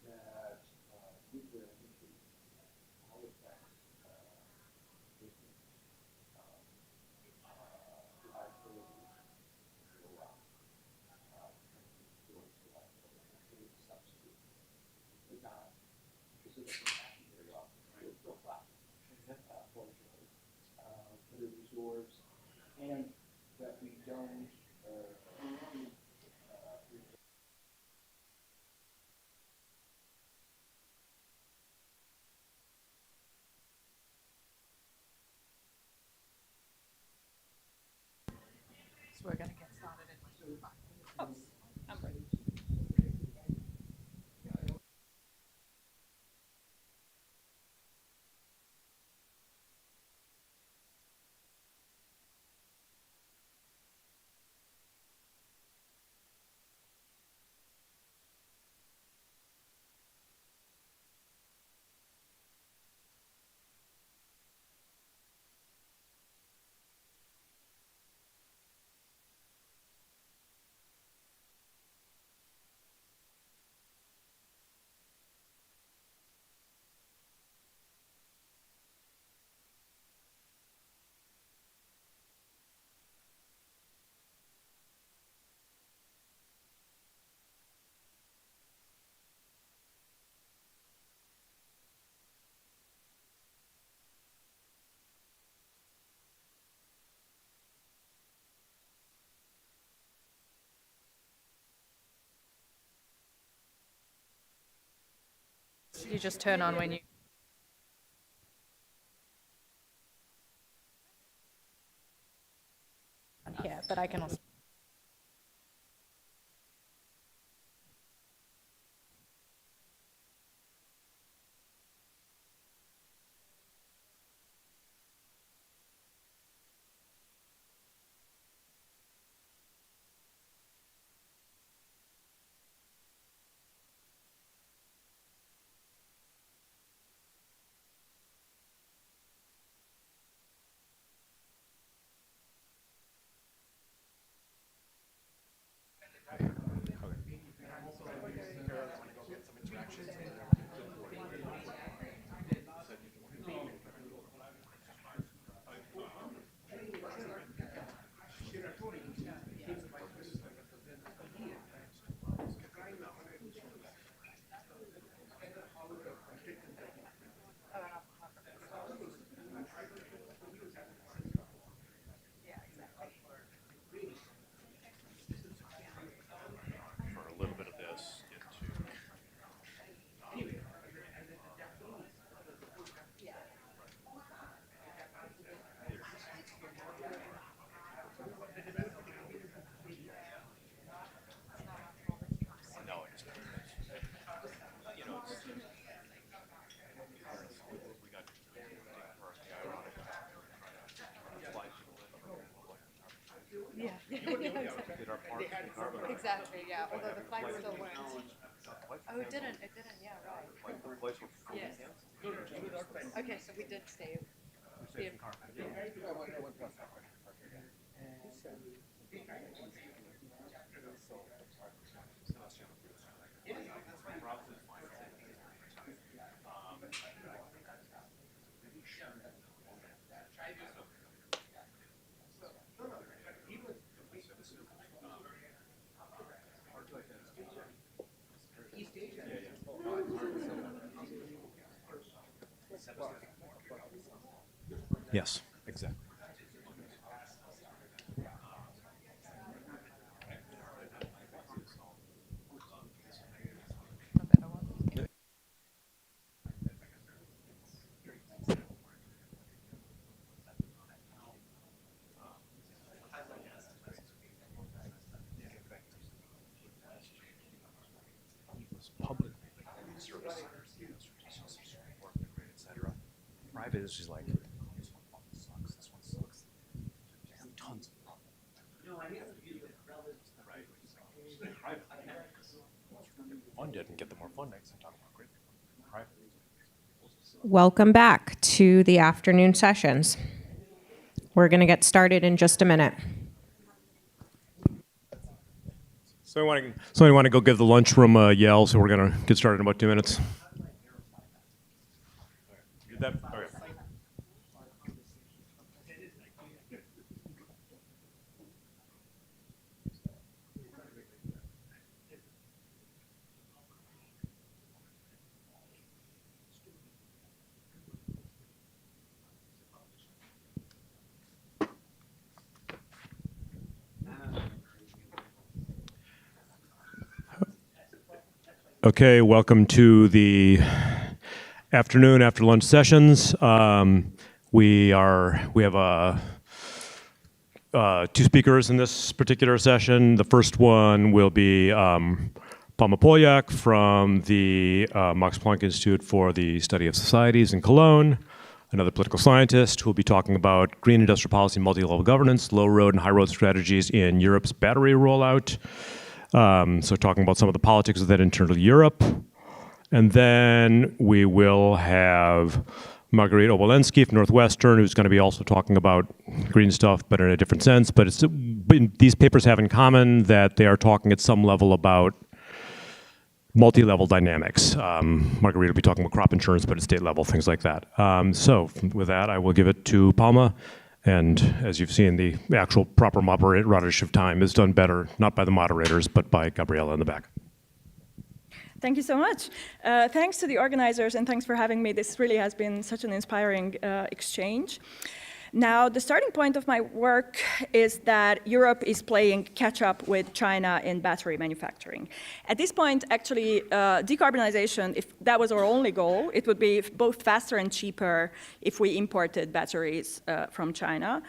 that with the initiative, all of that business liability go up. Subsidy. But not specifically very often. Fortunately. But it absorbs and that we don't So we're going to get started in like 5 minutes. Oh, I'm ready. You just turn on when you. Yeah, but I can also. For a little bit of this into. No, it's you know, it's, we got ironic Exactly, yeah, although the flight still went. Oh, it didn't, yeah, right. Yeah. Okay, so we did save. Yes, exactly. Public service, etc. Private is just like, this one sucks, this one sucks. They have tons of them. Right. Private. Funded and get the more funding, so talk about great. Private. Welcome back to the afternoon sessions. We're going to get started in just a minute. So I want to go give the lunchroom a yell, so we're going to get started in about 2 minutes. Did that? Okay. Okay, welcome to the afternoon after lunch sessions. We have two speakers in this particular session. The first one will be Palma Polyak from the Max Planck Institute for the Study of Societies in Cologne, another political scientist who will be talking about green industrial policy, multi-level governance, low road and high road strategies in Europe's battery rollout. So talking about some of the politics of that in terms of Europe. And then we will have Margarita Walensky from Northwestern, who's going to be also talking about green stuff, but in a different sense. But these papers have in common that they are talking at some level about multi-level dynamics. Margarita will be talking about crop insurance, but at state level, things like that. So with that, I will give it to Palma. And as you've seen, the actual proper moderation of time is done better, not by the moderators, but by Gabriella in the back. Thank you so much. Thanks to the organizers, and thanks for having me. This really has been such an inspiring exchange. Now, the starting point of my work is that Europe is playing catch-up with China in battery manufacturing. At this point, actually, decarbonization, if that was our only goal, it would be both faster and cheaper if we imported batteries from China,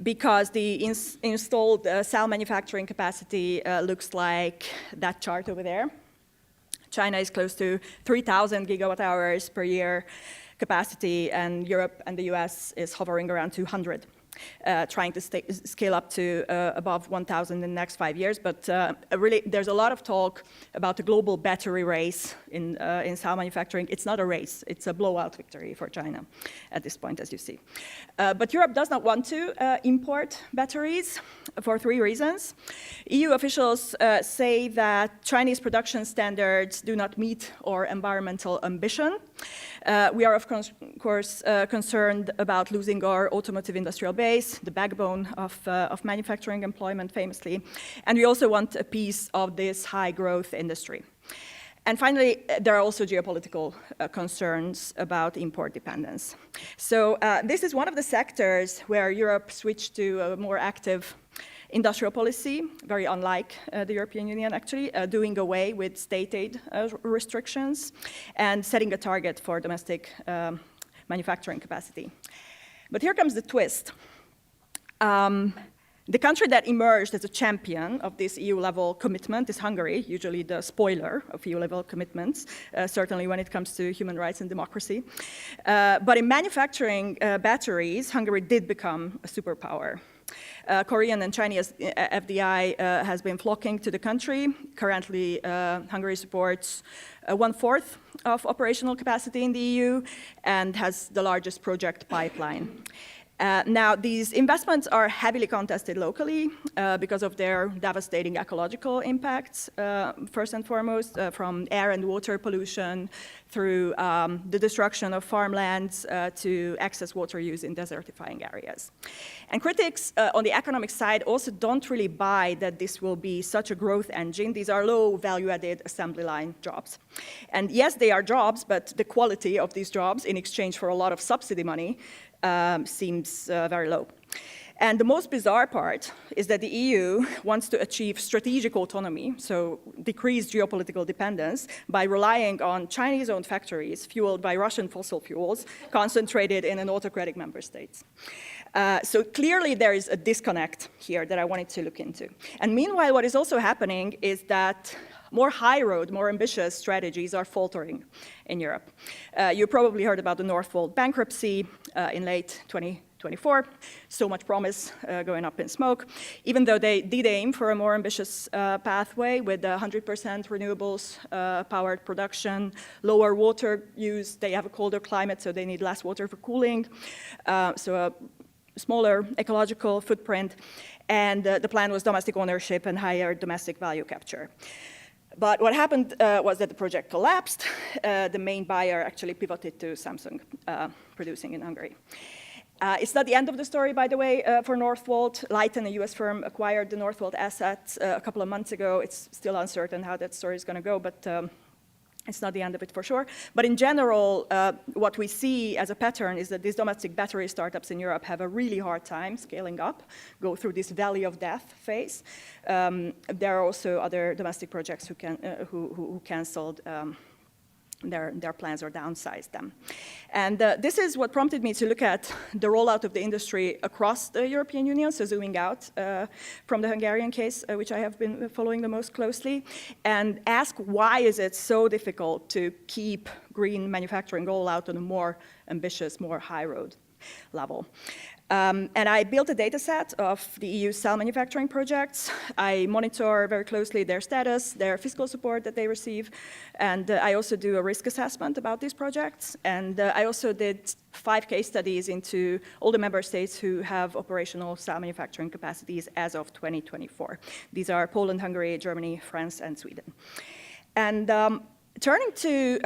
because the installed cell manufacturing capacity looks like that chart over there. China is close to 3,000 gigawatt hours per year capacity, and Europe and the US is hovering around 200, trying to scale up to above 1,000 in the next 5 years. But really, there's a lot of talk about the global battery race in cell manufacturing. It's not a race, it's a blowout victory for China at this point, as you see. But Europe does not want to import batteries for 3 reasons. EU officials say that Chinese production standards do not meet our environmental ambition. We are, of course, concerned about losing our automotive industrial base, the backbone of manufacturing employment, famously. And we also want a piece of this high-growth industry. And finally, there are also geopolitical concerns about import dependence. So this is one of the sectors where Europe switched to a more active industrial policy, very unlike the European Union, actually, doing away with state aid restrictions and setting a target for domestic manufacturing capacity. But here comes the twist. The country that emerged as a champion of this EU-level commitment is Hungary, usually the spoiler of EU-level commitments, certainly when it comes to human rights and democracy. But in manufacturing batteries, Hungary did become a superpower. Korean and Chinese FDI has been flocking to the country. Currently, Hungary supports 1/4 of operational capacity in the EU and has the largest project pipeline. Now, these investments are heavily contested locally because of their devastating ecological impacts, first and foremost, from air and water pollution through the destruction of farmlands to excess water use in desertifying areas. And critics on the economic side also don't really buy that this will be such a growth engine. These are low value-added assembly line jobs. And yes, they are jobs, but the quality of these jobs in exchange for a lot of subsidy money seems very low. And the most bizarre part is that the EU wants to achieve strategic autonomy, so decrease geopolitical dependence, by relying on Chinese-owned factories fueled by Russian fossil fuels concentrated in an autocratic member states. So clearly there is a disconnect here that I wanted to look into. And meanwhile, what is also happening is that more high road, more ambitious strategies are faltering in Europe. You probably heard about the Northvolt bankruptcy in late 2024. So much promise going up in smoke. Even though they did aim for a more ambitious pathway with 100% renewables powered production, lower water use, they have a colder climate, so they need less water for cooling. So a smaller ecological footprint. And the plan was domestic ownership and higher domestic value capture. But what happened was that the project collapsed. The main buyer actually pivoted to Samsung, producing in Hungary. It's not the end of the story, by the way, for Northvolt. Lighten, a US firm, acquired the Northvolt assets a couple of months ago. It's still uncertain how that story is going to go, but it's not the end of it for sure. But in general, what we see as a pattern is that these domestic battery startups in Europe have a really hard time scaling up, go through this valley of death phase. There are also other domestic projects who canceled their plans or downsized them. And this is what prompted me to look at the rollout of the industry across the European Union, so zooming out from the Hungarian case, which I have been following the most closely, and ask why is it so difficult to keep green manufacturing rollout on a more ambitious, more high road level. And I built a data set of the EU cell manufacturing projects. I monitor very closely their status, their fiscal support that they receive, and I also do a risk assessment about these projects. And I also did 5 case studies into all the member states who have operational cell manufacturing capacities as of 2024. These are Poland, Hungary, Germany, France, and Sweden. And turning to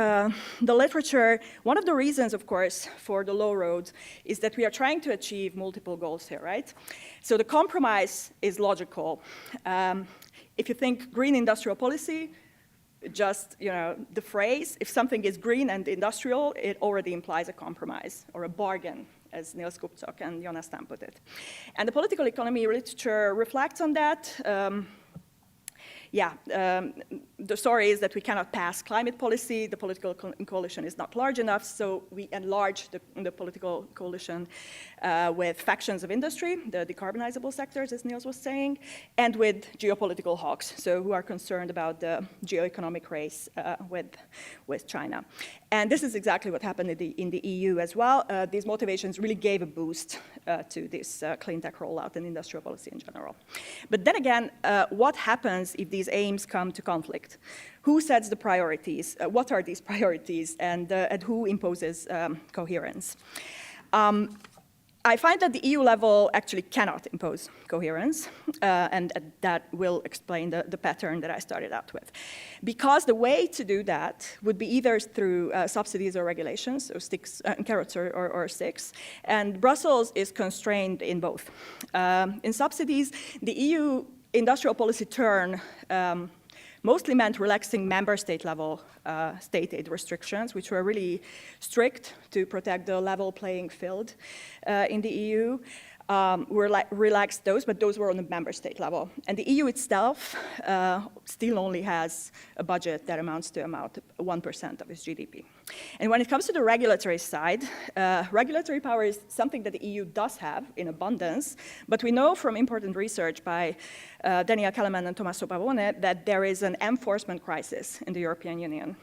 the literature, one of the reasons, of course, for the low road is that we are trying to achieve multiple goals here, right? So the compromise is logical. If you think green industrial policy, just, the phrase, if something is green and industrial, it already implies a compromise or a bargain as Niels Kupchak and Jonas Stam put it. And the political economy literature reflects on that. The story is that we cannot pass climate policy. The political coalition is not large enough, so we enlarge the political coalition with factions of industry, the decarbonizable sectors, as Niels was saying, and with geopolitical hawks, so who are concerned about the geoeconomic race with China. And this is exactly what happened in the EU as well. These motivations really gave a boost to this clean tech rollout and industrial policy in general. But then again, what happens if these aims come to conflict? Who sets the priorities? What are these priorities? And who imposes coherence? I find that the EU level actually cannot impose coherence, and that will explain the pattern that I started out with. Because the way to do that would be either through subsidies or regulations, so sticks, carrots or sticks, and Brussels is constrained in both. In subsidies, the EU industrial policy turn mostly meant relaxing member state level state aid restrictions, which were really strict to protect the level playing field in the EU. Relaxed those, but those were on the member state level. And the EU itself still only has a budget that amounts to about 1% of its GDP. And when it comes to the regulatory side, regulatory power is something that the EU does have in abundance, but we know from important research by Daniel Kellerman and Tommaso Pavone that there is an enforcement crisis in the European Union.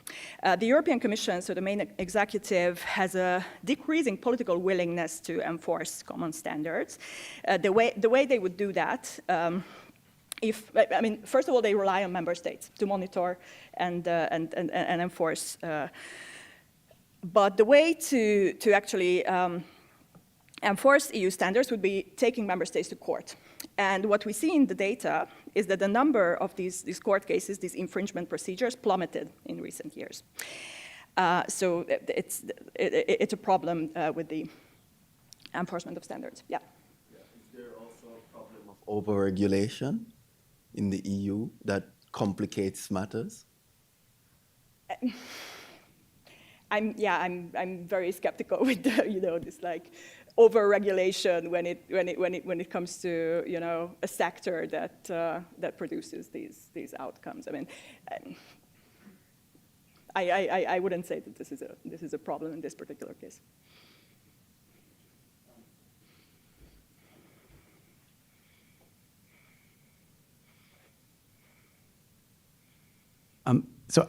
The European Commission, so the main executive, has a decreasing political willingness to enforce common standards. The way they would do that, first of all, they rely on member states to monitor and enforce. But the way to actually enforce EU standards would be taking member states to court. And what we see in the data is that the number of these court cases, these infringement procedures, plummeted in recent years. So it's a problem with the enforcement of standards. Yeah. Is there also a problem of overregulation in the EU that complicates matters? I'm very skeptical with this like over-regulation when it comes to a sector that produces these outcomes. I mean, I wouldn't say that this is a problem in this particular case. So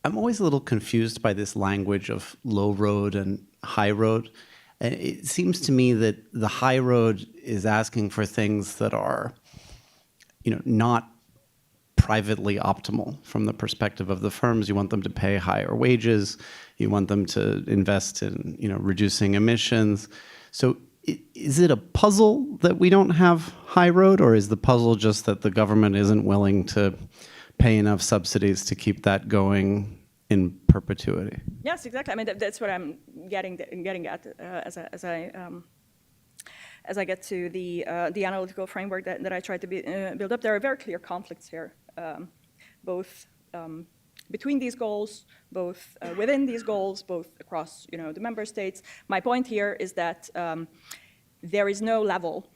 I'm always a little confused by this language of low road and high road. And it seems to me that the high road is asking for things that are, not privately optimal from the perspective of the firms. You want them to pay higher wages. You want them to invest in, reducing emissions. So is it a puzzle that we don't have high road, or is the puzzle just that the government isn't willing to pay enough subsidies to keep that going in perpetuity? Yes, exactly. I mean, that's what I'm getting at as I get to the analytical framework that I try to build up. There are very clear conflicts here, both between these goals, both within these goals, both across the member states. My point here is that there is no level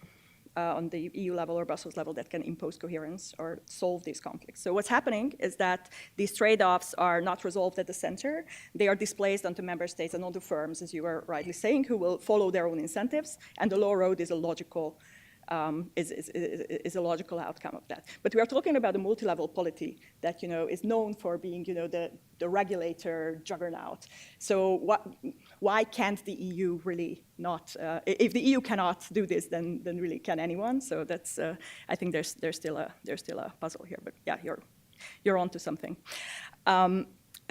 on the EU level or Brussels level that can impose coherence or solve these conflicts. So what's happening is that these trade-offs are not resolved at the center. They are displaced onto member states and onto firms, as you were rightly saying, who will follow their own incentives. And the low road is a logical outcome of that. But we are talking about a multi-level polity that is known for being the regulator juggernaut. So why can't the EU really not? If the EU cannot do this, then really can anyone? So that's I think there's still a puzzle here. But yeah, you're onto something.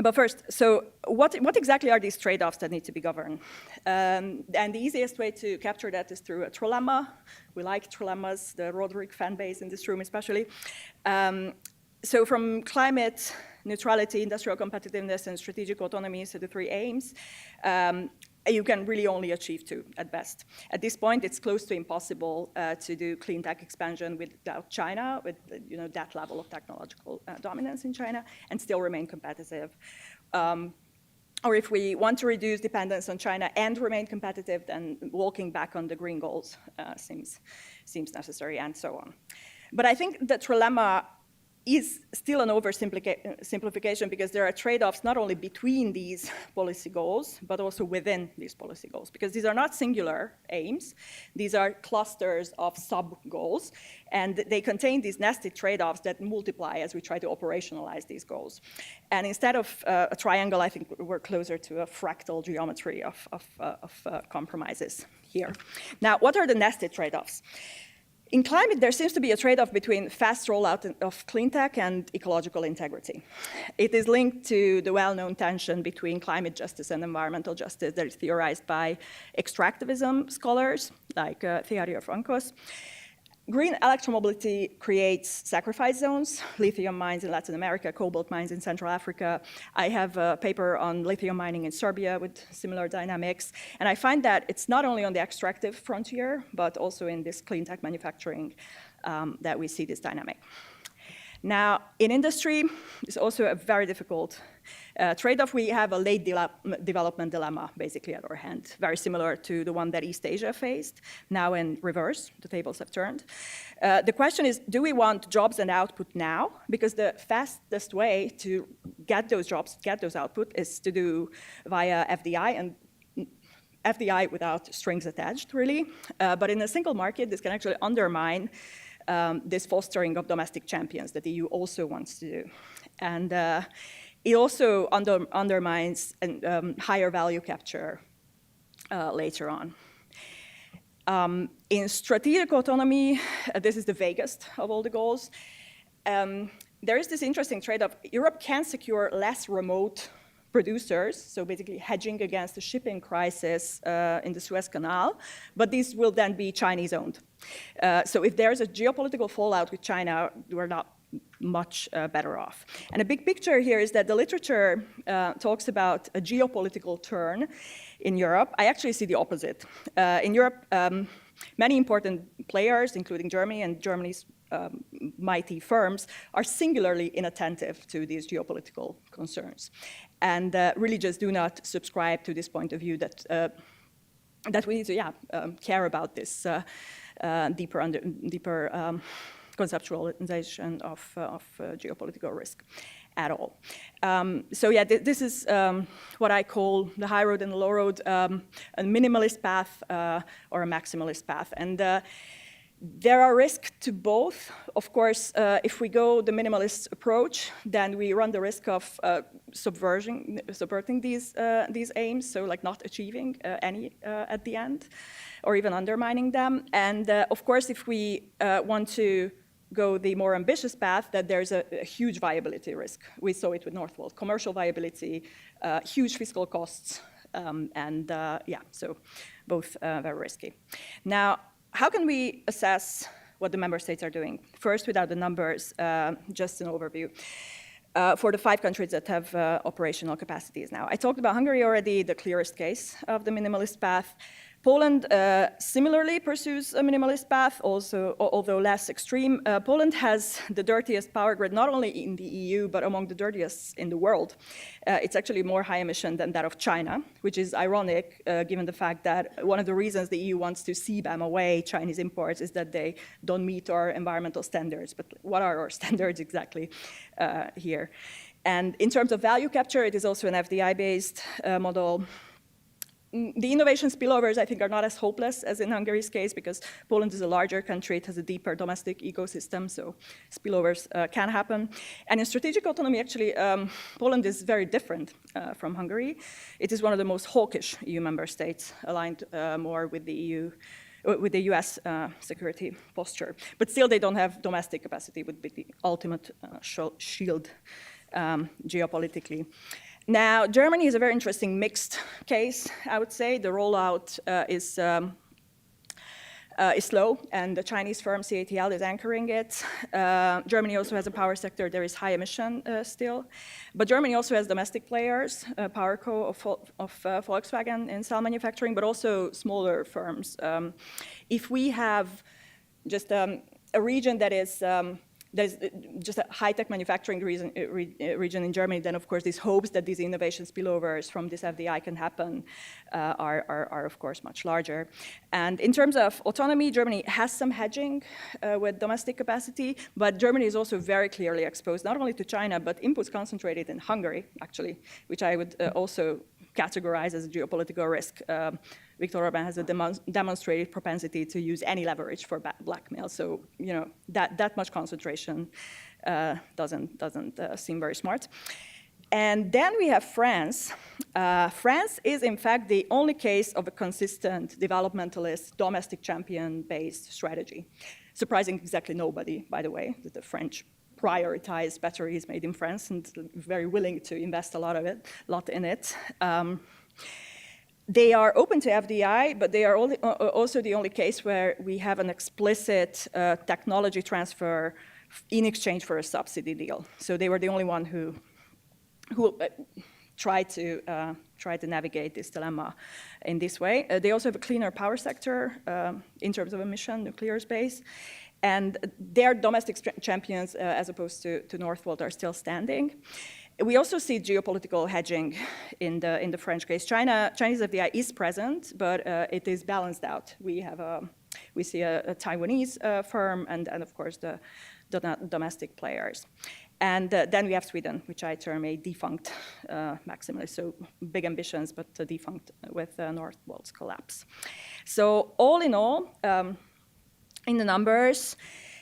But first, so what exactly are these trade-offs that need to be governed? And the easiest way to capture that is through a trilemma. We like trilemmas, the Roderick fan base in this room especially. So from climate neutrality, industrial competitiveness, and strategic autonomy, so the three aims, you can really only achieve two at best. At this point, it's close to impossible to do clean tech expansion without China, with that level of technological dominance in China, and still remain competitive. or if we want to reduce dependence on China and remain competitive, then walking back on the green goals seems necessary, and so on. But I think the trilemma is still an oversimplification, because there are trade-offs not only between these policy goals, but also within these policy goals, because these are not singular aims. These are clusters of sub-goals, and they contain these nested trade-offs that multiply as we try to operationalize these goals. And instead of a triangle, I think we're closer to a fractal geometry of compromises here. Now, what are the nested trade-offs? In climate, there seems to be a trade-off between fast rollout of clean tech and ecological integrity. It is linked to the well-known tension between climate justice and environmental justice that is theorized by extractivism scholars like Theorio Francos. Green electromobility creates sacrifice zones, lithium mines in Latin America, cobalt mines in Central Africa. I have a paper on lithium mining in Serbia with similar dynamics. And I find that it's not only on the extractive frontier, but also in this clean tech manufacturing that we see this dynamic. Now, in industry, it's also a very difficult trade-off. We have a late development dilemma, basically, at our hand, very similar to the one that East Asia faced, now in reverse. The tables have turned. The question is, do we want jobs and output now? Because the fastest way to get those jobs, get those output, is to do via FDI, and FDI without strings attached, really. But in a single market, this can actually undermine this fostering of domestic champions that the EU also wants to do. And it also undermines higher value capture later on. In strategic autonomy, this is the vaguest of all the goals. There is this interesting trade-off. Europe can secure less remote producers, so basically hedging against the shipping crisis in the Suez Canal, but these will then be Chinese-owned. So if there's a geopolitical fallout with China, we're not much better off. And a big picture here is that the literature talks about a geopolitical turn in Europe. I actually see the opposite. In Europe, many important players, including Germany and Germany's mighty firms, are singularly inattentive to these geopolitical concerns, and really just do not subscribe to this point of view that that we need to care about this deeper conceptualization of geopolitical risk at all. So yeah, this is what I call the high road and the low road, a minimalist path or a maximalist path. And there are risks to both. Of course, if we go the minimalist approach, then we run the risk of subverting these aims, so like not achieving any at the end, or even undermining them. And of course, if we want to go the more ambitious path, that there's a huge viability risk. We saw it with Northvolt. Commercial viability, huge fiscal costs, and yeah, so both very risky. Now, how can we assess what the member states are doing? First, without the numbers, just an overview. For the 5 countries that have operational capacities now. I talked about Hungary already, the clearest case of the minimalist path. Poland similarly pursues a minimalist path, also, although less extreme. Poland has the dirtiest power grid, not only in the EU, but among the dirtiest in the world. It's actually more high emission than that of China, which is ironic, given the fact that one of the reasons the EU wants to CBAM away Chinese imports is that they don't meet our environmental standards. But what are our standards exactly here? And in terms of value capture, it is also an FDI-based model. The innovation spillovers, I think, are not as hopeless as in Hungary's case, because Poland is a larger country. It has a deeper domestic ecosystem, so spillovers can happen. And in strategic autonomy, actually, Poland is very different from Hungary. It is one of the most hawkish EU member states, aligned more with the EU, with the US security posture. But still, they don't have domestic capacity, would be the ultimate shield geopolitically. Now, Germany is a very interesting mixed case, I would say. The rollout is slow, and the Chinese firm CATL is anchoring it. Germany also has a power sector. There is high emission still. But Germany also has domestic players, PowerCo of Volkswagen in cell manufacturing, but also smaller firms. If we have just a region that is there's just a high-tech manufacturing region in Germany, then of course these hopes that these innovation spillovers from this FDI can happen are of course much larger. And in terms of autonomy, Germany has some hedging with domestic capacity, but Germany is also very clearly exposed not only to China, but inputs concentrated in Hungary, actually, which I would also categorize as a geopolitical risk. Viktor Orbán has a demonstrated propensity to use any leverage for blackmail. So, you know, that much concentration doesn't seem very smart. And then we have France. France is, in fact, the only case of a consistent developmentalist, domestic champion-based strategy. Surprising exactly nobody, by the way, that the French prioritize batteries made in France and very willing to invest a lot in it. They are open to FDI, but they are also the only case where we have an explicit technology transfer in exchange for a subsidy deal. So they were the only one who tried to navigate this dilemma in this way. They also have a cleaner power sector in terms of emission, nuclear space. And their domestic champions, as opposed to Northvolt, are still standing. We also see geopolitical hedging in the French case. Chinese FDI is present, but it is balanced out. We see a Taiwanese firm and of course the domestic players. And then we have Sweden, which I term a defunct maximalist, so big ambitions, but defunct with Northvolt's collapse. So all in all, in the numbers,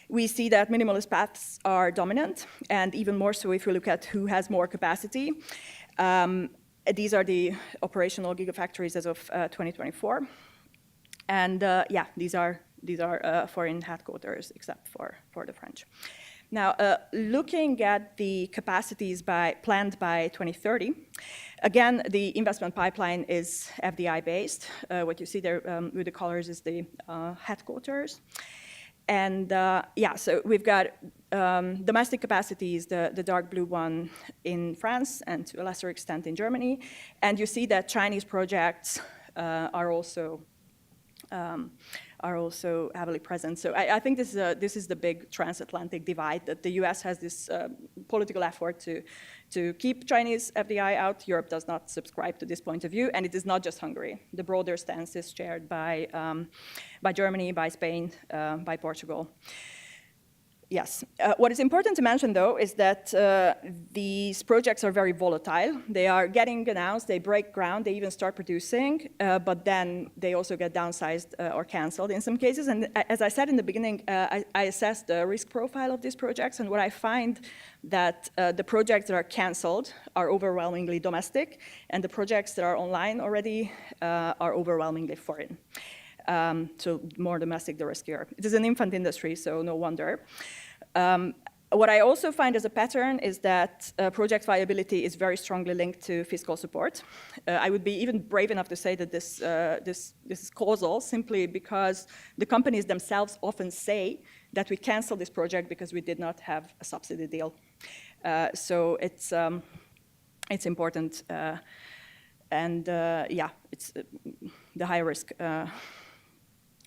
we see that minimalist paths are dominant, and even more so if we look at who has more capacity. These are the operational gigafactories as of 2024. And yeah, these are foreign headquarters, except for the French. Now, looking at the capacities planned by 2030, again, the investment pipeline is FDI-based. What you see there with the colors is the headquarters. And yeah, so we've got domestic capacities, the dark blue one in France and to a lesser extent in Germany. And you see that Chinese projects are also heavily present. So I think this is the big transatlantic divide, that the US has this political effort to keep Chinese FDI out. Europe does not subscribe to this point of view, and it is not just Hungary. The broader stance is shared by Germany, by Spain, by Portugal. Yes. What is important to mention, though, is that these projects are very volatile. They are getting announced, they break ground, they even start producing, but then they also get downsized or canceled in some cases. And as I said in the beginning, I assessed the risk profile of these projects, and what I find that the projects that are canceled are overwhelmingly domestic, and the projects that are online already are overwhelmingly foreign. So more domestic, the riskier. It is an infant industry, so no wonder. What I also find as a pattern is that project viability is very strongly linked to fiscal support. I would be even brave enough to say that this is causal, simply because the companies themselves often say that we canceled this project because we did not have a subsidy deal. So it's important, and yeah, it's the high risk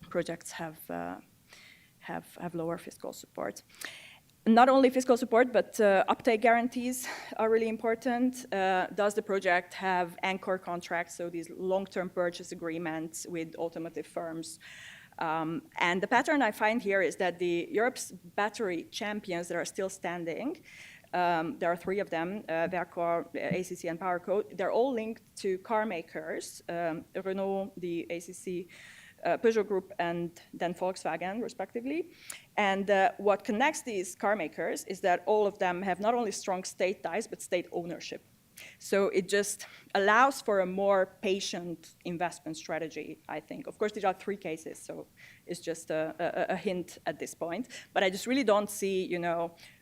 projects have lower fiscal support. Not only fiscal support, but uptake guarantees are really important. Does the project have anchor contracts, so these long-term purchase agreements with automotive firms? And the pattern I find here is that Europe's battery champions that are still standing, there are three of them, Verkor, ACC, and PowerCo. They're all linked to car makers, Renault, the ACC, Peugeot Group, and then Volkswagen, respectively. And what connects these car makers is that all of them have not only strong state ties, but state ownership. So it just allows for a more patient investment strategy, I think. Of course, these are three cases, so it's just a hint at this point. But I just really don't see,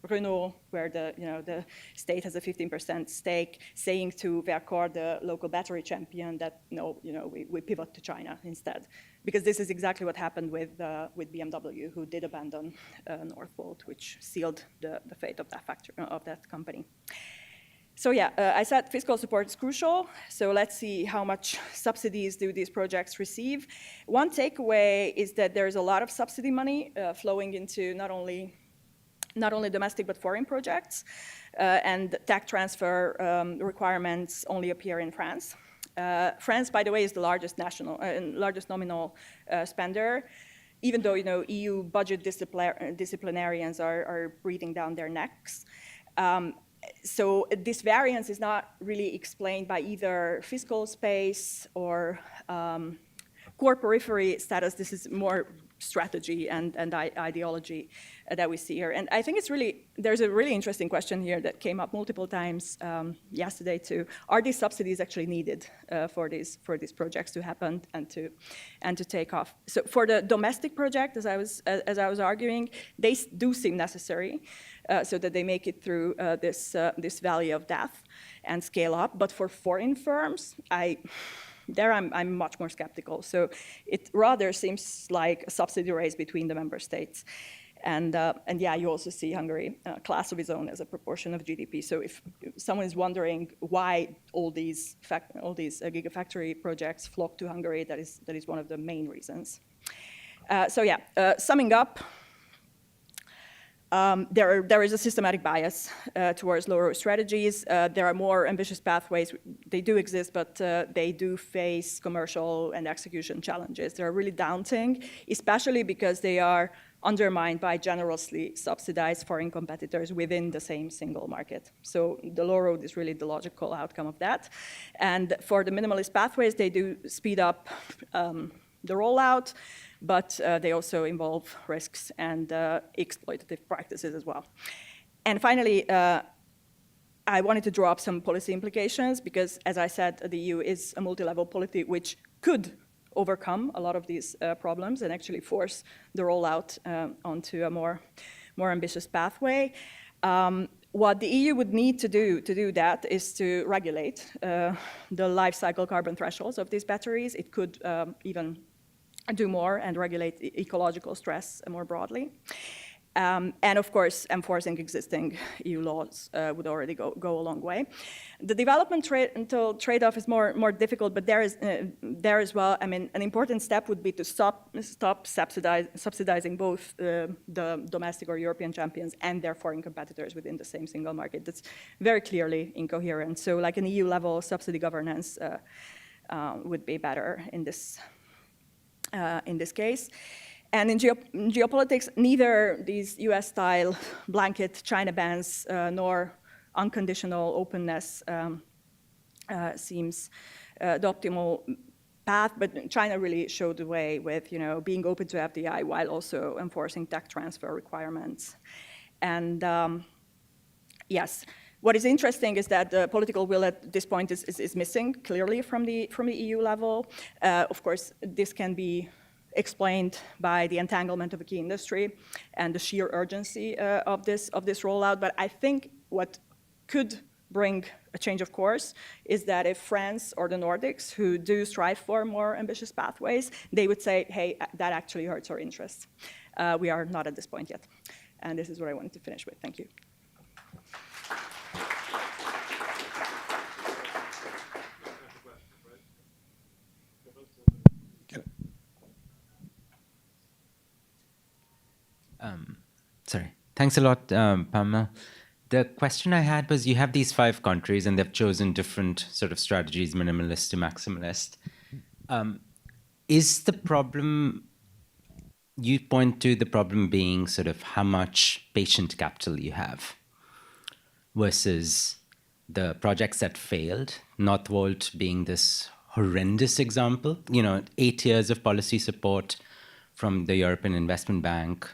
Renault, where the state has a 15% stake, saying to Verkor, the local battery champion, that no, we pivot to China instead, because this is exactly what happened with BMW, who did abandon Northvolt, which sealed the fate of that company. So yeah, I said fiscal support is crucial. So let's see how much subsidies do these projects receive. One takeaway is that there's a lot of subsidy money flowing into not only not only domestic but foreign projects, and tech transfer requirements only appear in France. France, by the way, is the largest largest nominal spender, even though EU budget disciplinarians are breathing down their necks. So this variance is not really explained by either fiscal space or core periphery status. This is more strategy and ideology that we see here. And I think there's a really interesting question here that came up multiple times yesterday too. Are these subsidies actually needed for these projects to happen and to take off? So for the domestic project, as I was arguing, they do seem necessary so that they make it through this valley of death and scale up. But for foreign firms, I'm much more skeptical. So it rather seems like a subsidy race between the member states. And yeah, you also see Hungary, class of its own as a proportion of GDP. So if someone is wondering why all these gigafactory projects flock to Hungary, that is one of the main reasons. So yeah, summing up, there is a systematic bias towards low ROE strategies. There are more ambitious pathways. They do exist, but they do face commercial and execution challenges. They're really daunting, especially because they are undermined by generously subsidized foreign competitors within the same single market. So the low road is really the logical outcome of that. And for the minimalist pathways, they do speed up the rollout, but they also involve risks and exploitative practices as well. And finally, I wanted to draw up some policy implications because, as I said, the EU is a multi-level polity which could overcome a lot of these problems and actually force the rollout onto a more ambitious pathway. What the EU would need to do that is to regulate the life cycle carbon thresholds of these batteries. It could even do more and regulate ecological stress more broadly. And of course, enforcing existing EU laws would already go a long way. The development trade-off is more difficult, but there as well, I mean, an important step would be to stop subsidizing both the domestic or European champions and their foreign competitors within the same single market. That's very clearly incoherent. So like an EU level subsidy governance would be better in this case. And in geopolitics, neither these US-style blanket China bans nor unconditional openness seems the optimal path, but China really showed the way with being open to FDI while also enforcing tech transfer requirements. And yes, what is interesting is that the political will at this point is missing clearly from the EU level. Of course, this can be explained by the entanglement of a key industry and the sheer urgency of this rollout. But I think what could bring a change of course is that if France or the Nordics, who do strive for more ambitious pathways, they would say, hey, that actually hurts our interests. We are not at this point yet. And this is what I wanted to finish with. Thank you. Sorry. Thanks a lot, Pamela. The question I had was, you have these 5 countries and they've chosen different sort of strategies, minimalist to maximalist. Is the problem, you point to the problem being sort of how much patient capital you have versus the projects that failed, Northvolt being this horrendous example, 8 years of policy support from the European Investment Bank,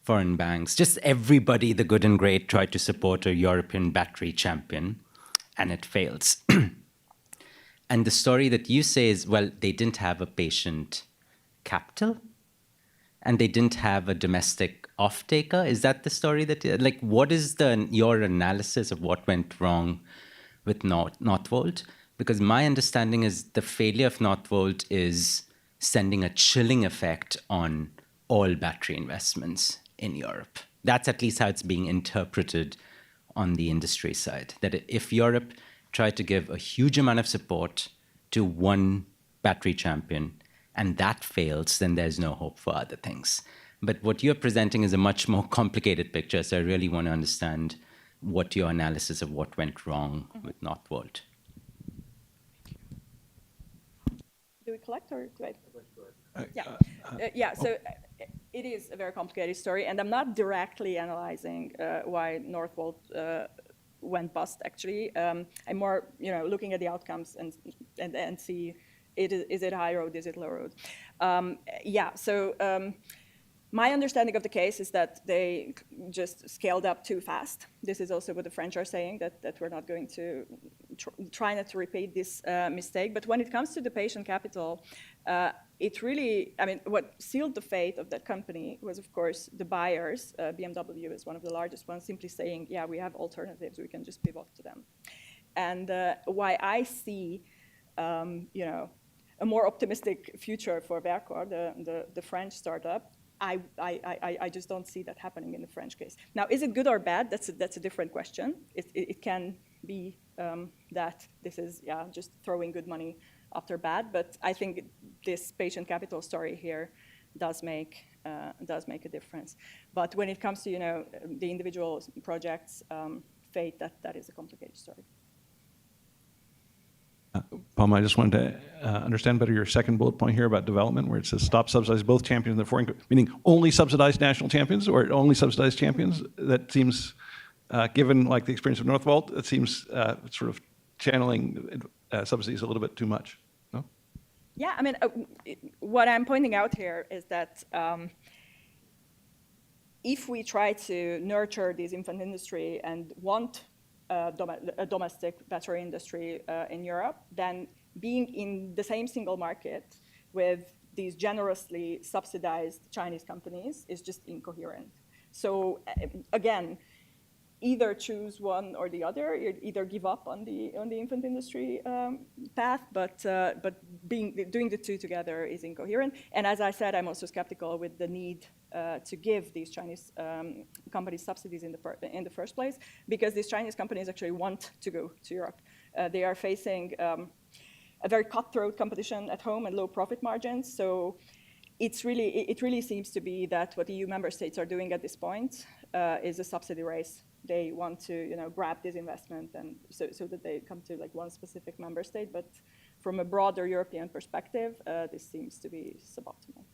foreign banks, just everybody, the good and great, tried to support a European battery champion, and it fails. And the story that you say is, well, they didn't have a patient capital, and they didn't have a domestic off-taker. Is that the story that, like, what is your analysis of what went wrong with Northvolt? Because my understanding is the failure of Northvolt is sending a chilling effect on all battery investments in Europe. That's at least how it's being interpreted on the industry side. That if Europe tried to give a huge amount of support to one battery champion and that fails, then there's no hope for other things. But what you're presenting is a much more complicated picture. So I really want to understand what your analysis of what went wrong with Northvolt. Do we collect or do I? So it is a very complicated story, and I'm not directly analyzing why Northvolt went bust. Actually, I'm more looking at the outcomes and see is it high road, is it low road? My understanding of the case is that they just scaled up too fast. This is also what the French are saying, that we're not going to try not to repeat this mistake. But when it comes to the patient capital, it really, what sealed the fate of that company was, of course, the buyers. BMW is one of the largest ones, simply saying, yeah, we have alternatives, we can just pivot to them. And why I see, a more optimistic future for Vercor, the French startup, I just don't see that happening in the French case. Now, is it good or bad? That's a different question. It can be that this is just throwing good money after bad, but I think this patient capital story here does make a difference. But when it comes to the individual projects' fate, that is a complicated story. Palma, I just wanted to understand better your second bullet point here about development, where it says stop subsidize both champions and the foreign, meaning only subsidize national champions or only subsidize champions. That seems, given like the experience of Northvolt, it seems sort of channeling subsidies a little bit too much. No? Yeah, what I'm pointing out here is that if we try to nurture this infant industry and want a domestic battery industry in Europe, then being in the same single market with these generously subsidized Chinese companies is just incoherent. So again, either choose one or the other, either give up on the infant industry path, but doing the two together is incoherent. And as I said, I'm also skeptical with the need to give these Chinese companies subsidies in the first place, because these Chinese companies actually want to go to Europe. They are facing a very cutthroat competition at home and low profit margins. So it really seems to be that what EU member states are doing at this point is a subsidy race. They want to grab this investment and so that they come to like one specific member state. But from a broader European perspective, this seems to be suboptimal.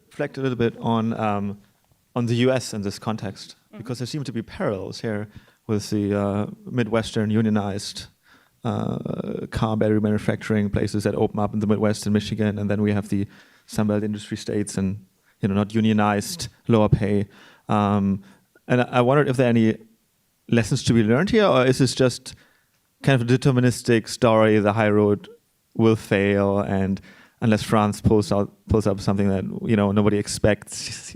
Reflect a little bit on the US in this context, because there seem to be parallels here with the Midwestern unionized car battery manufacturing places that open up in the Midwest and Michigan, and then we have the Sunbelt industry states and not unionized, lower pay. And I wondered if there are any lessons to be learned here, or is this just kind of a deterministic story? The high road will fail, and unless France pulls up something that nobody expects,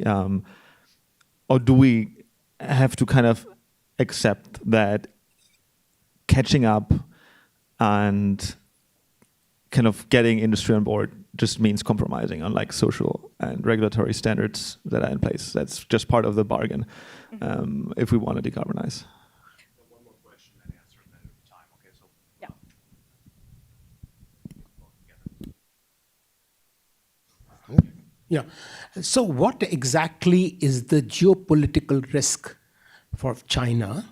or do we have to kind of accept that catching up and kind of getting industry on board just means compromising on like social and regulatory standards that are in place? That's just part of the bargain if we want to decarbonize. One more question and answer, and then time. Okay, so yeah. So what exactly is the geopolitical risk for China?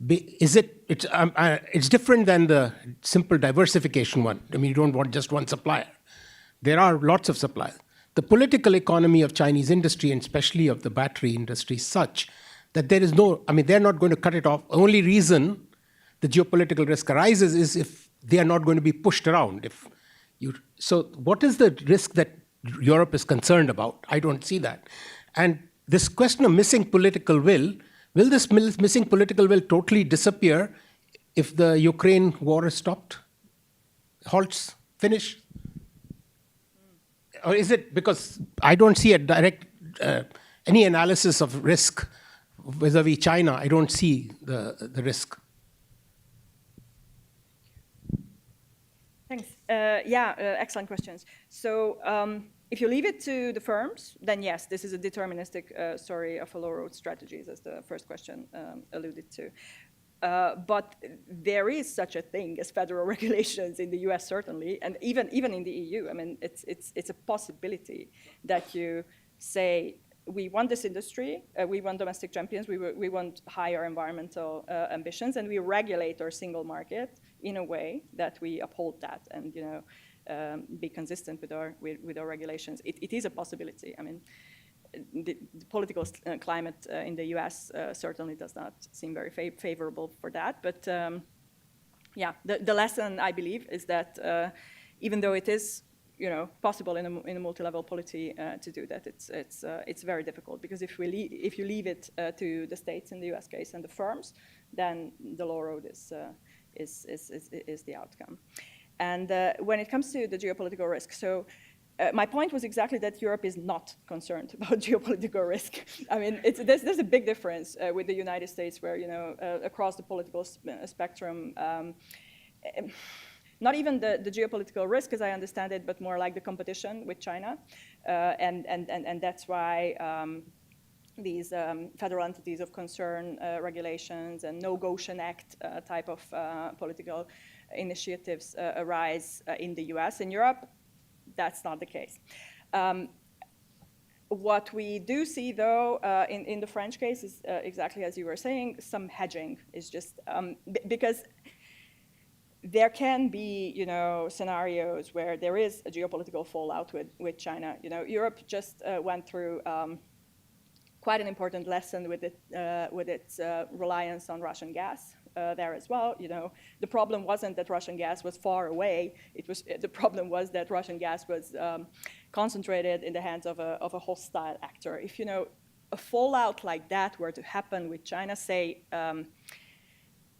It's different than the simple diversification one. You don't want just one supplier. There are lots of suppliers. The political economy of Chinese industry, and especially of the battery industry, is such that there is they're not going to cut it off. The only reason the geopolitical risk arises is if they are not going to be pushed around. So what is the risk that Europe is concerned about? I don't see that. And this question of missing political will this missing political will totally disappear if the Ukraine war is stopped? Halts? Finish? Or is it because I don't see a direct, any analysis of risk vis-a-vis China, I don't see the risk. Thanks. Excellent questions. So if you leave it to the firms, then yes, this is a deterministic story of a low road strategies, as the first question alluded to. But there is such a thing as federal regulations in the US, certainly, and even in the EU. I mean, it's a possibility that you say, we want this industry, we want domestic champions, we want higher environmental ambitions, and we regulate our single market in a way that we uphold that and be consistent with our regulations. It is a possibility. I mean, the political climate in the US certainly does not seem very favorable for that. But yeah, the lesson, I believe, is that even though it is possible in a multi-level polity to do that, it's very difficult, because if you leave it to the states in the US case and the firms, then the law road is the outcome. And when it comes to the geopolitical risk, so my point was exactly that Europe is not concerned about geopolitical risk. I mean, there's a big difference with the United States, where across the political spectrum. Not even the geopolitical risk, as I understand it, but more like the competition with China, and that's why these federal entities of concern regulations and No Goshen Act type of political initiatives arise in the US. In Europe, that's not the case. What we do see, though, in the French case is exactly as you were saying, some hedging is just because there can be, scenarios where there is a geopolitical fallout with China. Europe just went through quite an important lesson with its reliance on Russian gas there as well. The problem wasn't that Russian gas was far away. The problem was that Russian gas was concentrated in the hands of a hostile actor. If a fallout like that were to happen with China, say.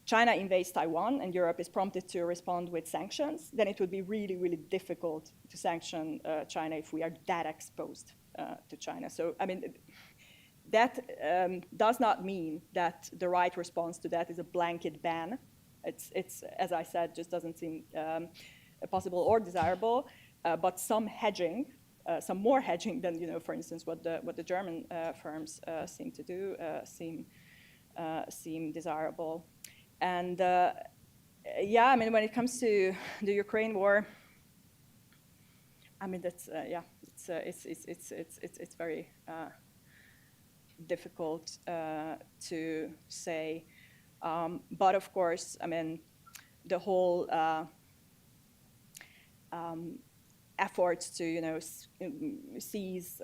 China invades Taiwan and Europe is prompted to respond with sanctions, then it would be really, really difficult to sanction China if we are that exposed to China. So, I mean, that does not mean that the right response to that is a blanket ban. It's as I said, just doesn't seem possible or desirable, but some hedging, some more hedging than, for instance, what the German firms seem to do, seem desirable. And yeah, I mean, when it comes to the Ukraine war, I mean, that's yeah, it's very difficult to say. But of course, I mean, the whole efforts to seize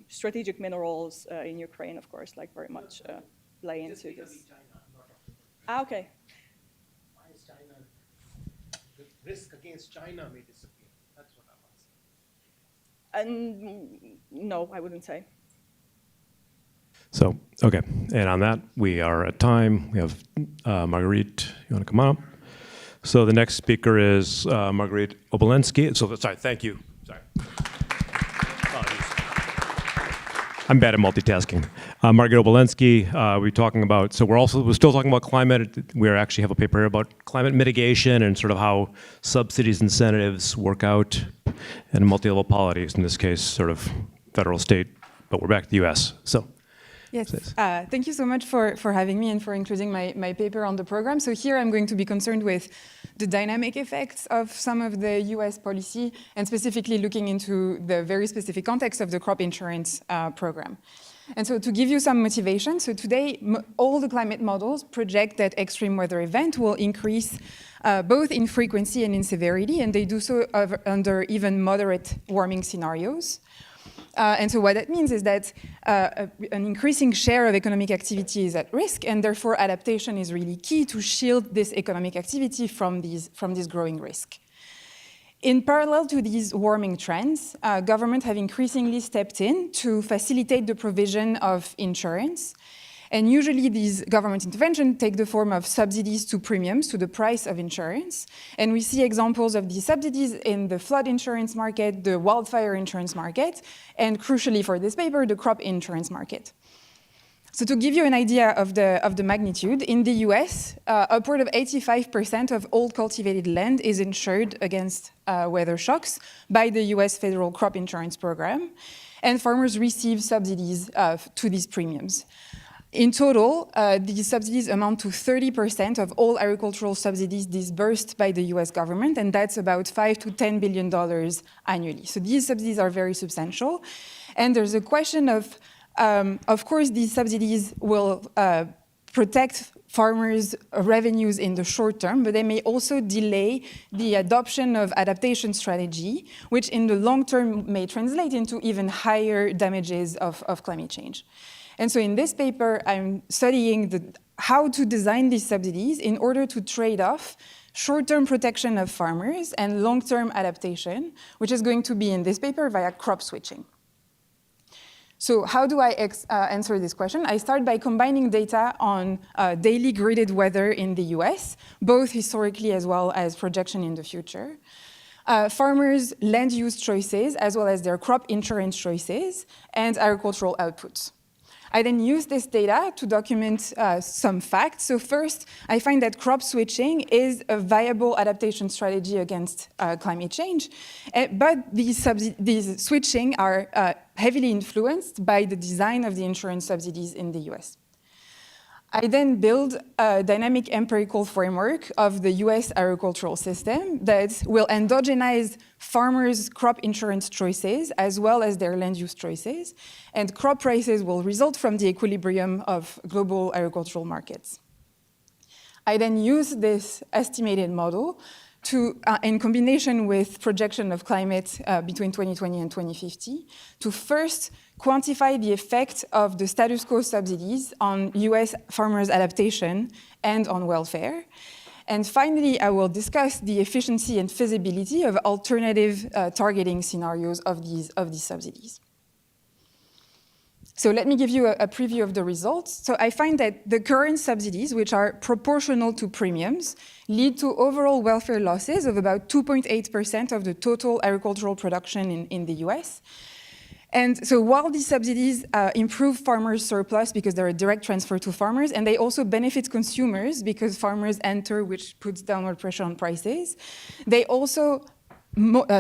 strategic minerals in Ukraine, of course, like very much play into this. Okay. Why is China, the risk against China may disappear? That's what I'm asking. No, I wouldn't say. So, okay. And on that, we are at time. We have Marguerite, you want to come up? So the next speaker is Marguerite Obolensky. So, sorry, thank you. Sorry. I'm bad at multitasking. Margaret Obolensky, we're talking about, so we're still talking about climate. We actually have a paper here about climate mitigation and sort of how subsidies, incentives work out in multi-level polities, in this case, sort of federal, state, but we're back to the US, so. Yes, thank you so much for having me and for including my paper on the program. So here I'm going to be concerned with the dynamic effects of some of the US policy and specifically looking into the very specific context of the crop insurance program. And so to give you some motivation, so today all the climate models project that extreme weather event will increase both in frequency and in severity, and they do so under even moderate warming scenarios. And so what that means is that an increasing share of economic activity is at risk, and therefore adaptation is really key to shield this economic activity from this growing risk. In parallel to these warming trends, governments have increasingly stepped in to facilitate the provision of insurance. And usually these government interventions take the form of subsidies to premiums, to the price of insurance. And we see examples of these subsidies in the flood insurance market, the wildfire insurance market, and crucially for this paper, the crop insurance market. So to give you an idea of the magnitude, in the US, upward of 85% of all cultivated land is insured against weather shocks by the US federal crop insurance program, and farmers receive subsidies to these premiums. In total, these subsidies amount to 30% of all agricultural subsidies disbursed by the US government, and that's about $5 to $10 billion annually. So these subsidies are very substantial. And there's a question of course, these subsidies will protect farmers' revenues in the short term, but they may also delay the adoption of adaptation strategy, which in the long term may translate into even higher damages of climate change. And so in this paper, I'm studying how to design these subsidies in order to trade off short-term protection of farmers and long-term adaptation, which is going to be in this paper via crop switching. So how do I answer this question? I start by combining data on daily gridded weather in the US, both historically as well as projection in the future, farmers' land use choices, as well as their crop insurance choices, and agricultural outputs. I then use this data to document some facts. So first, I find that crop switching is a viable adaptation strategy against climate change, but these switching are heavily influenced by the design of the insurance subsidies in the US. I then build a dynamic empirical framework of the US agricultural system that will endogenize farmers' crop insurance choices as well as their land use choices, and crop prices will result from the equilibrium of global agricultural markets. I then use this estimated model to, in combination with projection of climate between 2020 and 2050, to first quantify the effect of the status quo subsidies on US farmers' adaptation and on welfare. And finally, I will discuss the efficiency and feasibility of alternative targeting scenarios of these subsidies. So let me give you a preview of the results. So I find that the current subsidies, which are proportional to premiums, lead to overall welfare losses of about 2.8% of the total agricultural production in the US. And so while these subsidies improve farmers' surplus because they're a direct transfer to farmers, and they also benefit consumers because farmers enter, which puts downward pressure on prices, they also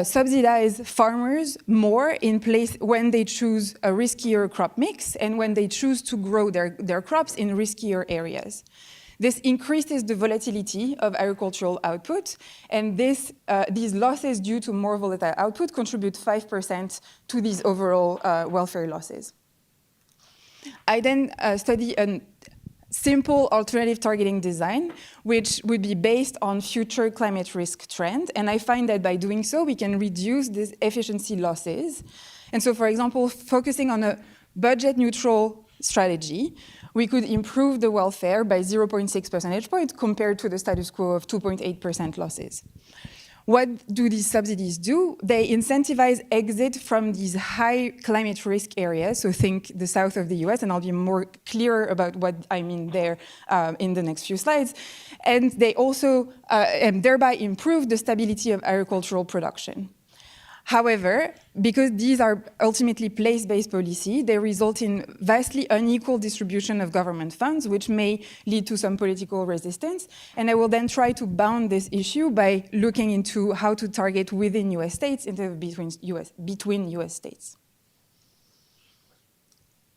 subsidize farmers more in place when they choose a riskier crop mix and when they choose to grow their crops in riskier areas. This increases the volatility of agricultural output, and these losses due to more volatile output contribute 5% to these overall welfare losses. I then study a simple alternative targeting design, which would be based on future climate risk trend. And I find that by doing so, we can reduce these efficiency losses. And so, for example, focusing on a budget neutral strategy, we could improve the welfare by 0.6 percentage points compared to the status quo of 2.8% losses. What do these subsidies do? They incentivize exit from these high climate risk areas, so think the south of the US, and I'll be more clear about what I mean there in the next few slides. And they also, and thereby improve the stability of agricultural production. However, because these are ultimately place-based policy, they result in vastly unequal distribution of government funds, which may lead to some political resistance. And I will then try to bound this issue by looking into how to target within US states instead of between US states.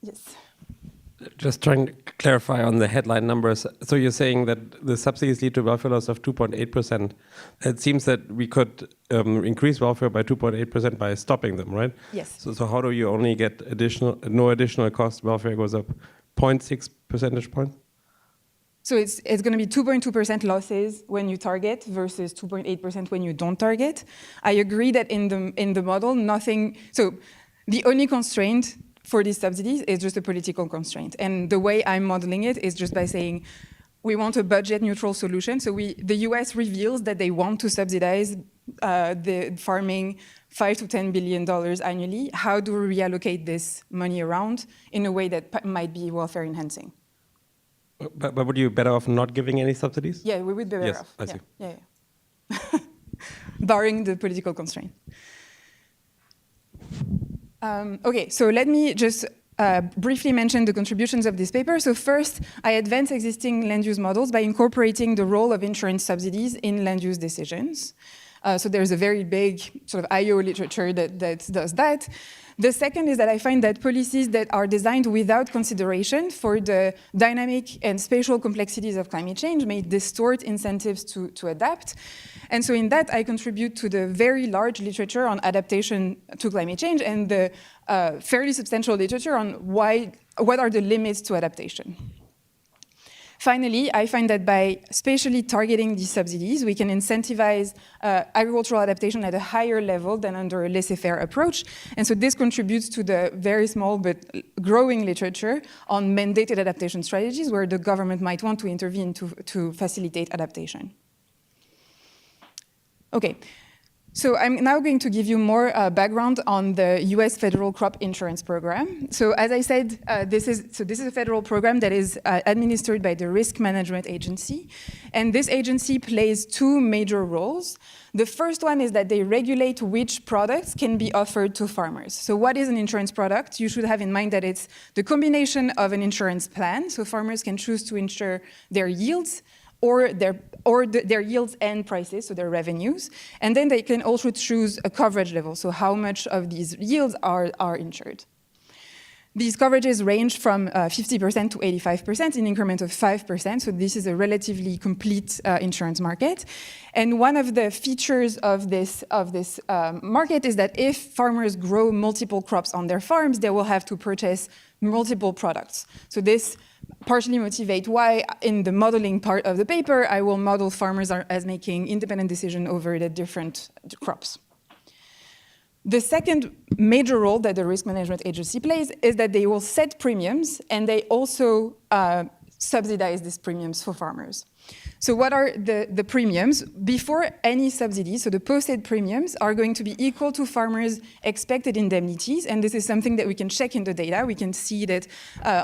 Yes. Just trying to clarify on the headline numbers. So you're saying that the subsidies lead to welfare loss of 2.8%. It seems that we could increase welfare by 2.8% by stopping them, right? Yes. So how do you only get no additional cost? Welfare goes up 0.6 percentage points? So it's going to be 2.2% losses when you target versus 2.8% when you don't target. I agree that in the model, nothing. So the only constraint for these subsidies is just a political constraint. And the way I'm modeling it is just by saying, we want a budget neutral solution. So the US reveals that they want to subsidize the farming $5 to $10 billion annually. How do we reallocate this money around in a way that might be welfare enhancing? But would you be better off not giving any subsidies? Yeah, we would be better off. I see. Yeah. Barring the political constraint. Okay, so let me just briefly mention the contributions of this paper. So first, I advance existing land use models by incorporating the role of insurance subsidies in land use decisions. So there's a very big sort of IO literature that does that. The second is that I find that policies that are designed without consideration for the dynamic and spatial complexities of climate change may distort incentives to adapt. And so in that, I contribute to the very large literature on adaptation to climate change and the fairly substantial literature on what are the limits to adaptation. Finally, I find that by spatially targeting these subsidies, we can incentivize agricultural adaptation at a higher level than under a laissez-faire approach. And so this contributes to the very small but growing literature on mandated adaptation strategies where the government might want to intervene to facilitate adaptation. Okay. So I'm now going to give you more background on the US federal crop insurance program. So as I said, this is a federal program that is administered by the Risk Management Agency. And this agency plays two major roles. The first one is that they regulate which products can be offered to farmers. So what is an insurance product? You should have in mind that it's the combination of an insurance plan. So farmers can choose to insure their yields, or their yields and prices, so their revenues. And then they can also choose a coverage level, so how much of these yields are insured. These coverages range from 50% to 85% in increment of 5%, so this is a relatively complete insurance market. And one of the features of this market is that if farmers grow multiple crops on their farms, they will have to purchase multiple products. So this partially motivate why in the modeling part of the paper, I will model farmers as making independent decision over the different crops. The second major role that the Risk Management Agency plays is that they will set premiums and they also subsidize these premiums for farmers. So what are the premiums? Before any subsidy, so the posted premiums are going to be equal to farmers' expected indemnities, and this is something that we can check in the data. We can see that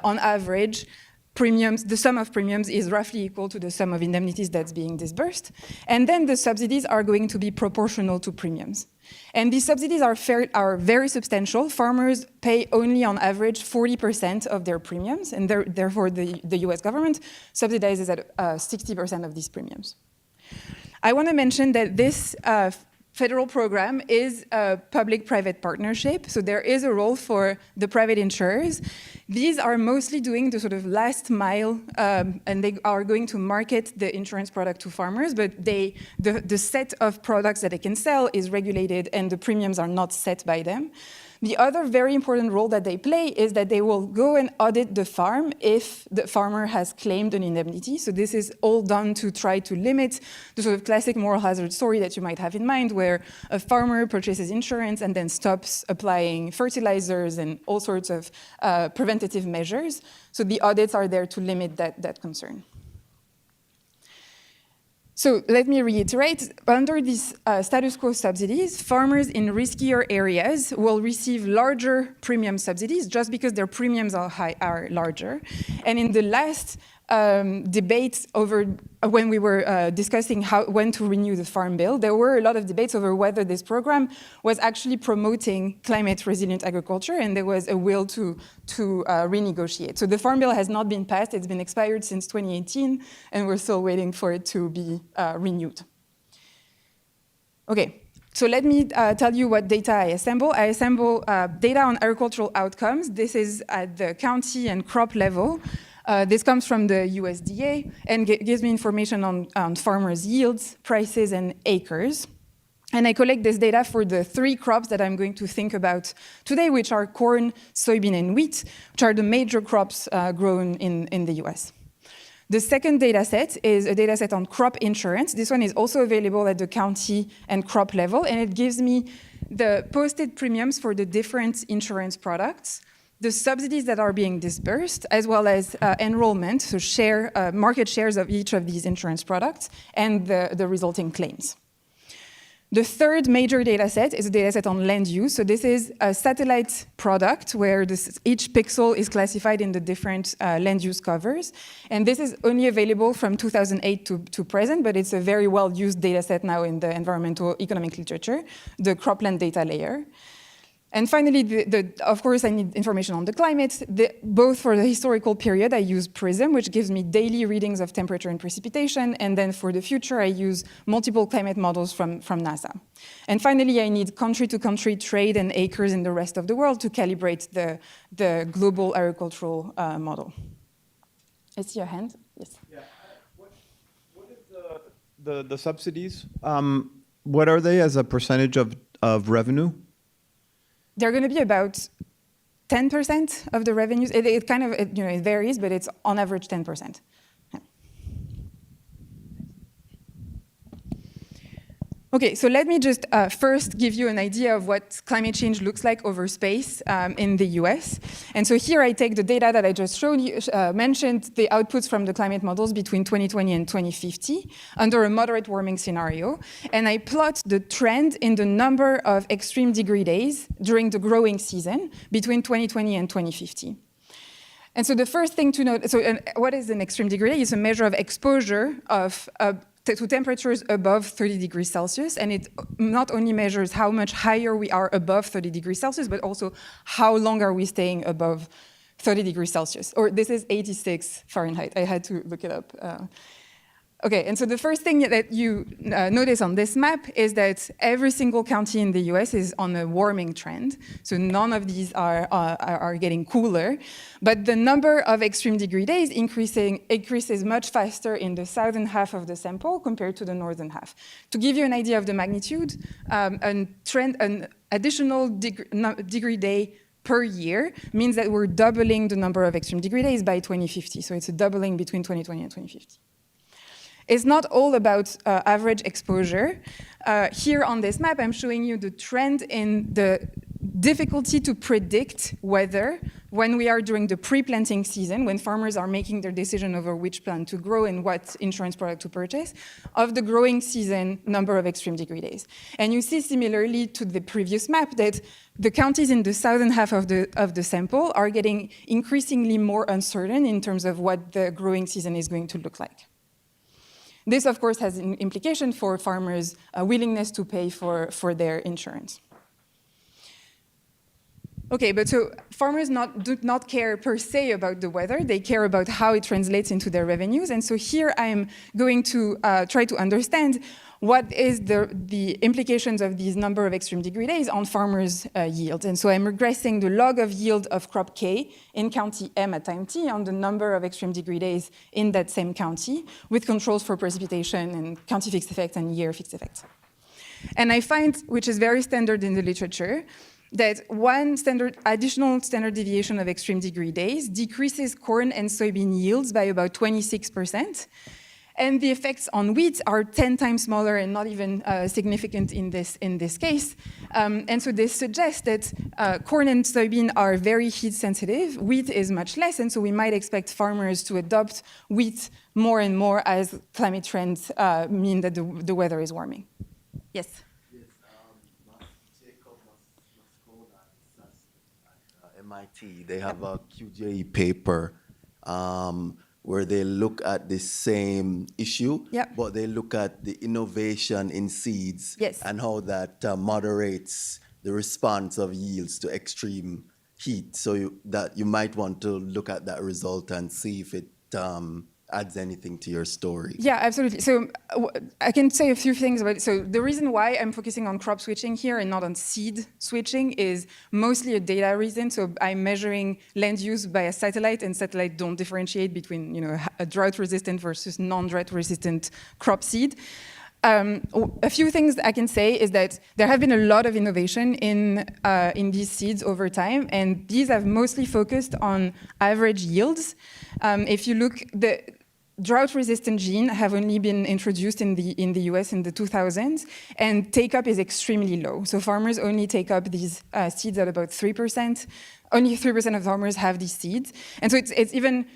on average, premiums, the sum of premiums is roughly equal to the sum of indemnities that's being disbursed. And then the subsidies are going to be proportional to premiums. And these subsidies are very substantial. Farmers pay only on average 40% of their premiums, and therefore the US government subsidizes at 60% of these premiums. I want to mention that this federal program is a public-private partnership, so there is a role for the private insurers. These are mostly doing the sort of last mile, and they are going to market the insurance product to farmers, but the set of products that they can sell is regulated and the premiums are not set by them. The other very important role that they play is that they will go and audit the farm if the farmer has claimed an indemnity. So this is all done to try to limit the sort of classic moral hazard story that you might have in mind, where a farmer purchases insurance and then stops applying fertilizers and all sorts of preventative measures. So the audits are there to limit that concern. So let me reiterate, under these status quo subsidies, farmers in riskier areas will receive larger premium subsidies just because their premiums are larger. And in the last debates over when we were discussing when to renew the Farm Bill, there were a lot of debates over whether this program was actually promoting climate resilient agriculture, and there was a will to renegotiate. So the Farm Bill has not been passed. It's been expired since 2018, and we're still waiting for it to be renewed. Okay. So let me tell you what data I assemble. I assemble data on agricultural outcomes. This is at the county and crop level. This comes from the USDA and gives me information on farmers' yields, prices, and acres. And I collect this data for the 3 crops that I'm going to think about today, which are corn, soybean, and wheat, which are the major crops grown in the US. The second data set is a data set on crop insurance. This one is also available at the county and crop level, and it gives me the posted premiums for the different insurance products, the subsidies that are being disbursed, as well as enrollment, so market shares of each of these insurance products, and the resulting claims. The third major data set is a data set on land use. So this is a satellite product where each pixel is classified in the different land use covers. And this is only available from 2008 to present, but it's a very well-used data set now in the environmental economic literature, the cropland data layer. And finally, of course, I need information on the climate. Both for the historical period, I use PRISM, which gives me daily readings of temperature and precipitation. And then for the future, I use multiple climate models from NASA. And finally, I need country-to-country trade and acres in the rest of the world to calibrate the global agricultural model. I see your hand. Yes. Yeah. What is the subsidies? What are they as a percentage of revenue? They're going to be about 10% of the revenues. It kind of it varies, but it's on average 10%. Okay, so let me just first give you an idea of what climate change looks like over space in the US. And so here I take the data that I just showed you, mentioned the outputs from the climate models between 2020 and 2050 under a moderate warming scenario. And I plot the trend in the number of extreme degree days during the growing season between 2020 and 2050. And so the first thing to note, what is an extreme degree day? It's a measure of exposure to temperatures above 30 degrees Celsius, and it not only measures how much higher we are above 30 degrees Celsius, but also how long are we staying above 30 degrees Celsius. Or this is 86 Fahrenheit. I had to look it up. Okay, and so the first thing that you notice on this map is that every single county in the US is on a warming trend. So none of these are getting cooler. But the number of extreme degree days increases much faster in the southern half of the sample compared to the northern half. To give you an idea of the magnitude, an additional degree day per year means that we're doubling the number of extreme degree days by 2050. So it's a doubling between 2020 and 2050. It's not all about average exposure. Here on this map, I'm showing you the trend in the difficulty to predict weather when we are during the pre-planting season, when farmers are making their decision over which plant to grow and what insurance product to purchase, of the growing season number of extreme degree days. And you see, similarly to the previous map, that the counties in the southern half of the sample are getting increasingly more uncertain in terms of what the growing season is going to look like. This, of course, has an implication for farmers' willingness to pay for their insurance. Okay, but so farmers do not care per se about the weather. They care about how it translates into their revenues. And so here I'm going to try to understand what is the implications of these number of extreme degree days on farmers' yield. And so I'm regressing the log of yield of crop K in county M at time t on the number of extreme degree days in that same county with controls for precipitation and county fixed effect and year fixed effect. And I find, which is very standard in the literature, that one additional standard deviation of extreme degree days decreases corn and soybean yields by about 26%. And the effects on wheat are 10 times smaller and not even significant in this case. And so this suggests that corn and soybean are very heat sensitive. Wheat is much less, and so we might expect farmers to adopt wheat more and more as climate trends mean that the weather is warming. Yes? MIT, they have a QJE paper where they look at the same issue, but they look at the innovation in seeds and how that moderates the response of yields to extreme heat. So you might want to look at that result and see if it adds anything to your story. Yeah, absolutely. So I can say a few things about it. So the reason why I'm focusing on crop switching here and not on seed switching is mostly a data reason. So I'm measuring land use by a satellite, and satellites don't differentiate between a drought-resistant versus non-drought-resistant crop seed. A few things I can say is that there have been a lot of innovation in these seeds over time, and these have mostly focused on average yields. If you look, the drought-resistant gene have only been introduced in the US in the 2000s, and take-up is extremely low. So farmers only take up these seeds at about 3%. Only 3% of farmers have these seeds. And so it's even,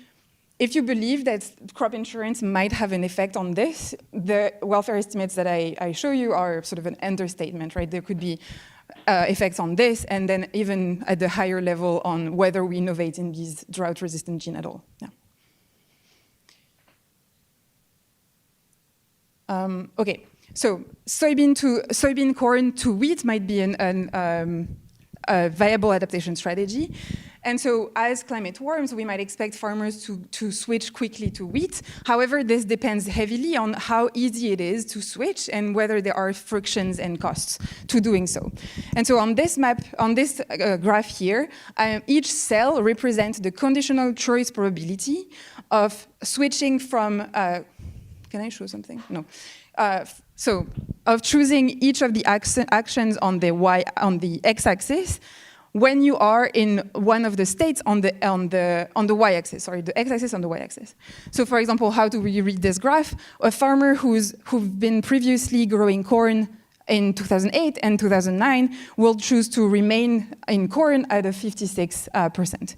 if you believe that crop insurance might have an effect on this, the welfare estimates that I show you are sort of an understatement, right? There could be effects on this, and then even at the higher level on whether we innovate in these drought-resistant gene at all. Yeah. Okay, so soybean corn to wheat might be a viable adaptation strategy. And so as climate warms, we might expect farmers to switch quickly to wheat. However, this depends heavily on how easy it is to switch and whether there are frictions and costs to doing so. And so on this map, on this graph here, each cell represents the conditional choice probability of switching from, can I show something? No. So of choosing each of the actions on the x-axis when you are in one of the states on the y-axis, sorry, the x-axis on the y-axis. So for example, how do we read this graph? A farmer who've been previously growing corn in 2008 and 2009 will choose to remain in corn at a 56%.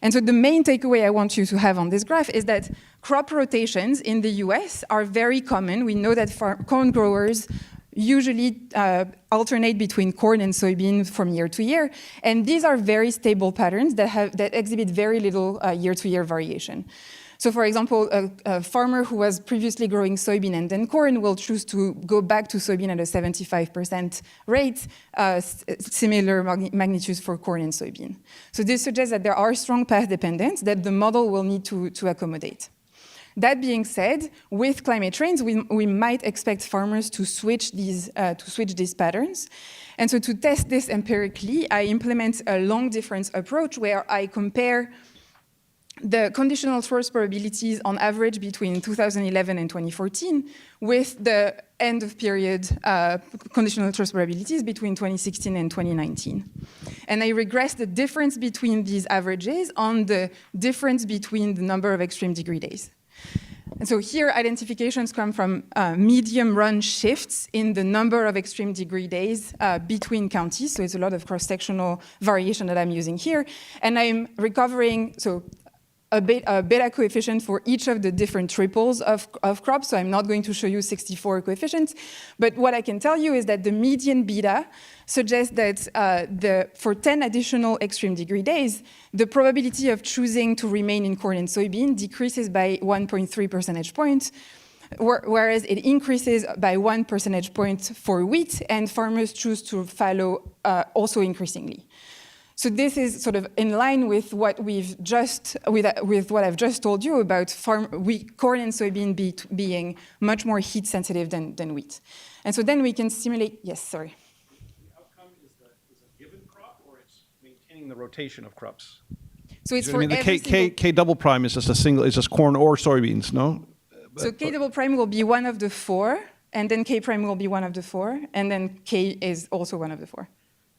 And so the main takeaway I want you to have on this graph is that crop rotations in the US are very common. We know that corn growers usually alternate between corn and soybean from year to year. And these are very stable patterns that exhibit very little year-to-year variation. So for example, a farmer who was previously growing soybean and then corn will choose to go back to soybean at a 75% rate, similar magnitudes for corn and soybean. So this suggests that there are strong path dependence that the model will need to accommodate. That being said, with climate trends, we might expect farmers to switch these patterns. And so to test this empirically, I implement a long difference approach where I compare the conditional source probabilities on average between 2011 and 2014 with the end of period conditional source probabilities between 2016 and 2019. And I regress the difference between these averages on the difference between the number of extreme degree days. And so here, identifications come from medium run shifts in the number of extreme degree days between counties. So it's a lot of cross-sectional variation that I'm using here. And I'm recovering, a beta coefficient for each of the different triples of crops. So I'm not going to show you 64 coefficients. But what I can tell you is that the median beta suggests that for 10 additional extreme degree days, the probability of choosing to remain in corn and soybean decreases by 1.3 percentage points, whereas it increases by 1 percentage point for wheat, and farmers choose to follow also increasingly. So this is sort of in line with what we've with what I've just told you about corn and soybean being much more heat sensitive than wheat. And so then we can simulate, yes, sorry. The outcome is a given crop, or it's maintaining the rotation of crops? So it's for the K double prime is just it's just corn or soybeans, no? So K double prime will be one of the four, and then K prime will be one of the four, and then K is also one of the four.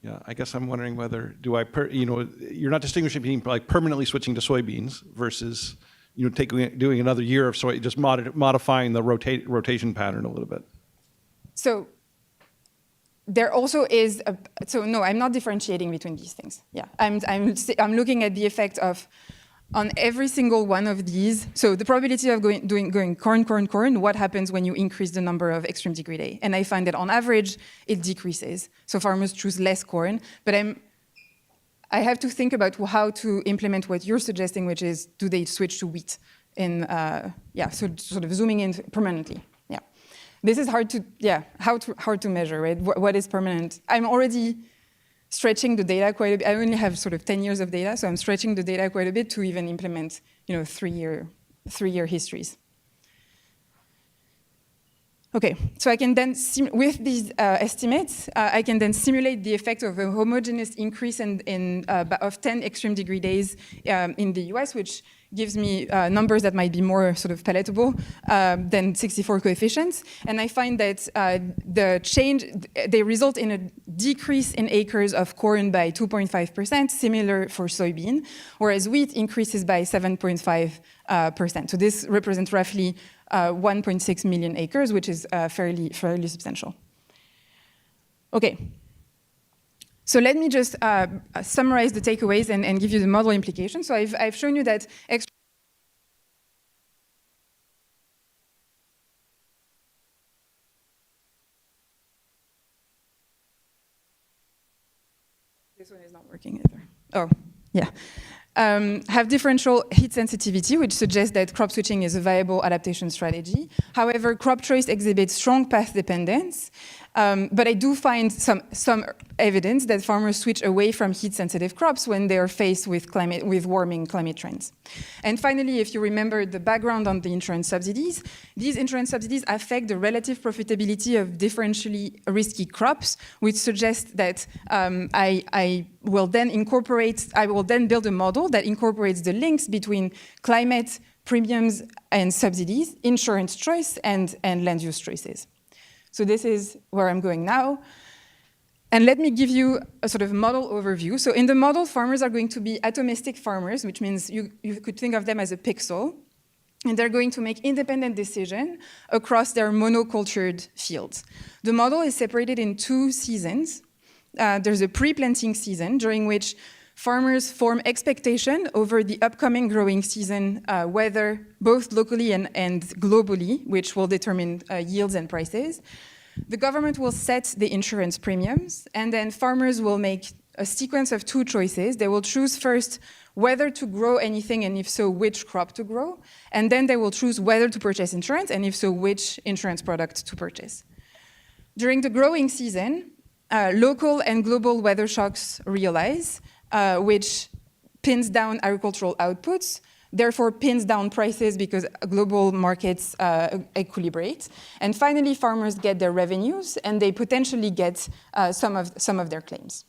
Yeah, I guess I'm wondering whether you're not distinguishing between like permanently switching to soybeans versus doing another year of soy, just modifying the rotation pattern a little bit. So there also is no, I'm not differentiating between these things. Yeah, I'm looking at the effect on every single one of these. So the probability of going corn, what happens when you increase the number of extreme degree day? And I find that on average, it decreases. So farmers choose less corn, but I have to think about how to implement what you're suggesting, which is, do they switch to wheat? So sort of zooming in permanently. Yeah, this is hard to measure, right? What is permanent? I'm already stretching the data quite a bit. I only have sort of 10 years of data, so I'm stretching the data quite a bit to even implement, 3-year histories. Okay, so I can then, with these estimates, I can then simulate the effect of a homogeneous increase of 10 extreme degree days in the US, which gives me numbers that might be more sort of palatable than 64 coefficients. And I find that they result in a decrease in acres of corn by 2.5%, similar for soybean, whereas wheat increases by 7.5%. So this represents roughly 1.6 million acres, which is fairly substantial. Okay. So let me just summarize the takeaways and give you the model implications. So I've shown you that this one is not working either. Oh, yeah. Have differential heat sensitivity, which suggests that crop switching is a viable adaptation strategy. However, crop choice exhibits strong path dependence, But I do find some evidence that farmers switch away from heat-sensitive crops when they are faced with warming climate trends. And finally, if you remember the background on the insurance subsidies, these insurance subsidies affect the relative profitability of differentially risky crops, which suggests that I will then build a model that incorporates the links between climate, premiums, and subsidies, insurance choice, and land use choices. So this is where I'm going now. And let me give you a sort of model overview. So in the model, farmers are going to be atomistic farmers, which means you could think of them as a pixel. And they're going to make independent decisions across their monocultured fields. The model is separated in 2 seasons. There's a pre-planting season, during which farmers form expectation over the upcoming growing season weather, both locally and globally, which will determine yields and prices. The government will set the insurance premiums, and then farmers will make a sequence of 2 choices. They will choose first whether to grow anything, and if so, which crop to grow. And then they will choose whether to purchase insurance, and if so, which insurance product to purchase. During the growing season, local and global weather shocks realize, which pins down agricultural outputs, therefore pins down prices because global markets equilibrate. And finally, farmers get their revenues, and they potentially get some of their claims,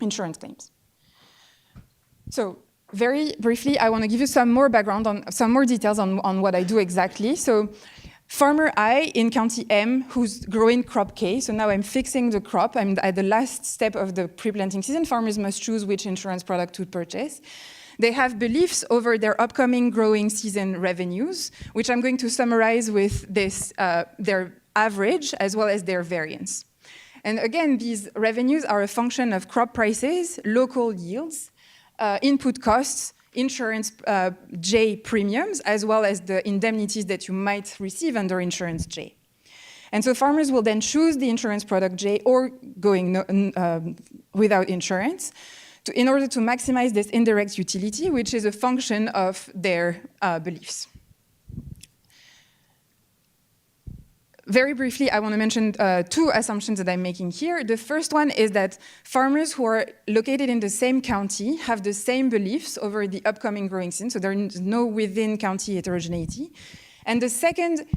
insurance claims. So very briefly, I want to give you some more background some more details on what I do exactly. So farmer I in county M, who's growing crop K, so now I'm fixing the crop. I'm at the last step of the pre-planting season. Farmers must choose which insurance product to purchase. They have beliefs over their upcoming growing season revenues, which I'm going to summarize with this, their average as well as their variance. And again, these revenues are a function of crop prices, local yields, input costs, insurance J premiums, as well as the indemnities that you might receive under insurance J. And so farmers will then choose the insurance product J or going without insurance in order to maximize this indirect utility, which is a function of their beliefs. Very briefly, I want to mention 2 assumptions that I'm making here. The first one is that farmers who are located in the same county have the same beliefs over the upcoming growing season, so there is no within-county heterogeneity. And the second,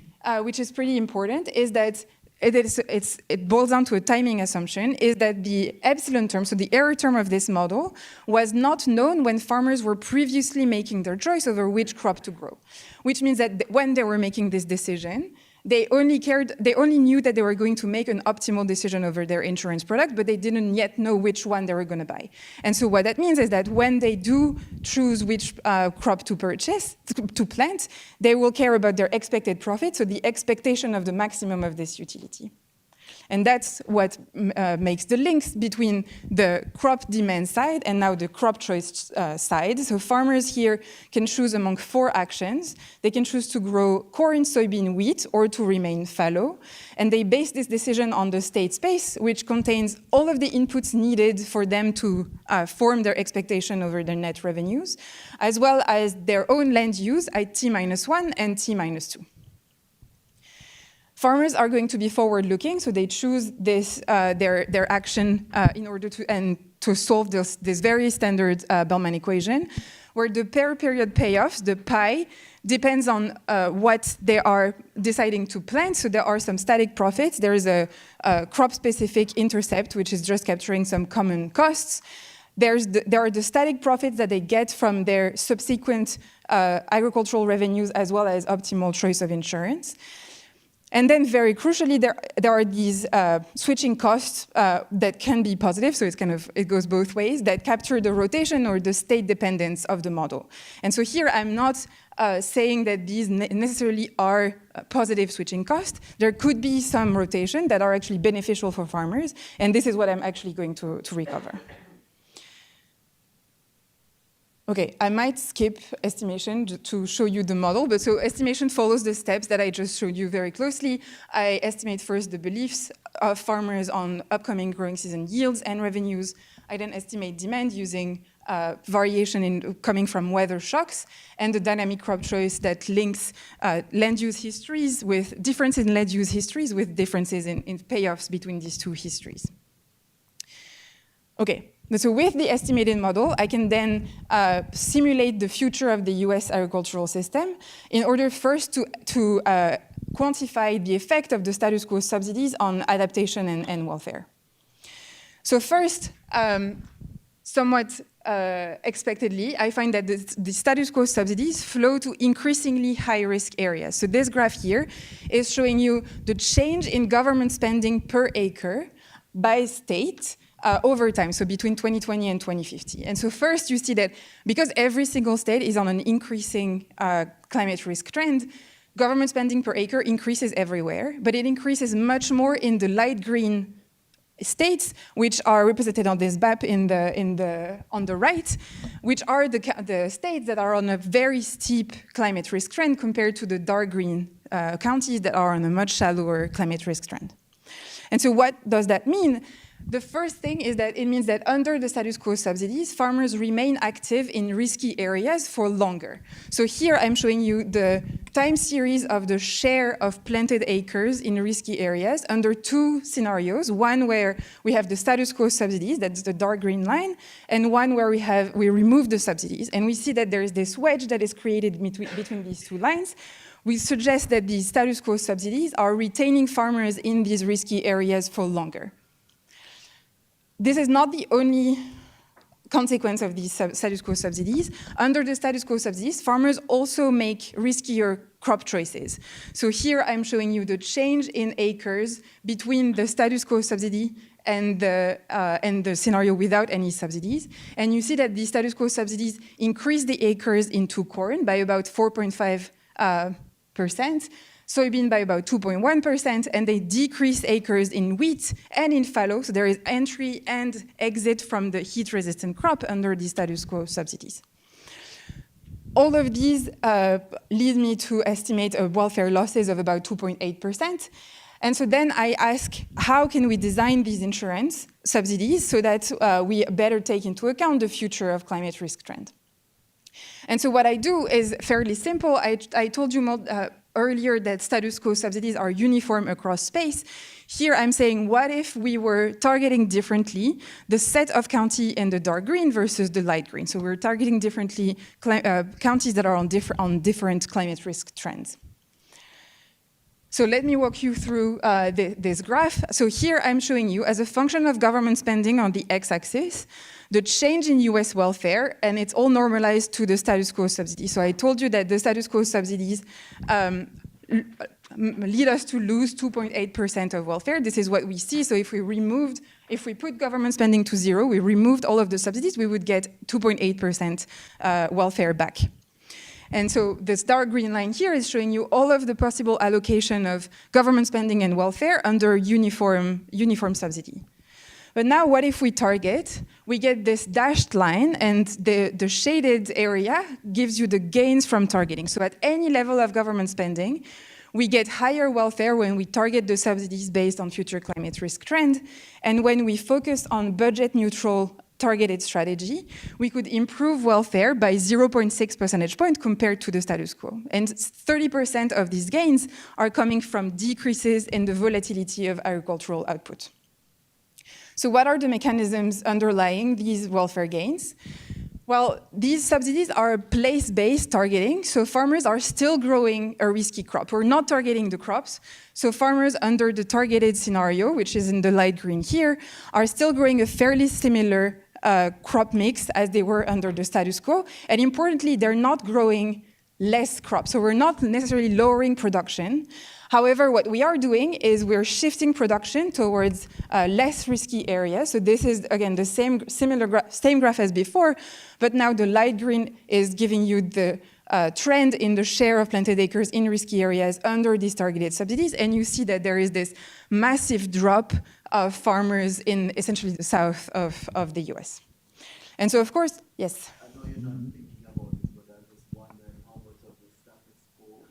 which is pretty important, is that it boils down to a timing assumption, is that the epsilon term, so the error term of this model, was not known when farmers were previously making their choice over which crop to grow, which means that when they were making this decision, they only knew that they were going to make an optimal decision over their insurance product, but they didn't yet know which one they were going to buy. And so what that means is that when they do choose which crop to purchase, to plant, they will care about their expected profit, so the expectation of the maximum of this utility. And that's what makes the links between the crop demand side and now the crop choice side. So farmers here can choose among 4 actions. They can choose to grow corn, soybean, wheat, or to remain fallow. And they base this decision on the state space, which contains all of the inputs needed for them to form their expectation over their net revenues, as well as their own land use at T-1 and T-2. Farmers are going to be forward-looking, so they choose this their action in order to solve this very standard Bellman equation, where the per-period payoffs, the pi, depends on what they are deciding to plant. So there are some static profits. There is a crop-specific intercept, which is just capturing some common costs. There are the static profits that they get from their subsequent agricultural revenues, as well as optimal choice of insurance. And then very crucially, there are these switching costs that can be positive, so it goes both ways, that capture the rotation or the state dependence of the model. And so here I'm not saying that these necessarily are positive switching costs. There could be some rotation that are actually beneficial for farmers, and this is what I'm actually going to recover. Okay, I might skip estimation to show you the model, but so estimation follows the steps that I just showed you very closely. I estimate first the beliefs of farmers on upcoming growing season yields and revenues. I then estimate demand using variation coming from weather shocks, and the dynamic crop choice that links land use histories with differences in land use histories with differences in payoffs between these two histories. Okay, so with the estimated model, I can then simulate the future of the US agricultural system in order first to quantify the effect of the status quo subsidies on adaptation and welfare. So first, somewhat expectedly, I find that the status quo subsidies flow to increasingly high-risk areas. So this graph here is showing you the change in government spending per acre by state over time, so between 2020 and 2050. And so first you see that because every single state is on an increasing climate risk trend, government spending per acre increases everywhere, but it increases much more in the light green states, which are represented on this map on the right, which are the states that are on a very steep climate risk trend compared to the dark green counties that are on a much shallower climate risk trend. And so what does that mean? The first thing is that it means that under the status quo subsidies, farmers remain active in risky areas for longer. So here I'm showing you the time series of the share of planted acres in risky areas under two scenarios, one where we have the status quo subsidies, that's the dark green line, and one where we remove the subsidies. And we see that there is this wedge that is created between these two lines. We suggest that the status quo subsidies are retaining farmers in these risky areas for longer. This is not the only consequence of these status quo subsidies. Under the status quo subsidies, farmers also make riskier crop choices. So here I'm showing you the change in acres between the status quo subsidy and the scenario without any subsidies. And you see that the status quo subsidies increase the acres into corn by about 4.5%, soybean by about 2.1%, and they decrease acres in wheat and in fallow. So there is entry and exit from the heat-resistant crop under the status quo subsidies. All of these lead me to estimate welfare losses of about 2.8%. And so then I ask, how can we design these insurance subsidies so that we better take into account the future of climate risk trend? And so what I do is fairly simple. I told you earlier that status quo subsidies are uniform across space. Here I'm saying, what if we were targeting differently the set of county in the dark green versus the light green? So we're targeting differently counties that are on different climate risk trends. So let me walk you through this graph. So here I'm showing you, as a function of government spending on the x-axis, the change in US welfare, and it's all normalized to the status quo subsidies. So I told you that the status quo subsidies lead us to lose 2.8% of welfare. This is what we see. So if we put government spending to zero, we removed all of the subsidies, we would get 2.8% welfare back. And so this dark green line here is showing you all of the possible allocation of government spending and welfare under uniform subsidy. But now what if we target? We get this dashed line, and the shaded area gives you the gains from targeting. So at any level of government spending, we get higher welfare when we target the subsidies based on future climate risk trend. And when we focus on budget neutral targeted strategy, we could improve welfare by 0.6 percentage point compared to the status quo. And 30% of these gains are coming from decreases in the volatility of agricultural output. So what are the mechanisms underlying these welfare gains? Well, these subsidies are place-based targeting, so farmers are still growing a risky crop. We're not targeting the crops, so farmers under the targeted scenario, which is in the light green here, are still growing a fairly similar crop mix as they were under the status quo. And importantly, they're not growing less crops, so we're not necessarily lowering production. However, what we are doing is we're shifting production towards less risky areas. So this is, again, the same graph as before, but now the light green is giving you the trend in the share of planted acres in risky areas under these targeted subsidies. And you see that there is this massive drop of farmers in essentially the south of the US. And so, of course, yes? I know you're not thinking about this, but I was just wondering how much of the status quo,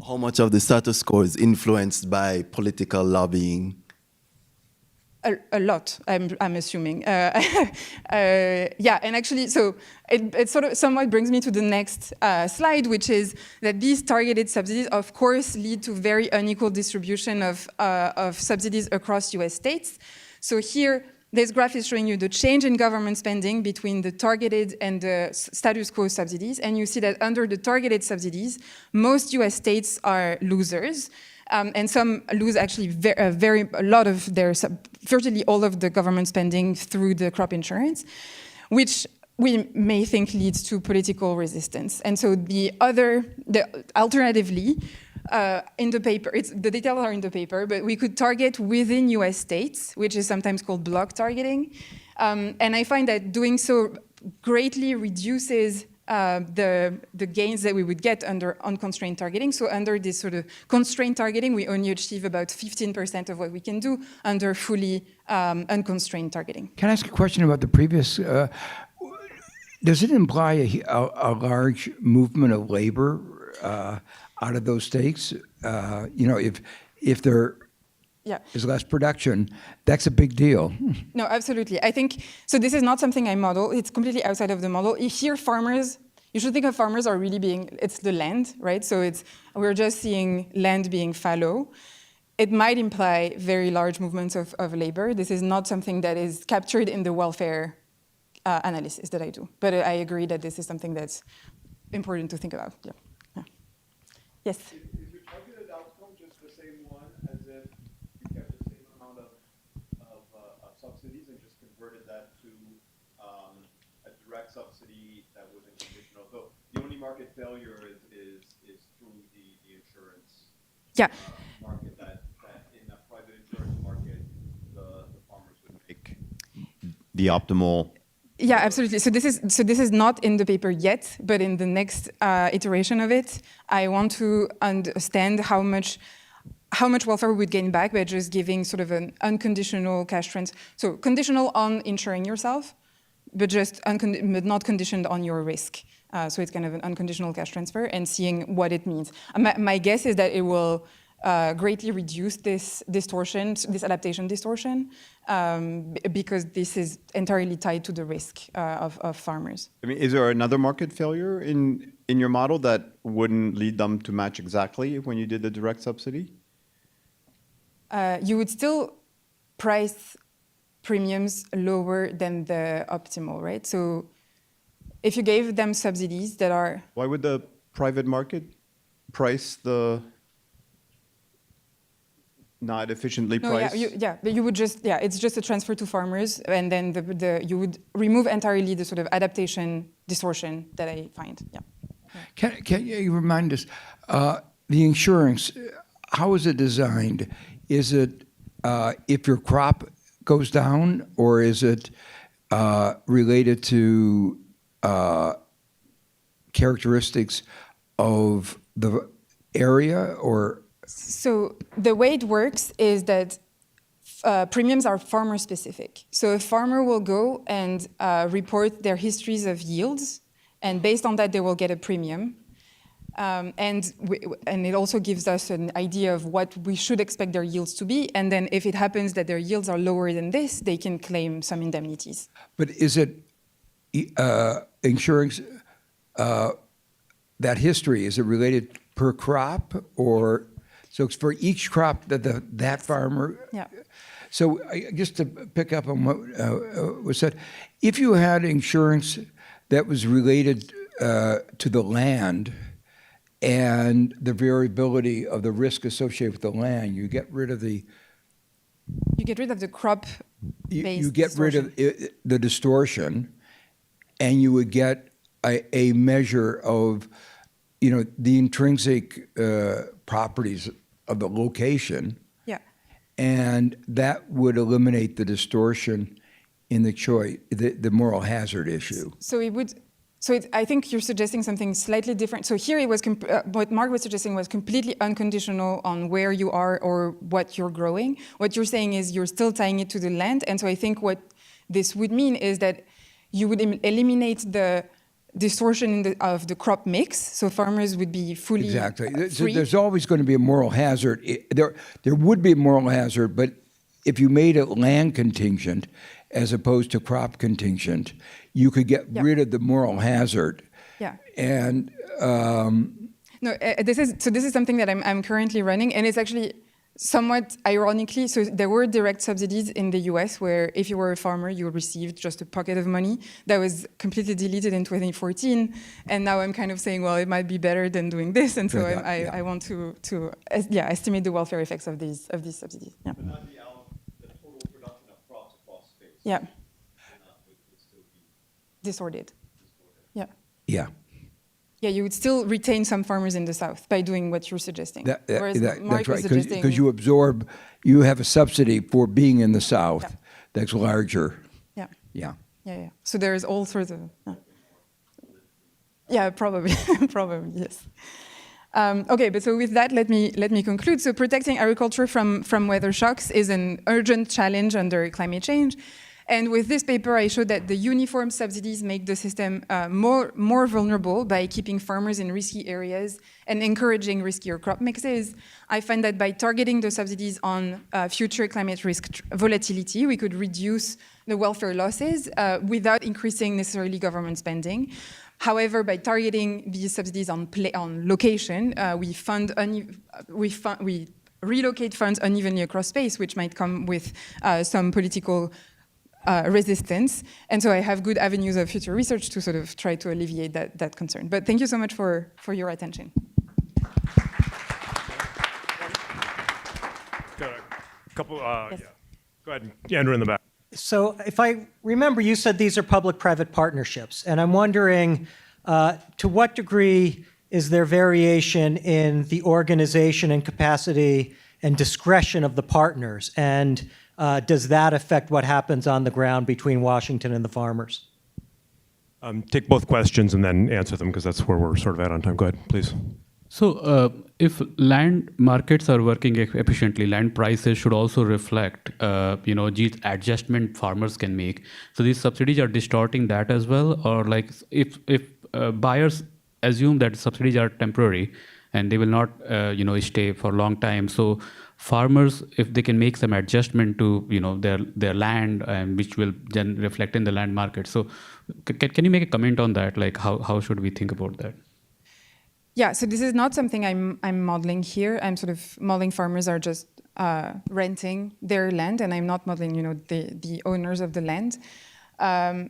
how much of the status quo is influenced by political lobbying? A lot, I'm assuming. Yeah, and actually, so it sort of somewhat brings me to the next slide, which is that these targeted subsidies, of course, lead to very unequal distribution of subsidies across US states. So here, this graph is showing you the change in government spending between the targeted and the status quo subsidies. And you see that under the targeted subsidies, most US states are losers. And some lose actually a lot of virtually all of the government spending through the crop insurance, which we may think leads to political resistance. And so alternatively, in the paper, the details are in the paper, but we could target within US states, which is sometimes called block targeting. And I find that doing so greatly reduces the gains that we would get under unconstrained targeting. So under this sort of constrained targeting, we only achieve about 15% of what we can do under fully unconstrained targeting. Can I ask a question about the previous? Does it imply a large movement of labor out of those states? If there is less production, that's a big deal. No, absolutely. I think, so this is not something I model. It's completely outside of the model. Here, farmers, you should think of farmers are really it's the land, right? So we're just seeing land being fallow. It might imply very large movements of labor. This is not something that is captured in the welfare analysis that I do. But I agree that this is something that's important to think about. Yeah. Yes? Is your targeted outcome just the same one as if you kept the same amount of subsidies and just converted that to a direct subsidy that was unconditional? So the only market failure is through the insurance market that in a private insurance market, the farmers would make the optimal. Yeah, absolutely. So this is not in the paper yet, but in the next iteration of it, I want to understand how much welfare we would gain back by just giving sort of an unconditional cash transfer. So conditional on insuring yourself, but but not conditioned on your risk. So it's kind of an unconditional cash transfer and seeing what it means. My guess is that it will greatly reduce this distortion, this adaptation distortion, because this is entirely tied to the risk of farmers. I mean, is there another market failure in your model that wouldn't lead them to match exactly when you did the direct subsidy? You would still price premiums lower than the optimal, right? So if you gave them subsidies that are... Why would the private market price the not efficiently priced? But you would just, it's just a transfer to farmers, and then you would remove entirely the sort of adaptation distortion that I find, Can you remind us, the insurance, how is it designed? Is it if your crop goes down, or is it related to characteristics of the area, or? So the way it works is that premiums are farmer specific. So a farmer will go and report their histories of yields, and based on that, they will get a premium. And it also gives us an idea of what we should expect their yields to be. And then if it happens that their yields are lower than this, they can claim some indemnities. But is it insurance, that history, is it related per crop, or so it's for each crop that that farmer? Yeah. So just to pick up on what was said, if you had insurance that was related to the land and the variability of the risk associated with the land, you get rid of the... You get rid of the crop-based You get rid of the distortion, and you would get a measure of, the intrinsic properties of the location. Yeah. And that would eliminate the distortion in the choice, the moral hazard issue. So it would... I think you're suggesting something slightly different. So here it was what Mark was suggesting was completely unconditional on where you are or what you're growing. What you're saying is you're still tying it to the land. And so I think what this would mean is that you would eliminate the distortion of the crop mix. So farmers would be fully Exactly. free. There's always going to be a moral hazard. There would be a moral hazard, but if you made it land contingent as opposed to crop contingent, you could get rid of the moral hazard. Yeah. And no, this is something that I'm currently running, and it's actually somewhat ironically, so there were direct subsidies in the US where if you were a farmer, you received just a pocket of money. That was completely deleted in 2014. And now I'm kind of saying, well, it might be better than doing this. And so I want to estimate the welfare effects of these subsidies. Yeah. But not the total production of crops across space. Yeah. Would still be Disordered. Yeah. yeah. Yeah, you would still retain some farmers in the South by doing what you're suggesting. Whereas Mark That's was right, suggesting, you have a subsidy for being in the South that's larger. Yeah. Yeah. Yeah. So there's all sorts of. Yeah, probably, probably yes. Okay, but so with that, let me conclude. So protecting agriculture from weather shocks is an urgent challenge under climate change. And with this paper, I showed that the uniform subsidies make the system more vulnerable by keeping farmers in risky areas and encouraging riskier crop mixes. I find that by targeting the subsidies on future climate risk volatility, we could reduce the welfare losses without increasing necessarily government spending. However, by targeting these subsidies on location, we relocate funds unevenly across space, which might come with some political resistance. And so I have good avenues of future research to sort of try to alleviate that concern. But thank you so much for your attention. Got a couple, yes. Yeah. Go ahead, Andrew in the back. So if I remember, you said these are public-private partnerships. And I'm wondering, to what degree is there variation in the organization and capacity and discretion of the partners? And does that affect what happens on the ground between Washington and the farmers? Take both questions and then answer them, because that's where we're sort of at on time. Go ahead, please. So if land markets are working efficiently, land prices should also reflect, these adjustment farmers can make. So these subsidies are distorting that as well, or like if buyers assume that subsidies are temporary and they will not, stay for a long time. So farmers, if they can make some adjustment to, their land, and which will then reflect in the land market. So can you make a comment on that? Like how should we think about that? Yeah, so this is not something I'm modeling here. I'm sort of modeling farmers are just renting their land, and I'm not modeling, the owners of the land.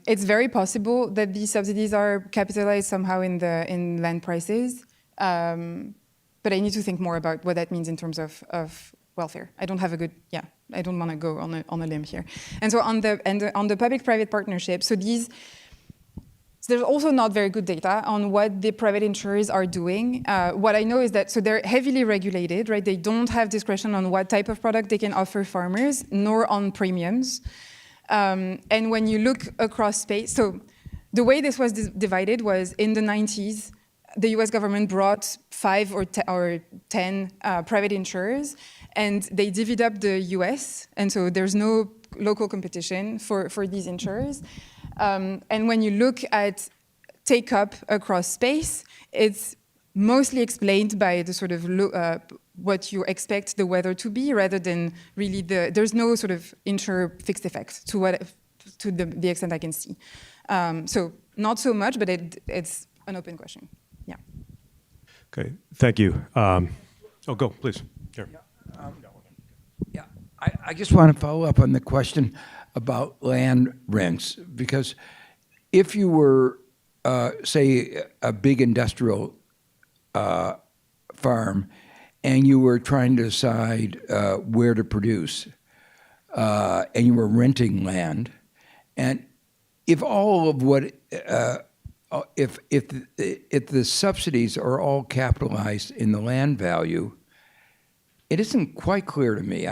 It's very possible that these subsidies are capitalized somehow in land prices, but I need to think more about what that means in terms of welfare. I don't have a good, I don't want to go on a limb here. And so on the public-private partnership, so there's also not very good data on what the private insurers are doing. What I know is that, so they're heavily regulated, right? They don't have discretion on what type of product they can offer farmers, nor on premiums. And when you look across space, so the way this was divided was in the 90s, the US government brought 5 or 10 private insurers, and they divvied up the US, and so there's no local competition for these insurers. And when you look at take-up across space, it's mostly explained by the sort of what you expect the weather to be, rather than really there's no sort of insurer fixed effect to the extent I can see. So not so much, but it's an open question. Yeah. Okay, thank you. Go, please. Here. I just want to follow up on the question about land rents, because if you were, say, a big industrial farm, and you were trying to decide where to produce, and you were renting land, and if all of what, if the subsidies are all capitalized in the land value, it isn't quite clear to me.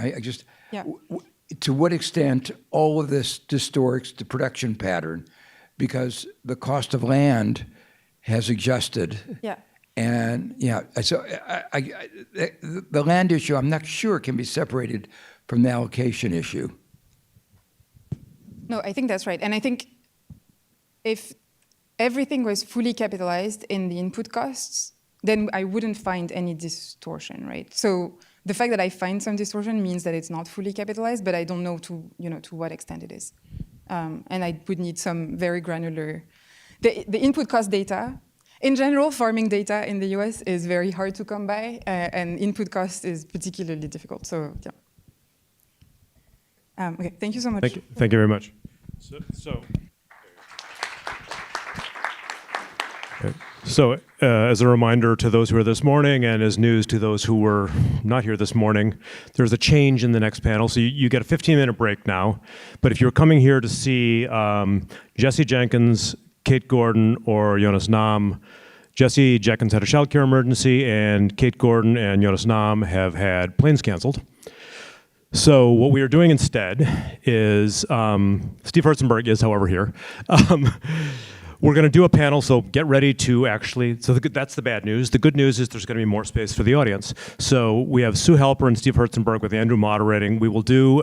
To what extent all of this distorts the production pattern, because the cost of land has adjusted. Yeah. And so the land issue, I'm not sure, can be separated from the allocation issue. No, I think that's right. And I think if everything was fully capitalized in the input costs, then I wouldn't find any distortion, right? So the fact that I find some distortion means that it's not fully capitalized, but I don't know to what extent it is. And I would need some very granular, the input cost data. In general, farming data in the US is very hard to come by, and input cost is particularly difficult. So, yeah. Okay, thank you so much. Thank you very much. So as a reminder to those who are this morning, and as news to those who were not here this morning, there's a change in the next panel. So you get a 15-minute break now. But if you're coming here to see Jesse Jenkins, Kate Gordon, or Jonas Nahm, Jesse Jenkins had a childcare emergency, and Kate Gordon and Jonas Nahm have had planes canceled. So what we are doing instead is, Steve Herzenberg is, however, here. We're going to do a panel, so get ready to actually, so that's the bad news. The good news is there's going to be more space for the audience. So we have Sue Helper and Steve Herzenberg with Andrew moderating. We will do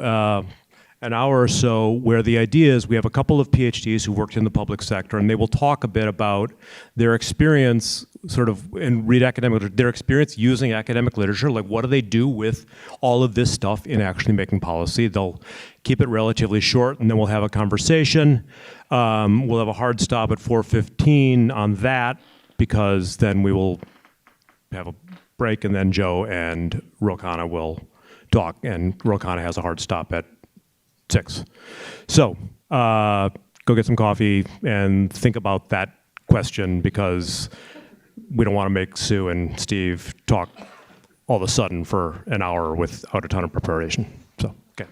an hour or so where the idea is we have a couple of PhDs who worked in the public sector, and they will talk a bit about their experience sort of and read academic literature, their experience using academic literature, like what do they do with all of this stuff in actually making policy. They'll keep it relatively short, and then we'll have a conversation. We'll have a hard stop at 4:15 on that, because then we will have a break, and then Joe and Rokana will talk, and Rokana has a hard stop at 6. So go get some coffee and think about that question, because we don't want to make Sue and Steve talk all of a sudden for an hour without a ton of preparation. So, okay.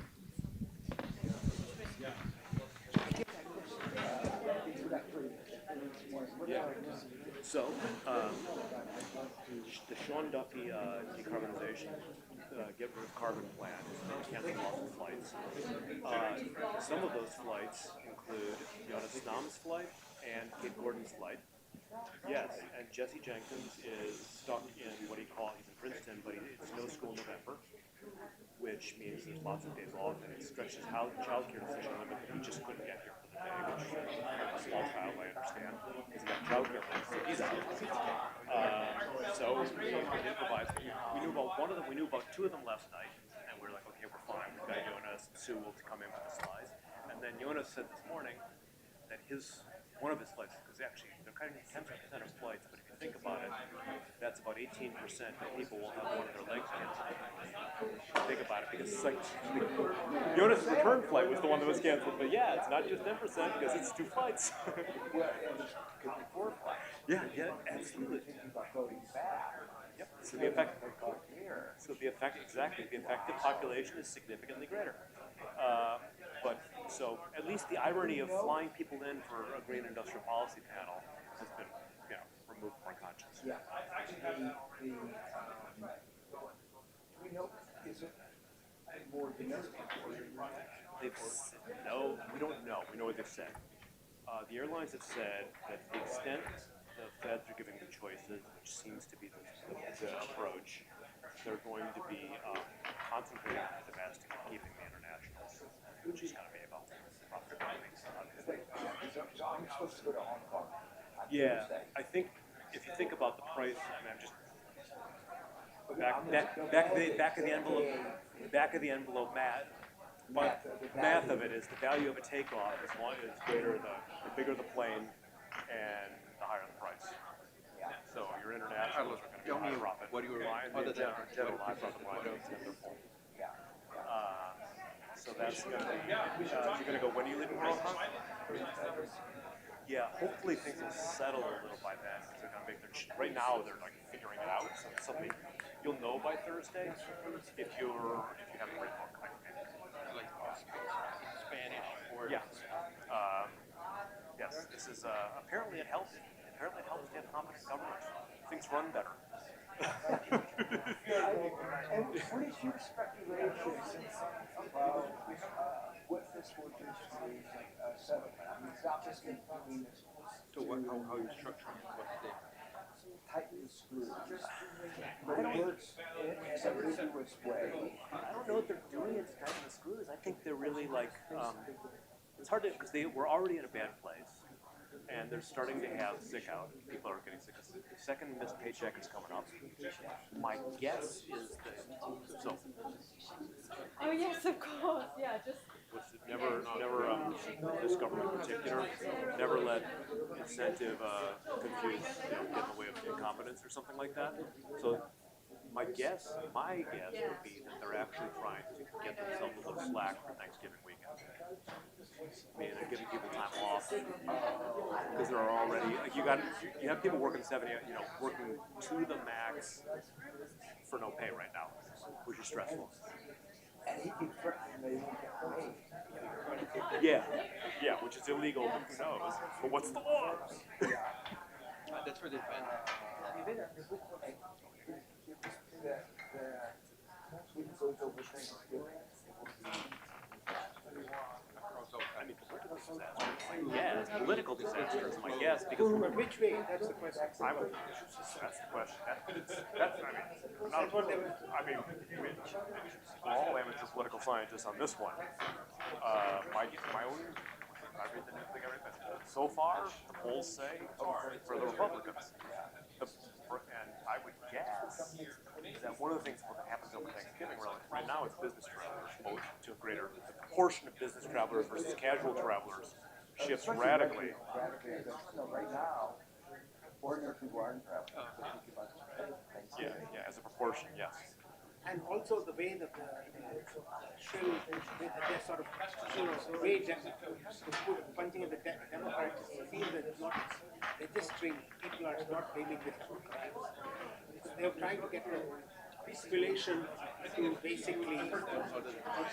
So, the Sean Duffy decarbonization, get rid of carbon plan, cancel lots of flights. Some of those flights include Jonas Nahm's flight and Kate Gordon's flight. Yes, and Jesse Jenkins is stuck in what he's in Princeton, but it's no school November, which means there's lots of days off, and it stretches child care decision limit that he just couldn't get here for the day, which is a small child, I understand, because he got child care plans, so he's out. So we improvised. We knew about one of them, we knew about 2 of them last night, and we were like, okay, we're fine. We've got Jonas, Sue will come in with the slides. And then Jonas said this morning that one of his flights, because actually they're kind of 10% of flights, but if you think about it, that's about 18% of people will have one of their legs canceled. Think about it, because it's like Jonas' return flight was the one that was canceled, but yeah, it's not just 10% because it's 2 flights. Yeah, absolutely. Yep. So the effective population is significantly greater. But so at least the irony of flying people in for a green industrial policy panel has been, removed from our conscience. Yeah. We know, is it more domestic or No, we don't know. We know what they've said. The airlines have said that to the extent the feds are giving the choices, which seems to be the approach, they're going to be concentrating on the domestic and keeping the international, which is going to be about profitability. So I'm supposed to go to Hong Kong. Yeah, I think if you think about the price, I'm just back of the envelope math of it is the value of a takeoff is greater the bigger the plane and the higher the price. So your international are going to be high profit. What do you rely on? General high profit lines. So that's going to be. You're going to go. When are you leaving Hong Kong? Yeah, hopefully things will settle a little by then. They're going to make right now they're like figuring it out. So something you'll know by Thursday if you haven't read the book. Like Spanish or yes. Yes, this is apparently it helps. Apparently it helps to have competent government. Things run better. And what is your speculation about what this will do to the settlement? I mean, it's not just doing this. So how you structure what they tighten the screws. But it works in an ambiguous way. I don't know if they're doing it to tighten the screws. I think they're really like it's hard to because they were already in a bad place. and they're starting to have sick out. People are getting sick. The second missed paycheck is coming up. My guess is that so. Oh yes, of course. Yeah, just. Never, this government in particular, never let incentive confuse, get in the way of incompetence or something like that. So my guess would be that they're actually trying to get themselves a little slack for Thanksgiving weekend. I mean, they're giving people time off because there are already you have people working 70, working to the max for no pay right now, which is stressful. And he keeps threatening they won't get paid. Yeah, which is illegal, but who knows? But what's the law? That's where they've been. Political disaster is my guess, because which way? That's the question. That's the question. All amateur political scientists on this one. My own, I read the news thing every minute. So far, the polls say for the Republicans. And I would guess that one of the things that happens over Thanksgiving, right now, it's business travelers, to a greater proportion of business travelers versus casual travelers shifts radically. Right now, ordinary people aren't traveling. Yeah, as a proportion, yes. And also the way that they're sort of, way punching at the Democrats feel that it's not registering, people are not blaming this. They're trying to get the population to basically,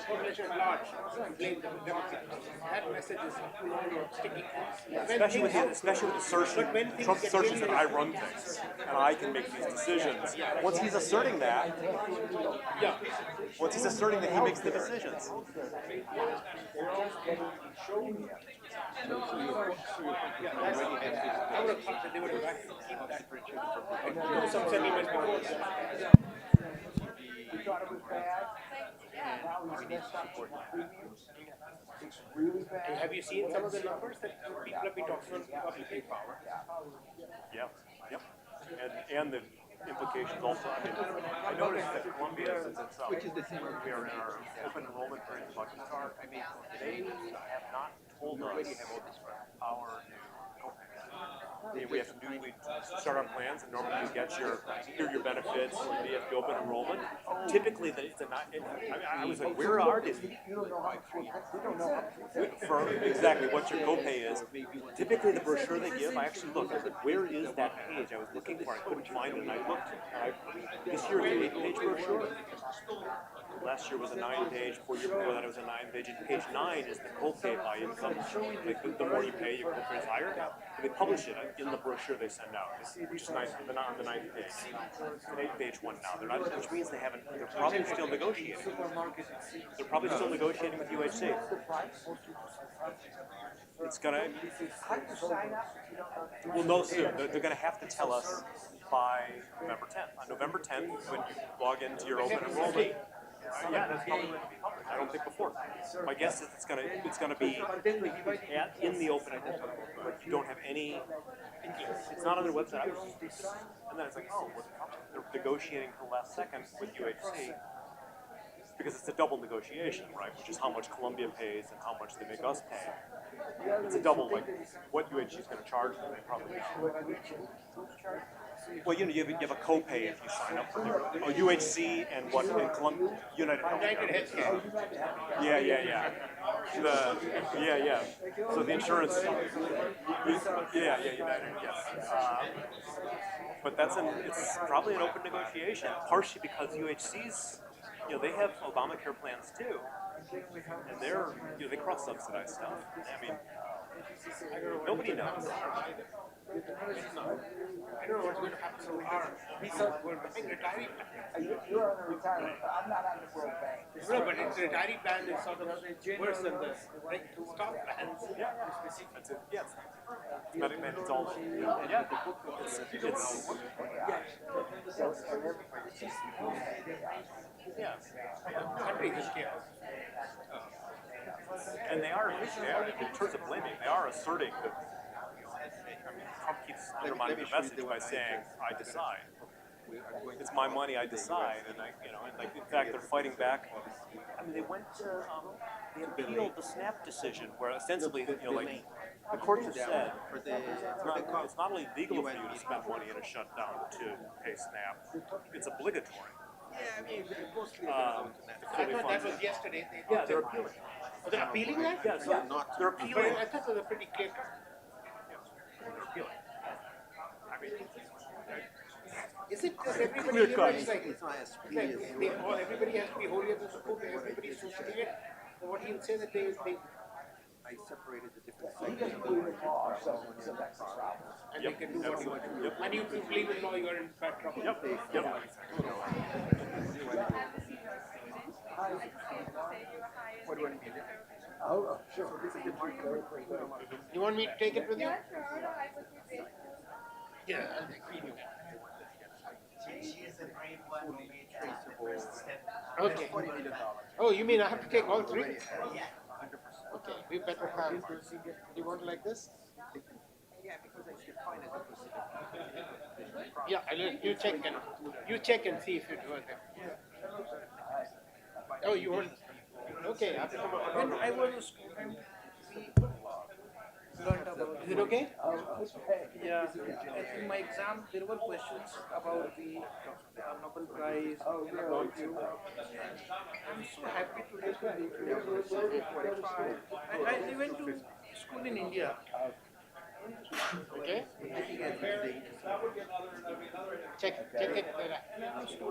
population at large, to blame the Democrats. That message is sticking. Especially with the assertion, Trump's assertion that I run things and I can make these decisions. Once he's asserting that, he makes the decisions. I would have thought that they would have actually keep that. Some settlement before. We thought it was bad. Now he's messed up with premiums. It's really bad. And have you seen some of the numbers that people have been talking about publicly? Yep. And the implications also. I noticed that Columbia, since itself, we are in our open enrollment period in Buckinghamshire. They have not told us our new copay. We have to start our plans, and normally you get here are your benefits, you have to open enrollment. Typically, it's I was like, where are these? You don't know how we don't know For exactly what your copay is. Typically, the brochure they give, I actually looked. I was like, where is that page? I was looking for it. I couldn't find it, and I looked. This year is an 8-page brochure. Last year was a 9-page. 4 years before that, it was a 9-page. And page 9 is the copay by income. Like the more you pay, your copay is higher. They publish it in the brochure they send out, which is nice. They're not on the 9th page. It's an 8-page one now. They're not, which means they're probably still negotiating. They're probably still negotiating with UHC. It's gonna. We'll know soon. They're gonna have to tell us by November 10th. On November 10th, when you log into your open enrollment. Yeah, that's probably going to be published. I don't think before. My guess is it's gonna be in the open identifier. Like you don't have any. It's not on their website. And then it's like, oh, they're negotiating for the last second with UHC because it's a double negotiation, right? Which is how much Columbia pays and how much they make us pay. It's a double, like what UHC is going to charge them. They probably know. Well, you have a copay if you sign up for their UHC and what in Columbia, United Healthcare. Yeah. So the insurance. Yeah, United. Yes. But it's probably an open negotiation, partially because UHC's, they have Obamacare plans too, and they cross-subsidize stuff. I mean, nobody knows. I don't know what's going to happen to our retiree plan. You're on the retirement, but I'm not on the World Bank. No, but the retiree plan is sort of worse than the stock plans. Yeah, that's it. Yes. It's all. Yeah. It's. Yes. Country is chaos. And they are, in terms of blaming, they are asserting that Trump keeps undermining the message by saying, I decide. It's my money, I decide, and in fact, they're fighting back. I mean, they appealed the SNAP decision, where ostensibly, the courts have said it's not only legal for you to spend money in a shutdown to pay SNAP, it's obligatory. Yeah, I mean, mostly I thought that was yesterday. They're appealing. Oh, they're appealing that? Yeah, so they're appealing. I thought it was a pretty clear cut. They're appealing. I mean, is it that everybody here is like, everybody has to be holy of the school, everybody's socially it? Or what do you say that they I separated the different segments of the law, so that's the problem. and they can do what you want to do. And you believe in law, you're in fact trouble. What do I need? Oh, sure. You want me to take it with you? Yeah, I'll take it. She is a brave one who made traceable. Okay. Oh, you mean I have to take all three? Yeah. Okay, we better have. Do you want it like this? Yeah, because I should find it. Yeah, you check and see if it works. Oh, you want? Okay. When I was in school, we learned about. Is it okay? Yeah. In my exam, there were questions about the Nobel Prize. I'm so happy to listen to I went to school in India. Okay. Check it.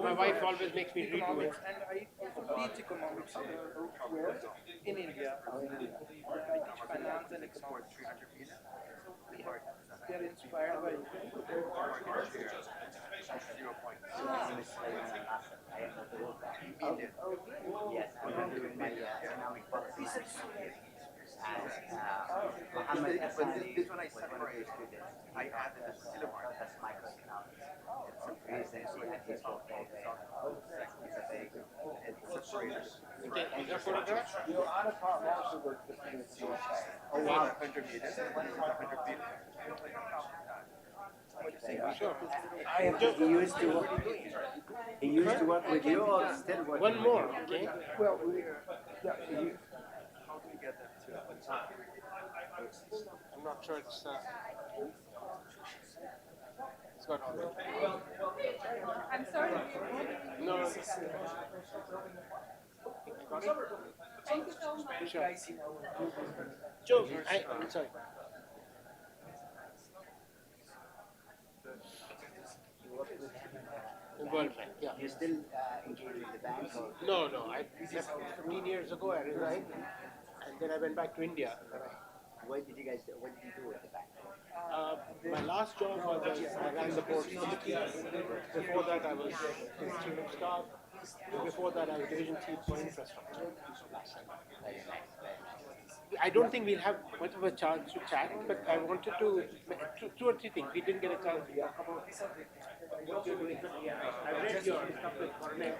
My wife always makes me redo it. And I also teach economics in India. I teach finance and economics. They are inspired by Yes, I'm doing my economic policy. But this one I separated. I added a syllabus. That's microeconomics. It's separated. Your autopilot also works with Oh wow, 100 meters. 100 meters. Sure. He used to work with you or still working? One more, okay? Well, how do we get that to? I'm not sure it's got all that. I'm sorry. No. Thank you so much. Sure. Joe, I'm sorry. World Bank, yeah. You still engaged with the bank? Or? No. I left 15 years ago. I resigned, and then I went back to India. What did you do with the bank? My last job was I ran the board committee. Before that, I was chief of staff. Before that, I was division chief for infrastructure. I don't think we'll have much of a chance to chat, but I wanted to two or three things. We didn't get a chance to talk about what you're doing. I read your stuff with Cornell.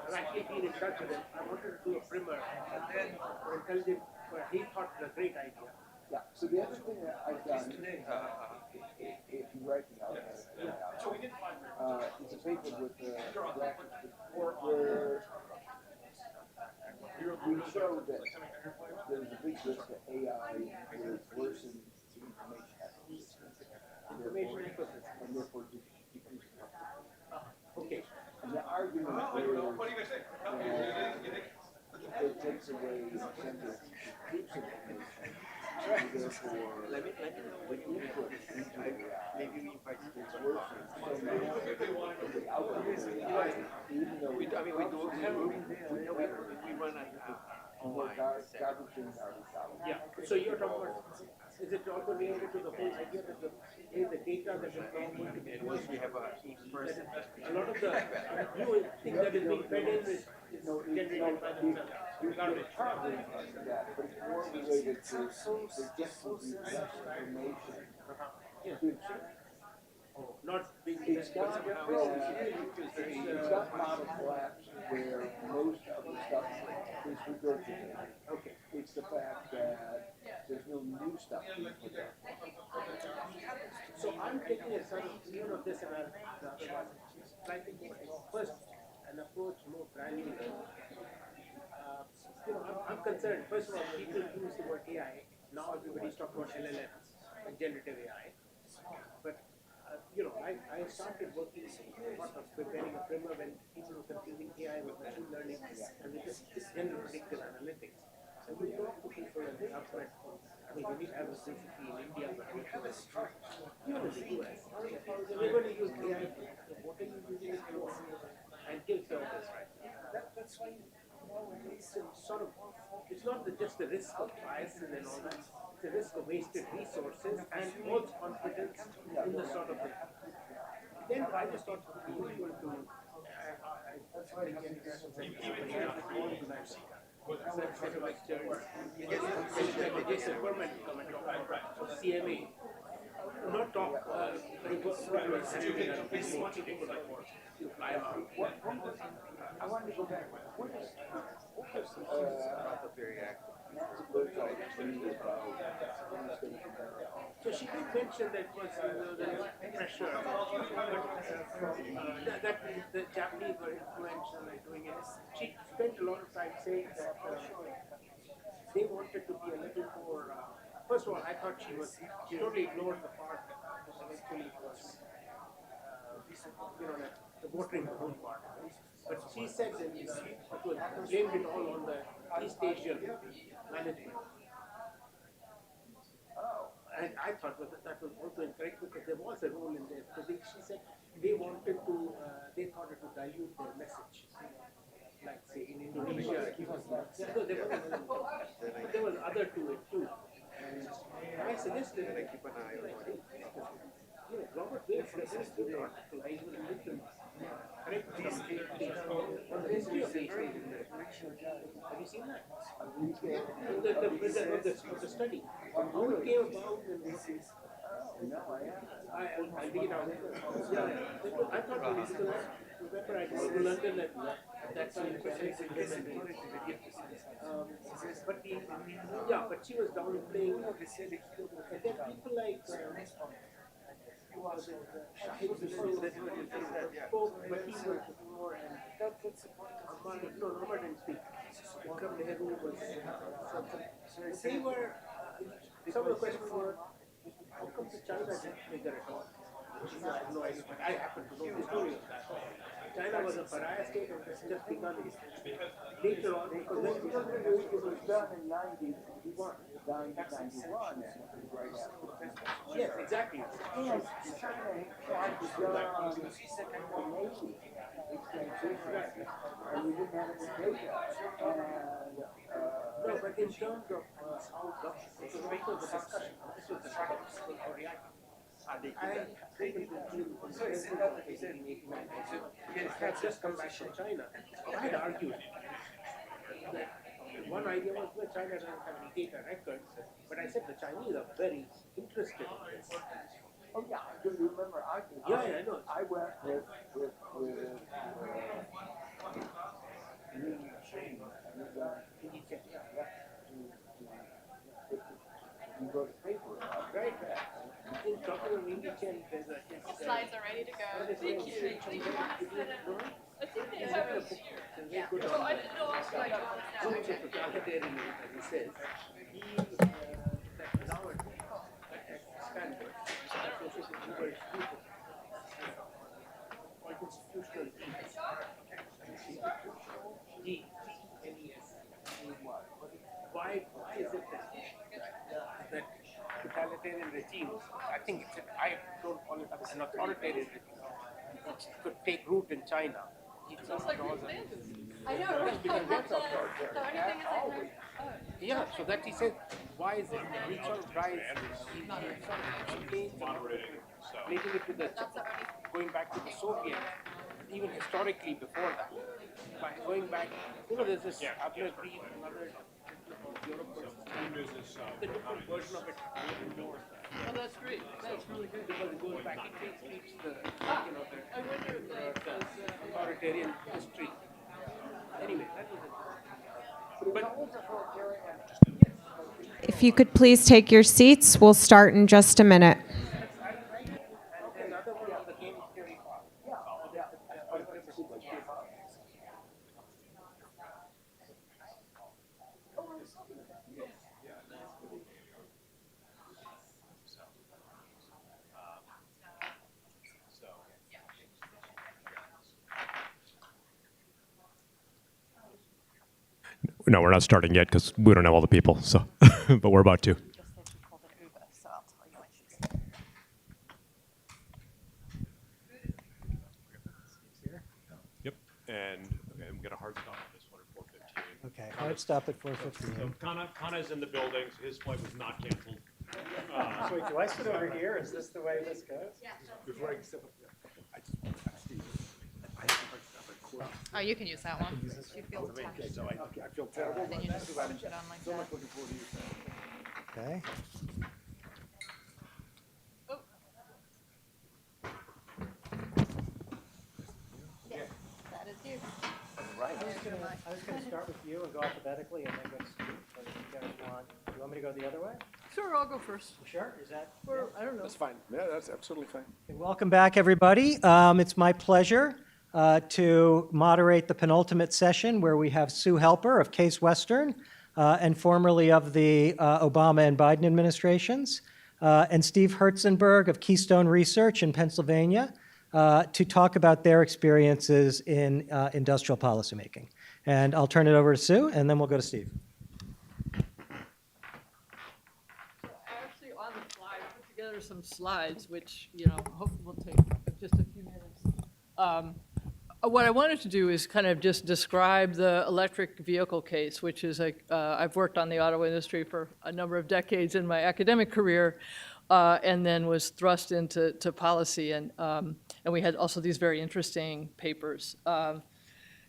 I've actually been in touch with him. I wanted to do a primer, and then intelligent. He thought it was a great idea. Yeah. So the other thing that I've done, if you write me out, it's a paper with where we show that there's a big risk that AI will worsen the information ecosystem, and therefore decrease the. Okay. And the argument is that it takes away incentive to produce information. Therefore, let me know when you input into AI, maybe we invite it's worsening. So now the outcome of AI, even though we run garbage in, garbage out. Yeah. So you're talking about, is it also related to the whole idea that the data that is now going to be once we have a person. A lot of the new thing that is being fed in is generated by themselves. Garbage. That, but it's more related to the distribution of information. Not being It's not model collapse where most of the stuff is regurgitated. Okay. It's the fact that there's no new stuff being put out. So I'm taking a sort of view of this and slightly first an approach more granular. I'm concerned. First of all, people use the word AI. Now everybody's talking about LLMs and generative AI. But I started working preparing a primer when people were confusing AI with machine learning and with this general predictive analytics. And we talk to people in the government. I mean, we need to have a CCP in India, but even in the US, we're going to use AI for what are you using it for? And kill service, right? That's why it's sort of, it's not just the risk of biases and all that, it's the risk of wasted resources and false confidence in the sort of thing. Then I just thought we were going to, CMA, not talk very good I wanted to go back. What is so she did mention that was the pressure, that the Japanese were influential in doing it. She spent a lot of time saying that they wanted to be a little more. First of all, I thought she totally ignored the part that eventually was, the watering the whole part. But she said that blamed it all on the East Asian management. And I thought that was also incorrect because there was a role in there. Because she said they wanted to, they thought it would dilute their message. Like say in Indonesia, there was other to it too. And I suggested that I keep an eye on it. Robert Wade suggested an article I even written. Correct on the history of the have you seen that? The study. How it came about and this is. I'll dig it out. Yeah, I thought it was remember I was in London at that time. But she was downplaying. And then people like Shahid spoke, but he was more and Robert didn't speak. Vikram Nehru was they were some of the questions were how come China didn't figure it out? I have no idea, but I happen to know the story of that. China was a pariah state and has just begun later on because when it was done in 1991. Yes, exactly. And China had begun the Navy extension, and we didn't have any data. And no, but in terms of how this was the discussion. This was the reaction. It has just come back from China. I had argued that one idea was that China doesn't have any data records, but I said the Chinese are very interested in this. Oh yeah, do you remember? I know. I went with you wrote a paper about right. In talking of India, there's a slides are ready to go. Thank you. Do you want us to? I think they have it here. Oh, I didn't know also like so much of totalitarian, as he says. He now at Stanford, that was just very stupid. Constitutional GNES. Why is it that totalitarian regimes, I think I don't call it an authoritarian regime, which could take root in China. It's like I know. Yeah, so that he said, why is it? He sort of tries relating it to the going back to the Soviet, even historically before that. By going back, there's this Abner Green, another Europe the different version of it. Oh, that's great. That's really good. Because it goes back, it treats the authoritarian history. Anyway, that was it. If you could please take your seats, we'll start in just a minute. No, we're not starting yet because we don't know all the people. So, but we're about to. Yep. And okay, I'm gonna hard stop on this one at 4:15. Okay, hard stop at 4:15. So Kana is in the building. So his flight was not canceled. So wait, do I sit over here? Is this the way this goes? Yeah. Before I step up there, I just want to ask Steve. Oh, you can use that one. You feel Okay, touched. so I feel terrible. Then you but just that's what push it on like so that. much looking forward to you. Okay. Yes, that is you. Right. I was going to start with you and go alphabetically and then go to Steve. But if you guys want, do you want me to go the other way? Sure, I'll go first. You sure? Is that? Or, I don't know. That's fine. Yeah, that's absolutely fine. Welcome back, everybody. It's my pleasure to moderate the penultimate session where we have Sue Helper of Case Western and formerly of the Obama and Biden administrations, and Steve Herzenberg of Keystone Research in Pennsylvania to talk about their experiences in industrial policymaking. And I'll turn it over to Sue, and then we'll go to Steve. Actually, on the slide, I put together some slides, which, hopefully will take just a few minutes. What I wanted to do is kind of just describe the electric vehicle case, which is I've worked on the auto industry for a number of decades in my academic career, and then was thrust into policy, and we had also these very interesting papers.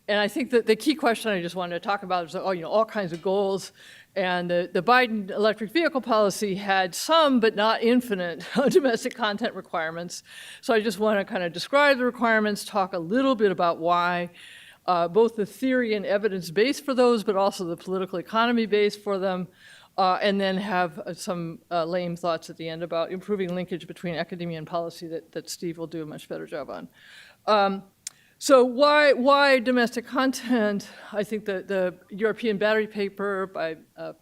And I think that the key question I just wanted to talk about is, all kinds of goals. And the Biden electric vehicle policy had some, but not infinite, domestic content requirements. So I just want to kind of describe the requirements, talk a little bit about why, both the theory and evidence base for those, but also the political economy base for them, and then have some lame thoughts at the end about improving linkage between academia and policy that Steve will do a much better job on. So why domestic content? I think the European battery paper by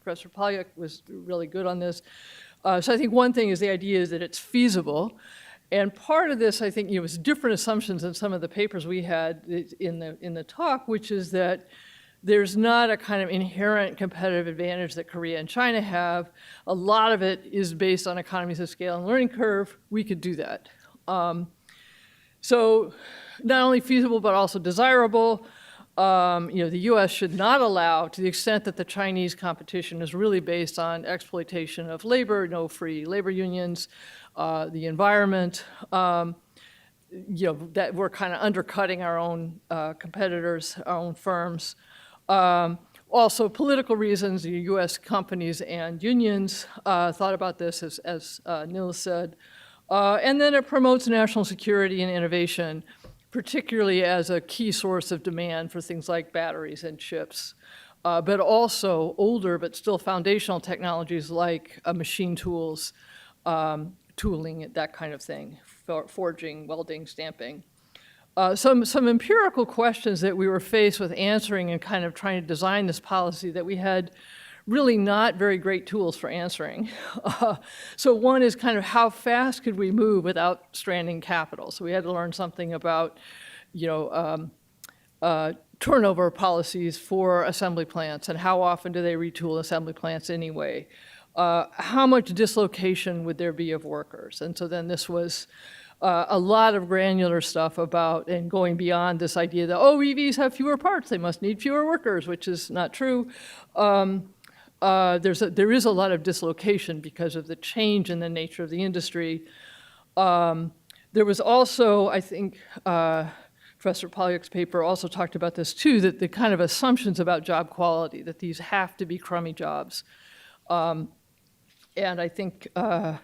Professor Polyak was really good on this. So I think one thing is the idea is that it's feasible. And part of this, I think, was different assumptions than some of the papers we had in the talk, which is that there's not a kind of inherent competitive advantage that Korea and China have. A lot of it is based on economies of scale and learning curve. We could do that. So not only feasible, but also desirable. The U.S. should not allow, to the extent that the Chinese competition is really based on exploitation of labor, no free labor unions, the environment, that we're kind of undercutting our own competitors, our own firms. Also, political reasons, the U.S. companies and unions thought about this, as Nils said. And then it promotes national security and innovation, particularly as a key source of demand for things like batteries and chips, but also older but still foundational technologies like machine tools, tooling, that kind of thing, forging, welding, stamping. Some empirical questions that we were faced with answering and kind of trying to design this policy that we had really not very great tools for answering. So one is kind of how fast could we move without stranding capital? So we had to learn something about, turnover policies for assembly plants and how often do they retool assembly plants anyway? How much dislocation would there be of workers? And so then this was a lot of granular stuff about and going beyond this idea that, EVs have fewer parts, they must need fewer workers, which is not true. There is a lot of dislocation because of the change in the nature of the industry. There was also, I think, Professor Polyak's paper also talked about this too, that the kind of assumptions about job quality, that these have to be crummy jobs. And I think that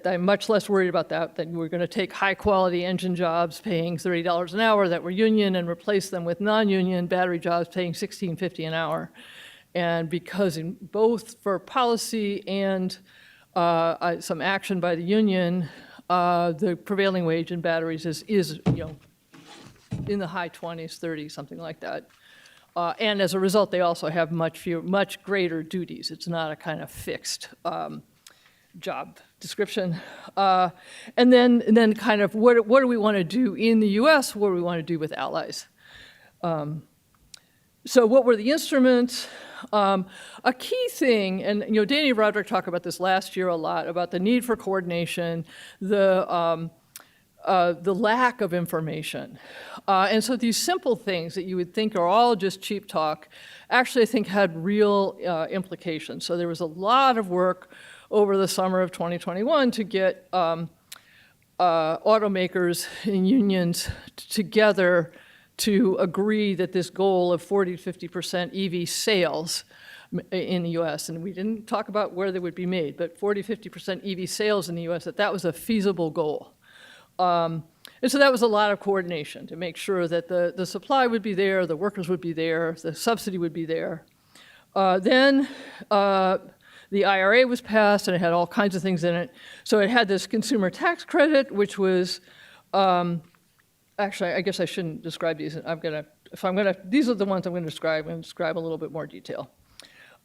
I'm much less worried about that than we're going to take high-quality engine jobs paying $30 an hour that were union and replace them with non-union battery jobs paying $16.50 an hour. And because in both for policy and some action by the union, the prevailing wage in batteries is in the high 20s, 30s, something like that. And as a result, they also have much greater duties. It's not a kind of fixed job description. And then kind of what do we want to do in the US? What do we want to do with allies? So what were the instruments? A key thing, and Danny and Roderick talked about this last year a lot, about the need for coordination, the lack of information. And so these simple things that you would think are all just cheap talk, actually I think had real implications. So there was a lot of work over the summer of 2021 to get automakers and unions together to agree that this goal of 40 to 50% EV sales in the US, and we didn't talk about where they would be made, but 40, 50% EV sales in the US, that was a feasible goal. And so that was a lot of coordination to make sure that the supply would be there, the workers would be there, the subsidy would be there. Then the IRA was passed, and it had all kinds of things in it. So it had this consumer tax credit, which was, actually, I guess I shouldn't describe these. These are the ones I'm going to describe. I'm going to describe a little bit more detail.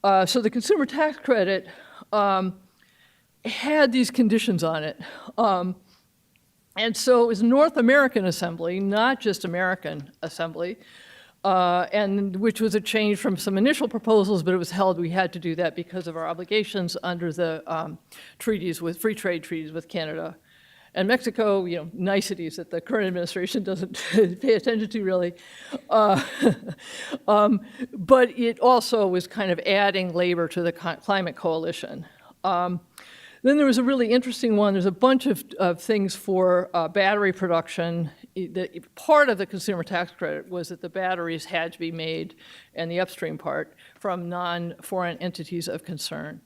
So the consumer tax credit had these conditions on it. And so it was North American assembly, not just American assembly, and which was a change from some initial proposals, but it was held we had to do that because of our obligations under the free trade treaties with Canada and Mexico, niceties that the current administration doesn't pay attention to really. But it also was kind of adding labor to the climate coalition. Then there was a really interesting one. There's a bunch of things for battery production. Part of the consumer tax credit was that the batteries had to be made, and the upstream part, from non-foreign entities of concern.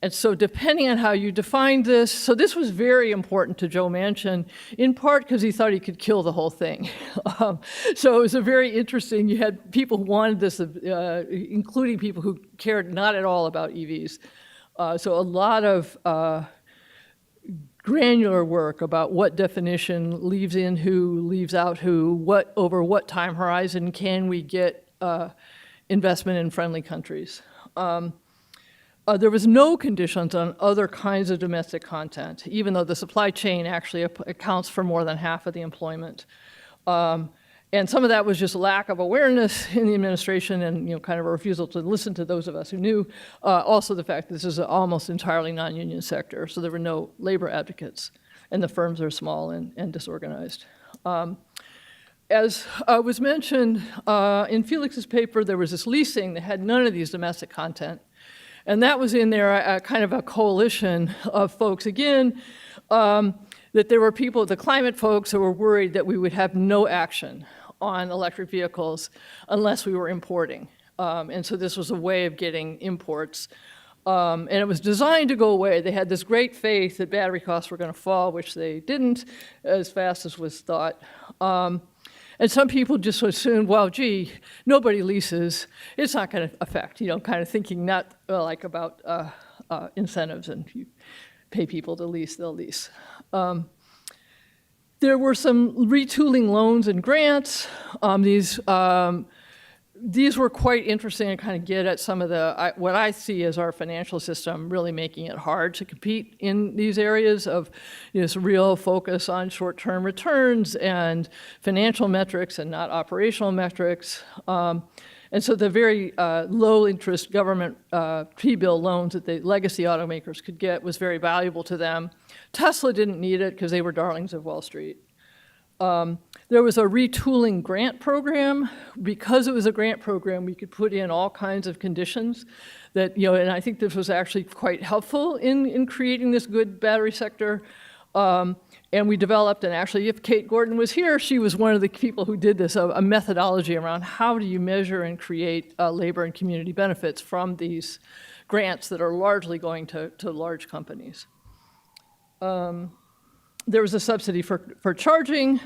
And so depending on how you defined this, so this was very important to Joe Manchin, in part because he thought he could kill the whole thing. So it was a very interesting, you had people who wanted this, including people who cared not at all about EVs. So a lot of granular work about what definition leaves in who, leaves out who, over what time horizon can we get investment in friendly countries. There was no conditions on other kinds of domestic content, even though the supply chain actually accounts for more than half of the employment. And some of that was just lack of awareness in the administration and kind of a refusal to listen to those of us who knew. Also the fact that this is an almost entirely non-union sector, so there were no labor advocates, and the firms are small and disorganized. As was mentioned in Felix's paper, there was this leasing that had none of these domestic content. And that was in there kind of a coalition of folks, again, that there were people, the climate folks, who were worried that we would have no action on electric vehicles unless we were importing. And so this was a way of getting imports. And it was designed to go away. They had this great faith that battery costs were going to fall, which they didn't as fast as was thought. And some people just assumed, well, gee, nobody leases. It's not going to affect, kind of thinking not like about incentives, and if you pay people to lease, they'll lease. There were some retooling loans and grants. These were quite interesting and kind of get at some of what I see as our financial system really making it hard to compete in these areas of this real focus on short-term returns and financial metrics and not operational metrics. And so the very low-interest government T-bill loans that the legacy automakers could get was very valuable to them. Tesla didn't need it because they were darlings of Wall Street. There was a retooling grant program. Because it was a grant program, we could put in all kinds of conditions that, and I think this was actually quite helpful in creating this good battery sector. And we developed, and actually if Kate Gordon was here, she was one of the people who did this, a methodology around how do you measure and create labor and community benefits from these grants that are largely going to large companies. There was a subsidy for charging.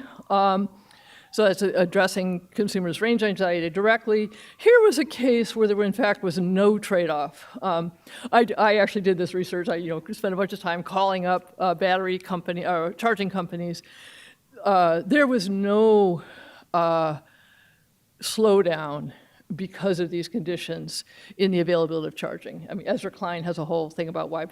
So that's addressing consumers' range anxiety directly. Here was a case where there, in fact, was no trade-off. I actually did this research. I spent a bunch of time calling up battery company or charging companies. There was no slowdown because of these conditions in the availability of charging. I mean, Ezra Klein has a whole thing about why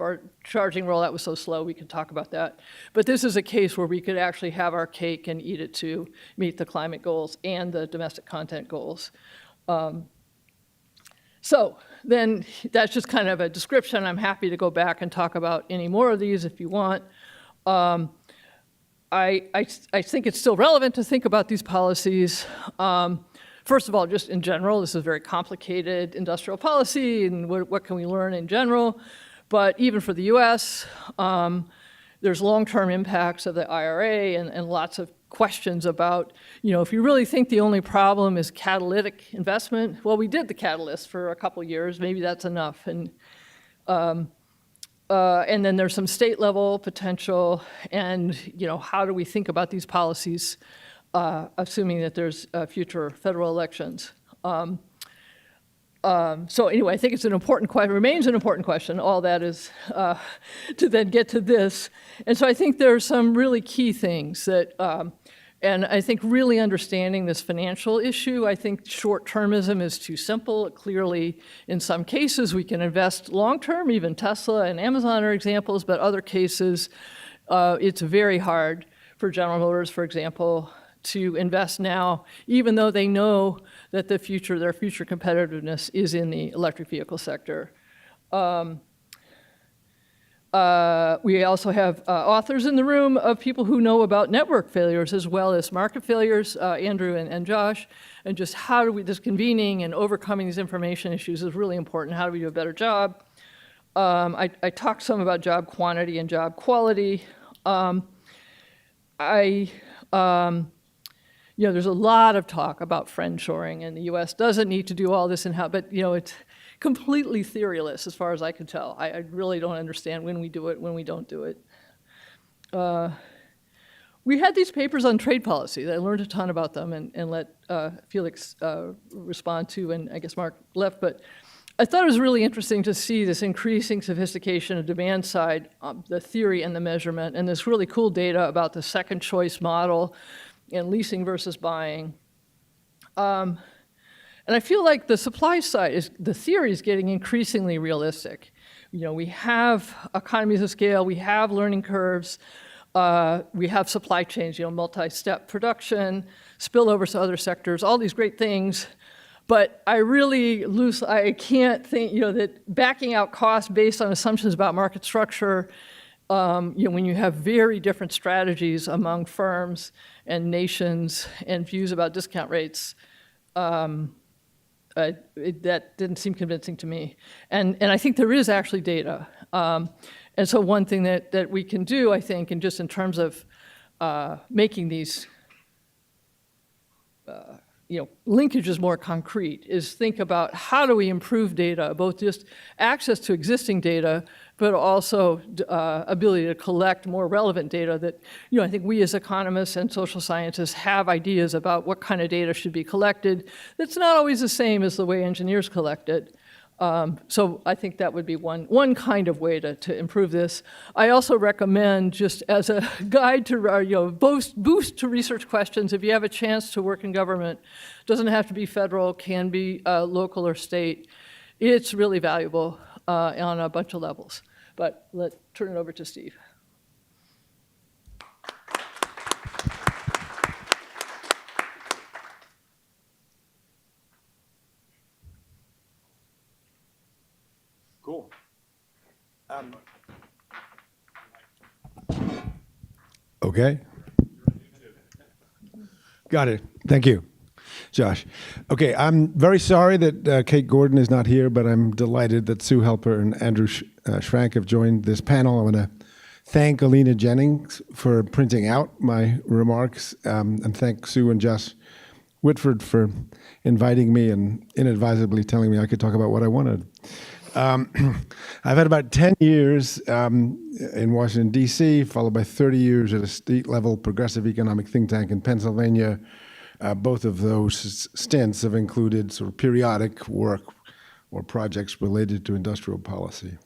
charging rollout was so slow. We could talk about that. But this is a case where we could actually have our cake and eat it to meet the climate goals and the domestic content goals. So then that's just kind of a description. I'm happy to go back and talk about any more of these if you want. I think it's still relevant to think about these policies. First of all, just in general, this is very complicated industrial policy, and what can we learn in general? But even for the US, there's long-term impacts of the IRA and lots of questions about, if you really think the only problem is catalytic investment, well, we did the catalyst for a couple years, maybe that's enough. And then there's some state-level potential, and how do we think about these policies, assuming that there's future federal elections. So anyway, I think it's an important question, remains an important question. All that is to then get to this. And so I think there are some really key things that, and I think really understanding this financial issue, I think short-termism is too simple. Clearly, in some cases, we can invest long-term, even Tesla and Amazon are examples, but other cases, it's very hard for General Motors, for example, to invest now, even though they know that their future competitiveness is in the electric vehicle sector. We also have authors in the room of people who know about network failures as well as market failures, Andrew and Josh, and just how do we, this convening and overcoming these information issues is really important. How do we do a better job? I talked some about job quantity and job quality. There's a lot of talk about friendshoring, and the U.S. doesn't need to do all this in-house, but it's completely theoryless as far as I can tell. I really don't understand when we do it, when we don't do it. We had these papers on trade policy. I learned a ton about them and let Felix respond to, and I guess Mark left, but I thought it was really interesting to see this increasing sophistication of demand side, the theory and the measurement, and this really cool data about the second choice model and leasing versus buying. And I feel like the supply side, the theory is getting increasingly realistic. We have economies of scale, we have learning curves, we have supply chains, multi-step production, spillovers to other sectors, all these great things. But I can't think, that backing out costs based on assumptions about market structure, when you have very different strategies among firms and nations and views about discount rates, that didn't seem convincing to me. And I think there is actually data. And so one thing that we can do, I think, and just in terms of making these linkages more concrete, is think about how do we improve data, both just access to existing data, but also ability to collect more relevant data that, I think we as economists and social scientists have ideas about what kind of data should be collected. That's not always the same as the way engineers collect it. So I think that would be one kind of way to improve this. I also recommend, just as a guide to boost to research questions, if you have a chance to work in government, doesn't have to be federal, can be local or state. It's really valuable on a bunch of levels. But let's turn it over to Steve. Cool. Okay. Got it. Thank you, Josh. Okay, I'm very sorry that Kate Gordon is not here, but I'm delighted that Sue Helper and Andrew Schrank have joined this panel. I want to thank Alina Jennings for printing out my remarks, and thank Sue and Josh Whitford for inviting me and inadvisably telling me I could talk about what I wanted. I've had about 10 years in Washington, D.C., followed by 30 years at a state-level progressive economic think tank in Pennsylvania, Both of those stints have included sort of periodic work or projects related to industrial policy.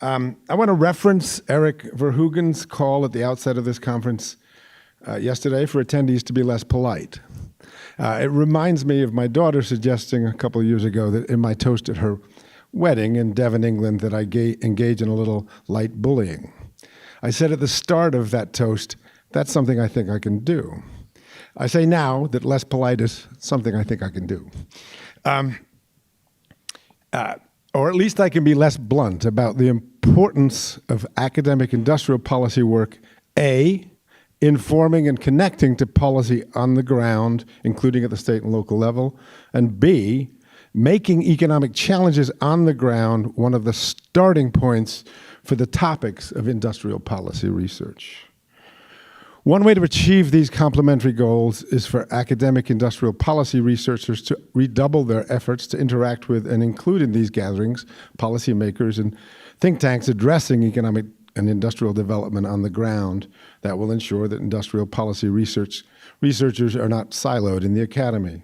I want to reference Eric Verhoeven's call at the outset of this conference yesterday for attendees to be less polite. It reminds me of my daughter suggesting a couple of years ago that in my toast at her wedding in Devon, England, that I engage in a little light bullying. I said at the start of that toast, that's something I think I can do. I say now that less polite is something I think I can do. Or at least I can be less blunt about the importance of academic industrial policy work, A, informing and connecting to policy on the ground, including at the state and local level, and B, making economic challenges on the ground one of the starting points for the topics of industrial policy research. One way to achieve these complementary goals is for academic industrial policy researchers to redouble their efforts to interact with and include in these gatherings policymakers and think tanks addressing economic and industrial development on the ground that will ensure that industrial policy researchers are not siloed in the academy.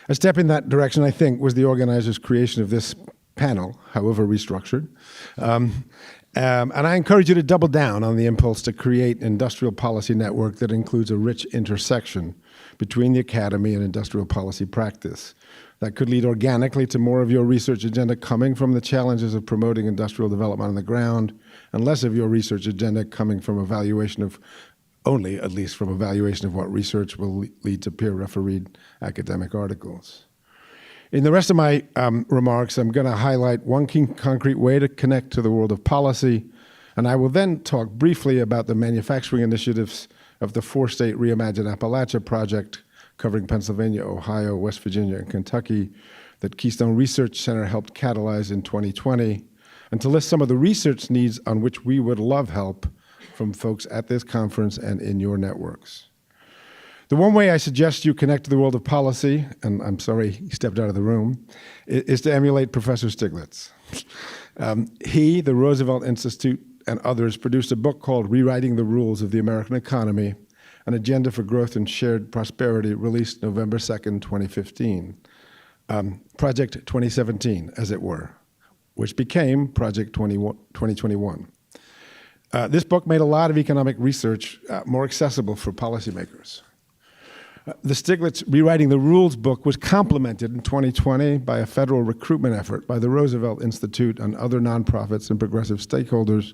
A step in that direction, I think, was the organizers' creation of this panel, however restructured. And I encourage you to double down on the impulse to create an industrial policy network that includes a rich intersection between the academy and industrial policy practice. That could lead organically to more of your research agenda coming from the challenges of promoting industrial development on the ground, and less of your research agenda coming from evaluation of only, at least from evaluation of what research will lead to peer-refereed academic articles. In the rest of my remarks, I'm going to highlight one key concrete way to connect to the world of policy, and I will then talk briefly about the manufacturing initiatives of the four-state Reimagine Appalachia project covering Pennsylvania, Ohio, West Virginia, and Kentucky that Keystone Research Center helped catalyze in 2020, and to list some of the research needs on which we would love help from folks at this conference and in your networks. The one way I suggest you connect to the world of policy, and I'm sorry he stepped out of the room, is to emulate Professor Stiglitz. He, the Roosevelt Institute, and others produced a book called Rewriting the Rules of the American Economy, an Agenda for Growth and Shared Prosperity, released November 2nd, 2015. Project 2017, as it were, which became Project 2021. This book made a lot of economic research more accessible for policymakers. The Stiglitz Rewriting the Rules book was complemented in 2020 by a federal recruitment effort by the Roosevelt Institute and other nonprofits and progressive stakeholders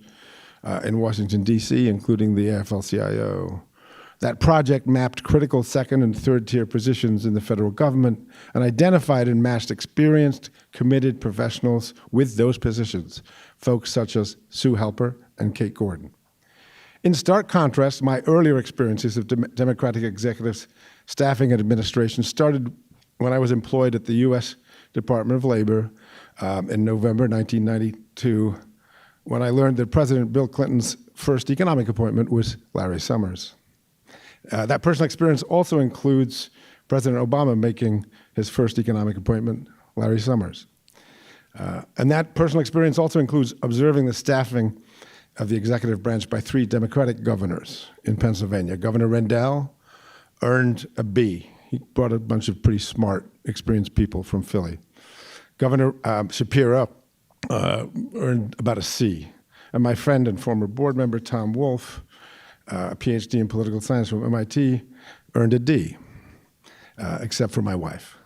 in Washington, D.C., including the AFL-CIO. That project mapped critical second and third tier positions in the federal government and identified and matched experienced, committed professionals with those positions, folks such as Sue Helper and Kate Gordon. In stark contrast, my earlier experiences of Democratic executives staffing and administration started when I was employed at the U.S. Department of Labor in November 1992, when I learned that President Bill Clinton's first economic appointment was Larry Summers. That personal experience also includes President Obama making his first economic appointment, Larry Summers. And that personal experience also includes observing the staffing of the executive branch by three Democratic governors in Pennsylvania. Governor Rendell earned a B. He brought a bunch of pretty smart, experienced people from Philly. Governor Shapiro earned about a C. And my friend and former board member, Tom Wolfe, a PhD in political science from MIT, earned a D, except for my wife.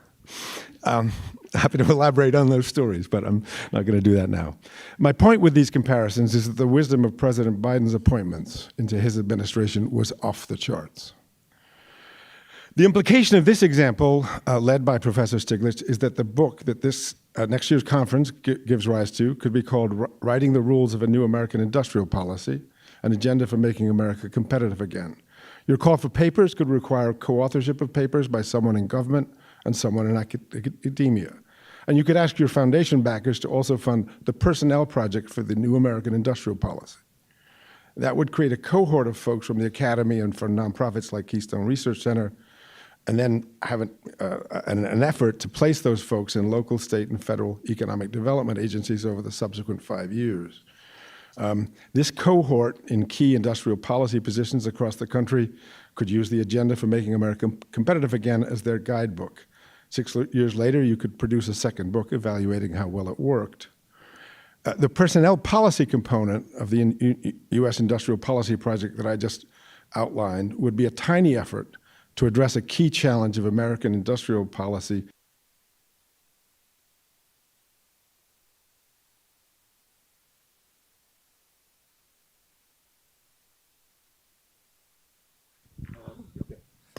Happy to elaborate on those stories, but I'm not going to do that now. My point with these comparisons is that the wisdom of President Biden's appointments into his administration was off the charts. The implication of this example, led by Professor Stiglitz, is that the book that this next year's conference gives rise to could be called Writing the Rules of a New American Industrial Policy, an Agenda for Making America Competitive Again. Your call for papers could require co-authorship of papers by someone in government and someone in academia. And you could ask your foundation backers to also fund the personnel project for the New American Industrial Policy. That would create a cohort of folks from the academy and from nonprofits like Keystone Research Center, and then have an effort to place those folks in local, state, and federal economic development agencies over the subsequent 5 years. This cohort in key industrial policy positions across the country could use the agenda for making America competitive again as their guidebook. 6 years later, you could produce a second book evaluating how well it worked. The personnel policy component of the U.S. industrial policy project that I just outlined would be a tiny effort to address a key challenge of American industrial policy.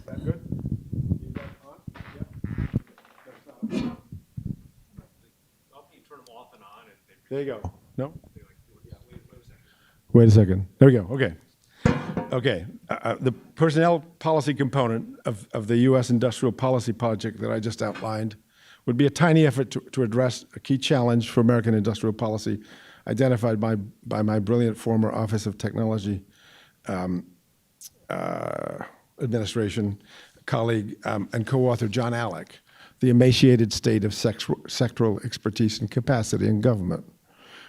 That good? You got it on? Yeah. Turn them off and on, and There you go. No? Wait a second. There we go. Okay. Okay. The personnel policy component of the U.S. industrial policy project that I just outlined would be a tiny effort to address a key challenge for American industrial policy identified by my brilliant former Office of Technology Administration colleague and co-author John Alec, the emaciated state of sectoral expertise and capacity in government.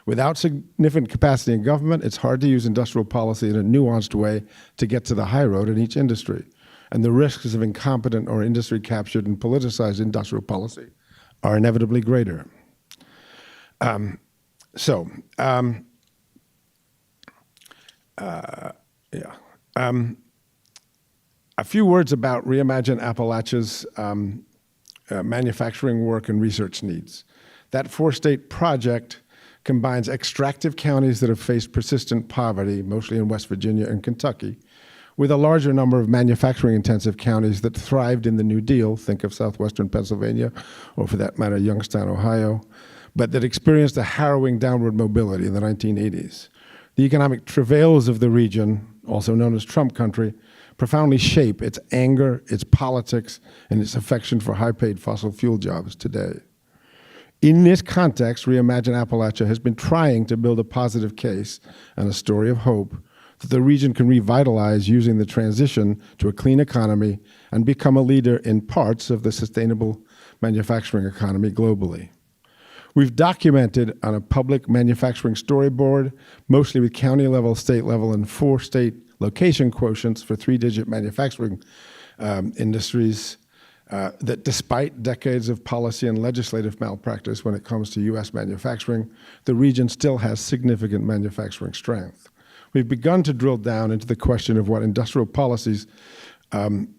Without significant capacity in government, it's hard to use industrial policy in a nuanced way to get to the high road in each industry. And the risks of incompetent or industry-captured and politicized industrial policy are inevitably greater. A few words about Reimagine Appalachia's manufacturing work and research needs. That 4-state project combines extractive counties that have faced persistent poverty, mostly in West Virginia and Kentucky, with a larger number of manufacturing-intensive counties that thrived in the New Deal, think of southwestern Pennsylvania, or for that matter, Youngstown, Ohio, but that experienced a harrowing downward mobility in the 1980s. The economic travails of the region, also known as Trump country, profoundly shape its anger, its politics, and its affection for high-paid fossil fuel jobs today. In this context, Reimagine Appalachia has been trying to build a positive case and a story of hope that the region can revitalize using the transition to a clean economy and become a leader in parts of the sustainable manufacturing economy globally. We've documented on a public manufacturing storyboard, mostly with county level, state level, and 4-state location quotients for 3-digit manufacturing industries, that despite decades of policy and legislative malpractice when it comes to U.S. manufacturing, the region still has significant manufacturing strength. We've begun to drill down into the question of what industrial policies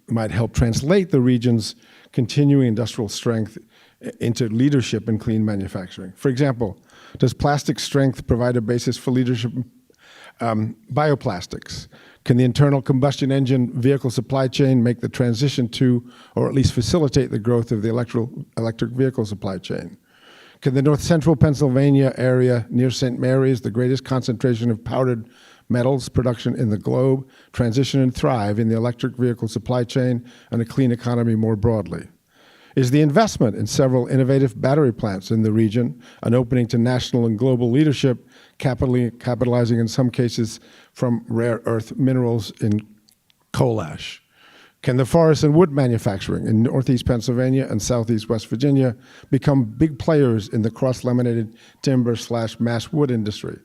might help translate the region's continuing industrial strength into leadership in clean manufacturing. For example, does plastic strength provide a basis for leadership in bioplastics? Can the internal combustion engine vehicle supply chain make the transition to, or at least facilitate the growth of the electric vehicle supply chain? Can the north central Pennsylvania area near St. Mary's, the greatest concentration of powdered metals production in the globe, transition and thrive in the electric vehicle supply chain and a clean economy more broadly? Is the investment in several innovative battery plants in the region an opening to national and global leadership, capitalizing in some cases from rare earth minerals in coal ash? Can the forest and wood manufacturing in northeast Pennsylvania and southeast West Virginia become big players in the cross-laminated timber/mass wood industry?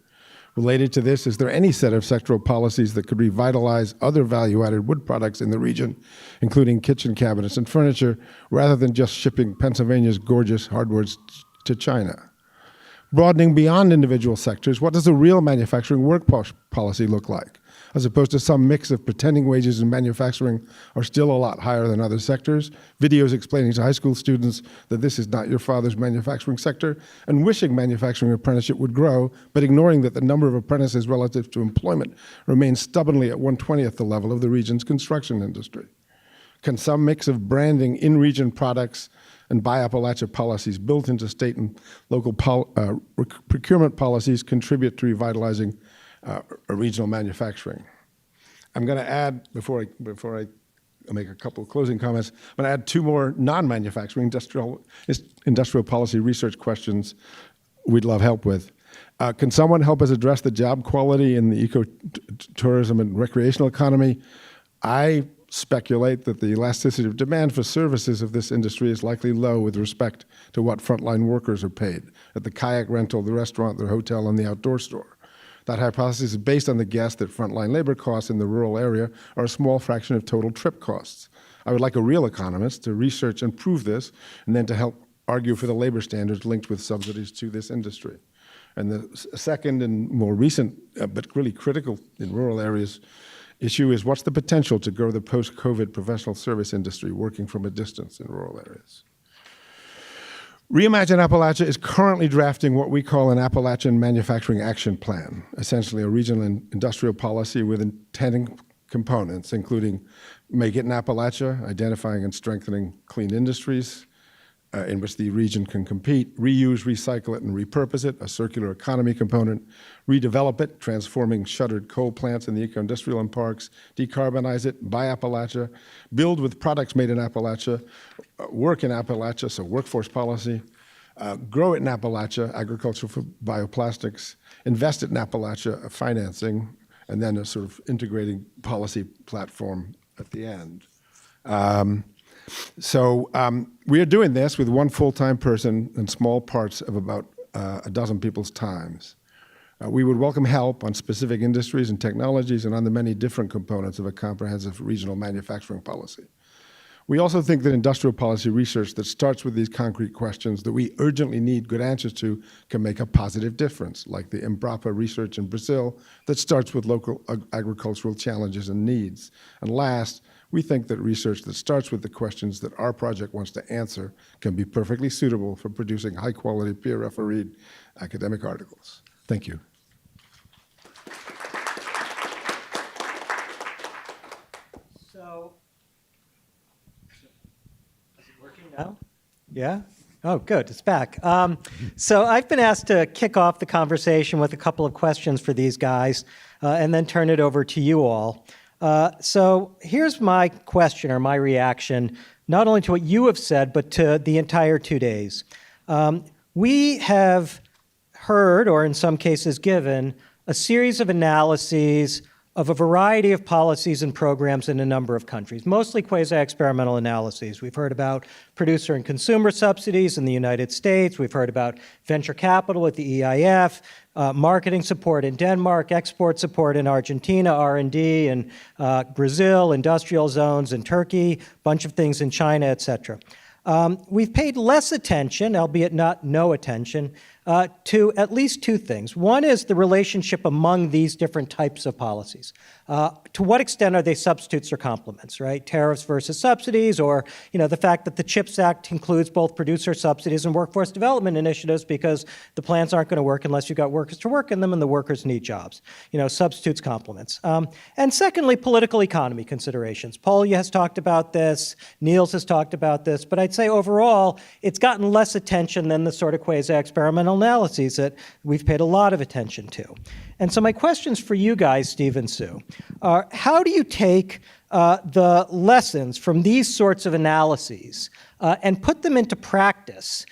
Related to this, is there any set of sectoral policies that could revitalize other value-added wood products in the region, including kitchen cabinets and furniture, rather than just shipping Pennsylvania's gorgeous hardwoods to China? Broadening beyond individual sectors, what does a real manufacturing work policy look like, as opposed to some mix of pretending wages in manufacturing are still a lot higher than other sectors, videos explaining to high school students that this is not your father's manufacturing sector, and wishing manufacturing apprenticeship would grow, but ignoring that the number of apprentices relative to employment remains stubbornly at 1/20th the level of the region's construction industry? Can some mix of branding in-region products and Buy Appalachia policies built into state and local procurement policies contribute to revitalizing regional manufacturing? I'm going to add, before I make a couple of closing comments, I'm going to add 2 more non-manufacturing industrial policy research questions we'd love help with. Can someone help us address the job quality in the ecotourism and recreational economy? I speculate that the elasticity of demand for services of this industry is likely low with respect to what frontline workers are paid at the kayak rental, the restaurant, the hotel, and the outdoor store. That hypothesis is based on the guess that frontline labor costs in the rural area are a small fraction of total trip costs. I would like a real economist to research and prove this, and then to help argue for the labor standards linked with subsidies to this industry. And the second and more recent, but really critical in rural areas, issue is what's the potential to grow the post-COVID professional service industry working from a distance in rural areas? Reimagine Appalachia is currently drafting what we call an Appalachian Manufacturing Action Plan, essentially a regional and industrial policy with 10 components, including Make It in Appalachia, identifying and strengthening clean industries in which the region can compete, reuse, recycle it, and repurpose it, a circular economy component, redevelop it, transforming shuttered coal plants in the eco-industrial parks, decarbonize it, buy Appalachia, build with products made in Appalachia, work in Appalachia, so workforce policy, grow it in Appalachia, agriculture for bioplastics, invest it in Appalachia, financing, and then a sort of integrating policy platform at the end. So we are doing this with one full-time person and small parts of about a dozen people's times. We would welcome help on specific industries and technologies and on the many different components of a comprehensive regional manufacturing policy. We also think that industrial policy research that starts with these concrete questions that we urgently need good answers to can make a positive difference, like the Embrapa research in Brazil that starts with local agricultural challenges and needs. And last, we think that research that starts with the questions that our project wants to answer can be perfectly suitable for producing high-quality, peer-refereed academic articles. Thank you. So, is it working now? Yeah? Oh, good, it's back. So I've been asked to kick off the conversation with a couple of questions for these guys and then turn it over to you all. So here's my question or my reaction, not only to what you have said, but to the entire 2 days. We have heard, or in some cases given, a series of analyses of a variety of policies and programs in a number of countries, mostly quasi-experimental analyses. We've heard about producer and consumer subsidies in the United States. We've heard about venture capital at the EIF, marketing support in Denmark, export support in Argentina, R&D in Brazil, industrial zones in Turkey, bunch of things in China, et cetera. We've paid less attention, albeit not no attention, to at least two things. One is the relationship among these different types of policies. To what extent are they substitutes or complements, right? Tariffs versus subsidies, or the fact that the CHIPS Act includes both producer subsidies and workforce development initiatives because the plants aren't going to work unless you've got workers to work in them and the workers need jobs. Substitutes, complements. And secondly, political economy considerations. Polya has talked about this, Niels has talked about this, but I'd say overall, it's gotten less attention than the sort of quasi-experimental analyses that we've paid a lot of attention to. And so my questions for you guys, Steve and Sue, are how do you take the lessons from these sorts of analyses and put them into practice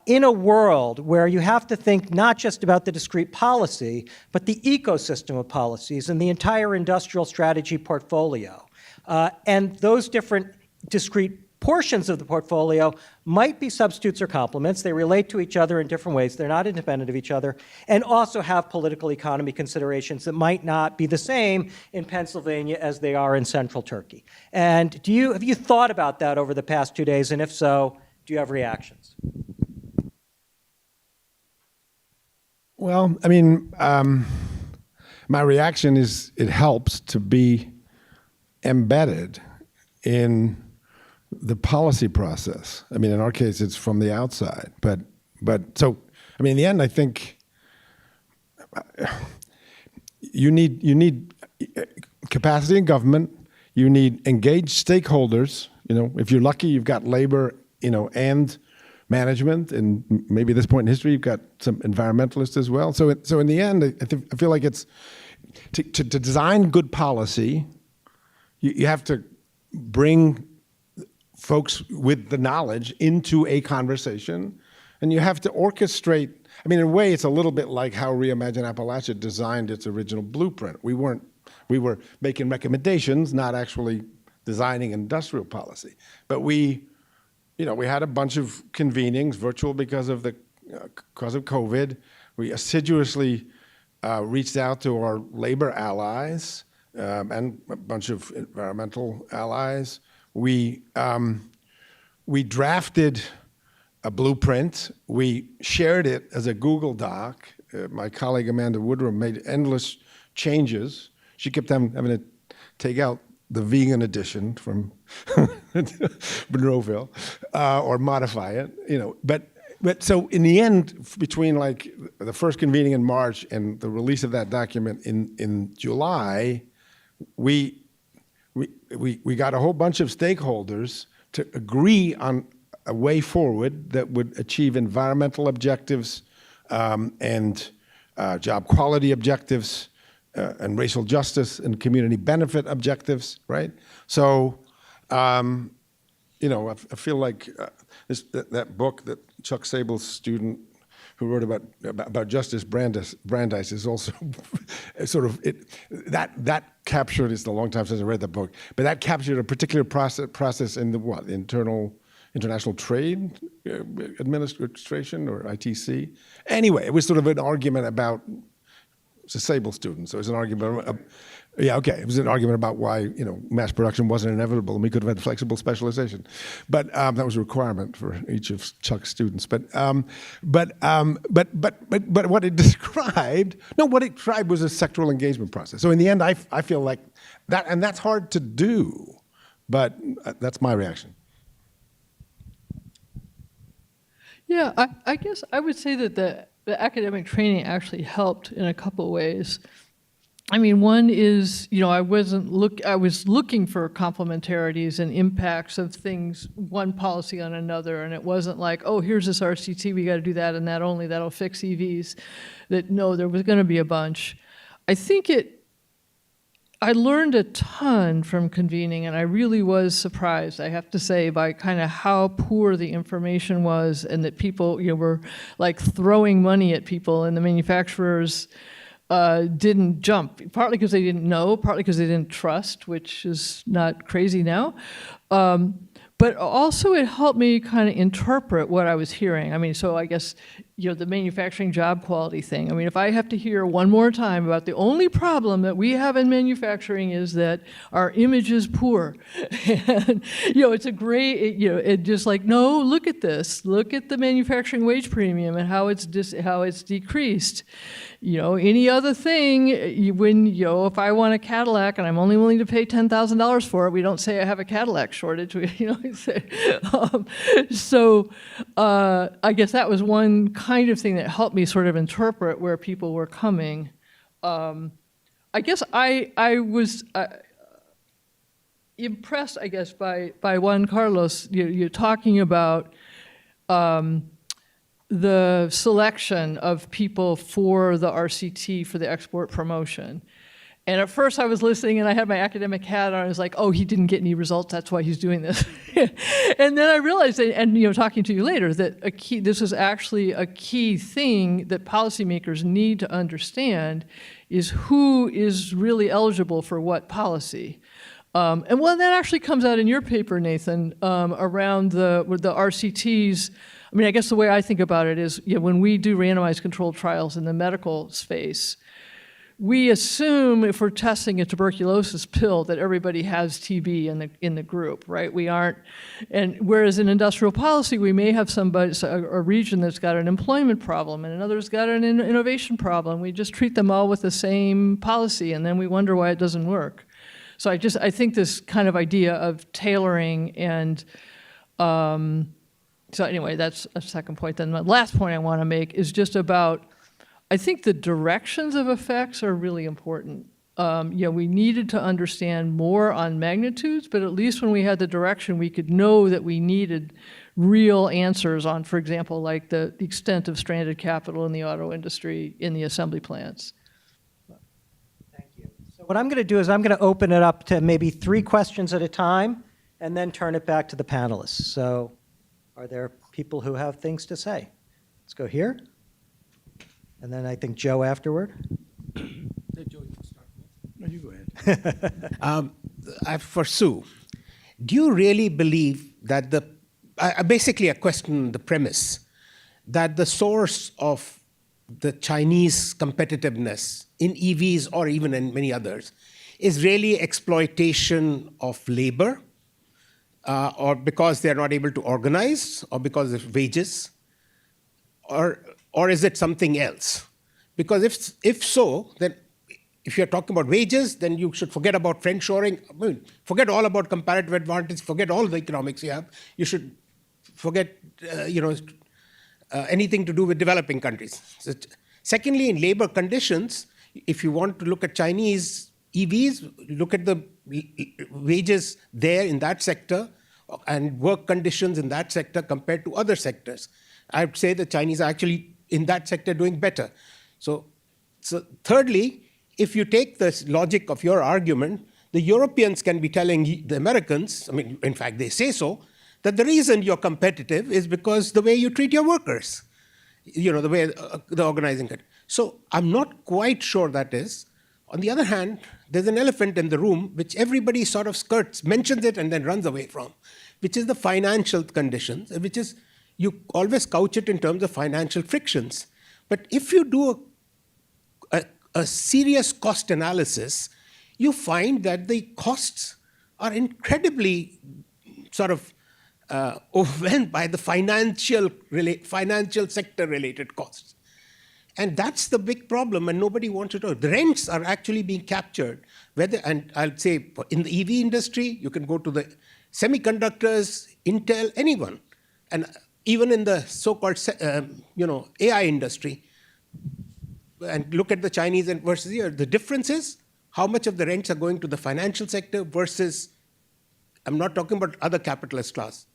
in a world where you have to think not just about the discrete policy, but the ecosystem of policies and the entire industrial strategy portfolio? And those different discrete portions of the portfolio might be substitutes or complements. They relate to each other in different ways. They're not independent of each other, and also have political economy considerations that might not be the same in Pennsylvania as they are in central Turkey. And have you thought about that over the past 2 days? And if so, do you have reactions? Well, I mean, my reaction is it helps to be embedded in the policy process. I mean, in our case, it's from the outside. But so, I mean, in the end, I think you need capacity in government. You need engaged stakeholders. If you're lucky, you've got labor, and management, and maybe at this point in history, you've got some environmentalists as well. So in the end, I feel like it's to design good policy. You have to bring folks with the knowledge into a conversation, and you have to orchestrate. I mean, in a way, it's a little bit like how Reimagine Appalachia designed its original blueprint. We were making recommendations, not actually designing industrial policy. But we had a bunch of convenings, virtual because of COVID. We assiduously reached out to our labor allies and a bunch of environmental allies. We drafted a blueprint. We shared it as a Google Doc. My colleague Amanda Woodrum made endless changes. She kept having to take out the vegan edition from Monroeville or modify it, But so in the end, between like the first convening in March and the release of that document in July, we got a whole bunch of stakeholders to agree on a way forward that would achieve environmental objectives and job quality objectives and racial justice and community benefit objectives, right? So, I feel like that book that Chuck Sable's student who wrote about Justice Brandeis is also sort of that captured. It's a long time since I read that book, but that captured a particular process in the International Trade Administration or ITC. Anyway, it was sort of an argument about. It's a Sable student, so it was an argument. It was an argument about why mass production wasn't inevitable, and we could have had flexible specialization, but that was a requirement for each of Chuck's students. But what it described was a sectoral engagement process. So in the end, I feel like that, and that's hard to do, but that's my reaction. Yeah, I guess I would say that the academic training actually helped in a couple of ways. I mean, one is, I was looking for complementarities and impacts of things, one policy on another, and it wasn't like, oh, here's this RCT, we got to do that and that only, that'll fix EVs. No, there was going to be a bunch. I think I learned a ton from convening, and I really was surprised, I have to say, by kind of how poor the information was, and that people, were like throwing money at people, and the manufacturers didn't jump, partly because they didn't know, partly because they didn't trust, which is not crazy now. But also it helped me kind of interpret what I was hearing. I mean, so I guess, the manufacturing job quality thing. I mean, if I have to hear one more time about the only problem that we have in manufacturing is that our image is poor. And, it's a great, it just like, no, look at this. Look at the manufacturing wage premium and how it's decreased. Any other thing, if I want a Cadillac and I'm only willing to pay $10,000 for it, we don't say I have a Cadillac shortage. So I guess that was one kind of thing that helped me sort of interpret where people were coming. I guess I was impressed, I guess, by Juan Carlos. You're talking about the selection of people for the RCT for the export promotion. And at first I was listening and I had my academic hat on. I was like, oh, he didn't get any results. That's why he's doing this. And then I realized, and talking to you later, that this is actually a key thing that policymakers need to understand is who is really eligible for what policy. And that actually comes out in your paper, Nathan, around the RCTs. I mean, I guess the way I think about it is, when we do randomized controlled trials in the medical space, we assume if we're testing a tuberculosis pill that everybody has TB in the group, right? We aren't, and whereas in industrial policy, we may have a region that's got an employment problem and another's got an innovation problem. We just treat them all with the same policy, and then we wonder why it doesn't work. So I think this kind of idea of tailoring and, so anyway, that's a second point. Then the last point I want to make is just about, I think the directions of effects are really important. We needed to understand more on magnitudes, but at least when we had the direction, we could know that we needed real answers on, for example, like the extent of stranded capital in the auto industry in the assembly plants. So what I'm going to do is I'm going to open it up to maybe 3 questions at a time and then turn it back to the panelists. So are there people who have things to say? Let's go here. And then I think Joe afterward. Joe, you can start. No, you go ahead. For Sue, do you really believe that basically a question, the premise, that the source of the Chinese competitiveness in EVs or even in many others is really exploitation of labor, or because they're not able to organize, or because of wages, or is it something else? Because if so, then if you're talking about wages, then you should forget about friendshoring. I mean, forget all about comparative advantage, forget all the economics you have. You should forget, anything to do with developing countries. So, secondly, in labor conditions, if you want to look at Chinese EVs, look at the wages there in that sector and work conditions in that sector compared to other sectors. I'd say the Chinese are actually in that sector doing better. So thirdly, if you take this logic of your argument, the Europeans can be telling the Americans, I mean, in fact, they say so, that the reason you're competitive is because the way you treat your workers, the way the organizing it. So I'm not quite sure that is. On the other hand, there's an elephant in the room which everybody sort of mentions it and then runs away from, which is the financial conditions, which is, you always couch it in terms of financial frictions. But if you do a serious cost analysis, you find that the costs are incredibly sort of overwhelmed by the financial sector related costs. And that's the big problem, and nobody wants to know. The rents are actually being captured. And I'll say in the EV industry, you can go to the semiconductors, Intel, anyone. And even in the so-called AI industry, and look at the Chinese versus here. The difference is how much of the rents are going to the financial sector versus, I'm not talking about other capitalist class.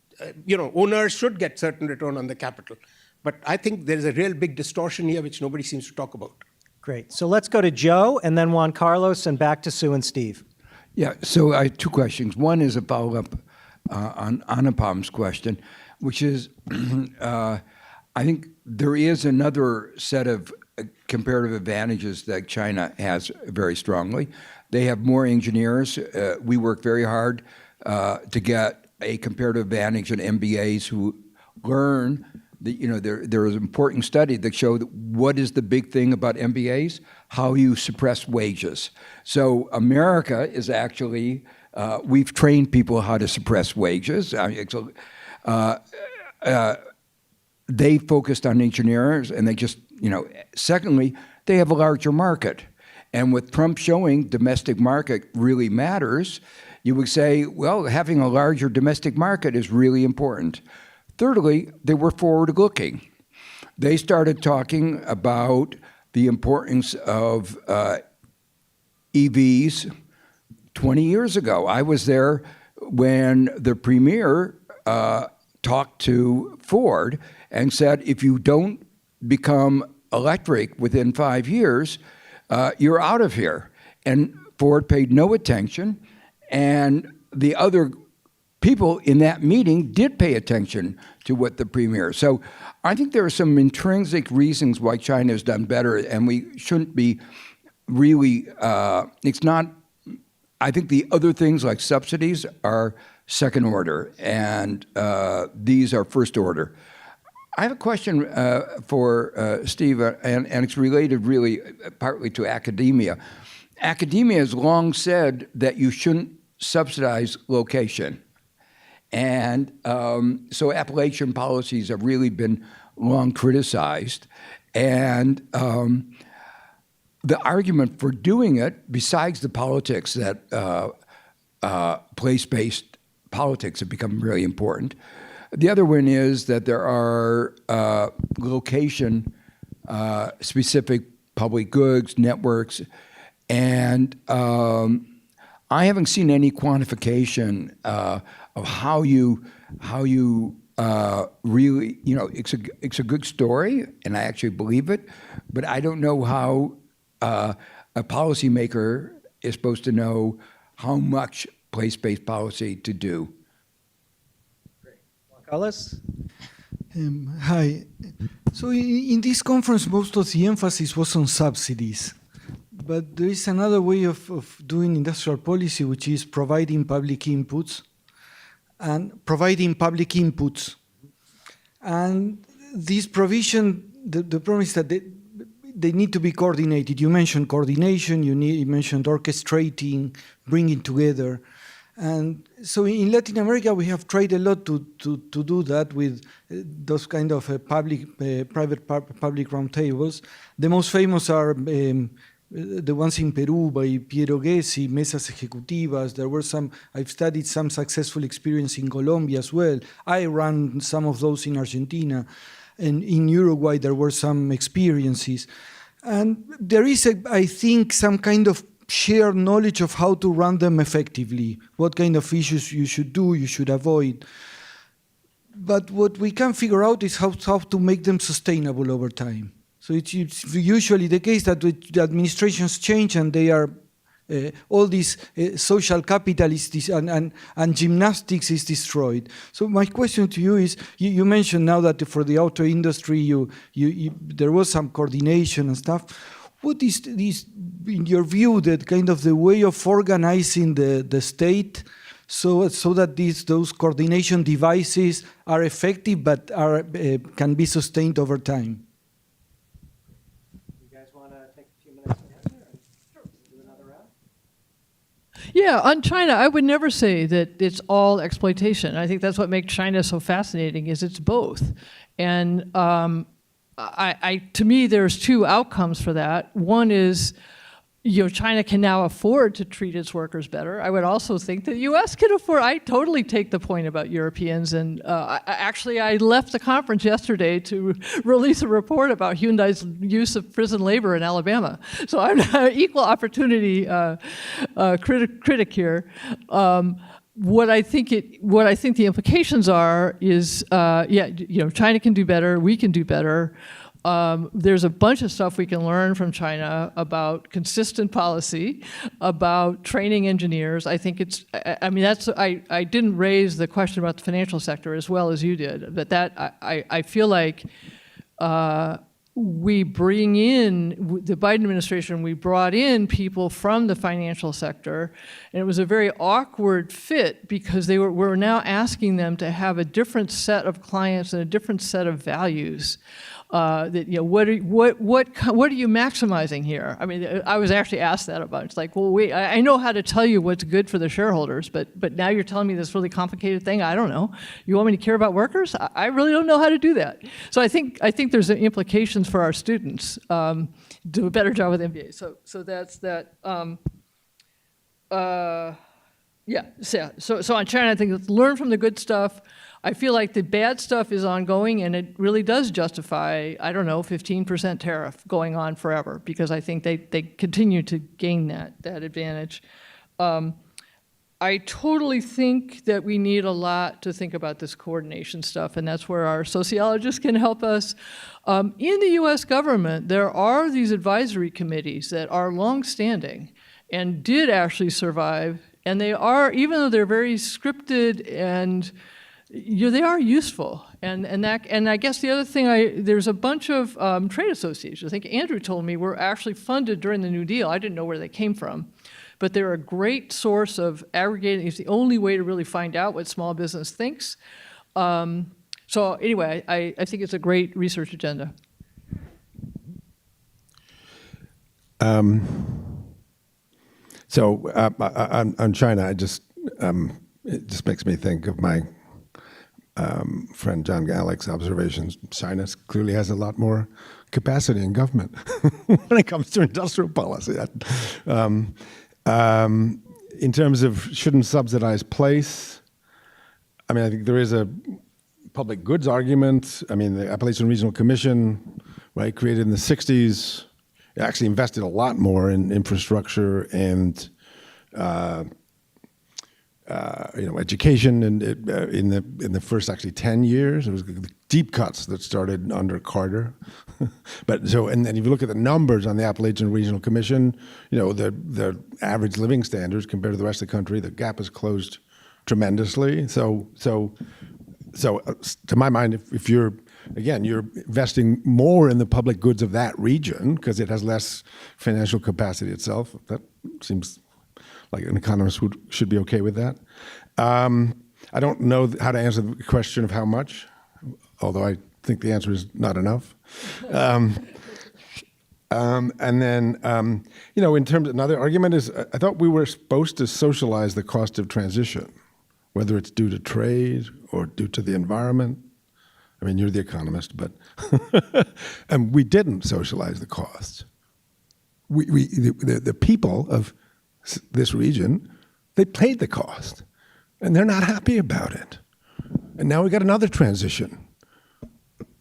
Owners should get certain return on the capital. But I think there's a real big distortion here which nobody seems to talk about. Great. So let's go to Joe and then Juan Carlos and back to Sue and Steve. Yeah, so I have two questions. One is a follow-up on Anupam's question, which is, I think there is another set of comparative advantages that China has very strongly. They have more engineers. We work very hard to get a comparative advantage in MBAs who learn. There is an important study that showed what is the big thing about MBAs? How you suppress wages. So America is actually, we've trained people how to suppress wages. They focused on engineers and they just, secondly, they have a larger market. And with Trump showing domestic market really matters, you would say, well, having a larger domestic market is really important. Thirdly, they were forward-looking. They started talking about the importance of EVs 20 years ago. I was there when the premier talked to Ford and said, if you don't become electric within 5 years, you're out of here. And Ford paid no attention, and the other people in that meeting did pay attention to what the premier. So I think there are some intrinsic reasons why China has done better, and we shouldn't be really, it's not, I think the other things like subsidies are second order, and these are first order. I have a question for Steve, and it's related really partly to academia. Academia has long said that you shouldn't subsidize location. And so Appalachian policies have really been long criticized. And the argument for doing it, besides the politics that place-based politics have become really important, the other one is that there are location-specific public goods, networks, and I haven't seen any quantification of how you really, it's a good story, and I actually believe it, but I don't know how a policymaker is supposed to know how much place-based policy to do. Great. Juan Carlos? Hi. So in this conference, most of the emphasis was on subsidies. But there is another way of doing industrial policy, which is providing public inputs. And this provision, the problem is that they need to be coordinated. You mentioned coordination, you mentioned orchestrating, bringing together. And so in Latin America, we have tried a lot to do that with those kind of private-public roundtables. The most famous are the ones in Peru by Piero Gessi, Mesas Ejecutivas. There were some, I've studied some successful experience in Colombia as well. I ran some of those in Argentina. And in Uruguay, there were some experiences. And there is, I think, some kind of shared knowledge of how to run them effectively, what kind of issues you should do, you should avoid. But what we can figure out is how to make them sustainable over time. So it's usually the case that the administrations change and they are all this social capital is and gymnastics is destroyed. So my question to you is, you mentioned now that for the auto industry, there was some coordination and stuff. What is this, in your view, that kind of the way of organizing the state so that those coordination devices are effective but can be sustained over time? You guys want to take a few minutes to answer and do another round? Yeah, on China, I would never say that it's all exploitation. I think that's what makes China so fascinating, is it's both. And to me, there's two outcomes for that. One is, China can now afford to treat its workers better. I would also think that the U.S. can afford. I totally take the point about Europeans. And I left the conference yesterday to release a report about Hyundai's use of prison labor in Alabama. So I'm an equal opportunity critic here. What I think the implications are is, China can do better. We can do better. There's a bunch of stuff we can learn from China about consistent policy, about training engineers. I think I didn't raise the question about the financial sector as well as you did, but I feel like we bring in, the Biden administration, we brought in people from the financial sector, and it was a very awkward fit because we're now asking them to have a different set of clients and a different set of values. What are you maximizing here? I mean, I was actually asked that about. It's like, well, wait, I know how to tell you what's good for the shareholders, but now you're telling me this really complicated thing. I don't know. You want me to care about workers? I really don't know how to do that. So I think there's implications for our students. Do a better job with MBA. So that's that. So on China, I think let's learn from the good stuff. I feel like the bad stuff is ongoing, and it really does justify, 15% tariff going on forever, because I think they continue to gain that advantage. I totally think that we need a lot to think about this coordination stuff, and that's where our sociologists can help us. In the US government, there are these advisory committees that are longstanding and did actually survive, and they are, even though they're very scripted and they are useful, and I guess the other thing, there's a bunch of trade associations. I think Andrew told me were actually funded during the New Deal. I didn't know where they came from, but they're a great source of aggregating. It's the only way to really find out what small business thinks. So anyway, I think it's a great research agenda. So on China, it just makes me think of my friend John Gallick's observations. China clearly has a lot more capacity in government when it comes to industrial policy. In terms of shouldn't subsidize place, I think there is a public goods argument. The Appalachian Regional Commission, right, created in the 60s, actually invested a lot more in infrastructure and education, and in the first actually 10 years, it was deep cuts that started under Carter. And then if you look at the numbers on the Appalachian Regional Commission, the average living standards compared to the rest of the country, the gap has closed tremendously. So to my mind, if you're investing more in the public goods of that region because it has less financial capacity itself, that seems like an economist should be okay with that. I don't know how to answer the question of how much, although I think the answer is not enough. And then, in terms of another argument is, I thought we were supposed to socialize the cost of transition, whether it's due to trade or due to the environment. I mean, you're the economist, but and we didn't socialize the costs. The people of this region, they paid the cost, and they're not happy about it. And now we got another transition.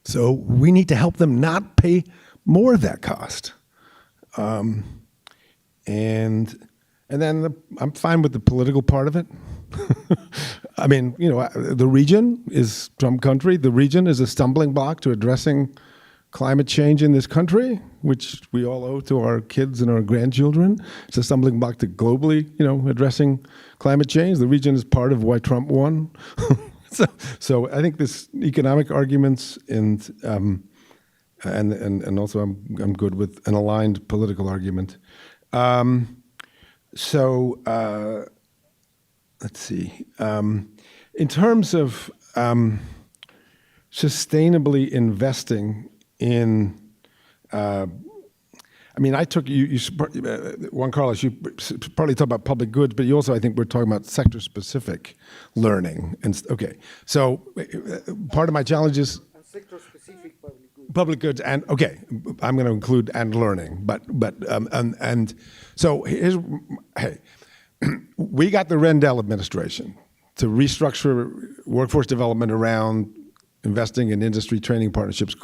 So we need to help them not pay more of that cost. And then I'm fine with the political part of it. I mean, the region is Trump country. The region is a stumbling block to addressing climate change in this country, which we all owe to our kids and our grandchildren. It's a stumbling block to globally, addressing climate change. The region is part of why Trump won. So I think this economic arguments and also I'm good with an aligned political argument. Let's see. In terms of sustainably investing in, I took you Juan Carlos, you partly talk about public goods, but you also, I think, we're talking about sector-specific learning. Okay, so part of my challenge is Sector-specific public goods, and okay, I'm going to include and learning, but so we got the Rendell administration to restructure workforce development around investing in industry training partnerships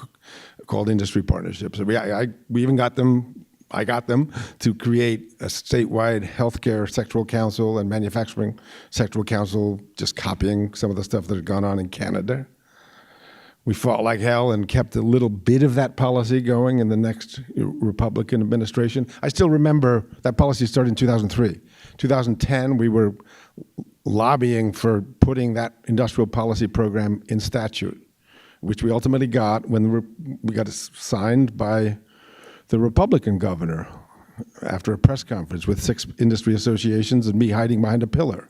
called industry partnerships. We even got them. I got them to create a statewide healthcare sectoral council and manufacturing sectoral council, just copying some of the stuff that had gone on in Canada. We fought like hell and kept a little bit of that policy going in the next Republican administration. I still remember that policy started in 2003. 2010, we were lobbying for putting that industrial policy program in statute, which we ultimately got when we got it signed by the Republican governor after a press conference with 6 industry associations and me hiding behind a pillar.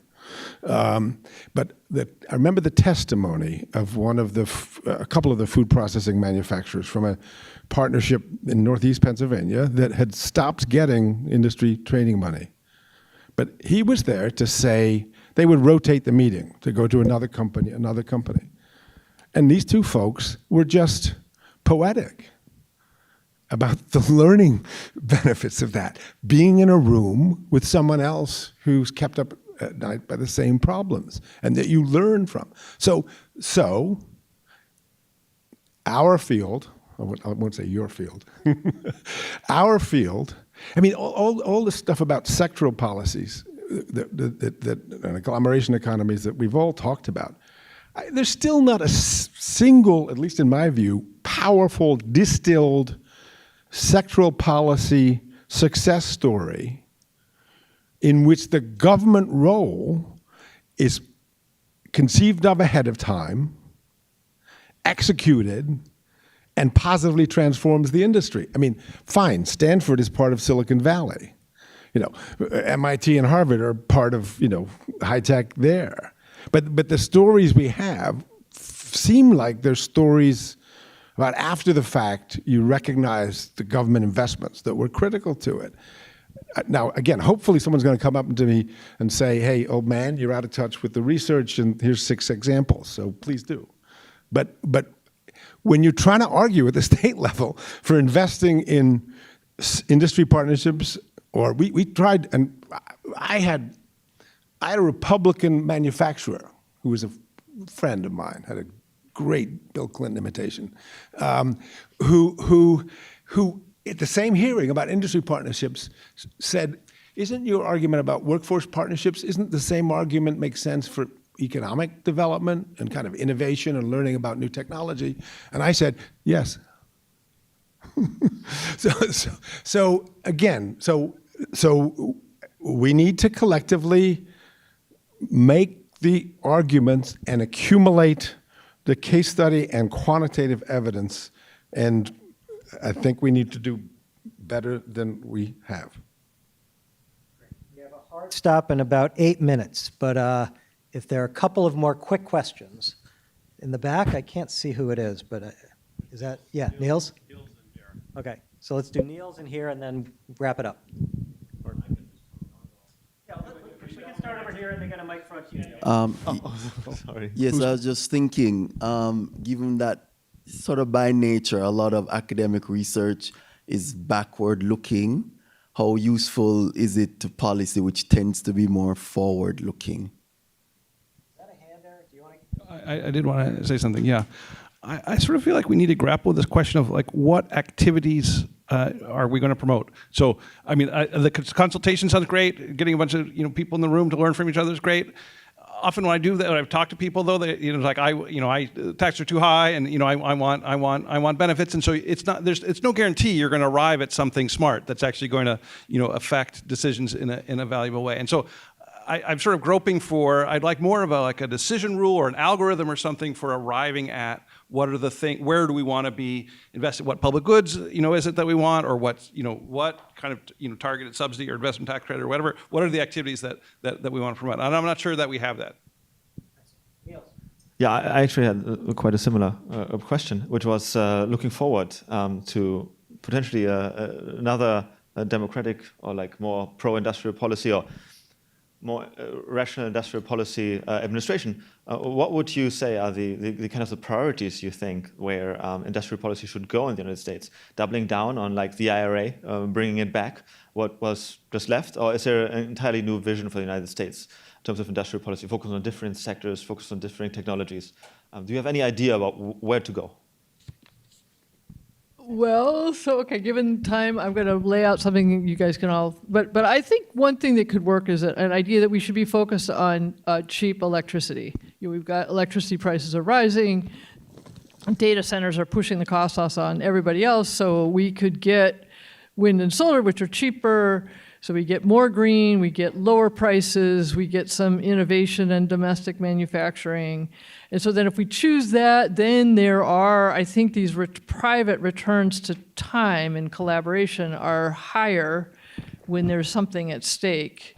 But I remember the testimony of a couple of the food processing manufacturers from a partnership in Northeast Pennsylvania that had stopped getting industry training money. But he was there to say they would rotate the meeting to go to another company. And these 2 folks were just poetic about the learning benefits of that, being in a room with someone else who's kept up at night by the same problems and that you learn from. So our field, I won't say your field, our field, all the stuff about sectoral policies, that agglomeration economies that we've all talked about, there's still not a single, at least in my view, powerful, distilled sectoral policy success story in which the government role is conceived of ahead of time, executed, and positively transforms the industry. Fine, Stanford is part of Silicon Valley. MIT and Harvard are part of, high tech there. But the stories we have seem like they're stories about after the fact you recognize the government investments that were critical to it. Now, again, hopefully someone's going to come up to me and say, hey, old man, you're out of touch with the research, and here's 6 examples, so please do. But when you're trying to argue at the state level for investing in industry partnerships, or we tried, and I had a Republican manufacturer who was a friend of mine, had a great Bill Clinton imitation, who at the same hearing about industry partnerships said, isn't your argument about workforce partnerships, isn't the same argument make sense for economic development and kind of innovation and learning about new technology? And I said, yes. So we need to collectively make the arguments and accumulate the case study and quantitative evidence, and I think we need to do better than we have. We have a hard stop in about 8 minutes, but if there are a couple of more quick questions. In the back, I can't see who it is, but is that, yeah, Niels? Okay. So let's do Niels in here and then wrap it up. We can start over here and they got a mic front to you. Sorry. Yes, I was just thinking, given that sort of by nature, a lot of academic research is backward looking, how useful is it to policy which tends to be more forward looking? I did want to say something, yeah. I sort of feel like we need to grapple with this question of like what activities are we going to promote? So, I mean, the consultation sounds great. Getting a bunch of people in the room to learn from each other is great. Often when I do that, when I've talked to people though, they, like taxes are too high, and I want benefits, and so it's no guarantee you're going to arrive at something smart that's actually going to affect decisions in a valuable way. And so I'm sort of groping for, I'd like more of a decision rule or an algorithm or something for arriving at what are the things, where do we want to be invested, what public goods, is it that we want, or what kind of, targeted subsidy or investment tax credit or whatever, what are the activities that we want to promote? And I'm not sure that we have that. Yeah, I actually had quite a similar question, which was looking forward to potentially another democratic or like more pro-industrial policy or more rational industrial policy administration. What would you say are the kind of the priorities you think where industrial policy should go in the United States? Doubling down on like the IRA, bringing it back, what was just left? Or is there an entirely new vision for the United States in terms of industrial policy, focus on different sectors, focus on different technologies? Do you have any idea about where to go? Well, okay, given time, I'm going to lay out something you guys can all, but I think one thing that could work is an idea that we should be focused on cheap electricity. We've got electricity prices are rising, data centers are pushing the costs on everybody else, so we could get wind and solar, which are cheaper, so we get more green, we get lower prices, we get some innovation and domestic manufacturing. And so then if we choose that, then there are, I think these private returns to time and collaboration are higher when there's something at stake.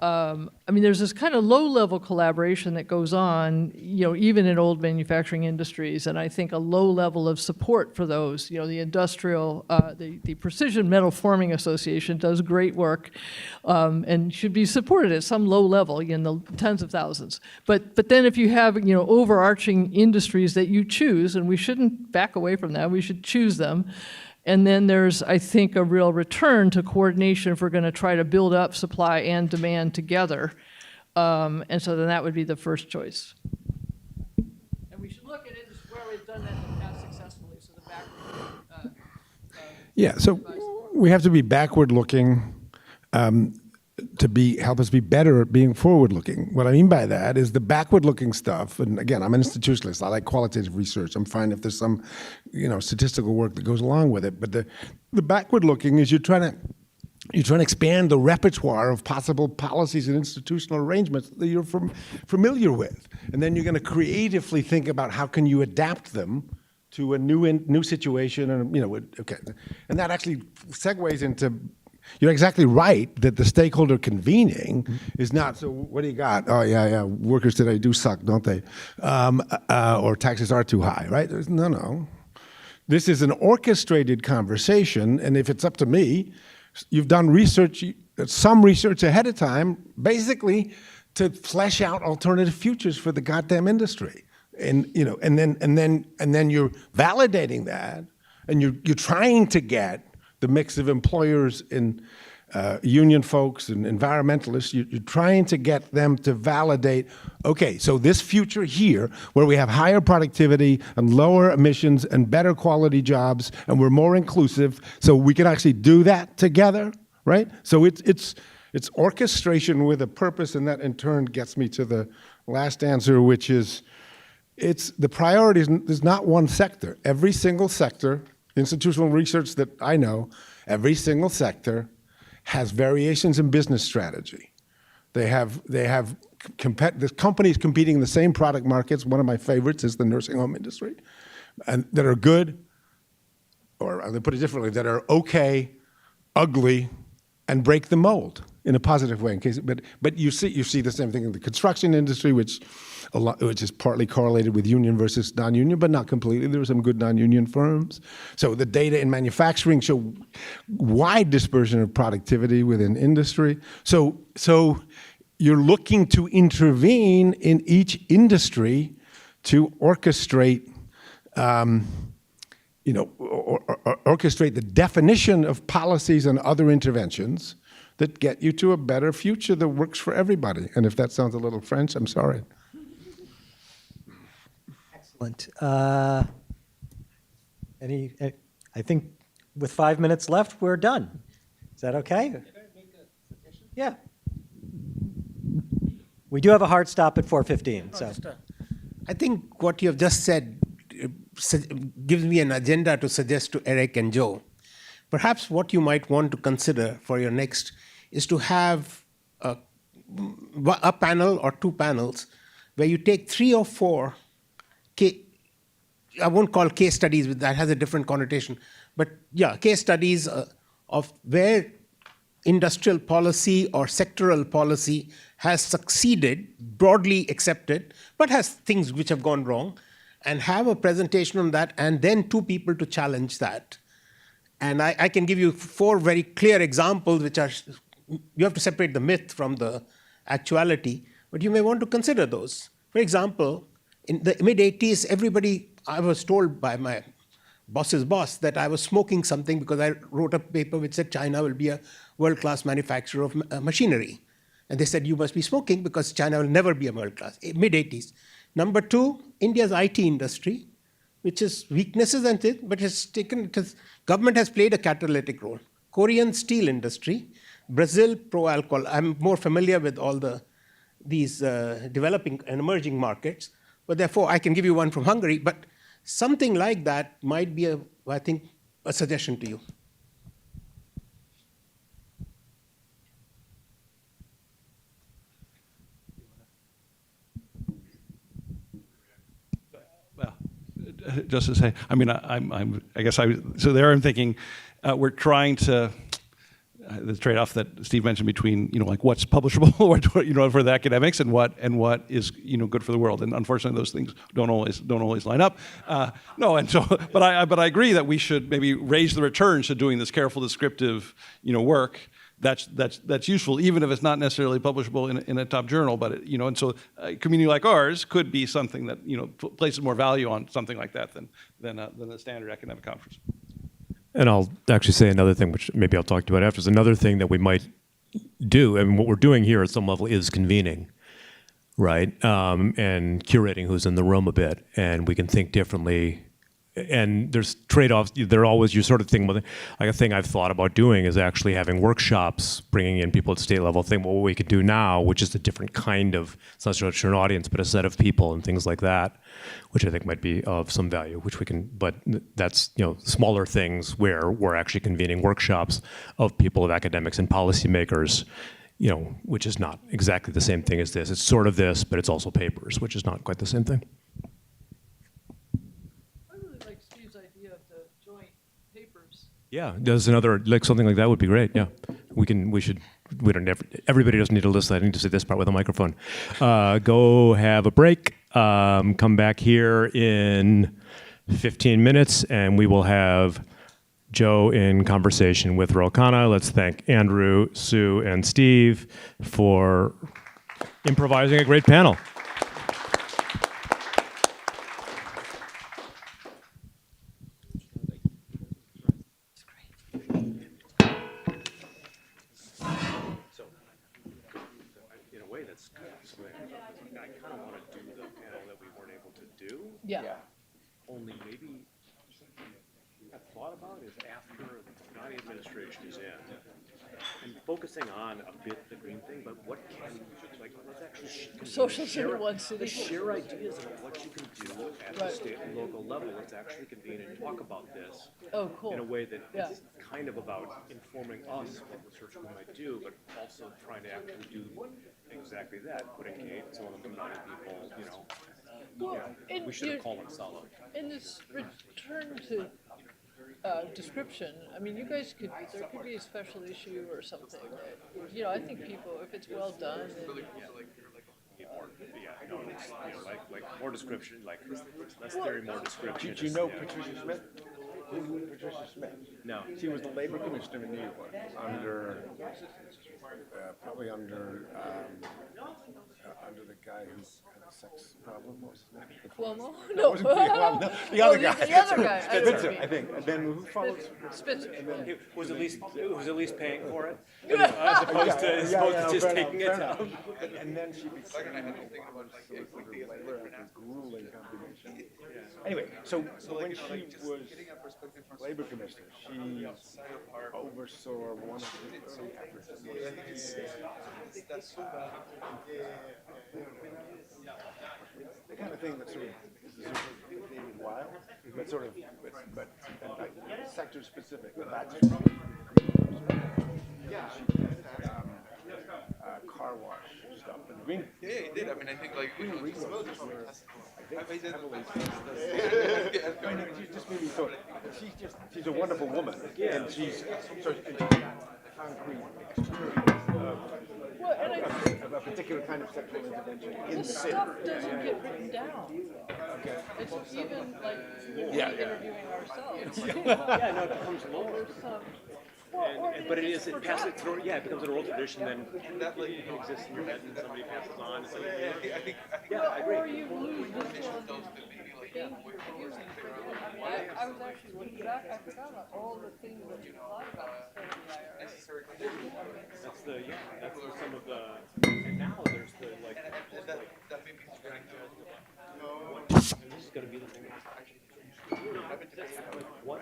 I mean, there's this kind of low-level collaboration that goes on, even in old manufacturing industries, and I think a low level of support for those. The industrial, the Precision Metal Forming Association does great work and should be supported at some low level, in the tens of thousands. But then if you have, overarching industries that you choose, and we shouldn't back away from that, we should choose them. And then there's, I think, a real return to coordination if we're going to try to build up supply and demand together. And so then that would be the first choice. And we should look at it as where we've done that in the past successfully, so the backward. Yeah, so we have to be backward looking to help us be better at being forward looking. What I mean by that is the backward looking stuff, and again, I'm an institutionalist, I like qualitative research. I'm fine if there's some statistical work that goes along with it, but the backward looking is you're trying to expand the repertoire of possible policies and institutional arrangements that you're familiar with, and then you're going to creatively think about how can you adapt them to a new situation, and and that actually segues into. You're exactly right that the stakeholder convening is not, so what do you got? Oh, yeah, workers today do suck, don't they? Or taxes are too high, right? No. This is an orchestrated conversation, and if it's up to me, you've done research, some research ahead of time, basically to flesh out alternative futures for the goddamn industry. And and then you're validating that, and you're trying to get the mix of employers and union folks and environmentalists, you're trying to get them to validate, okay, so this future here, where we have higher productivity and lower emissions and better quality jobs, and we're more inclusive, so we can actually do that together, right? So it's orchestration with a purpose, and that in turn gets me to the last answer, which is, the priority is not one sector. Every single sector, institutional research that I know, every single sector has variations in business strategy. They have the companies competing in the same product markets. One of my favorites is the nursing home industry, and that are good, or let me put it differently, that are okay, ugly, and break the mold. in a positive way. In case, but you see the same thing in the construction industry, which is partly correlated with union versus non-union, but not completely. There are some good non-union firms. So the data in manufacturing show wide dispersion of productivity within industry. So you're looking to intervene in each industry to orchestrate, orchestrate the definition of policies and other interventions that get you to a better future that works for everybody. And if that sounds a little French, I'm sorry. Excellent. I think with 5 minutes left, we're done. Is that okay? Yeah. We do have a hard stop at 4:15. So, I think what you have just said gives me an agenda to suggest to Eric and Joe. Perhaps what you might want to consider for your next is to have a panel or two panels where you take 3 or 4 I won't call case studies, that has a different connotation, but yeah, case studies of where industrial policy or sectoral policy has succeeded, broadly accepted, but has things which have gone wrong, and have a presentation on that, and then 2 people to challenge that. And I can give you 4 very clear examples, which are, you have to separate the myth from the actuality, but you may want to consider those. For example, in the mid-80s, I was told by my boss's boss that I was smoking something because I wrote a paper which said China will be a world-class manufacturer of machinery. And they said, you must be smoking because China will never be a world-class, mid-80s. Number 2, India's IT industry, which is weaknesses and it, but government has played a catalytic role. Korean steel industry, Brazil pro-alcohol. I'm more familiar with all these developing and emerging markets, but therefore I can give you one from Hungary, but something like that might be, I think, a suggestion to you. Just to say, I mean, so there I'm thinking we're trying to, the trade-off that Steve mentioned between, like what's publishable, for the academics and what is, good for the world. And unfortunately, those things don't always line up. But I agree that we should maybe raise the returns to doing this careful, descriptive, work. That's useful, even if it's not necessarily publishable in a top journal. But and so a community like ours could be something that places more value on something like that than a standard academic conference. And I'll actually say another thing, which maybe I'll talk to you about after. Is another thing that we might do, and what we're doing here at some level is convening, right, and curating who's in the room a bit, and we can think differently. And there's trade-offs. They're always, you sort of think, like a thing I've thought about doing is actually having workshops, bringing in people at state level, think what we could do now, which is a different kind of, it's not just an audience, but a set of people and things like that, which I think might be of some value, which we can, but that's, smaller things where we're actually convening workshops of people, of academics and policymakers, which is not exactly the same thing as this. It's sort of this, but it's also papers, which is not quite the same thing. Yeah, there's another, something like that would be great. Yeah, everybody doesn't need to listen. I need to say this part with a microphone. Go have a break. Come back here in 15 minutes, and we will have Joe in conversation with Rolkana. Let's thank Andrew, Sue, and Steve for improvising a great panel. Yeah. Only maybe I've thought about is after the Gandhi administration is in, and focusing on a bit the green thing, but what can, let's actually Social civil wants to share ideas about what you can do at the state and local level. Let's actually convene and talk about this in a way that is kind of about informing us what research we might do, but also trying to actually do exactly that, putting some of the Gandhi people, Well, we should have called them solid. In this return to description, I mean, you guys could, there could be a special issue or something that, you know, I think people, if it's well done, then. No, it's, like more description, like less theory, more description. Do you know Patricia Smith? Patricia Smith. No. She was the labor commissioner in New York under, probably under the guy who's had a sex problem. What was his name? Cuomo? No, it wasn't Cuomo. No, the other guy. The other guy. Spitzer, I think. And then who followed? Spitzer. It was at least paying for it, as opposed to just taking it. And then she became labor after grueling combination. Anyway, so when she was labor commissioner, she oversaw one of the early efforts. The kind of thing that sort of is wild, but sort of, but sector specific. That's car wash stuff. And green. Yeah, he did. I mean, I think like green resources were, I think, heavily. Just made me thought. She's a wonderful woman, and she's concrete experience of a particular kind of sexual intervention in the city. Stuff doesn't get written down. Okay. It's even like when we're Yeah. interviewing ourselves. Yeah, no, it becomes law. But it passes through. Yeah, it becomes an oral tradition. Then that like exists in your head, and somebody passes on. It's like, I think yeah, I agree. Or you lose this one. I was actually looking back, I forgot about all the things that you thought about instead of the IRS. That's that's some of the, and now there's the like. that may be This is going to be the thing. What?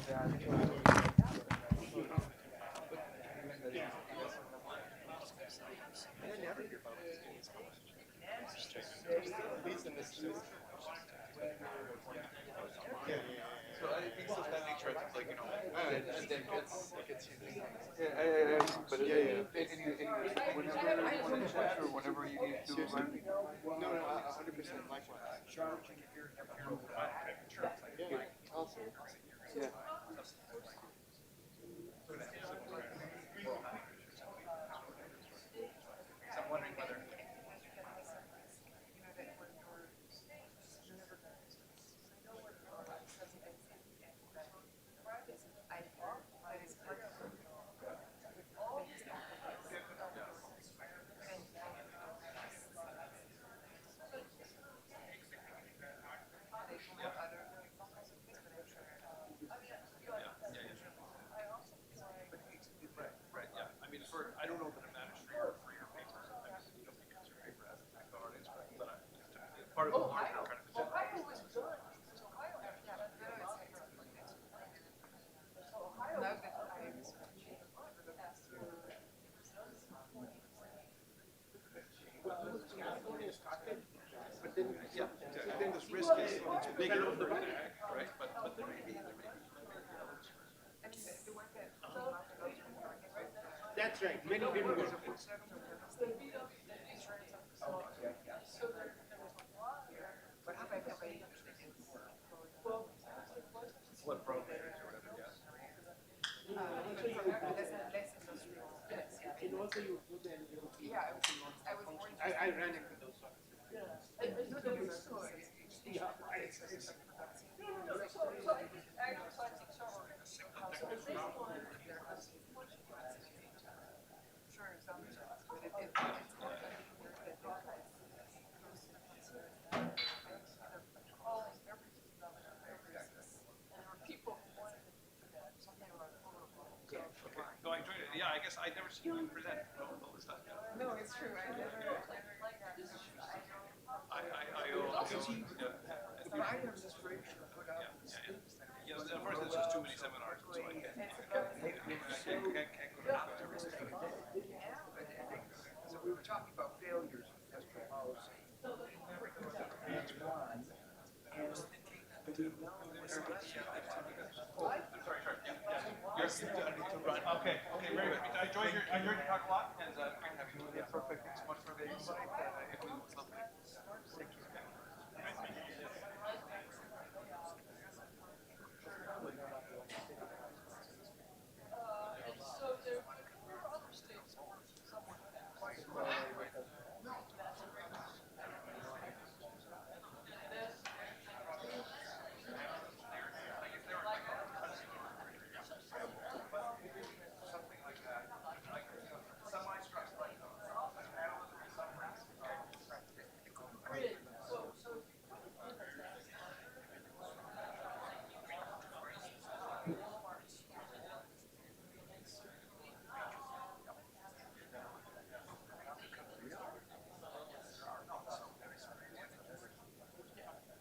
Sorry to interrupt. So I think so that nature, I think like, you know, and then gets but whenever you need to learn. No, 100% likewise. Yeah, also. Yeah. So I'm wondering whether. Right, yeah. I mean, I don't know that it matters for your paper. Sometimes you don't think it's your paper as a technical artist, but part of the larger kind of agenda. But then, yeah, then this risk is it's bigger, right? But there may be. That's right, many didn't work. What programs or whatever, yes. I ran into those ones. Yes, I'd never seen you present all this stuff. No, it's true. I never. I am just very sure put out this thing. Yes, of course, there's just too many seminars, so I can't go to everything. So we were talking about failures of industrial policy. That's one. And we've known this Okay, very good. I enjoyed your talk a lot, and great to have you. Yeah, perfect. Thanks so much for the insight. It was lovely. Thank you. So there were other states who were somewhat Something like that. Like semi-structured, like grid. So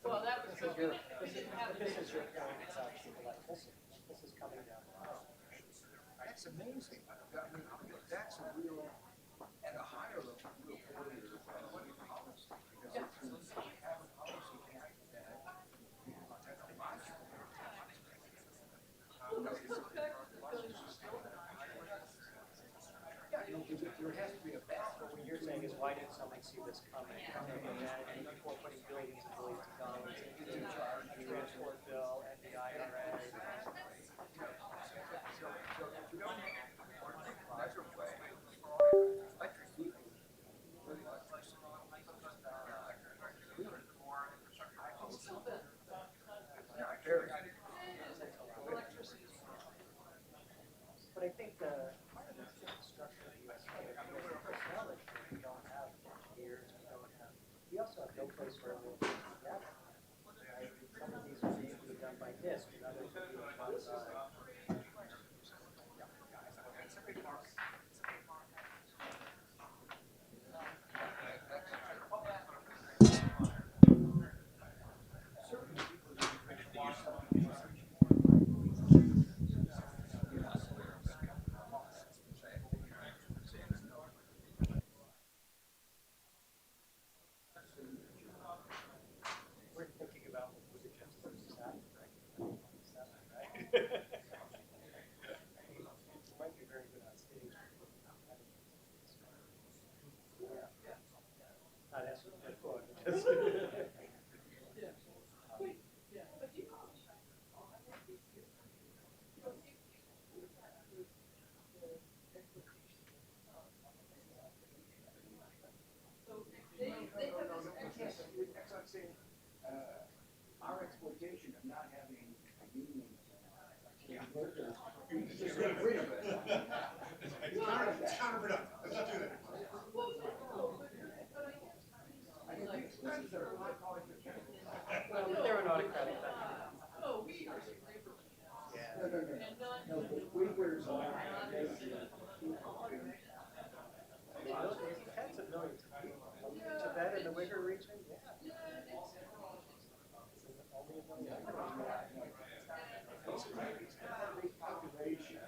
well, that was This is your point, it's actually like, this is coming down. That's amazing. I mean, that's a real, at a higher level, real failure of policy. Because if you have a policy that there has to be a balance. But what you're saying is, why didn't somebody see this coming? And before putting billions and billions of dollars into the transport bill and the IRA. But I think part of the structure of the U.S. personnel that we don't have engineers, we also have no place where we'll be together. Right? Some of these are being done by NIST, and others are being done by. We're thinking about what we did just versus that, right? You might be very good on stage. Not asking for a quote, just. That's like saying, our exploitation of not having a union workers, just get rid of it. It's counterproductive. Let's not do that. I think the expenses that are high college Well, but they're an autocratic country. oh, we are labor. Yeah. No, but Uyghurs are. Tens of millions of people. Tibet and the Uyghur region, yeah. Population.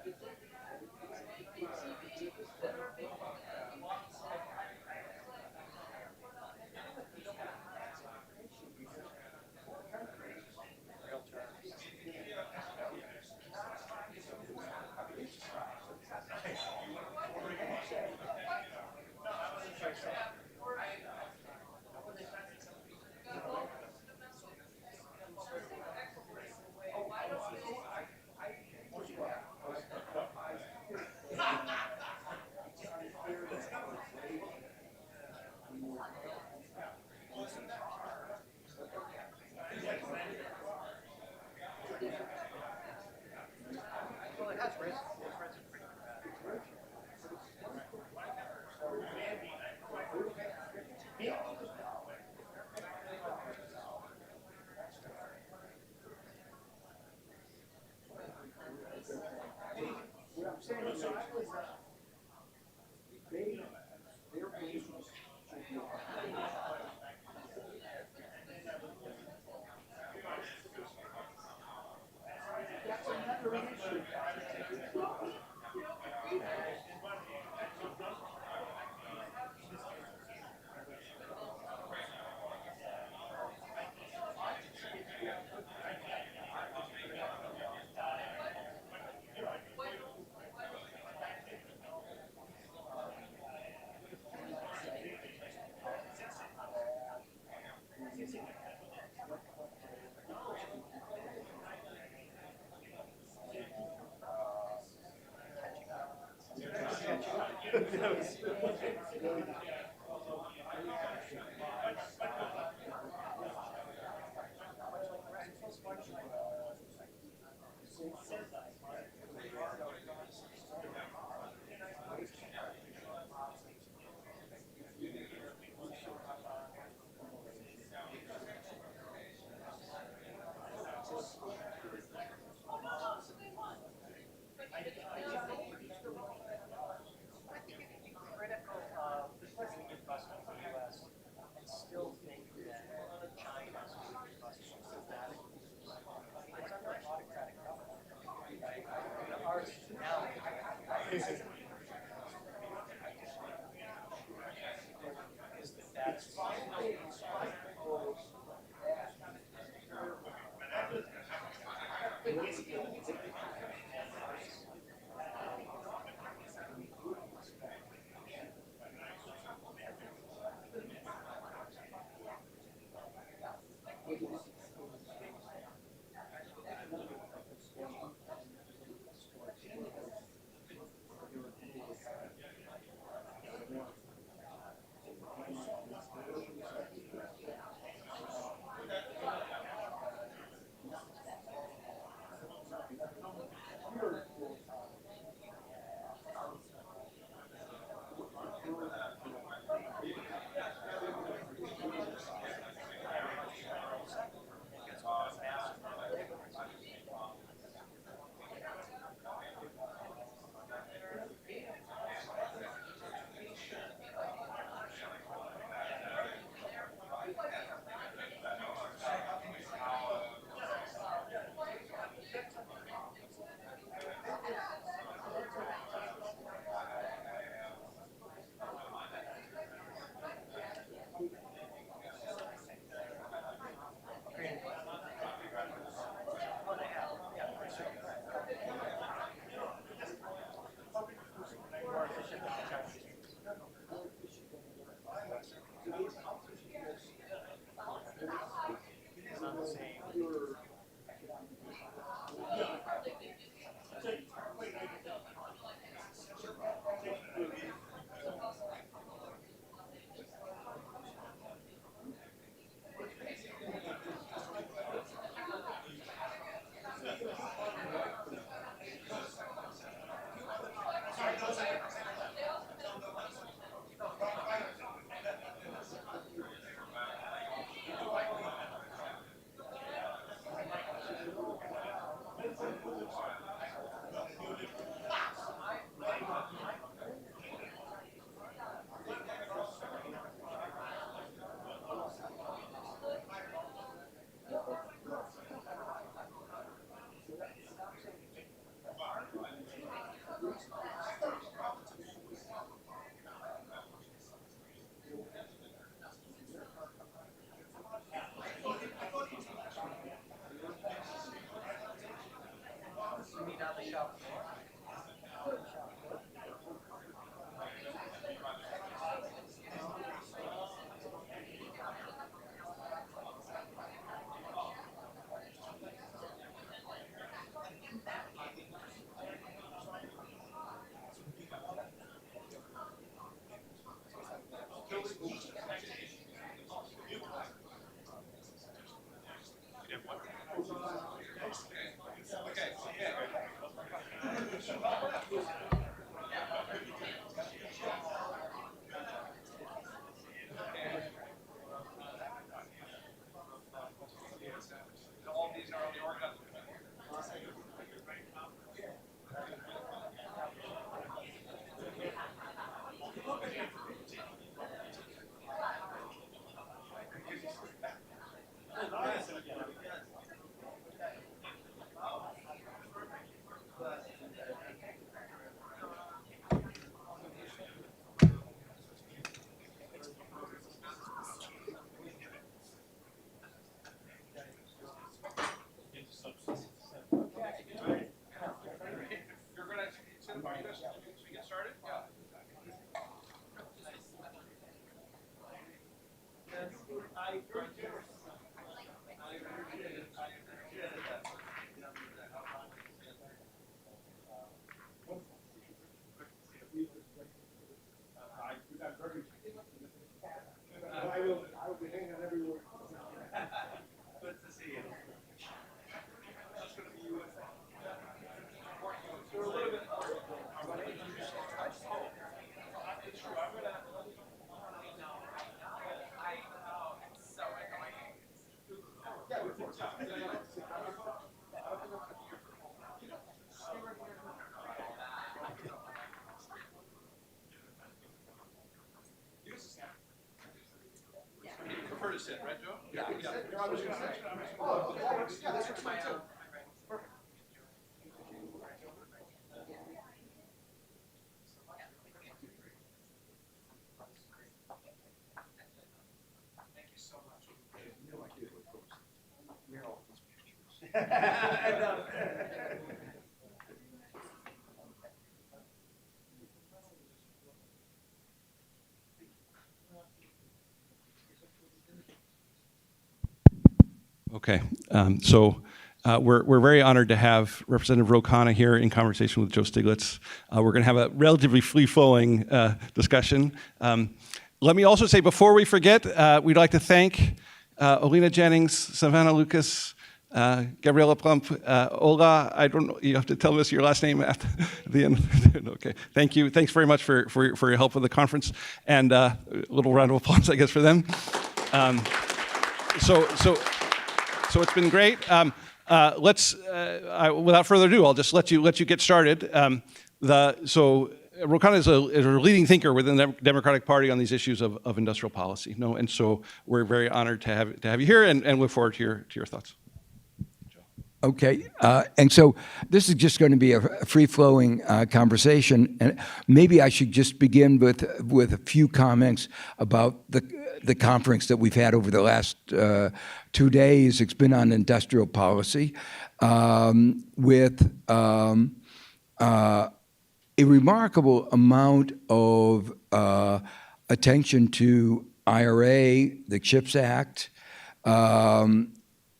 I think it would be critical of moving investment in the US and still think that China's moving investment systematically. It's under autocratic government. Ours now. You mean on the shop floor? All these are on the organ. sit, right, Joe? Yeah. I was gonna say. Oh, that works. Yeah, this works fine too. Perfect. Thank you so much. Okay, we're very honored to have Representative Ro Khanna here in conversation with Joe Stiglitz. We're going to have a relatively free-flowing discussion. Let me also say, before we forget, we'd like to thank Olena Jennings, Savannah Lucas, Gabriella Plump, Ola. I don't know. You have to tell us your last name at the end. Okay. Thank you. Thanks very much for your help with the conference, and a little round of applause, I guess, for them. So it's been great. Without further ado, I'll just let you get started. Ro Khanna is a leading thinker within the Democratic Party on these issues of industrial policy. And so we're very honored to have you here, and look forward to your thoughts. Okay, and so this is just going to be a free-flowing conversation, and maybe I should just begin with a few comments about the conference that we've had over the last 2 days. It's been on industrial policy, with a remarkable amount of attention to IRA, the CHIPS Act,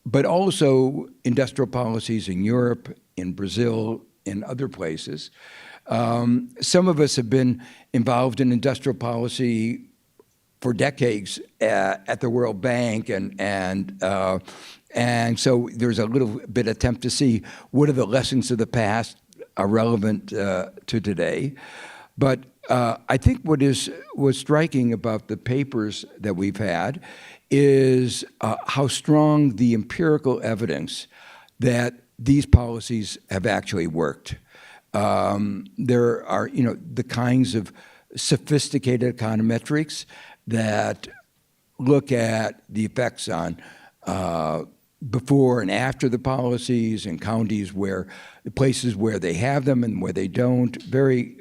but also industrial policies in Europe, in Brazil, in other places. Some of us have been involved in industrial policy for decades at the World Bank, and so there's a little bit attempt to see what are the lessons of the past are relevant to today. But I think what's striking about the papers that we've had is how strong the empirical evidence that these policies have actually worked. There are, the kinds of sophisticated econometrics that look at the effects on before and after the policies in counties places where they have them and where they don't. Very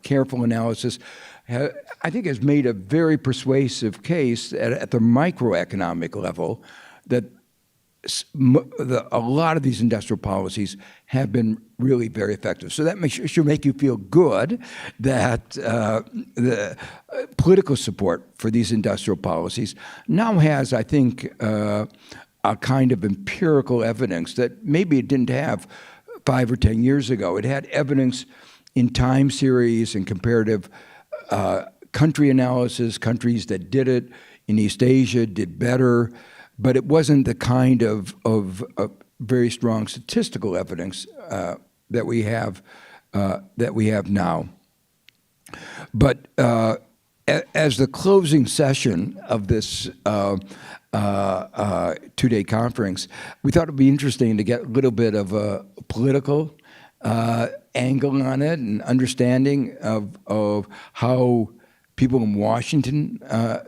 careful analysis, I think, has made a very persuasive case at the microeconomic level that a lot of these industrial policies have been really very effective. So that should make you feel good that the political support for these industrial policies now has, I think, a kind of empirical evidence that maybe it didn't have 5 or 10 years ago. It had evidence in time series and comparative country analysis. Countries that did it in East Asia did better, but it wasn't the kind of very strong statistical evidence that we have now. But as the closing session of this 2-day conference, we thought it'd be interesting to get a little bit of a political angle on it and understanding of how people in Washington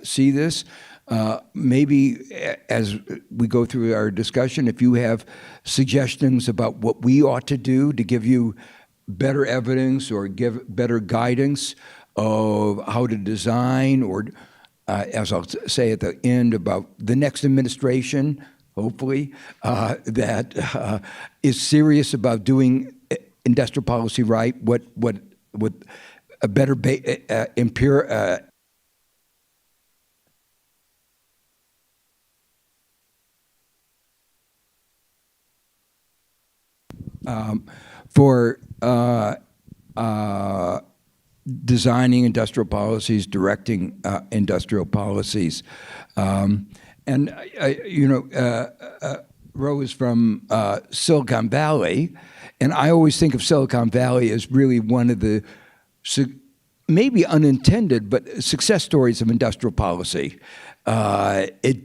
see this. Maybe as we go through our discussion, if you have suggestions about what we ought to do to give you better evidence or give better guidance of how to design, or as I'll say at the end, about the next administration, hopefully, that is serious about doing industrial policy right, what a better for designing industrial policies, directing industrial policies. And Ro is from Silicon Valley, and I always think of Silicon Valley as really one of the maybe unintended but success stories of industrial policy. It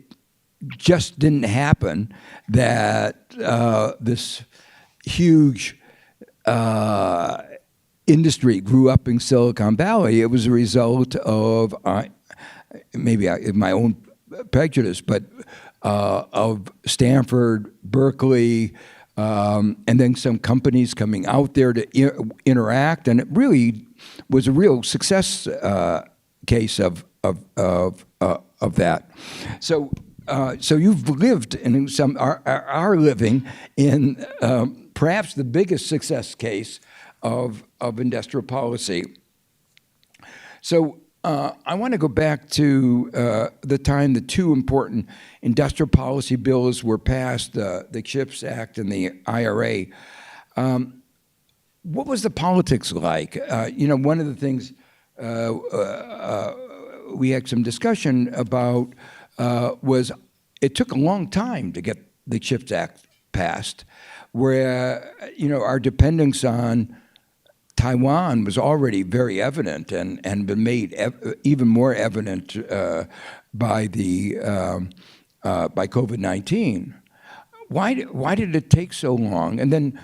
just didn't happen that this huge industry grew up in Silicon Valley. It was a result of maybe my own prejudice, but of Stanford, Berkeley, and then some companies coming out there to interact, and it really was a real success case of that. So you've lived in are living in perhaps the biggest success case of industrial policy. So I want to go back to the time the two important industrial policy bills were passed, the CHIPS Act and the IRA. What was the politics like? One of the things we had some discussion about was it took a long time to get the CHIPS Act passed, where our dependence on Taiwan was already very evident and been made even more evident by COVID-19. Why did it take so long? And then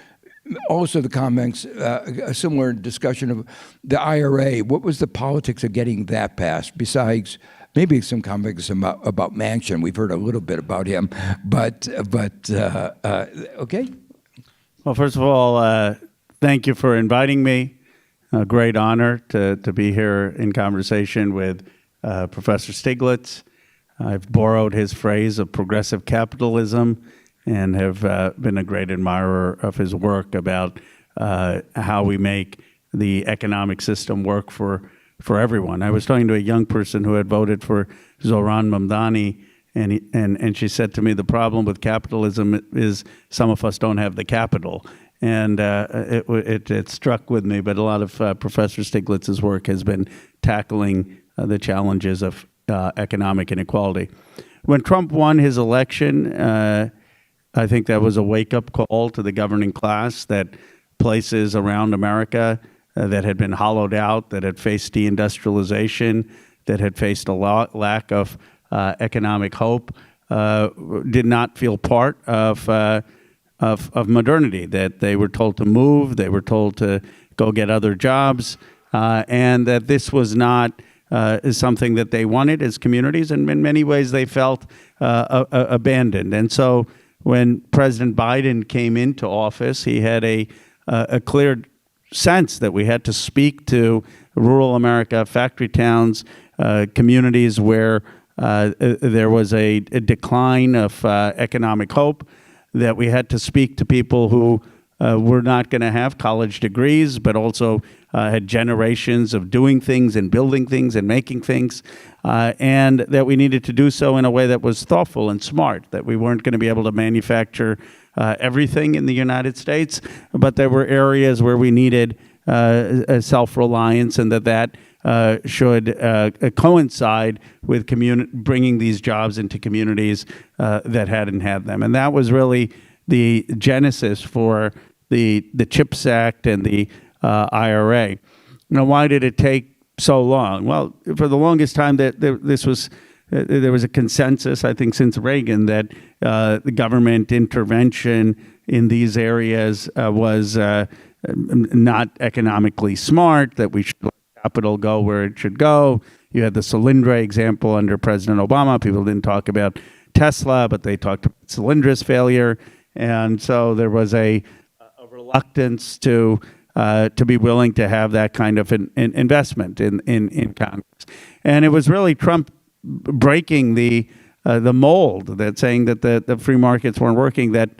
also the comments, a similar discussion of the IRA. What was the politics of getting that passed? Besides maybe some comments about Manchin. We've heard a little bit about him, but okay. Well, first of all, thank you for inviting me. A great honor to be here in conversation with Professor Stiglitz. I've borrowed his phrase of progressive capitalism and have been a great admirer of his work about how we make the economic system work for everyone. I was talking to a young person who had voted for Zohran Mamdani, and she said to me, the problem with capitalism is some of us don't have the capital. And it struck with me, but a lot of Professor Stiglitz's work has been tackling the challenges of economic inequality. When Trump won his election, I think that was a wake-up call to the governing class that places around America that had been hollowed out, that had faced deindustrialization, that had faced a lack of economic hope, did not feel part of modernity, that they were told to move, they were told to go get other jobs, and that this was not something that they wanted as communities, and in many ways they felt abandoned. And so when President Biden came into office, he had a clear sense that we had to speak to rural America, factory towns, communities where there was a decline of economic hope, that we had to speak to people who were not going to have college degrees, but also had generations of doing things and building things and making things, and that we needed to do so in a way that was thoughtful and smart, that we weren't going to be able to manufacture everything in the United States, but there were areas where we needed self-reliance, and that should coincide with bringing these jobs into communities that hadn't had them. And that was really the genesis for the CHIPS Act and the IRA. Now, why did it take so long? Well, for the longest time, there was a consensus, I think, since Reagan, that the government intervention in these areas was not economically smart, that we should let capital go where it should go. You had the Solyndra example under President Obama. People didn't talk about Tesla, but they talked about Solyndra's failure. And so there was a reluctance to be willing to have that kind of an investment in Congress. And it was really Trump breaking the mold, that saying that the free markets weren't working, that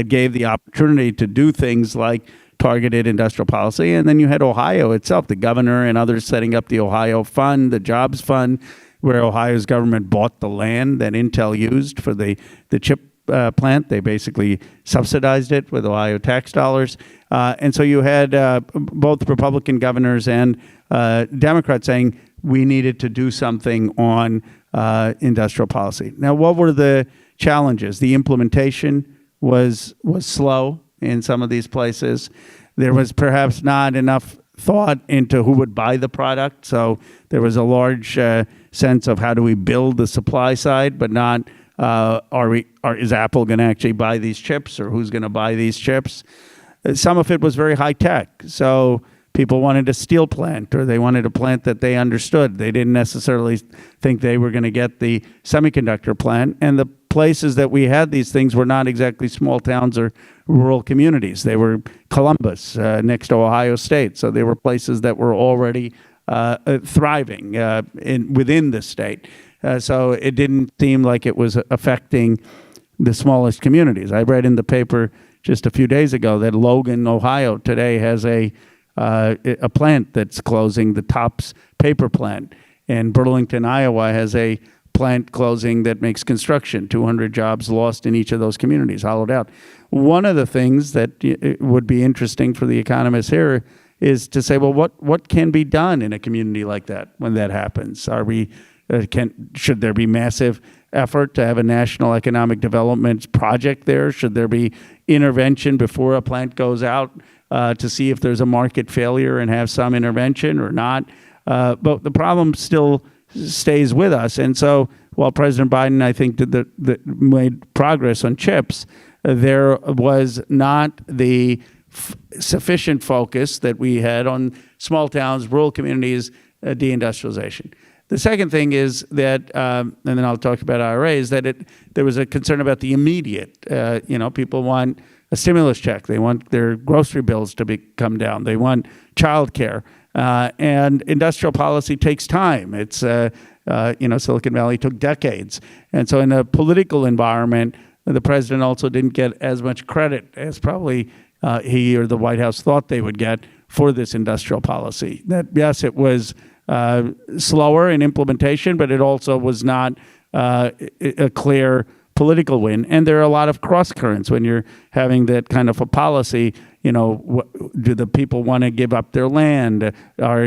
gave the opportunity to do things like targeted industrial policy. And then you had Ohio itself, the governor and others setting up the Ohio Fund, the Jobs Fund, where Ohio's government bought the land that Intel used for the chip plant. They basically subsidized it with Ohio tax dollars. And so you had both Republican governors and Democrats saying we needed to do something on industrial policy. Now, what were the challenges? The implementation was slow in some of these places. There was perhaps not enough thought into who would buy the product. So there was a large sense of how do we build the supply side, but not is Apple going to actually buy these chips, or who's going to buy these chips? Some of it was very high tech. So People wanted a steel plant, or they wanted a plant that they understood. They didn't necessarily think they were going to get the semiconductor plant. And the places that we had these things were not exactly small towns or rural communities. They were Columbus, next to Ohio State. So they were places that were already thriving within the state. So it didn't seem like it was affecting the smallest communities. I read in the paper just a few days ago that Logan, Ohio, today has a plant that's closing, the Tops paper plant. And Burlington, Iowa has a plant closing that makes construction. 200 jobs lost in each of those communities, hollowed out. One of the things that would be interesting for the economists here is to say, well, what can be done in a community like that when that happens? Should there be massive effort to have a national economic development project there? Should there be intervention before a plant goes out to see if there's a market failure and have some intervention or not? But the problem still stays with us. And so while President Biden, I think, made progress on chips, there was not the sufficient focus that we had on small towns, rural communities, deindustrialization. The second thing is that, and then I'll talk about IRAs, that there was a concern about the immediate. People want a stimulus check. They want their grocery bills to come down. They want childcare. And industrial policy takes time. It's, Silicon Valley took decades. And so in a political environment, the president also didn't get as much credit as probably he or the White House thought they would get for this industrial policy. That, yes, it was slower in implementation, but it also was not a clear political win. And there are a lot of cross currents when you're having that kind of a policy. Do the people want to give up their land? Are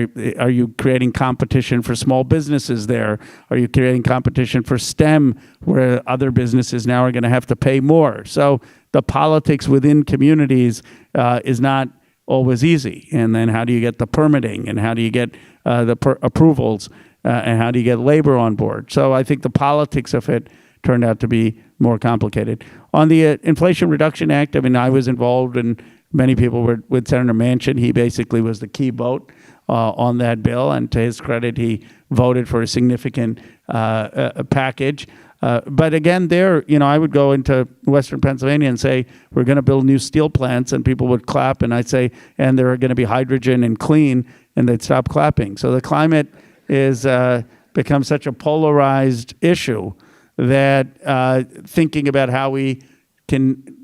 you creating competition for small businesses there? Are you creating competition for STEM, where other businesses now are going to have to pay more? So the politics within communities is not always easy. And then how do you get the permitting, and how do you get the approvals, and how do you get labor on board? So I think the politics of it turned out to be more complicated. On the Inflation Reduction Act, I was involved, and many people were with Senator Manchin. He basically was the key vote on that bill, and to his credit, he voted for a significant package. But again, I would go into Western Pennsylvania and say, we're going to build new steel plants, and people would clap, and I'd say, and there are going to be hydrogen and clean, and they'd stop clapping. So the climate is become such a polarized issue that thinking about how we can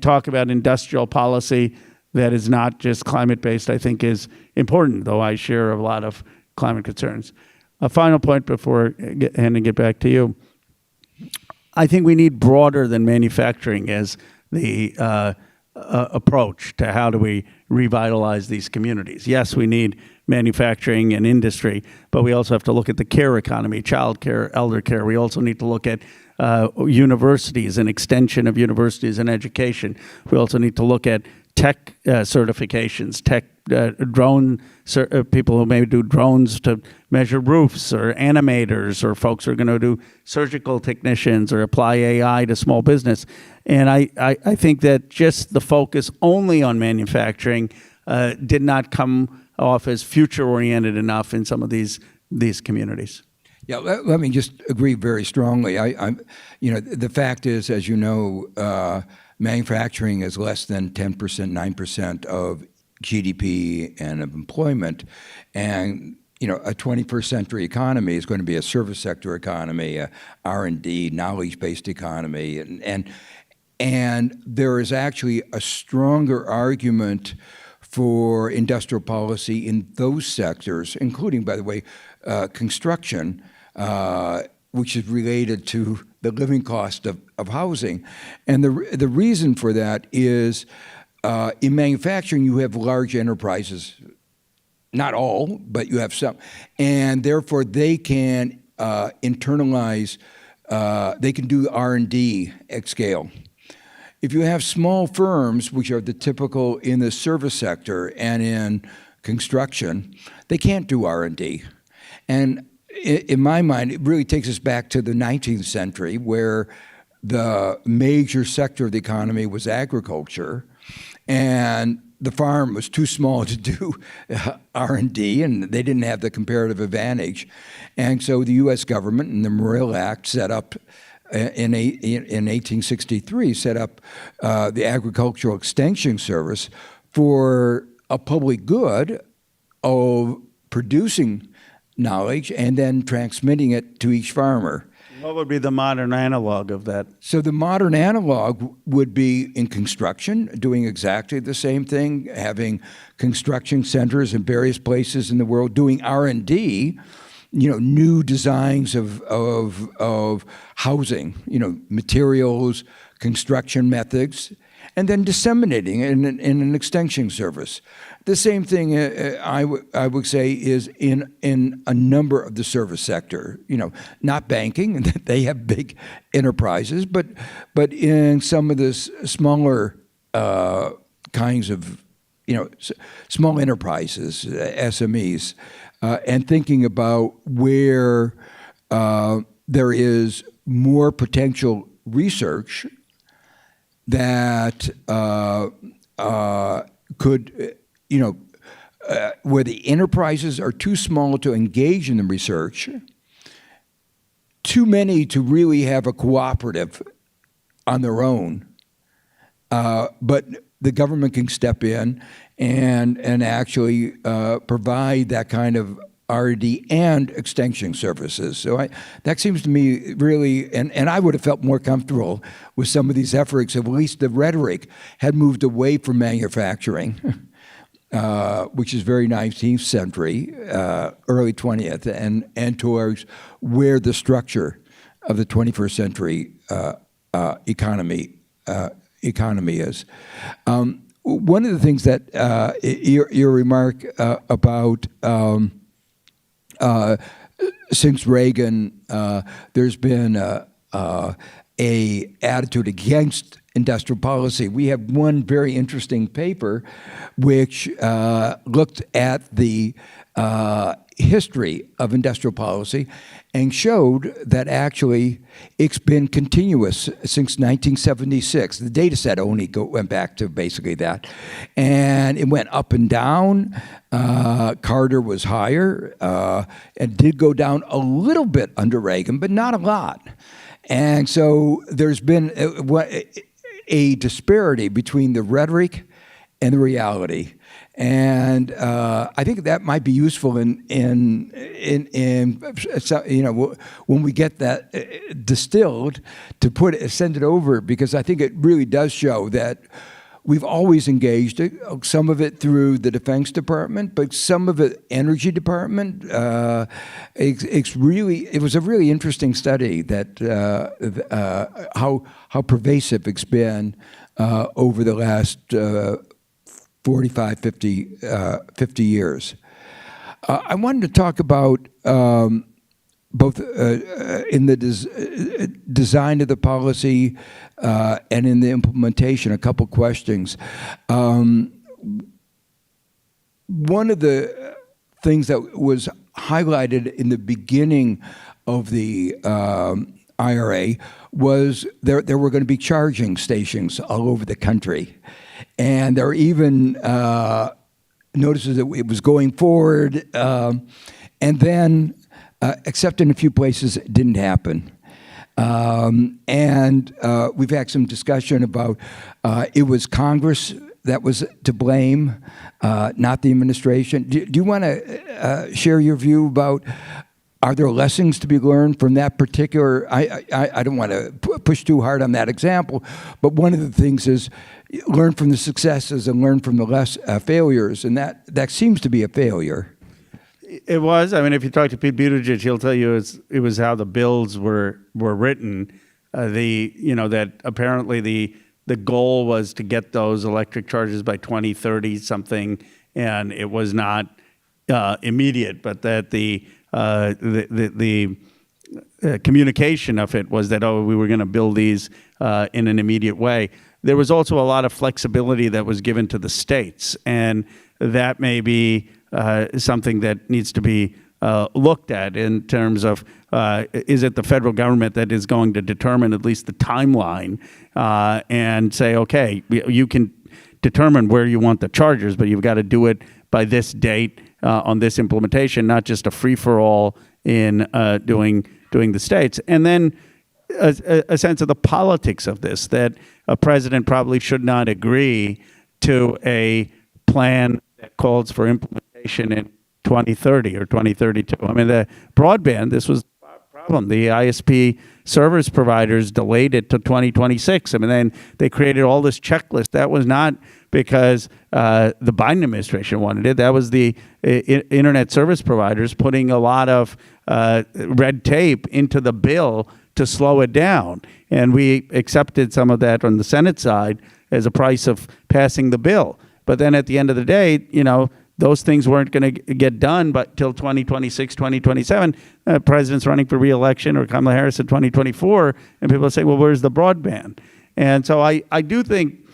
talk about industrial policy that is not just climate-based, I think, is important, though I share a lot of climate concerns. A final point before handing it back to you. I think we need broader than manufacturing as the approach to how do we revitalize these communities. Yes, we need manufacturing and industry, but we also have to look at the care economy, child care, elder care. We also need to look at universities and extension of universities and education. We also need to look at tech certifications, people who may do drones to measure roofs, or animators, or folks who are going to do surgical technicians or apply AI to small business. And I think that just the focus only on manufacturing did not come off as future-oriented enough in some of these communities. Yeah, let me just agree very strongly. The fact is, as you know, manufacturing is less than 10%, 9% of GDP and of employment. And, a 21st century economy is going to be a service sector economy, a R&D, knowledge-based economy. And there is actually a stronger argument for industrial policy in those sectors, including, by the way, construction, which is related to the living cost of housing. And the reason for that is in manufacturing, you have large enterprises, not all, but you have some. And therefore, they can internalize, they can do R&D at scale. If you have small firms, which are the typical in the service sector and in construction, they can't do R&D. And in my mind, it really takes us back to the 19th century, where the major sector of the economy was agriculture. And the farm was too small to do R&D, and they didn't have the comparative advantage. And so the U.S. government and the Morrill Act set up, in 1863, set up the Agricultural Extension Service for a public good of producing knowledge and then transmitting it to each farmer. What would be the modern analog of that? So the modern analog would be in construction, doing exactly the same thing, having construction centers in various places in the world, doing R&D, new designs of housing, materials, construction methods, and then disseminating it in an extension service. The same thing I would say is in a number of the service sector. Not banking, they have big enterprises, but in some of the smaller kinds of small enterprises, SMEs, and thinking about where there is more potential research that could, where the enterprises are too small to engage in the research, too many to really have a cooperative on their own, but the government can step in and actually provide that kind of R&D and extension services. So that seems to me really, and I would have felt more comfortable with some of these efforts, at least the rhetoric had moved away from manufacturing, which is very 19th century, early 20th, and towards where the structure of the 21st century economy is. One of the things that your remark about since Reagan, there's been a attitude against industrial policy. We have one very interesting paper which looked at the history of industrial policy and showed that actually it's been continuous since 1976. The data set only went back to basically that. And it went up and down. Carter was higher. It did go down a little bit under Reagan, but not a lot. And so there's been a disparity between the rhetoric and the reality. And I think that might be useful in when we get that distilled to send it over, because I think it really does show that we've always engaged it, some of it through the Defense Department, but some of it Energy Department. It was a really interesting study that how pervasive it's been over the last 45, 50 years. I wanted to talk about both in the design of the policy and in the implementation, a couple questions. One of the things that was highlighted in the beginning of the IRA was there were going to be charging stations all over the country. And there are even notices that it was going forward, and then, except in a few places, it didn't happen. And we've had some discussion about it was Congress that was to blame, not the administration. Do you want to share your view about, are there lessons to be learned from that particular, I don't want to push too hard on that example, but one of the things is learn from the successes and learn from the failures, and that seems to be a failure. It was. I mean, if you talk to Pete Buttigieg, he'll tell you it was how the bills were written. That apparently the goal was to get those electric charges by 2030 something, and it was not immediate, but that the communication of it was that, we were going to build these in an immediate way. There was also a lot of flexibility that was given to the states, and that may be something that needs to be looked at in terms of, is it the federal government that is going to determine at least the timeline and say, okay, you can determine where you want the chargers, but you've got to do it by this date on this implementation, not just a free-for-all in doing the states. And then a sense of the politics of this, that a president probably should not agree to a plan that calls for implementation in 2030 or 2032. I mean, the broadband, this was a problem. The ISP service providers delayed it to 2026. I mean, then they created all this checklist. That was not because the Biden administration wanted it. That was the internet service providers putting a lot of red tape into the bill to slow it down. And we accepted some of that on the Senate side as a price of passing the bill. But then at the end of the day, those things weren't going to get done but till 2026, 2027. President's running for re-election, or Kamala Harris in 2024, and people say, well, where's the broadband? And so I do think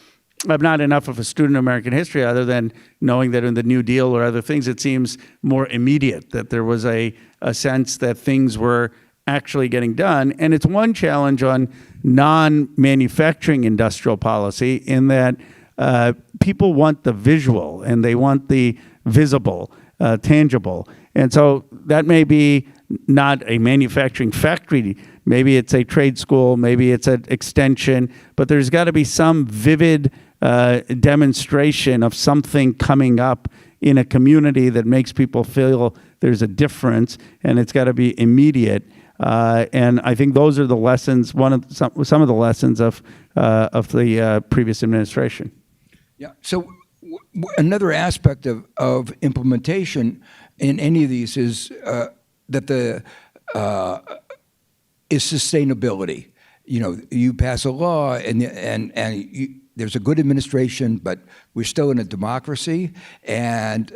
I'm not enough of a student of American history other than knowing that in the New Deal or other things, it seems more immediate, that there was a sense that things were actually getting done. And it's one challenge on non-manufacturing industrial policy in that people want the visual and they want the visible, tangible. And so that may be not a manufacturing factory. Maybe it's a trade school, maybe it's an extension, but there's got to be some vivid demonstration of something coming up in a community that makes people feel there's a difference, and it's got to be immediate. And I think those are the lessons, some of the lessons of the previous administration. Yeah. So another aspect of implementation in any of these is that is sustainability. You pass a law and there's a good administration, but we're still in a democracy, and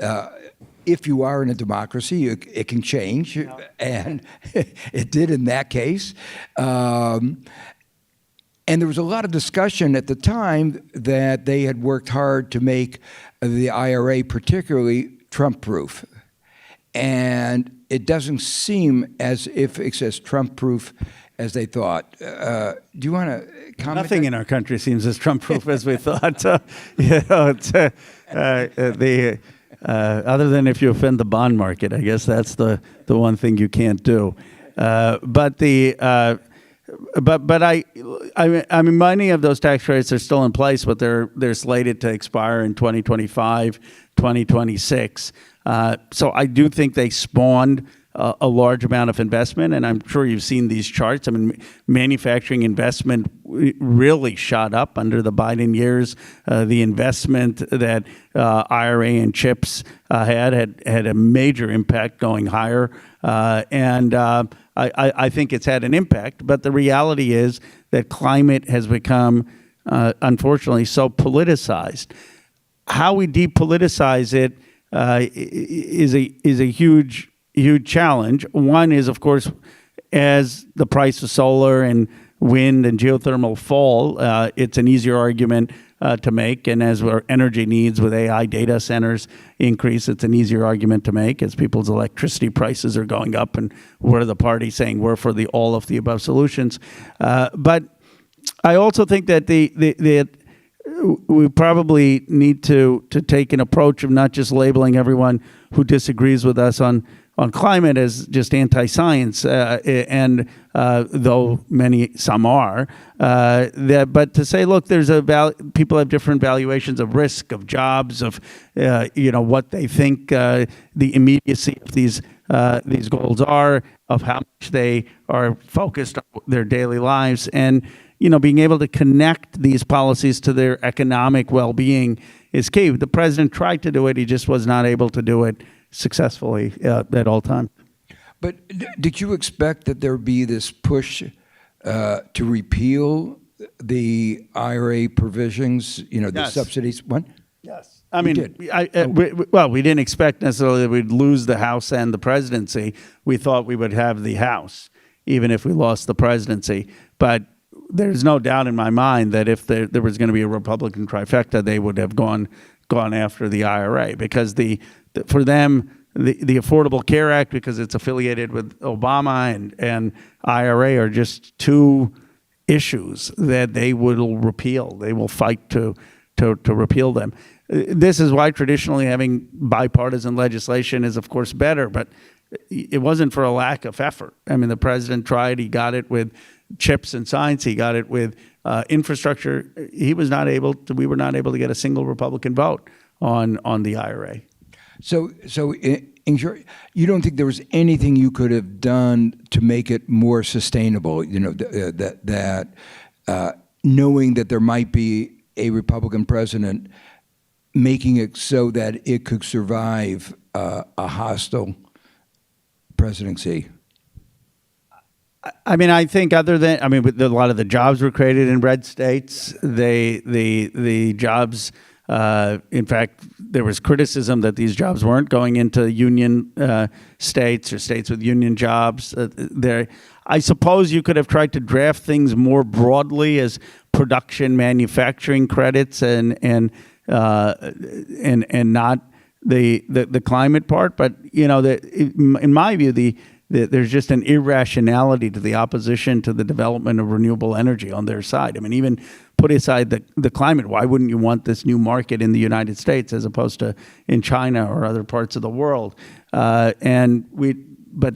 if you are in a democracy, it can change, and it did in that case. And there was a lot of discussion at the time that they had worked hard to make the IRA particularly Trump-proof. And it doesn't seem as if it's as Trump-proof as they thought. Do you want to comment? Nothing in our country seems as Trump-proof as we thought. Other than if you offend the bond market, I guess that's the one thing you can't do. But I mean, many of those tax credits are still in place, but they're slated to expire in 2025, 2026. So I do think they spawned a large amount of investment, and I'm sure you've seen these charts. I mean, manufacturing investment really shot up under the Biden years. The investment that IRA and CHIPS had a major impact going higher, and I think it's had an impact. But the reality is that climate has become, unfortunately, so politicized. How we depoliticize it is a huge challenge. One is, of course, as the price of solar and wind and geothermal fall, it's an easier argument to make. And as our energy needs with AI data centers increase, it's an easier argument to make as people's electricity prices are going up, and we're the party saying we're for all of the above solutions. But I also think that we probably need to take an approach of not just labeling everyone who disagrees with us on climate as just anti-science, and though some are, but to say, look, people have different valuations of risk, of jobs, of what they think the immediacy of these goals are, of how much they are focused on their daily lives, and being able to connect these policies to their economic well-being is key. The president tried to do it; he just was not able to do it successfully at all times. But did you expect that there would be this push to repeal the IRA provisions, the Yes. subsidies? What? Yes. I mean, we didn't expect necessarily that we'd lose the House and the presidency. We thought we would have the House, even if we lost the presidency. But there's no doubt in my mind that if there was going to be a Republican trifecta, they would have gone after the IRA, because for them, the Affordable Care Act, because it's affiliated with Obama, and IRA are just two issues that they will repeal. They will fight to to repeal them. This is why traditionally having bipartisan legislation is, of course, better, but it wasn't for a lack of effort. I mean, the president tried. He got it with chips and science. He got it with infrastructure. We were not able to get a single Republican vote on the IRA. So in short, you don't think there was anything you could have done to make it more sustainable? You know, that knowing that there might be a Republican president, making it so that it could survive a hostile presidency. I mean, I think a lot of the jobs were created in red states. The jobs, in fact, there was criticism that these jobs weren't going into union states or states with union jobs. I suppose you could have tried to draft things more broadly as production manufacturing credits and not the climate part. But in my view, there's just an irrationality to the opposition to the development of renewable energy on their side. I mean, even put aside the climate, why wouldn't you want this new market in the United States as opposed to in China or other parts of the world? But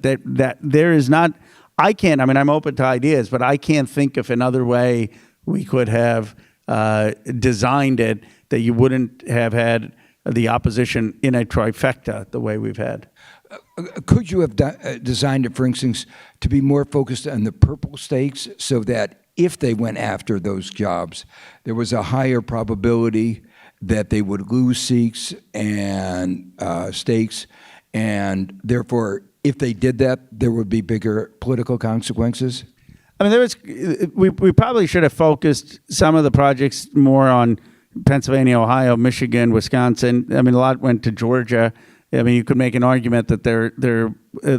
there is not. I'm open to ideas, but I can't think of another way we could have designed it that you wouldn't have had the opposition in a trifecta the way we've had. Could you have designed it, for instance, to be more focused on the purple states so that if they went after those jobs, there was a higher probability that they would lose seats and stakes, and therefore, if they did that, there would be bigger political consequences? I mean, we probably should have focused some of the projects more on Pennsylvania, Ohio, Michigan, Wisconsin. I mean, a lot went to Georgia. I mean, you could make an argument that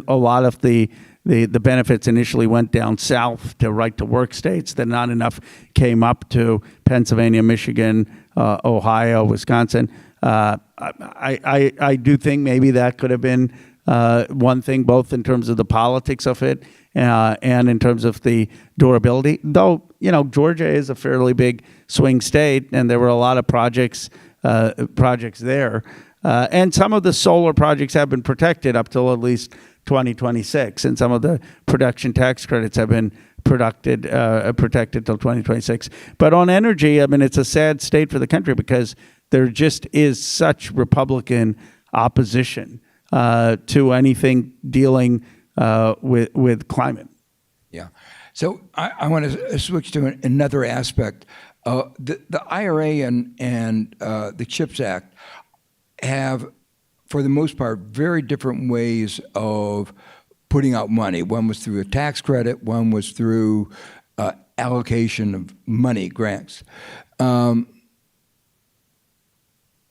a lot of the benefits initially went down south to right-to-work states, that not enough came up to Pennsylvania, Michigan, Ohio, Wisconsin. I do think maybe that could have been one thing, both in terms of the politics of it and in terms of the durability. Though, Georgia is a fairly big swing state, and there were a lot of projects there. And some of the solar projects have been protected up till at least 2026, and some of the production tax credits have been protected till 2026. But on energy, I mean, it's a sad state for the country because there just is such Republican opposition to anything dealing with climate. Yeah. So I want to switch to another aspect. The IRA and the CHIPS Act have, for the most part, very different ways of putting out money. One was through a tax credit, one was through allocation of money, grants. Do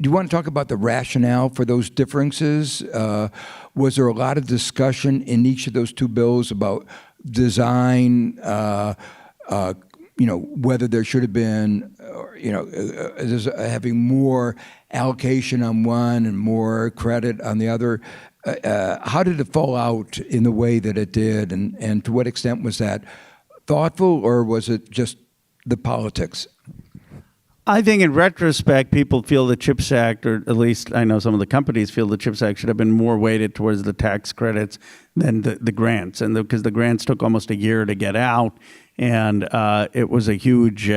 you want to talk about the rationale for those differences? Was there a lot of discussion in each of those two bills about design, whether there should have been, having more allocation on one and more credit on the other? How did it fall out in the way that it did, and to what extent was that thoughtful, or was it just the politics? I think in retrospect, people feel the CHIPS Act, or at least I know some of the companies feel the CHIPS Act should have been more weighted towards the tax credits than the grants, and because the grants took almost a year to get out, and it was a huge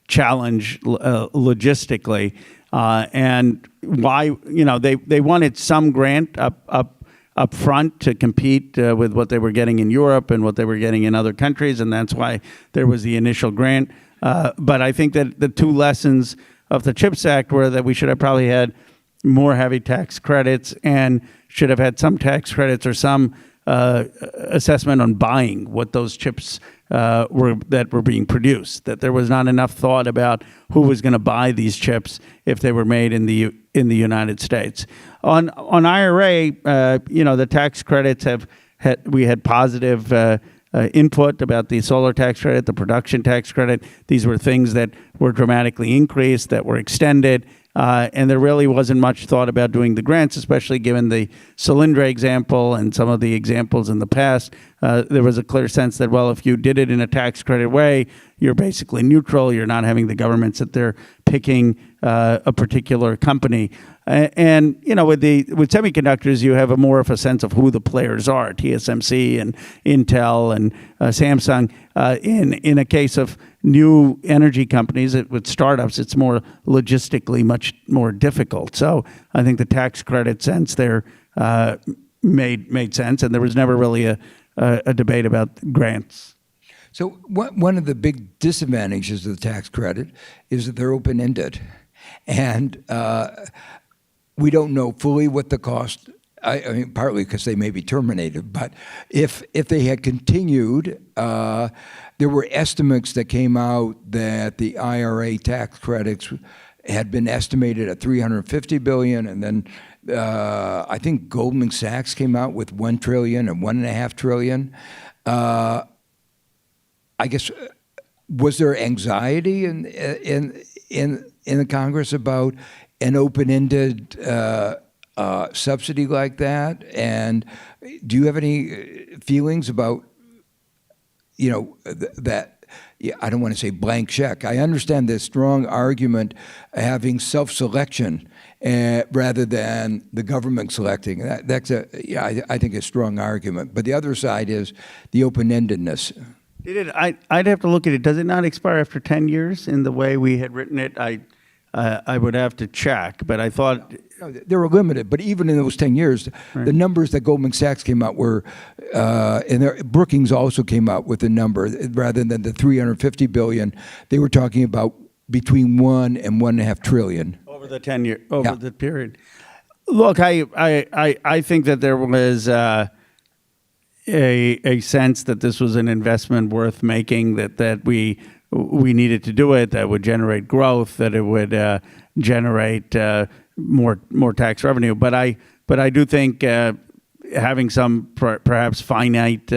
challenge logistically. And why, they wanted some grant up front to compete with what they were getting in Europe and what they were getting in other countries, and that's why there was the initial grant. But I think that the two lessons of the CHIPS Act were that we should have probably had more heavy tax credits and should have had some tax credits or some assessment on buying what those chips that were being produced. That there was not enough thought about who was going to buy these chips if they were made in the United States. On IRA, the tax credits we had positive input about the solar tax credit, the production tax credit. These were things that were dramatically increased, that were extended, and there really wasn't much thought about doing the grants, especially given the Solyndra example and some of the examples in the past. There was a clear sense that, well, if you did it in a tax credit way, you're basically neutral. You're not having the government sit there picking a particular company. And with semiconductors, you have more of a sense of who the players are: TSMC and Intel and Samsung. In a case of new energy companies, with startups, it's more logistically much more difficult. So I think the tax credit sense there made sense, and there was never really a debate about grants. So one of the big disadvantages of the tax credit is that they're open-ended, and we don't know fully what the cost. I mean, partly because they may be terminated, but if they had continued, there were estimates that came out that the IRA tax credits had been estimated at $350 billion, and then I think Goldman Sachs came out with $1 trillion and $1.5 trillion. I guess, was there anxiety in the Congress about an open-ended subsidy like that? And do you have any feelings about, that? Yeah, I don't want to say blank check. I understand the strong argument having self-selection rather than the government selecting. That's I think a strong argument. But the other side is the open-endedness. I'd have to look at it. Does it not expire after 10 years in the way we had written it? I would have to check, but I thought... No, they were limited, but even in those 10 years, the numbers that Goldman Sachs came out were, and Brookings also came out with a number, rather than the $350 billion, they were talking about between $1 and $1.5 trillion. Over the 10-year, the period. Look, I think that there was a sense that this was an investment worth making, that we needed to do it, that would generate growth, that it would generate more tax revenue. But I do think having some perhaps finite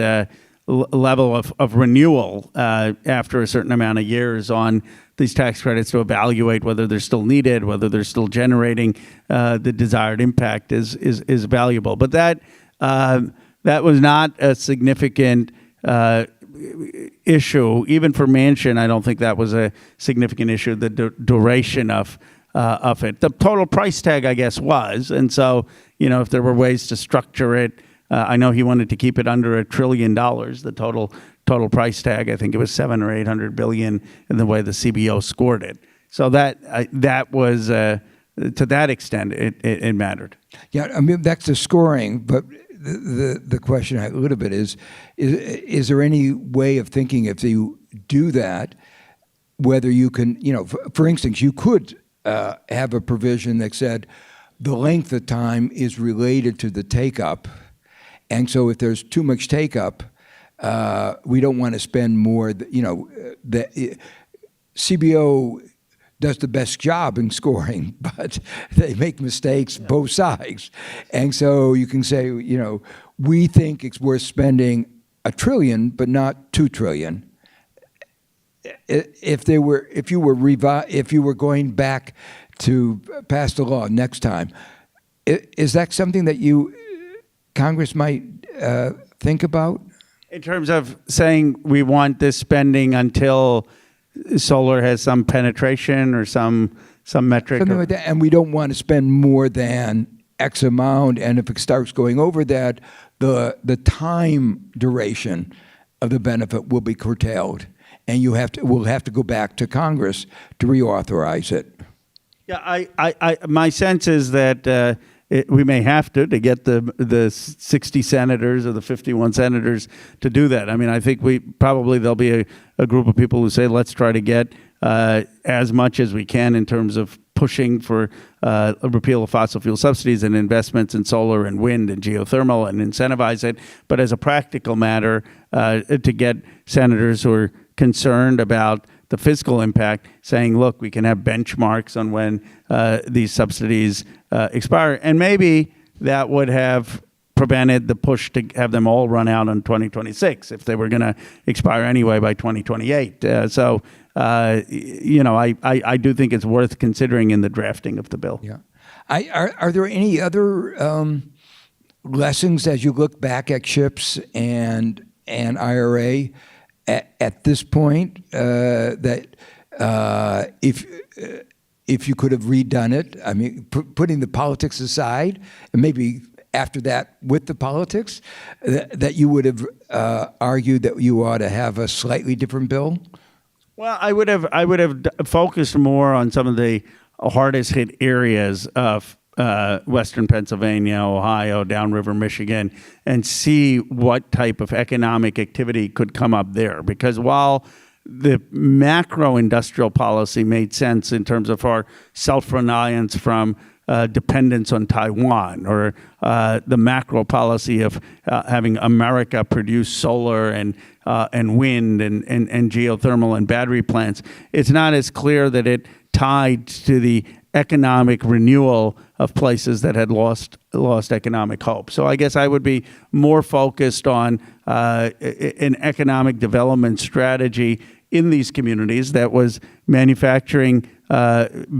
level of renewal after a certain amount of years on these tax credits to evaluate whether they're still needed, whether they're still generating the desired impact is valuable. But that was not a significant issue. Even for Manchin, I don't think that was a significant issue, the duration of it. The total price tag, I guess, was. And so, if there were ways to structure it, I know he wanted to keep it under $1 trillion, the total price tag. I think it was $700 or $800 billion in the way the CBO scored it. So that was, to that extent, it mattered. Yeah, I mean, that's the scoring, but the question a little bit is there any way of thinking, if you do that, whether you can, for instance, you could have a provision that said the length of time is related to the take-up, and so if there's too much take-up, we don't want to spend more, the CBO does the best job in scoring, but they make mistakes both sides. And so you can say, we think it's worth spending $1 trillion, but not $2 trillion. If you were going back to pass the law next time, is that something that Congress might think about? In terms of saying we want this spending until solar has some penetration or some metric? Something like that, and we don't want to spend more than X amount, and if it starts going over that, the time duration of the benefit will be curtailed, and we'll have to go back to Congress to reauthorize it. Yeah, my sense is that we may have to get the 60 senators or the 51 senators to do that. I mean, I think there'll be a group of people who say, let's try to get as much as we can in terms of pushing for a repeal of fossil fuel subsidies and investments in solar and wind and geothermal and incentivize it. But as a practical matter, to get senators who are concerned about the fiscal impact, saying, look, we can have benchmarks on when these subsidies expire. And maybe that would have prevented the push to have them all run out in 2026 if they were going to expire anyway by 2028. So, I do think it's worth considering in the drafting of the bill. Yeah. Are there any other lessons as you look back at CHIPS and IRA at this point that if you could have redone it, I mean, putting the politics aside, and maybe after that with the politics, that you would have argued that you ought to have a slightly different bill? Well, I would have focused more on some of the hardest hit areas of Western Pennsylvania, Ohio, downriver Michigan, and see what type of economic activity could come up there. Because while the macro industrial policy made sense in terms of our self-reliance from dependence on Taiwan, or the macro policy of having America produce solar and wind and geothermal and battery plants, it's not as clear that it tied to the economic renewal of places that had lost economic hope. So I guess I would be more focused on an economic development strategy in these communities that was manufacturing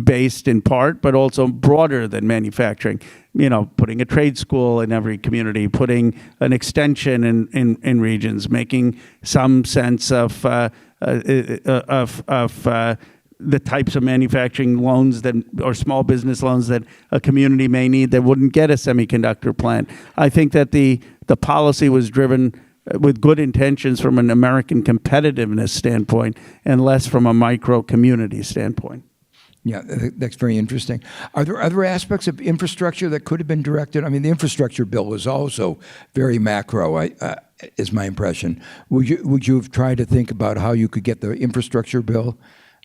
based in part, but also broader than manufacturing. You know, putting a trade school in every community, putting an extension in regions, making some sense of the types of manufacturing loans that, or small business loans that a community may need that wouldn't get a semiconductor plant. I think that the policy was driven with good intentions from an American competitiveness standpoint and less from a micro community standpoint. Yeah, that's very interesting. Are there other aspects of infrastructure that could have been directed? I mean, the infrastructure bill was also very macro, is my impression. Would you have tried to think about how you could get the infrastructure bill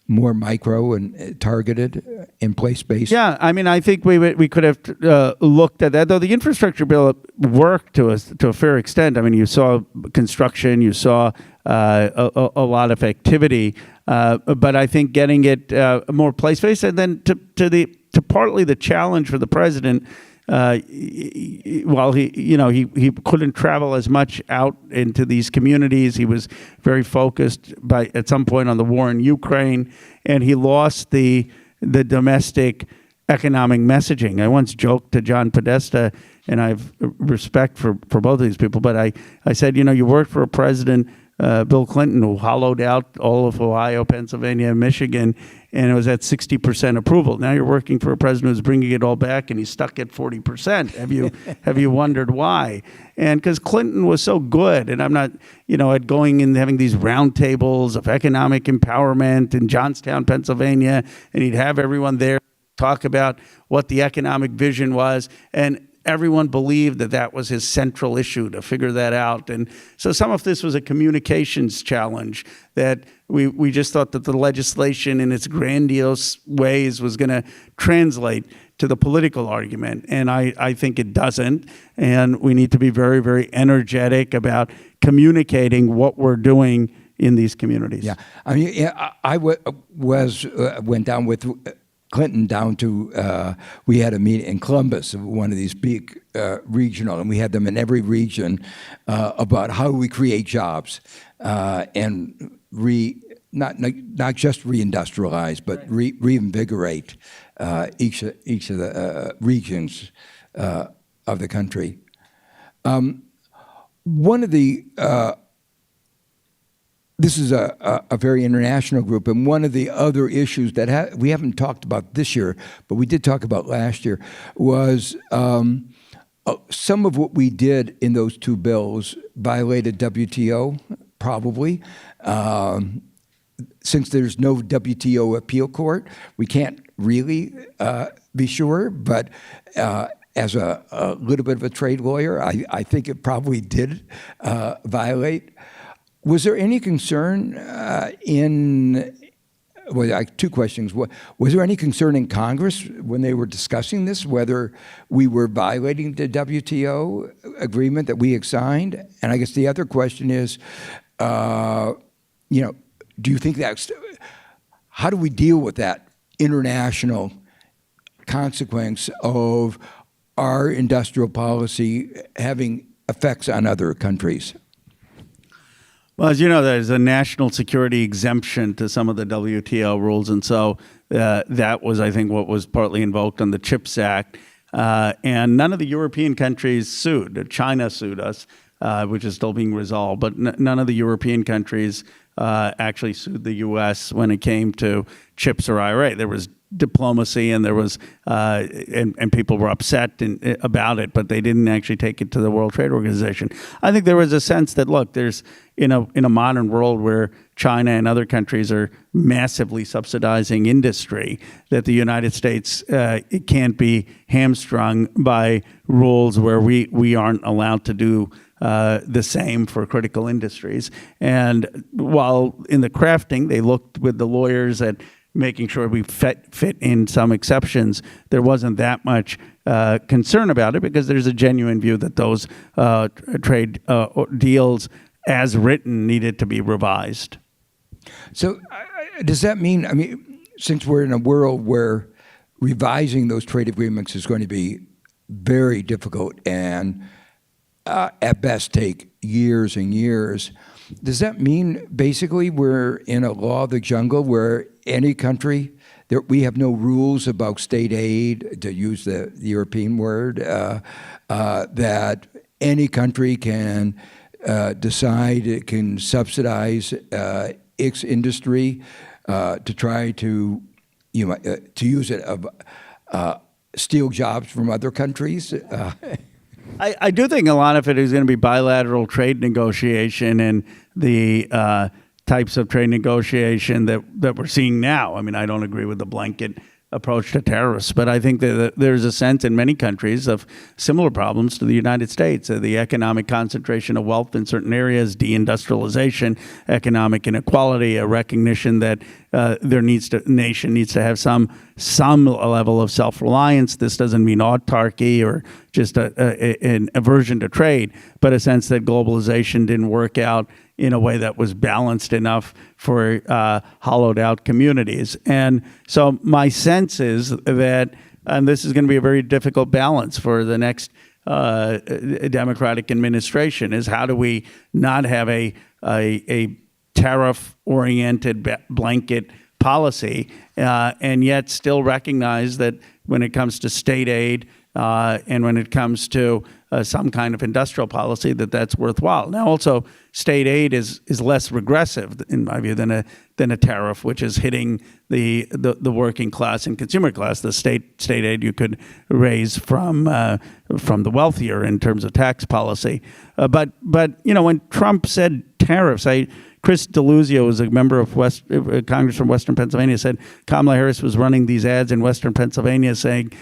more micro and targeted and place-based? Yeah, I mean, I think we could have looked at that, though the infrastructure bill worked to a fair extent. I mean, you saw construction, you saw a lot of activity, but I think getting it more place-based, and then to partly the challenge for the president, while he couldn't travel as much out into these communities, he was very focused at some point on the war in Ukraine, and he lost the domestic economic messaging. I once joked to John Podesta, and I have respect for both of these people, but I said, you worked for a president, Bill Clinton, who hollowed out all of Ohio, Pennsylvania, and Michigan, and it was at 60% approval. Now you're working for a president who's bringing it all back, and he's stuck at 40%. Have you wondered why? And because Clinton was so good, and I'm not, at going and having these roundtables of economic empowerment in Johnstown, Pennsylvania, and he'd have everyone there talk about what the economic vision was, and everyone believed that was his central issue, to figure that out. And so some of this was a communications challenge, that we just thought that the legislation in its grandiose ways was going to translate to the political argument. And I think it doesn't. And we need to be very, very energetic about communicating what we're doing in these communities. Yeah, I mean, I went down with Clinton down to, we had a meeting in Columbus, one of these big regional, and we had them in every region about how do we create jobs and not just reindustrialize, but reinvigorate each of the regions of the country. One of the this is a very international group, and one of the other issues that we haven't talked about this year, but we did talk about last year, was some of what we did in those two bills violated WTO, probably. Since there's no WTO appeal court, we can't really be sure, but as a little bit of a trade lawyer, I think it probably did violate. Was there any concern two questions. Was there any concern in Congress when they were discussing this, whether we were violating the WTO agreement that we had signed? And I guess the other question is, do you think how do we deal with that international consequence of our industrial policy having effects on other countries? Well, as you know, there's a national security exemption to some of the WTO rules, and so that was, I think, what was partly invoked on the CHIPS Act. And none of the European countries sued. China sued us, which is still being resolved, but none of the European countries actually sued the U.S. when it came to CHIPS or IRA. There was diplomacy, and there was and people were upset about it, but they didn't actually take it to the World Trade Organization. I think there was a sense that, look, there's in a modern world where China and other countries are massively subsidizing industry, that the United States it can't be hamstrung by rules where we aren't allowed to do the same for critical industries. And while in the crafting, they looked with the lawyers at making sure we fit in some exceptions, there wasn't that much concern about it, because there's a genuine view that those trade deals as written needed to be revised. So does that mean, I mean, since we're in a world where revising those trade agreements is going to be very difficult and at best take years and years, does that mean basically we're in a law of the jungle where any country, that we have no rules about state aid, to use the European word, that any country can decide it can subsidize its industry to try to, to use it, steal jobs from other countries? I do think a lot of it is going to be bilateral trade negotiation and the types of trade negotiation that we're seeing now. I mean, I don't agree with the blanket approach to terrorists, but I think that there's a sense in many countries of similar problems to the United States, the economic concentration of wealth in certain areas, deindustrialization, economic inequality, a recognition that nation needs to have some level of self-reliance. This doesn't mean autarky or just an aversion to trade, but a sense that globalization didn't work out in a way that was balanced enough for hollowed out communities. And so my sense is that, and this is going to be a very difficult balance for the next Democratic administration, is how do we not have a tariff-oriented blanket policy and yet still recognize that when it comes to state aid and when it comes to some kind of industrial policy, that's worthwhile. Now, also, state aid is less regressive, in my view, than a tariff, which is hitting the working class and consumer class. The state aid you could raise from the wealthier in terms of tax policy. But when Trump said tariffs, Chris DeLuzio was a member of Congress from Western Pennsylvania, said Kamala Harris was running these ads in Western Pennsylvania saying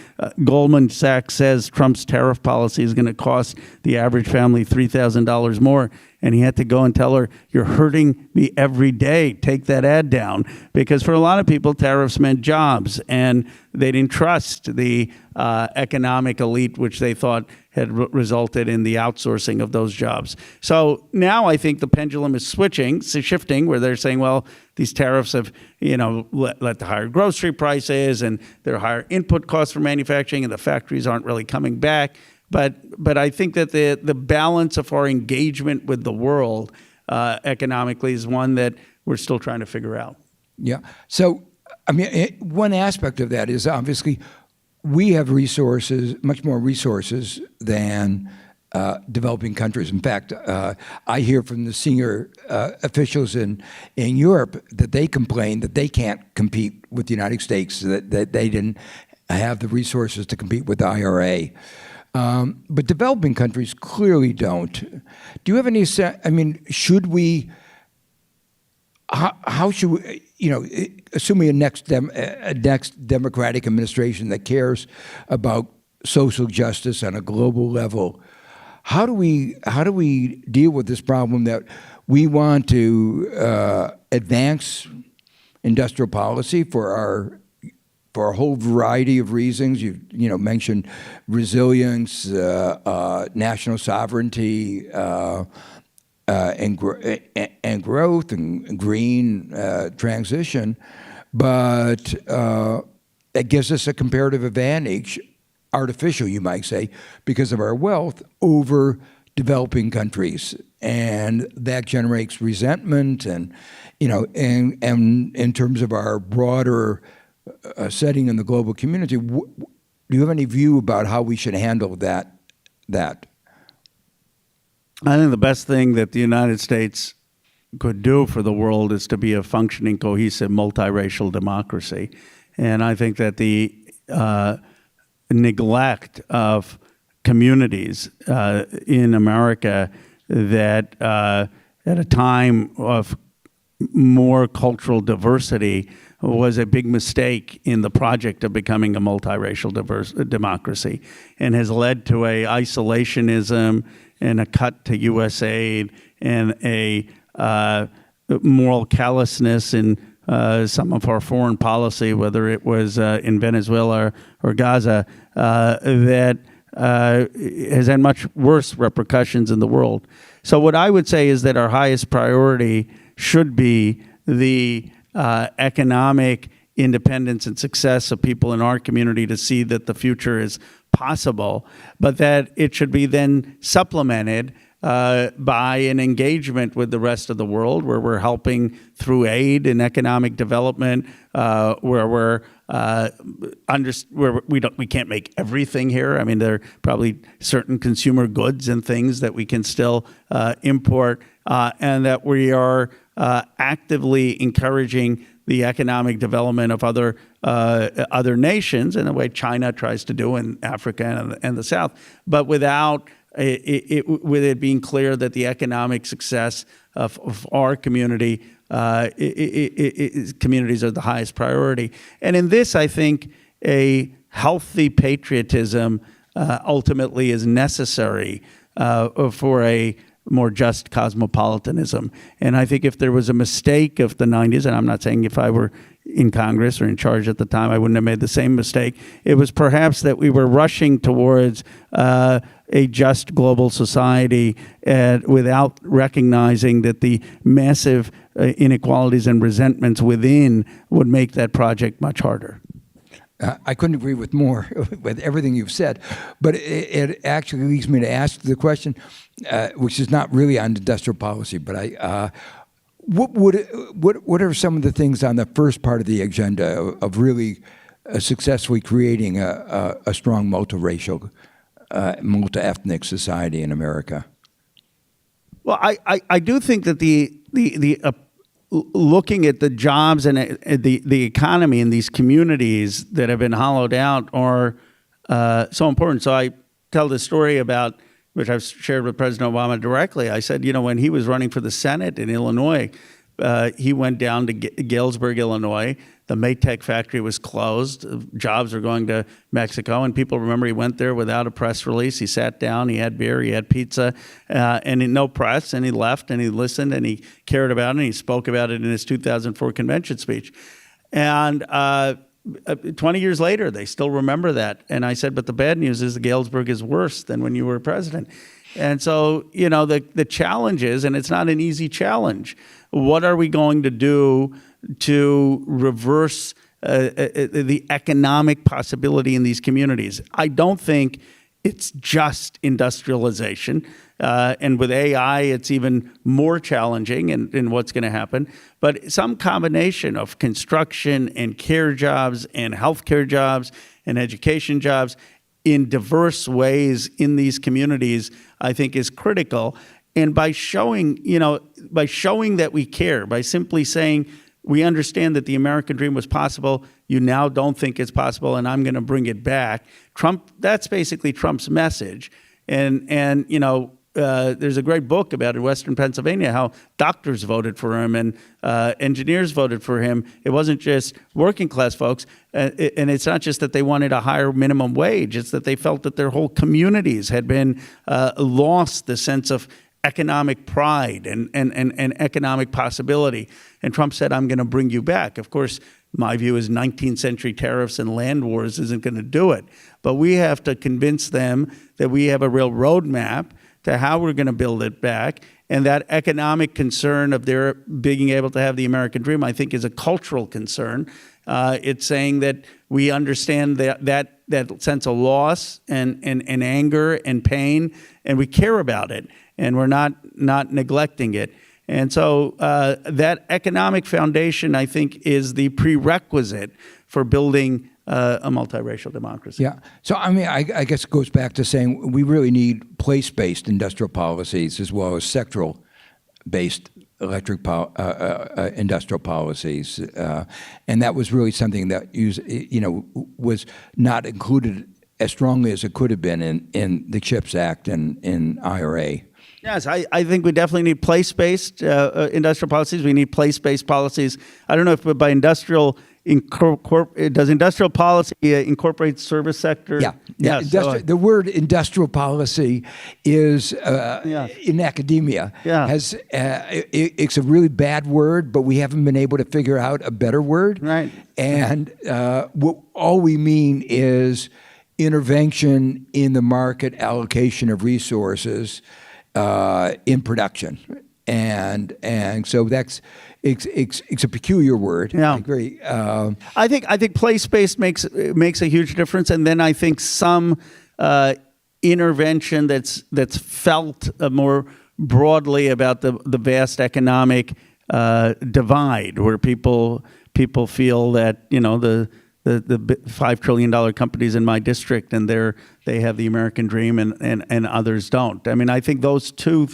Goldman Sachs says Trump's tariff policy is going to cost the average family $3,000 more. And he had to go and tell her, you're hurting me every day. Take that ad down. Because for a lot of people, tariffs meant jobs. And they didn't trust the economic elite, which they thought had resulted in the outsourcing of those jobs. So now I think the pendulum is shifting, where they're saying, well, these tariffs have, led to higher grocery prices, and there are higher input costs for manufacturing, and the factories aren't really coming back. But I think that the balance of our engagement with the world economically is one that we're still trying to figure out. Yeah. So, I mean, one aspect of that is obviously we have resources, much more resources than developing countries. In fact, I hear from the senior officials in Europe that they complain that they can't compete with the United States, that they didn't have the resources to compete with the IRA. But developing countries clearly don't. Do you have any sense? I mean, should we? How should we? Assuming a next Democratic administration that cares about social justice on a global level, how do we deal with this problem that we want to advance industrial policy for a whole variety of reasons? You mentioned resilience, national sovereignty, and growth and green transition, but it gives us a comparative advantage, artificial, you might say, because of our wealth over developing countries, and that generates resentment, and and in terms of our broader setting in the global community. Do you have any view about how we should handle that? I think the best thing that the United States could do for the world is to be a functioning, cohesive, multiracial democracy. And I think that the neglect of communities in America that at a time of more cultural diversity was a big mistake in the project of becoming a multiracial democracy, and has led to a isolationism and a cut to U.S. aid and a moral callousness in some of our foreign policy, whether it was in Venezuela or Gaza, that has had much worse repercussions in the world. So what I would say is that our highest priority should be the economic independence and success of people in our community to see that the future is possible, but that it should be then supplemented by an engagement with the rest of the world, where we're helping through aid and economic development, where we can't make everything here. I mean, there are probably certain consumer goods and things that we can still import, and that we are actively encouraging the economic development of other nations in the way China tries to do in Africa and the South, but without with it being clear that the economic success of our community communities are the highest priority. And in this, I think a healthy patriotism ultimately is necessary for a more just cosmopolitanism. And I think if there was a mistake of the 90s, and I'm not saying if I were in Congress or in charge at the time, I wouldn't have made the same mistake. It was perhaps that we were rushing towards a just global society without recognizing that the massive inequalities and resentments within would make that project much harder. I couldn't agree with more with everything you've said, but it actually leads me to ask the question, which is not really on industrial policy, but what are some of the things on the first part of the agenda of really successfully creating a strong multiracial, multi-ethnic society in America? Well, I do think that the looking at the jobs and the economy in these communities that have been hollowed out are so important. So I tell the story about, which I've shared with President Obama directly. I said, when he was running for the Senate in Illinois, he went down to Galesburg, Illinois. The Maytag factory was closed. Jobs were going to Mexico. And people remember he went there without a press release. He sat down, he had beer, he had pizza, and no press. And he left and he listened and he cared about it. And he spoke about it in his 2004 convention speech. And 20 years later, they still remember that. And I said, but the bad news is that Galesburg is worse than when you were president. And so, the challenge is, and it's not an easy challenge, what are we going to do to reverse the economic possibility in these communities? I don't think it's just industrialization. And with AI, it's even more challenging in what's going to happen. But some combination of construction and care jobs and healthcare jobs and education jobs in diverse ways in these communities, I think is critical. And by showing that we care, by simply saying, we understand that the American dream was possible, you now don't think it's possible, and I'm going to bring it back. That's basically Trump's message. And there's a great book about in Western Pennsylvania how doctors voted for him and engineers voted for him. It wasn't just working class folks. And it's not just that they wanted a higher minimum wage. It's that they felt that their whole communities had been lost the sense of economic pride and economic possibility. And Trump said, I'm going to bring you back. Of course, my view is 19th century tariffs and land wars isn't going to do it. But we have to convince them that we have a real roadmap to how we're going to build it back. And that economic concern of their being able to have the American dream, I think, is a cultural concern. It's saying that we understand that sense of loss and anger and pain, and we care about it, and we're not neglecting it. And so that economic foundation, I think, is the prerequisite for building a multiracial democracy. Yeah. So, I guess it goes back to saying we really need place-based industrial policies as well as sectoral-based industrial policies, and that was really something that was not included as strongly as it could have been in the CHIPS Act and in IRA. Yes, I think we definitely need place-based industrial policies. We need place-based policies. I don't know if by industrial, does industrial policy incorporate service sector? Yeah. Yes. The word industrial policy is in academia. It's a really bad word, but we haven't been able to figure out a better word. Right. And all we mean is intervention in the market allocation of resources in production, and so it's a peculiar word. Yeah. I agree. I think place-based makes a huge difference, and then I think some intervention that's felt more broadly about the vast economic divide, where people feel that the $5 trillion companies in my district, and they have the American dream, and others don't. I mean, I think those two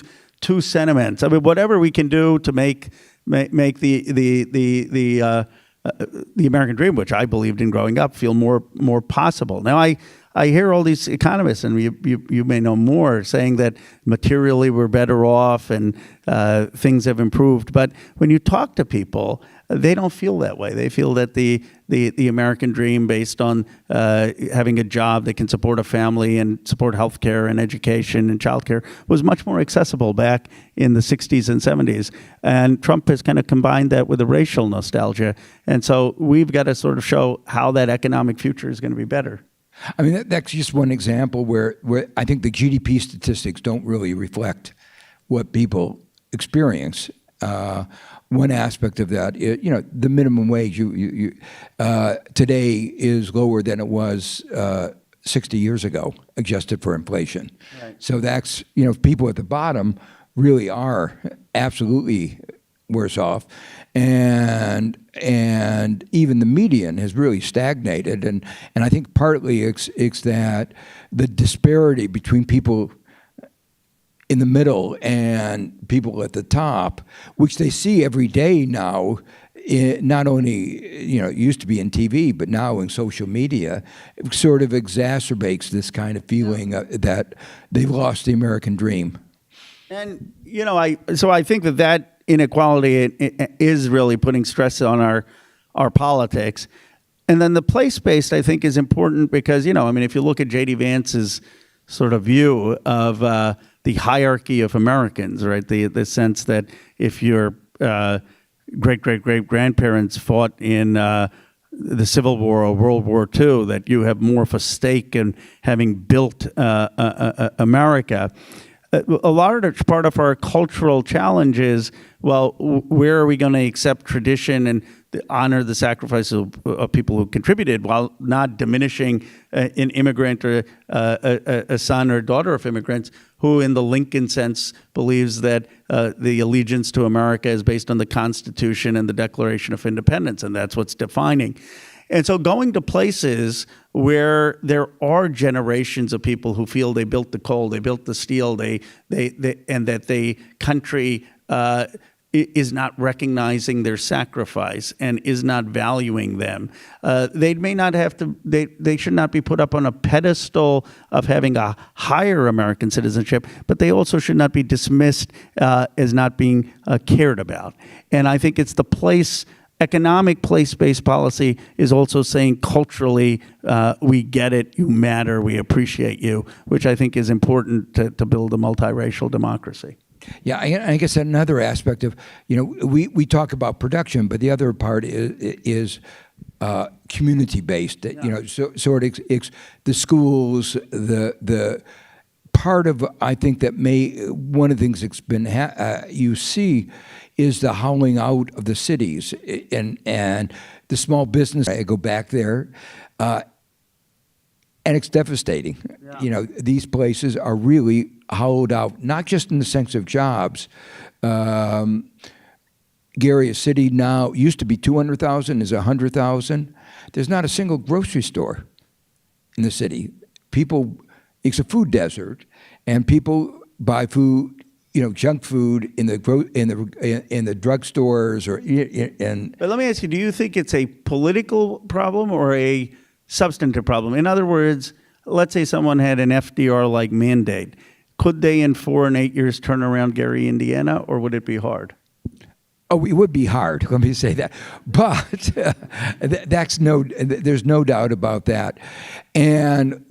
sentiments. I mean, whatever we can do to make the American dream, which I believed in growing up, feel more possible. Now, I hear all these economists, and you may know more, saying that materially we're better off and things have improved. But when you talk to people, they don't feel that way. They feel that the American dream, based on having a job that can support a family and support healthcare and education and childcare, was much more accessible back in the 60s and 70s. And Trump has kind of combined that with a racial nostalgia. And so we've got to sort of show how that economic future is going to be better. I mean, that's just one example where I think the GDP statistics don't really reflect what people experience. One aspect of that, the minimum wage today is lower than it was 60 years ago, adjusted for inflation. Right. So that's, people at the bottom really are absolutely worse off, and even the median has really stagnated, and I think partly it's that the disparity between people in the middle and people at the top, which they see every day now, not only it used to be in TV, but now in social media, it sort of exacerbates this kind of feeling that they've lost the American dream. And I think that inequality is really putting stress on our politics. And then the place-based, I think, is important because, if you look at J.D. Vance's sort of view of the hierarchy of Americans, right? The sense that if your great-great-great-grandparents fought in the Civil War or World War II, that you have more of a stake in having built America. A large part of our cultural challenge is, well, where are we going to accept tradition and honor the sacrifice of people who contributed, while not diminishing an immigrant or a son or daughter of immigrants who, in the Lincoln sense, believes that the allegiance to America is based on the Constitution and the Declaration of Independence, and that's what's defining. And so going to places where there are generations of people who feel they built the coal, they built the steel, and that the country is not recognizing their sacrifice and is not valuing them. They may not have to. They should not be put up on a pedestal of having a higher American citizenship, but they also should not be dismissed as not being cared about. And I think it's the place. Economic place-based policy is also saying culturally, we get it, you matter, we appreciate you, which I think is important to build a multiracial democracy. Yeah, I guess another aspect of, we talk about production, but the other part is community-based. It's the schools, the part of, I think that one of the things that's been you see is the howling out of the cities and the small business. I go back there, and it's devastating. Yeah. These places are really hollowed out, not just in the sense of jobs. Gary, a city now used to be 200,000, is 100,000. There's not a single grocery store in the city. It's a food desert, and people buy food junk food in the drugstores But let me ask you: do you think it's a political problem or a substantive problem? In other words, let's say someone had an FDR-like mandate. Could they, in 4 and 8 years, turn around Gary, Indiana, or would it be hard? Oh, it would be hard. Let me say that, but there's no doubt about that. And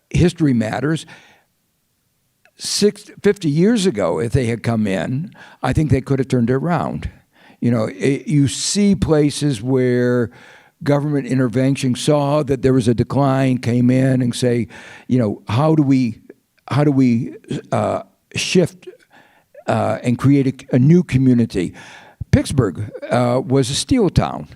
history matters. 50 years ago, if they had come in, I think they could have turned it around. You see places where government intervention saw that there was a decline, came in and say, how do we shift and create a new community? Pittsburgh was a steel town,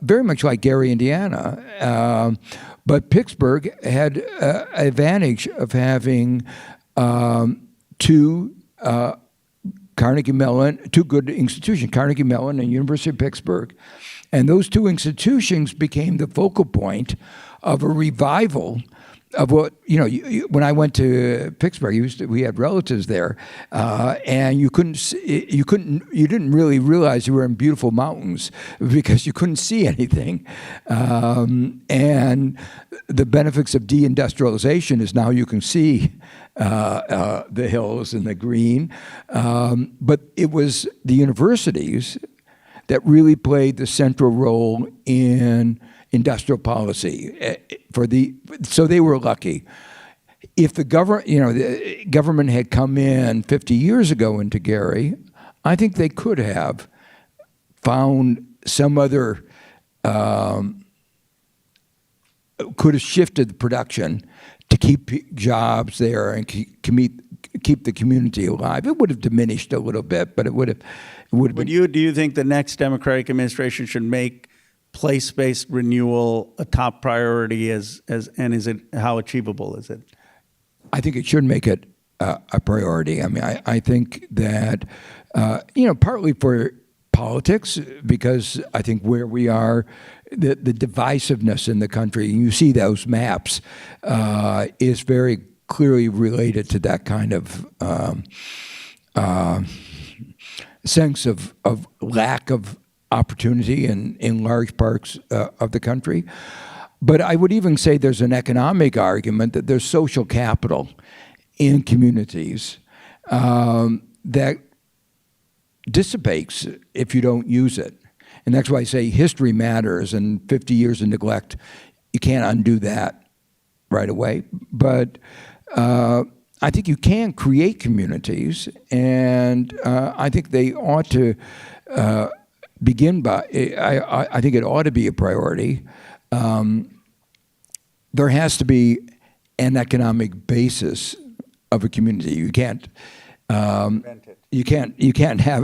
very much like Gary, Indiana. But Pittsburgh had an advantage of having two good institutions, Carnegie Mellon and University of Pittsburgh. And those two institutions became the focal point of a revival of what, when I went to Pittsburgh, we had relatives there, and you didn't really realize you were in beautiful mountains because you couldn't see anything. And the benefits of deindustrialization is now you can see the hills and the green. But it was the universities that really played the central role in industrial policy. So they were lucky. If the government had come in 50 years ago into Gary, I think they could have found some other, could have shifted the production to keep jobs there and keep the community alive. It would have diminished a little bit, but it would have been. Do you think the next Democratic administration should make place-based renewal a top priority, and is it, how achievable is it? I think it should make it a priority. I mean, I think that, partly for politics, because I think where we are, the divisiveness in the country, and you see those maps, is very clearly related to that kind of sense of lack of opportunity in large parts of the country. But I would even say there's an economic argument that there's social capital in communities that dissipates if you don't use it. And that's why I say history matters, and 50 years of neglect, you can't undo that right away. But I think you can create communities, and I think they ought to begin by, I think it ought to be a priority. There has to be an economic basis of a community. You can't you can't have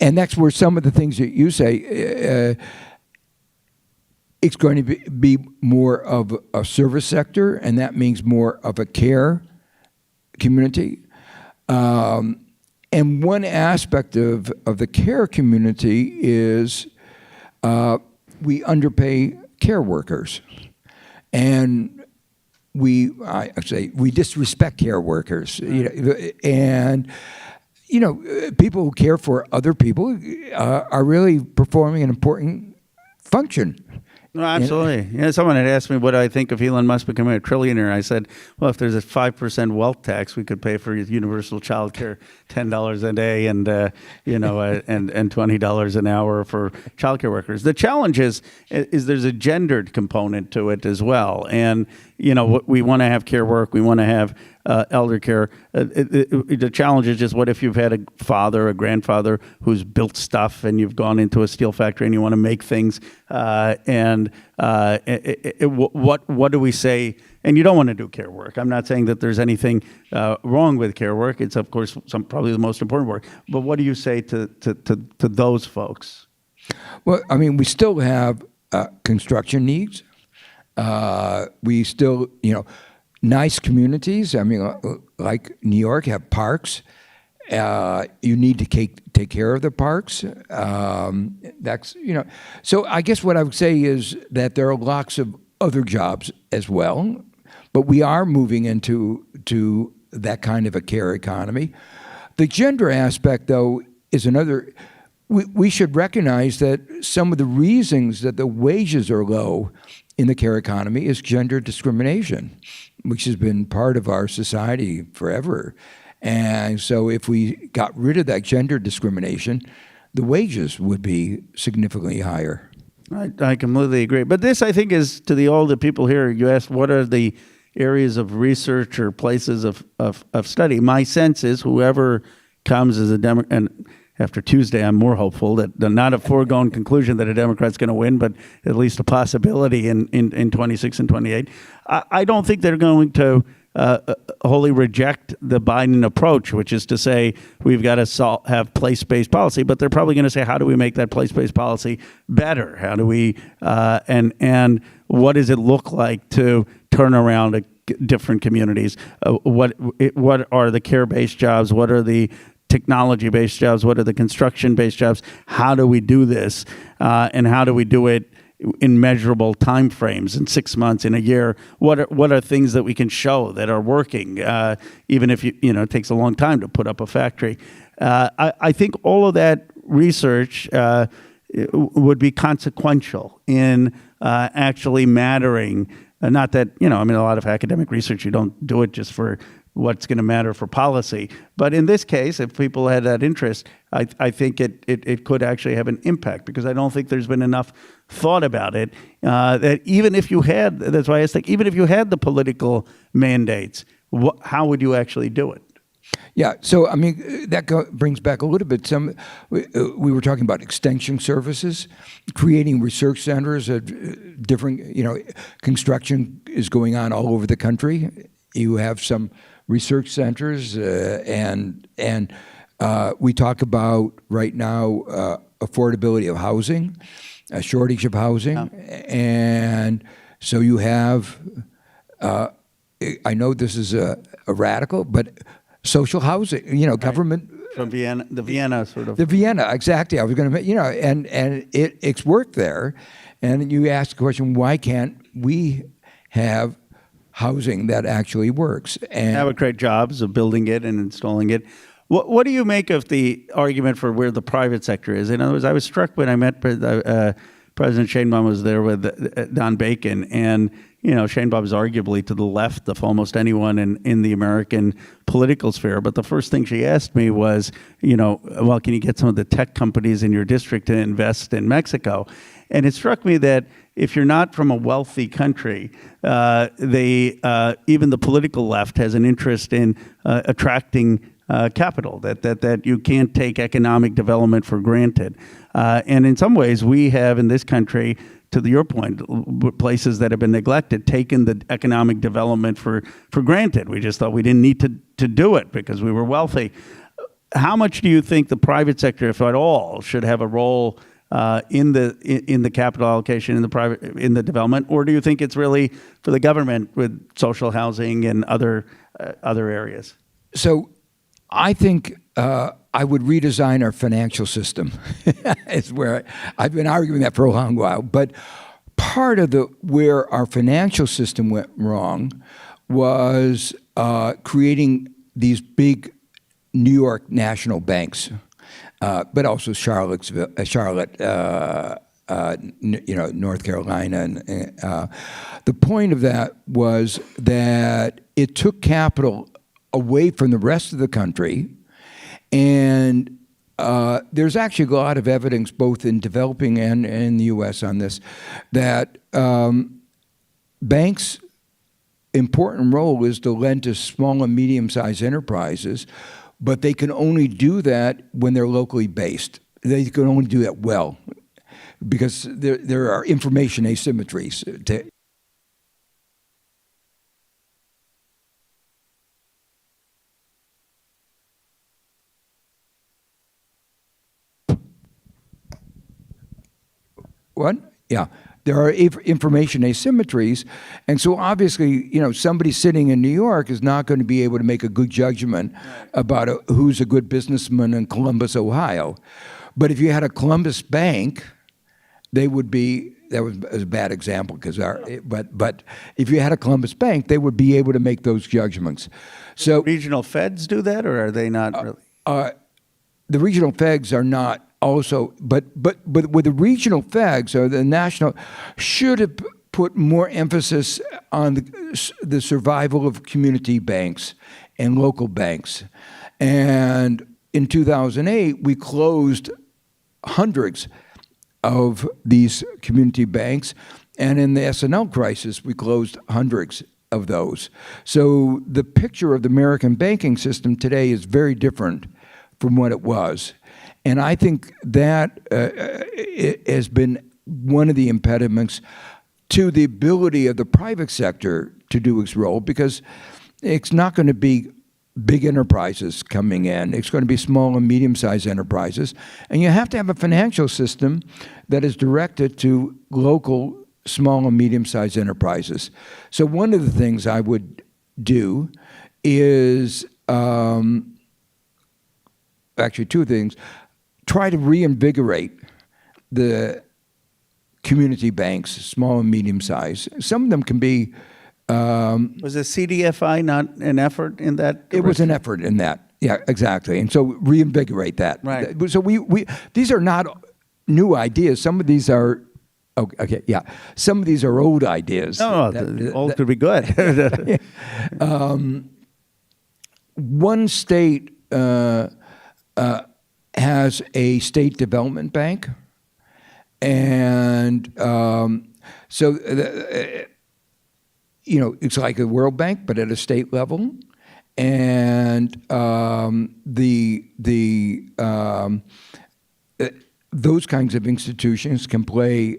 and that's where some of the things that you say, it's going to be more of a service sector, and that means more of a care community. And one aspect of the care community is we underpay care workers, and we disrespect care workers. And people who care for other people are really performing an important function. No, absolutely. Someone had asked me what I think of Elon Musk becoming a trillionaire. I said, well, if there's a 5% wealth tax, we could pay for universal child care, $10 a day, and and $20 an hour for child care workers. The challenge is there's a gendered component to it as well. And we want to have care work, we want to have elder care. The challenge is just, what if you've had a father, a grandfather who's built stuff, and you've gone into a steel factory and you want to make things, what do we say? And you don't want to do care work. I'm not saying that there's anything wrong with care work. It's, of course, probably the most important work. But what do you say to those folks? Well, I mean, we still have construction needs. We still, nice communities. I mean, like New York, have parks. You need to take care of the parks. That's So I guess what I would say is that there are lots of other jobs as well, but we are moving into that kind of a care economy. The gender aspect, though, is another. We should recognize that some of the reasons that the wages are low in the care economy is gender discrimination, which has been part of our society forever. And so if we got rid of that gender discrimination, the wages would be significantly higher. I completely agree. But this, I think, is to the older people here. You asked what are the areas of research or places of study. My sense is whoever comes as a Democrat, and after Tuesday, I'm more hopeful that not a foregone conclusion that a Democrat's going to win, but at least a possibility in 26 and 28. I don't think they're going to wholly reject the Biden approach, which is to say we've got to have place-based policy, but they're probably going to say, how do we make that place-based policy better? How do we, and what does it look like to turn around different communities? What are the care-based jobs? What are the technology-based jobs? What are the construction-based jobs? How do we do this? And how do we do it in measurable time frames, in 6 months, in a year? What are things that we can show that are working, even if it takes a long time to put up a factory? I think all of that research would be consequential in actually mattering. Not that, a lot of academic research, you don't do it just for what's going to matter for policy. But in this case, if people had that interest, I think it could actually have an impact, because I don't think there's been enough thought about it. That even if you had, that's why I was thinking, even if you had the political mandates, how would you actually do it? Yeah, so that brings back a little bit. We were talking about extension services, creating research centers. Different, construction is going on all over the country. You have some research centers, and we talk about right now affordability of housing, a shortage of housing, and so you have. I know this is a radical, but social housing, government. From Vienna, the Vienna sort of. The Vienna, exactly. I was going to, and it's worked there. And you ask the question, why can't we have housing that actually works? And that would create jobs of building it and installing it. What do you make of the argument for where the private sector is? In other words, I was struck when I met President Sheinbaum was there with Don Bacon, and Sheinbaum is arguably to the left of almost anyone in the American political sphere. But the first thing she asked me was, well, can you get some of the tech companies in your district to invest in Mexico? And it struck me that if you're not from a wealthy country, even the political left has an interest in attracting capital, that you can't take economic development for granted. And in some ways, we have in this country, to your point, places that have been neglected, taken the economic development for granted. We just thought we didn't need to do it because we were wealthy. How much do you think the private sector, if at all, should have a role in the capital allocation in the development, or do you think it's really for the government with social housing and other areas? So, I think I would redesign our financial system. Is where I've been arguing that for a long while. But part of where our financial system went wrong was creating these big New York national banks. But also Charlotte, North Carolina. And the point of that was that it took capital away from the rest of the country. And there's actually a lot of evidence, both in developing and in the U.S. on this, that banks' important role is to lend to small and medium-sized enterprises, but they can only do that when they're locally based. They can only do that well, because there are information asymmetries. What? Yeah. There are information asymmetries. And so obviously, somebody sitting in New York is not going to be able to make a good judgment about who's a good businessman in Columbus, Ohio. But if you had a Columbus bank, they would be that was a bad example because but if you had a Columbus Bank, they would be able to make those judgments. So regional feds do that, or are they not really? The regional feds are not also, but with the regional feds or the national should have put more emphasis on the survival of community banks and local banks. And in 2008, we closed hundreds of these community banks. And in the S&L crisis, we closed hundreds of those. So the picture of the American banking system today is very different from what it was. And I think that it has been one of the impediments to the ability of the private sector to do its role, because it's not going to be big enterprises coming in. It's going to be small and medium-sized enterprises. And you have to have a financial system that is directed to local small and medium-sized enterprises. So one of the things I would do is, actually two things, try to reinvigorate the community banks, small and medium-sized. Some of them can be... was the CDFI not an effort in that direction? It was an effort in that. Yeah, exactly. And so reinvigorate that. Right. So we these are not new ideas. Some of these are... Okay, yeah. Some of these are old ideas. No, old could be good. One state has a state development bank, and so it's like a World Bank, but at a state level, and those kinds of institutions can play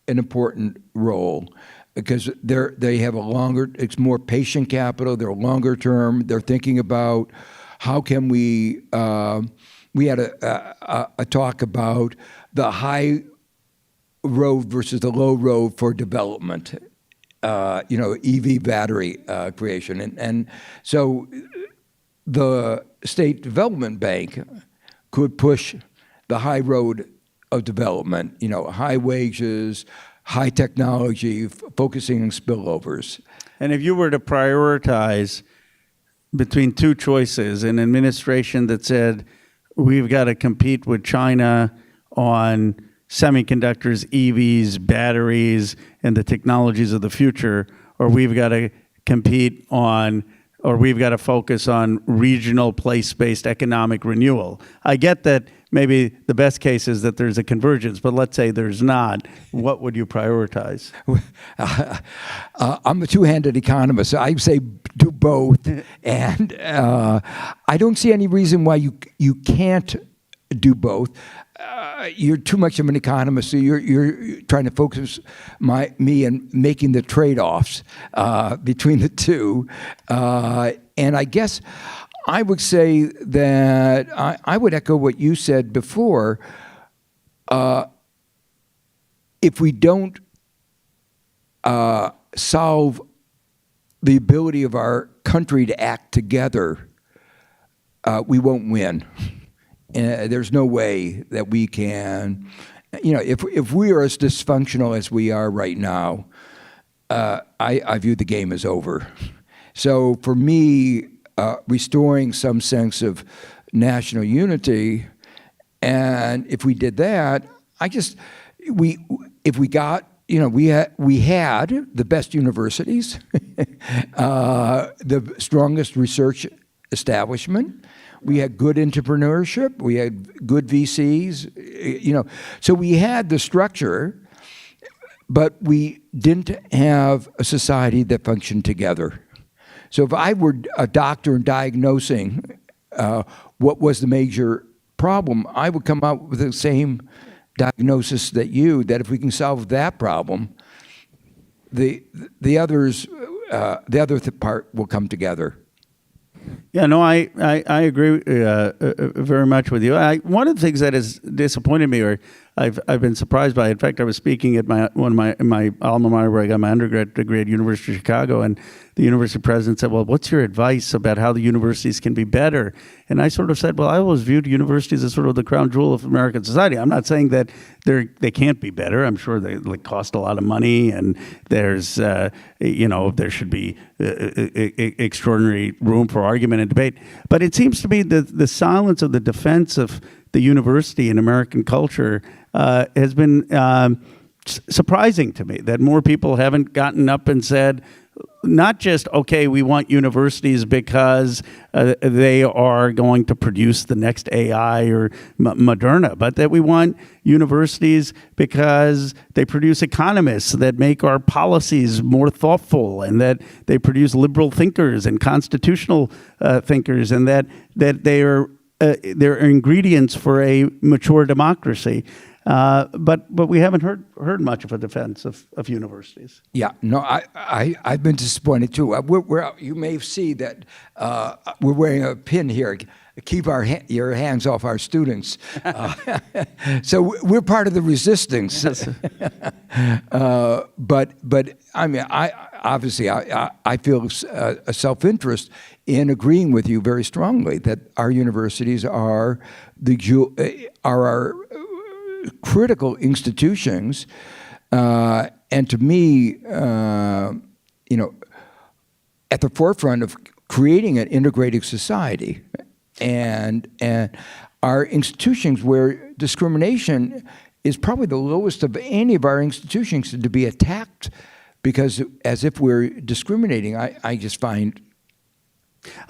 an important role because they have a longer, it's more patient capital, they're longer term, they're thinking about how can we had a talk about the high road versus the low road for development, EV battery creation. And so the State Development Bank could push the high road of development, high wages, high technology, focusing on spillovers. And if you were to prioritize between two choices, an administration that said, we've got to compete with China on semiconductors, EVs, batteries, and the technologies of the future, or we've got to compete on, or we've got to focus on regional place-based economic renewal. I get that maybe the best case is that there's a convergence, but let's say there's not. What would you prioritize? I'm a two-handed economist, so I say do both. And I don't see any reason why you can't do both. You're too much of an economist, so you're trying to focus me in making the trade-offs between the two. And I guess I would say that I would echo what you said before. If we don't solve the ability of our country to act together, we won't win. There's no way that we can, if we are as dysfunctional as we are right now, I view the game as over. So for me, restoring some sense of national unity, and if we did that, we had the best universities, the strongest research establishment. We had good entrepreneurship. We had good VCs. So we had the structure, but we didn't have a society that functioned together. So if I were a doctor and diagnosing what was the major problem, I would come out with the same diagnosis that if we can solve that problem, the other part will come together. Yeah, no, I agree very much with you. One of the things that has disappointed me, or I've been surprised by. In fact, I was speaking at my alma mater where I got my undergrad degree at University of Chicago, and the university president said, "Well, what's your advice about how the universities can be better?" And I sort of said, "Well, I always viewed universities as sort of the crown jewel of American society. I'm not saying that they can't be better. I'm sure they cost a lot of money, and there's there should be extraordinary room for argument and debate. But it seems to me that the silence of the defense of the university in American culture has been surprising to me, that more people haven't gotten up and said, not just, okay, we want universities because they are going to produce the next AI or Moderna, but that we want universities because they produce economists that make our policies more thoughtful, and that they produce liberal thinkers and constitutional thinkers, and that they're ingredients for a mature democracy. But we haven't heard much of a defense of universities. Yeah, no, I've been disappointed too. You may see that we're wearing a pin here. Keep your hands off our students. So we're part of the resistance. But I mean, I feel a self-interest in agreeing with you very strongly that our universities are our critical institutions, and to me, at the forefront of creating an integrated society, and our institutions where discrimination is probably the lowest of any of our institutions to be attacked, because as if we're discriminating, I just find.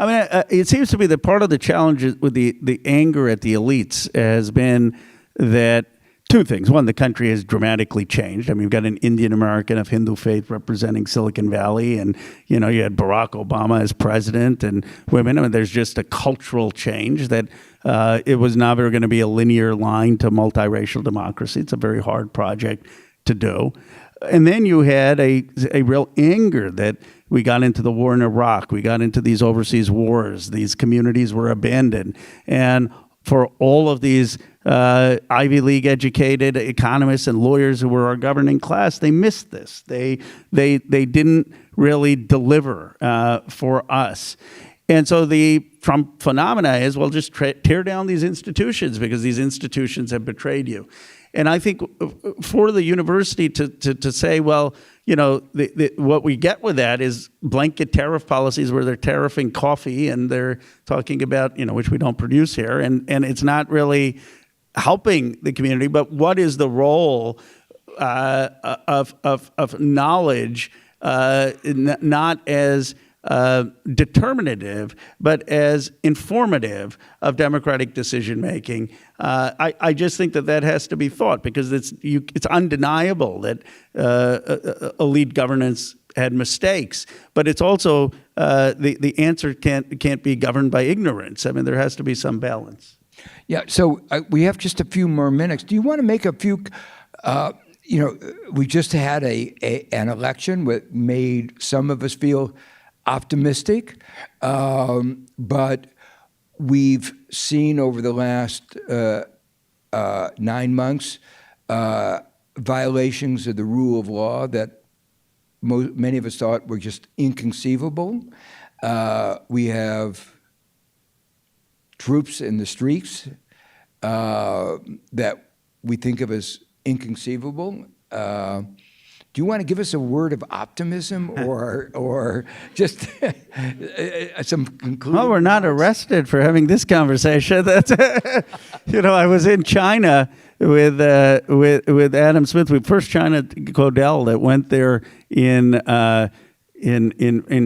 I mean, it seems to me that part of the challenge with the anger at the elites has been that two things. One, the country has dramatically changed. I mean, you've got an Indian American of Hindu faith representing Silicon Valley, and you had Barack Obama as president, and women. I mean, there's just a cultural change that it was never going to be a linear line to multiracial democracy. It's a very hard project to do. And then you had a real anger that we got into the war in Iraq. We got into these overseas wars. These communities were abandoned. And for all of these Ivy League educated economists and lawyers who were our governing class, they missed this. They didn't really deliver for us. And so the Trump phenomena is, well, just tear down these institutions because these institutions have betrayed you. And I think for the university to say, well, what we get with that is blanket tariff policies where they're tariffing coffee and they're talking about, which we don't produce here, and it's not really helping the community. But what is the role of knowledge, not as determinative, but as informative of democratic decision making? I just think that has to be thought, because it's undeniable that elite governance had mistakes, but it's also the answer can't be governed by ignorance. I mean, there has to be some balance. Yeah. So we have just a few more minutes. Do you want to make a few? We just had an election that made some of us feel optimistic, but we've seen over the last 9 months violations of the rule of law that many of us thought were just inconceivable. We have troops in the streets that we think of as inconceivable. Do you want to give us a word of optimism or just some conclusion? Well, we're not arrested for having this conversation. That's, I was in China with Adam Smith. We first China Codell that went there in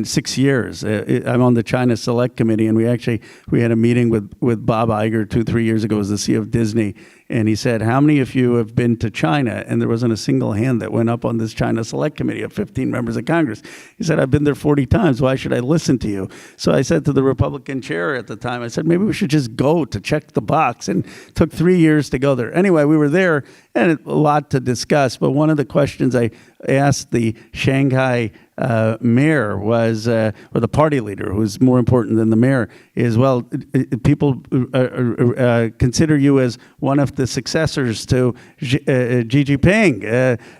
6 years. I'm on the China Select Committee, and we had a meeting with Bob Iger 2-3 years ago as the CEO of Disney, and he said, "How many of you have been to China?" And there wasn't a single hand that went up on this China Select Committee of 15 members of Congress. He said, "I've been there 40 times. Why should I listen to you?" So I said to the Republican chair at the time, I said, maybe we should just go to check the box, and it took 3 years to go there. Anyway, we were there, and a lot to discuss, but one of the questions I asked the Shanghai mayor was, or the party leader who was more important than the mayor, is, well, people consider you as one of the successors to Xi Jinping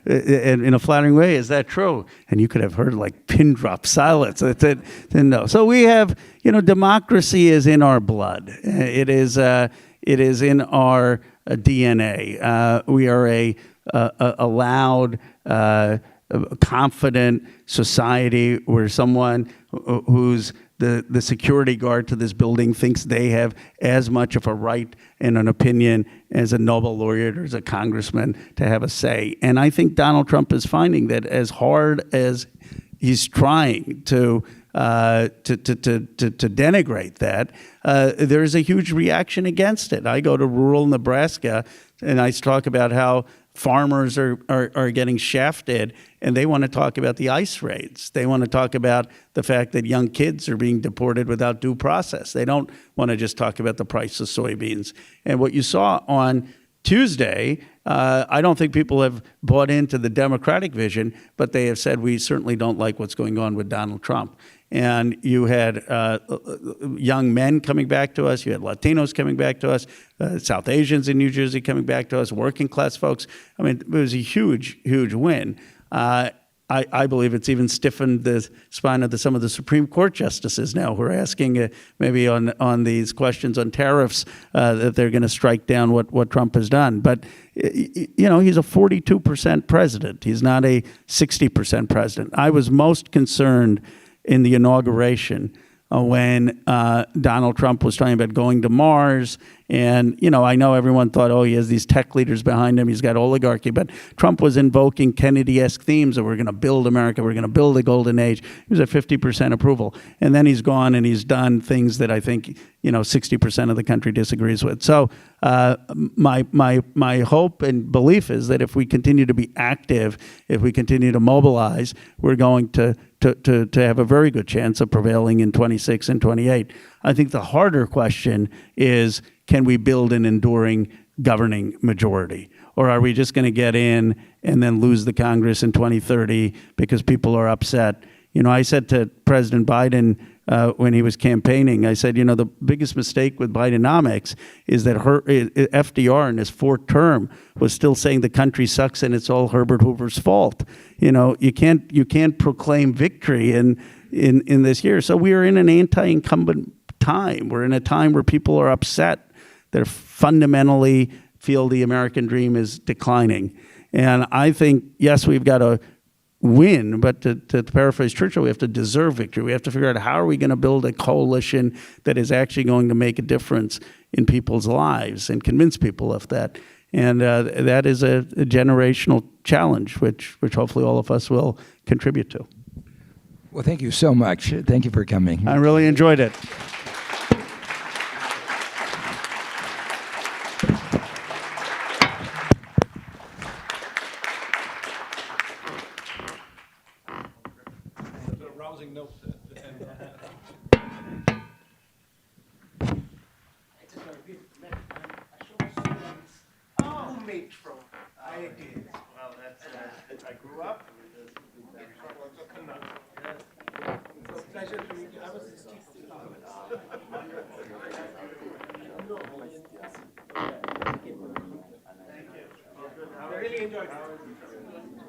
in a flattering way. Is that true? And you could have heard like pin drop silence. No. So we have, democracy is in our blood. It is in our DNA. We are a loud, confident society where someone who's the security guard to this building thinks they have as much of a right and an opinion as a Nobel laureate or as a congressman to have a say. And I think Donald Trump is finding that as hard as he's trying to denigrate that, there's a huge reaction against it. I go to rural Nebraska and I talk about how farmers are getting shafted, and they want to talk about the ICE raids. They want to talk about the fact that young kids are being deported without due process. They don't want to just talk about the price of soybeans. And what you saw on Tuesday, I don't think people have bought into the Democratic vision, but they have said, we certainly don't like what's going on with Donald Trump. And you had young men coming back to us. You had Latinos coming back to us, South Asians in New Jersey coming back to us, working class folks. I mean, it was a huge, huge win. I believe it's even stiffened the spine of some of the Supreme Court justices now who are asking maybe on these questions on tariffs that they're going to strike down what Trump has done. But, he's a 42% president. He's not a 60% president. I was most concerned in the inauguration when Donald Trump was talking about going to Mars. And, I know everyone thought, oh, he has these tech leaders behind him. He's got oligarchy. But Trump was invoking Kennedy-esque themes that we're going to build America. We're going to build a golden age. He was at 50% approval. And then he's gone and he's done things that I think, 60% of the country disagrees with. So my hope and belief is that if we continue to be active, if we continue to mobilize, we're going to have a very good chance of prevailing in 26 and 28. I think the harder question is, can we build an enduring governing majority? Or are we just going to get in and then lose the Congress in 2030 because people are upset? I said to President Biden when he was campaigning, I said, the biggest mistake with Bidenomics is that FDR in his fourth term was still saying the country sucks and it's all Herbert Hoover's fault. You can't proclaim victory in this year. So we are in an anti-incumbent time. We're in a time where people are upset. They fundamentally feel the American dream is declining. And I think, yes, we've got to win, but to paraphrase Churchill, we have to deserve victory. We have to figure out how are we going to build a coalition that is actually going to make a difference in people's lives and convince people of that. And that is a generational challenge, which hopefully all of us will contribute to. Well, thank you so much. Thank you for coming. I really enjoyed it.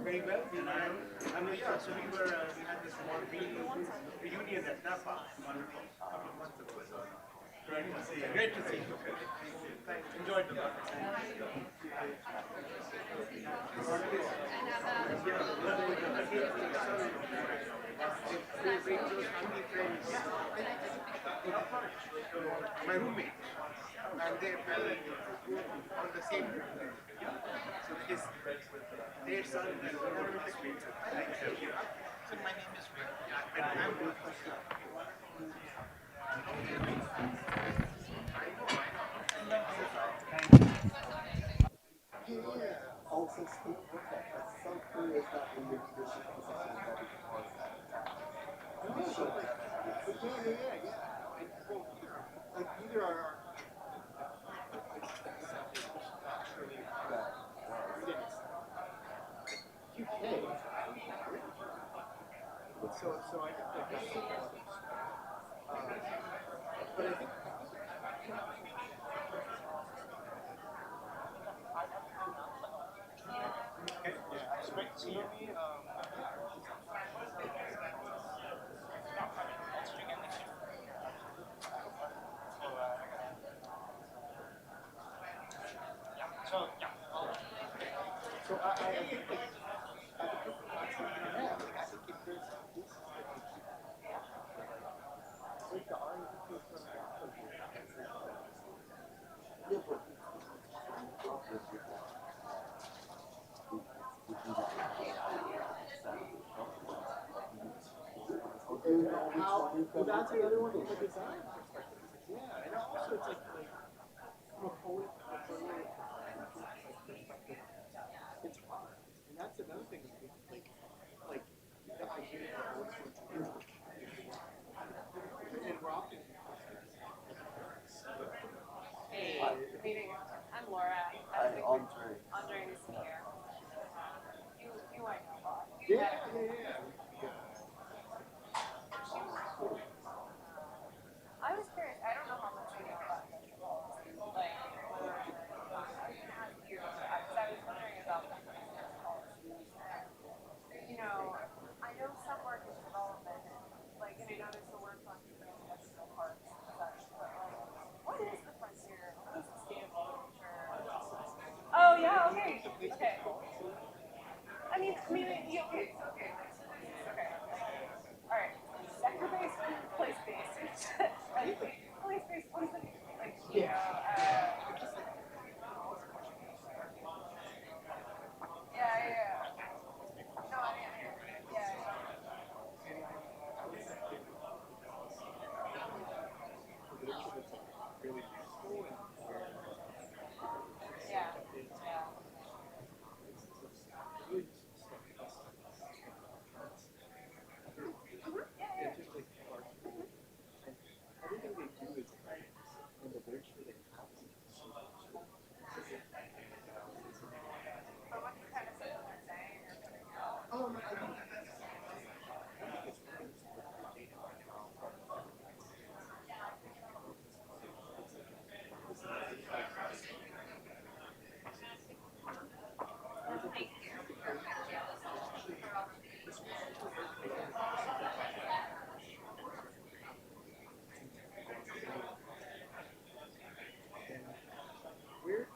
Very well. So we had this small reunion at Napa. Wonderful. A couple of months ago. Great to see you. Great to see you. Thanks. Enjoyed the my roommate. And they on the same so their son and so my name is Rick. And I'm also speak with that. That's so curious that in your tradition like either are UK. So I think like that's what but I think yeah, it's great to hear me. So yeah. So I think like yeah, like I think if there's this like the R&D program yeah, but how well, that's the other one from a design perspective. Yeah, and also it's like from a poet perspective, it's hard, and that's another thing. Like the idea of what's and we're often Hey, meeting. I'm Laura. I'm Andre. Andre is here. You I know. Yeah. I was curious. I don't know how much you know about industrial policy. Like, because I was wondering about industrial policy. And, you know, I know some work in development, like, and I know there's the work on industrial parks and such, but like, what is the frontier? What is the state of the future? Oh yeah, okay. Okay. I mean, yeah, okay. All right. Sector-based, place-based. Like, place-based, what is it? Like, you know, yeah. No, yeah. Really useful and Yeah. really useful stuff. Just like and everything they do is in the literature they have so much. But what you kind of said what they're saying or putting out. I think it's really useful for data right now. Where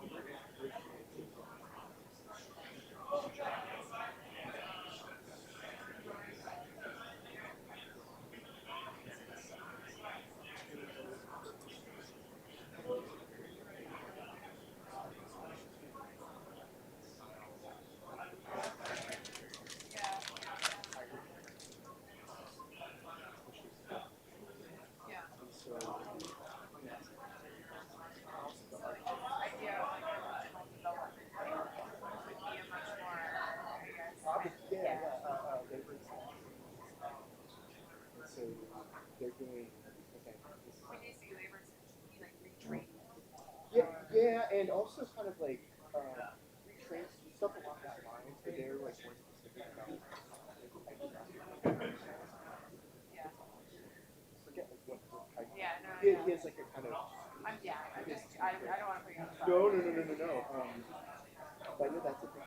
so they're doing okay. When you say labor extension, you mean like retrain? Yeah, and also kind of like retrain stuff along that line. So they're like more specific about forget like what type. Yeah, no. He has like a kind of. I don't want to put you on the spot. No.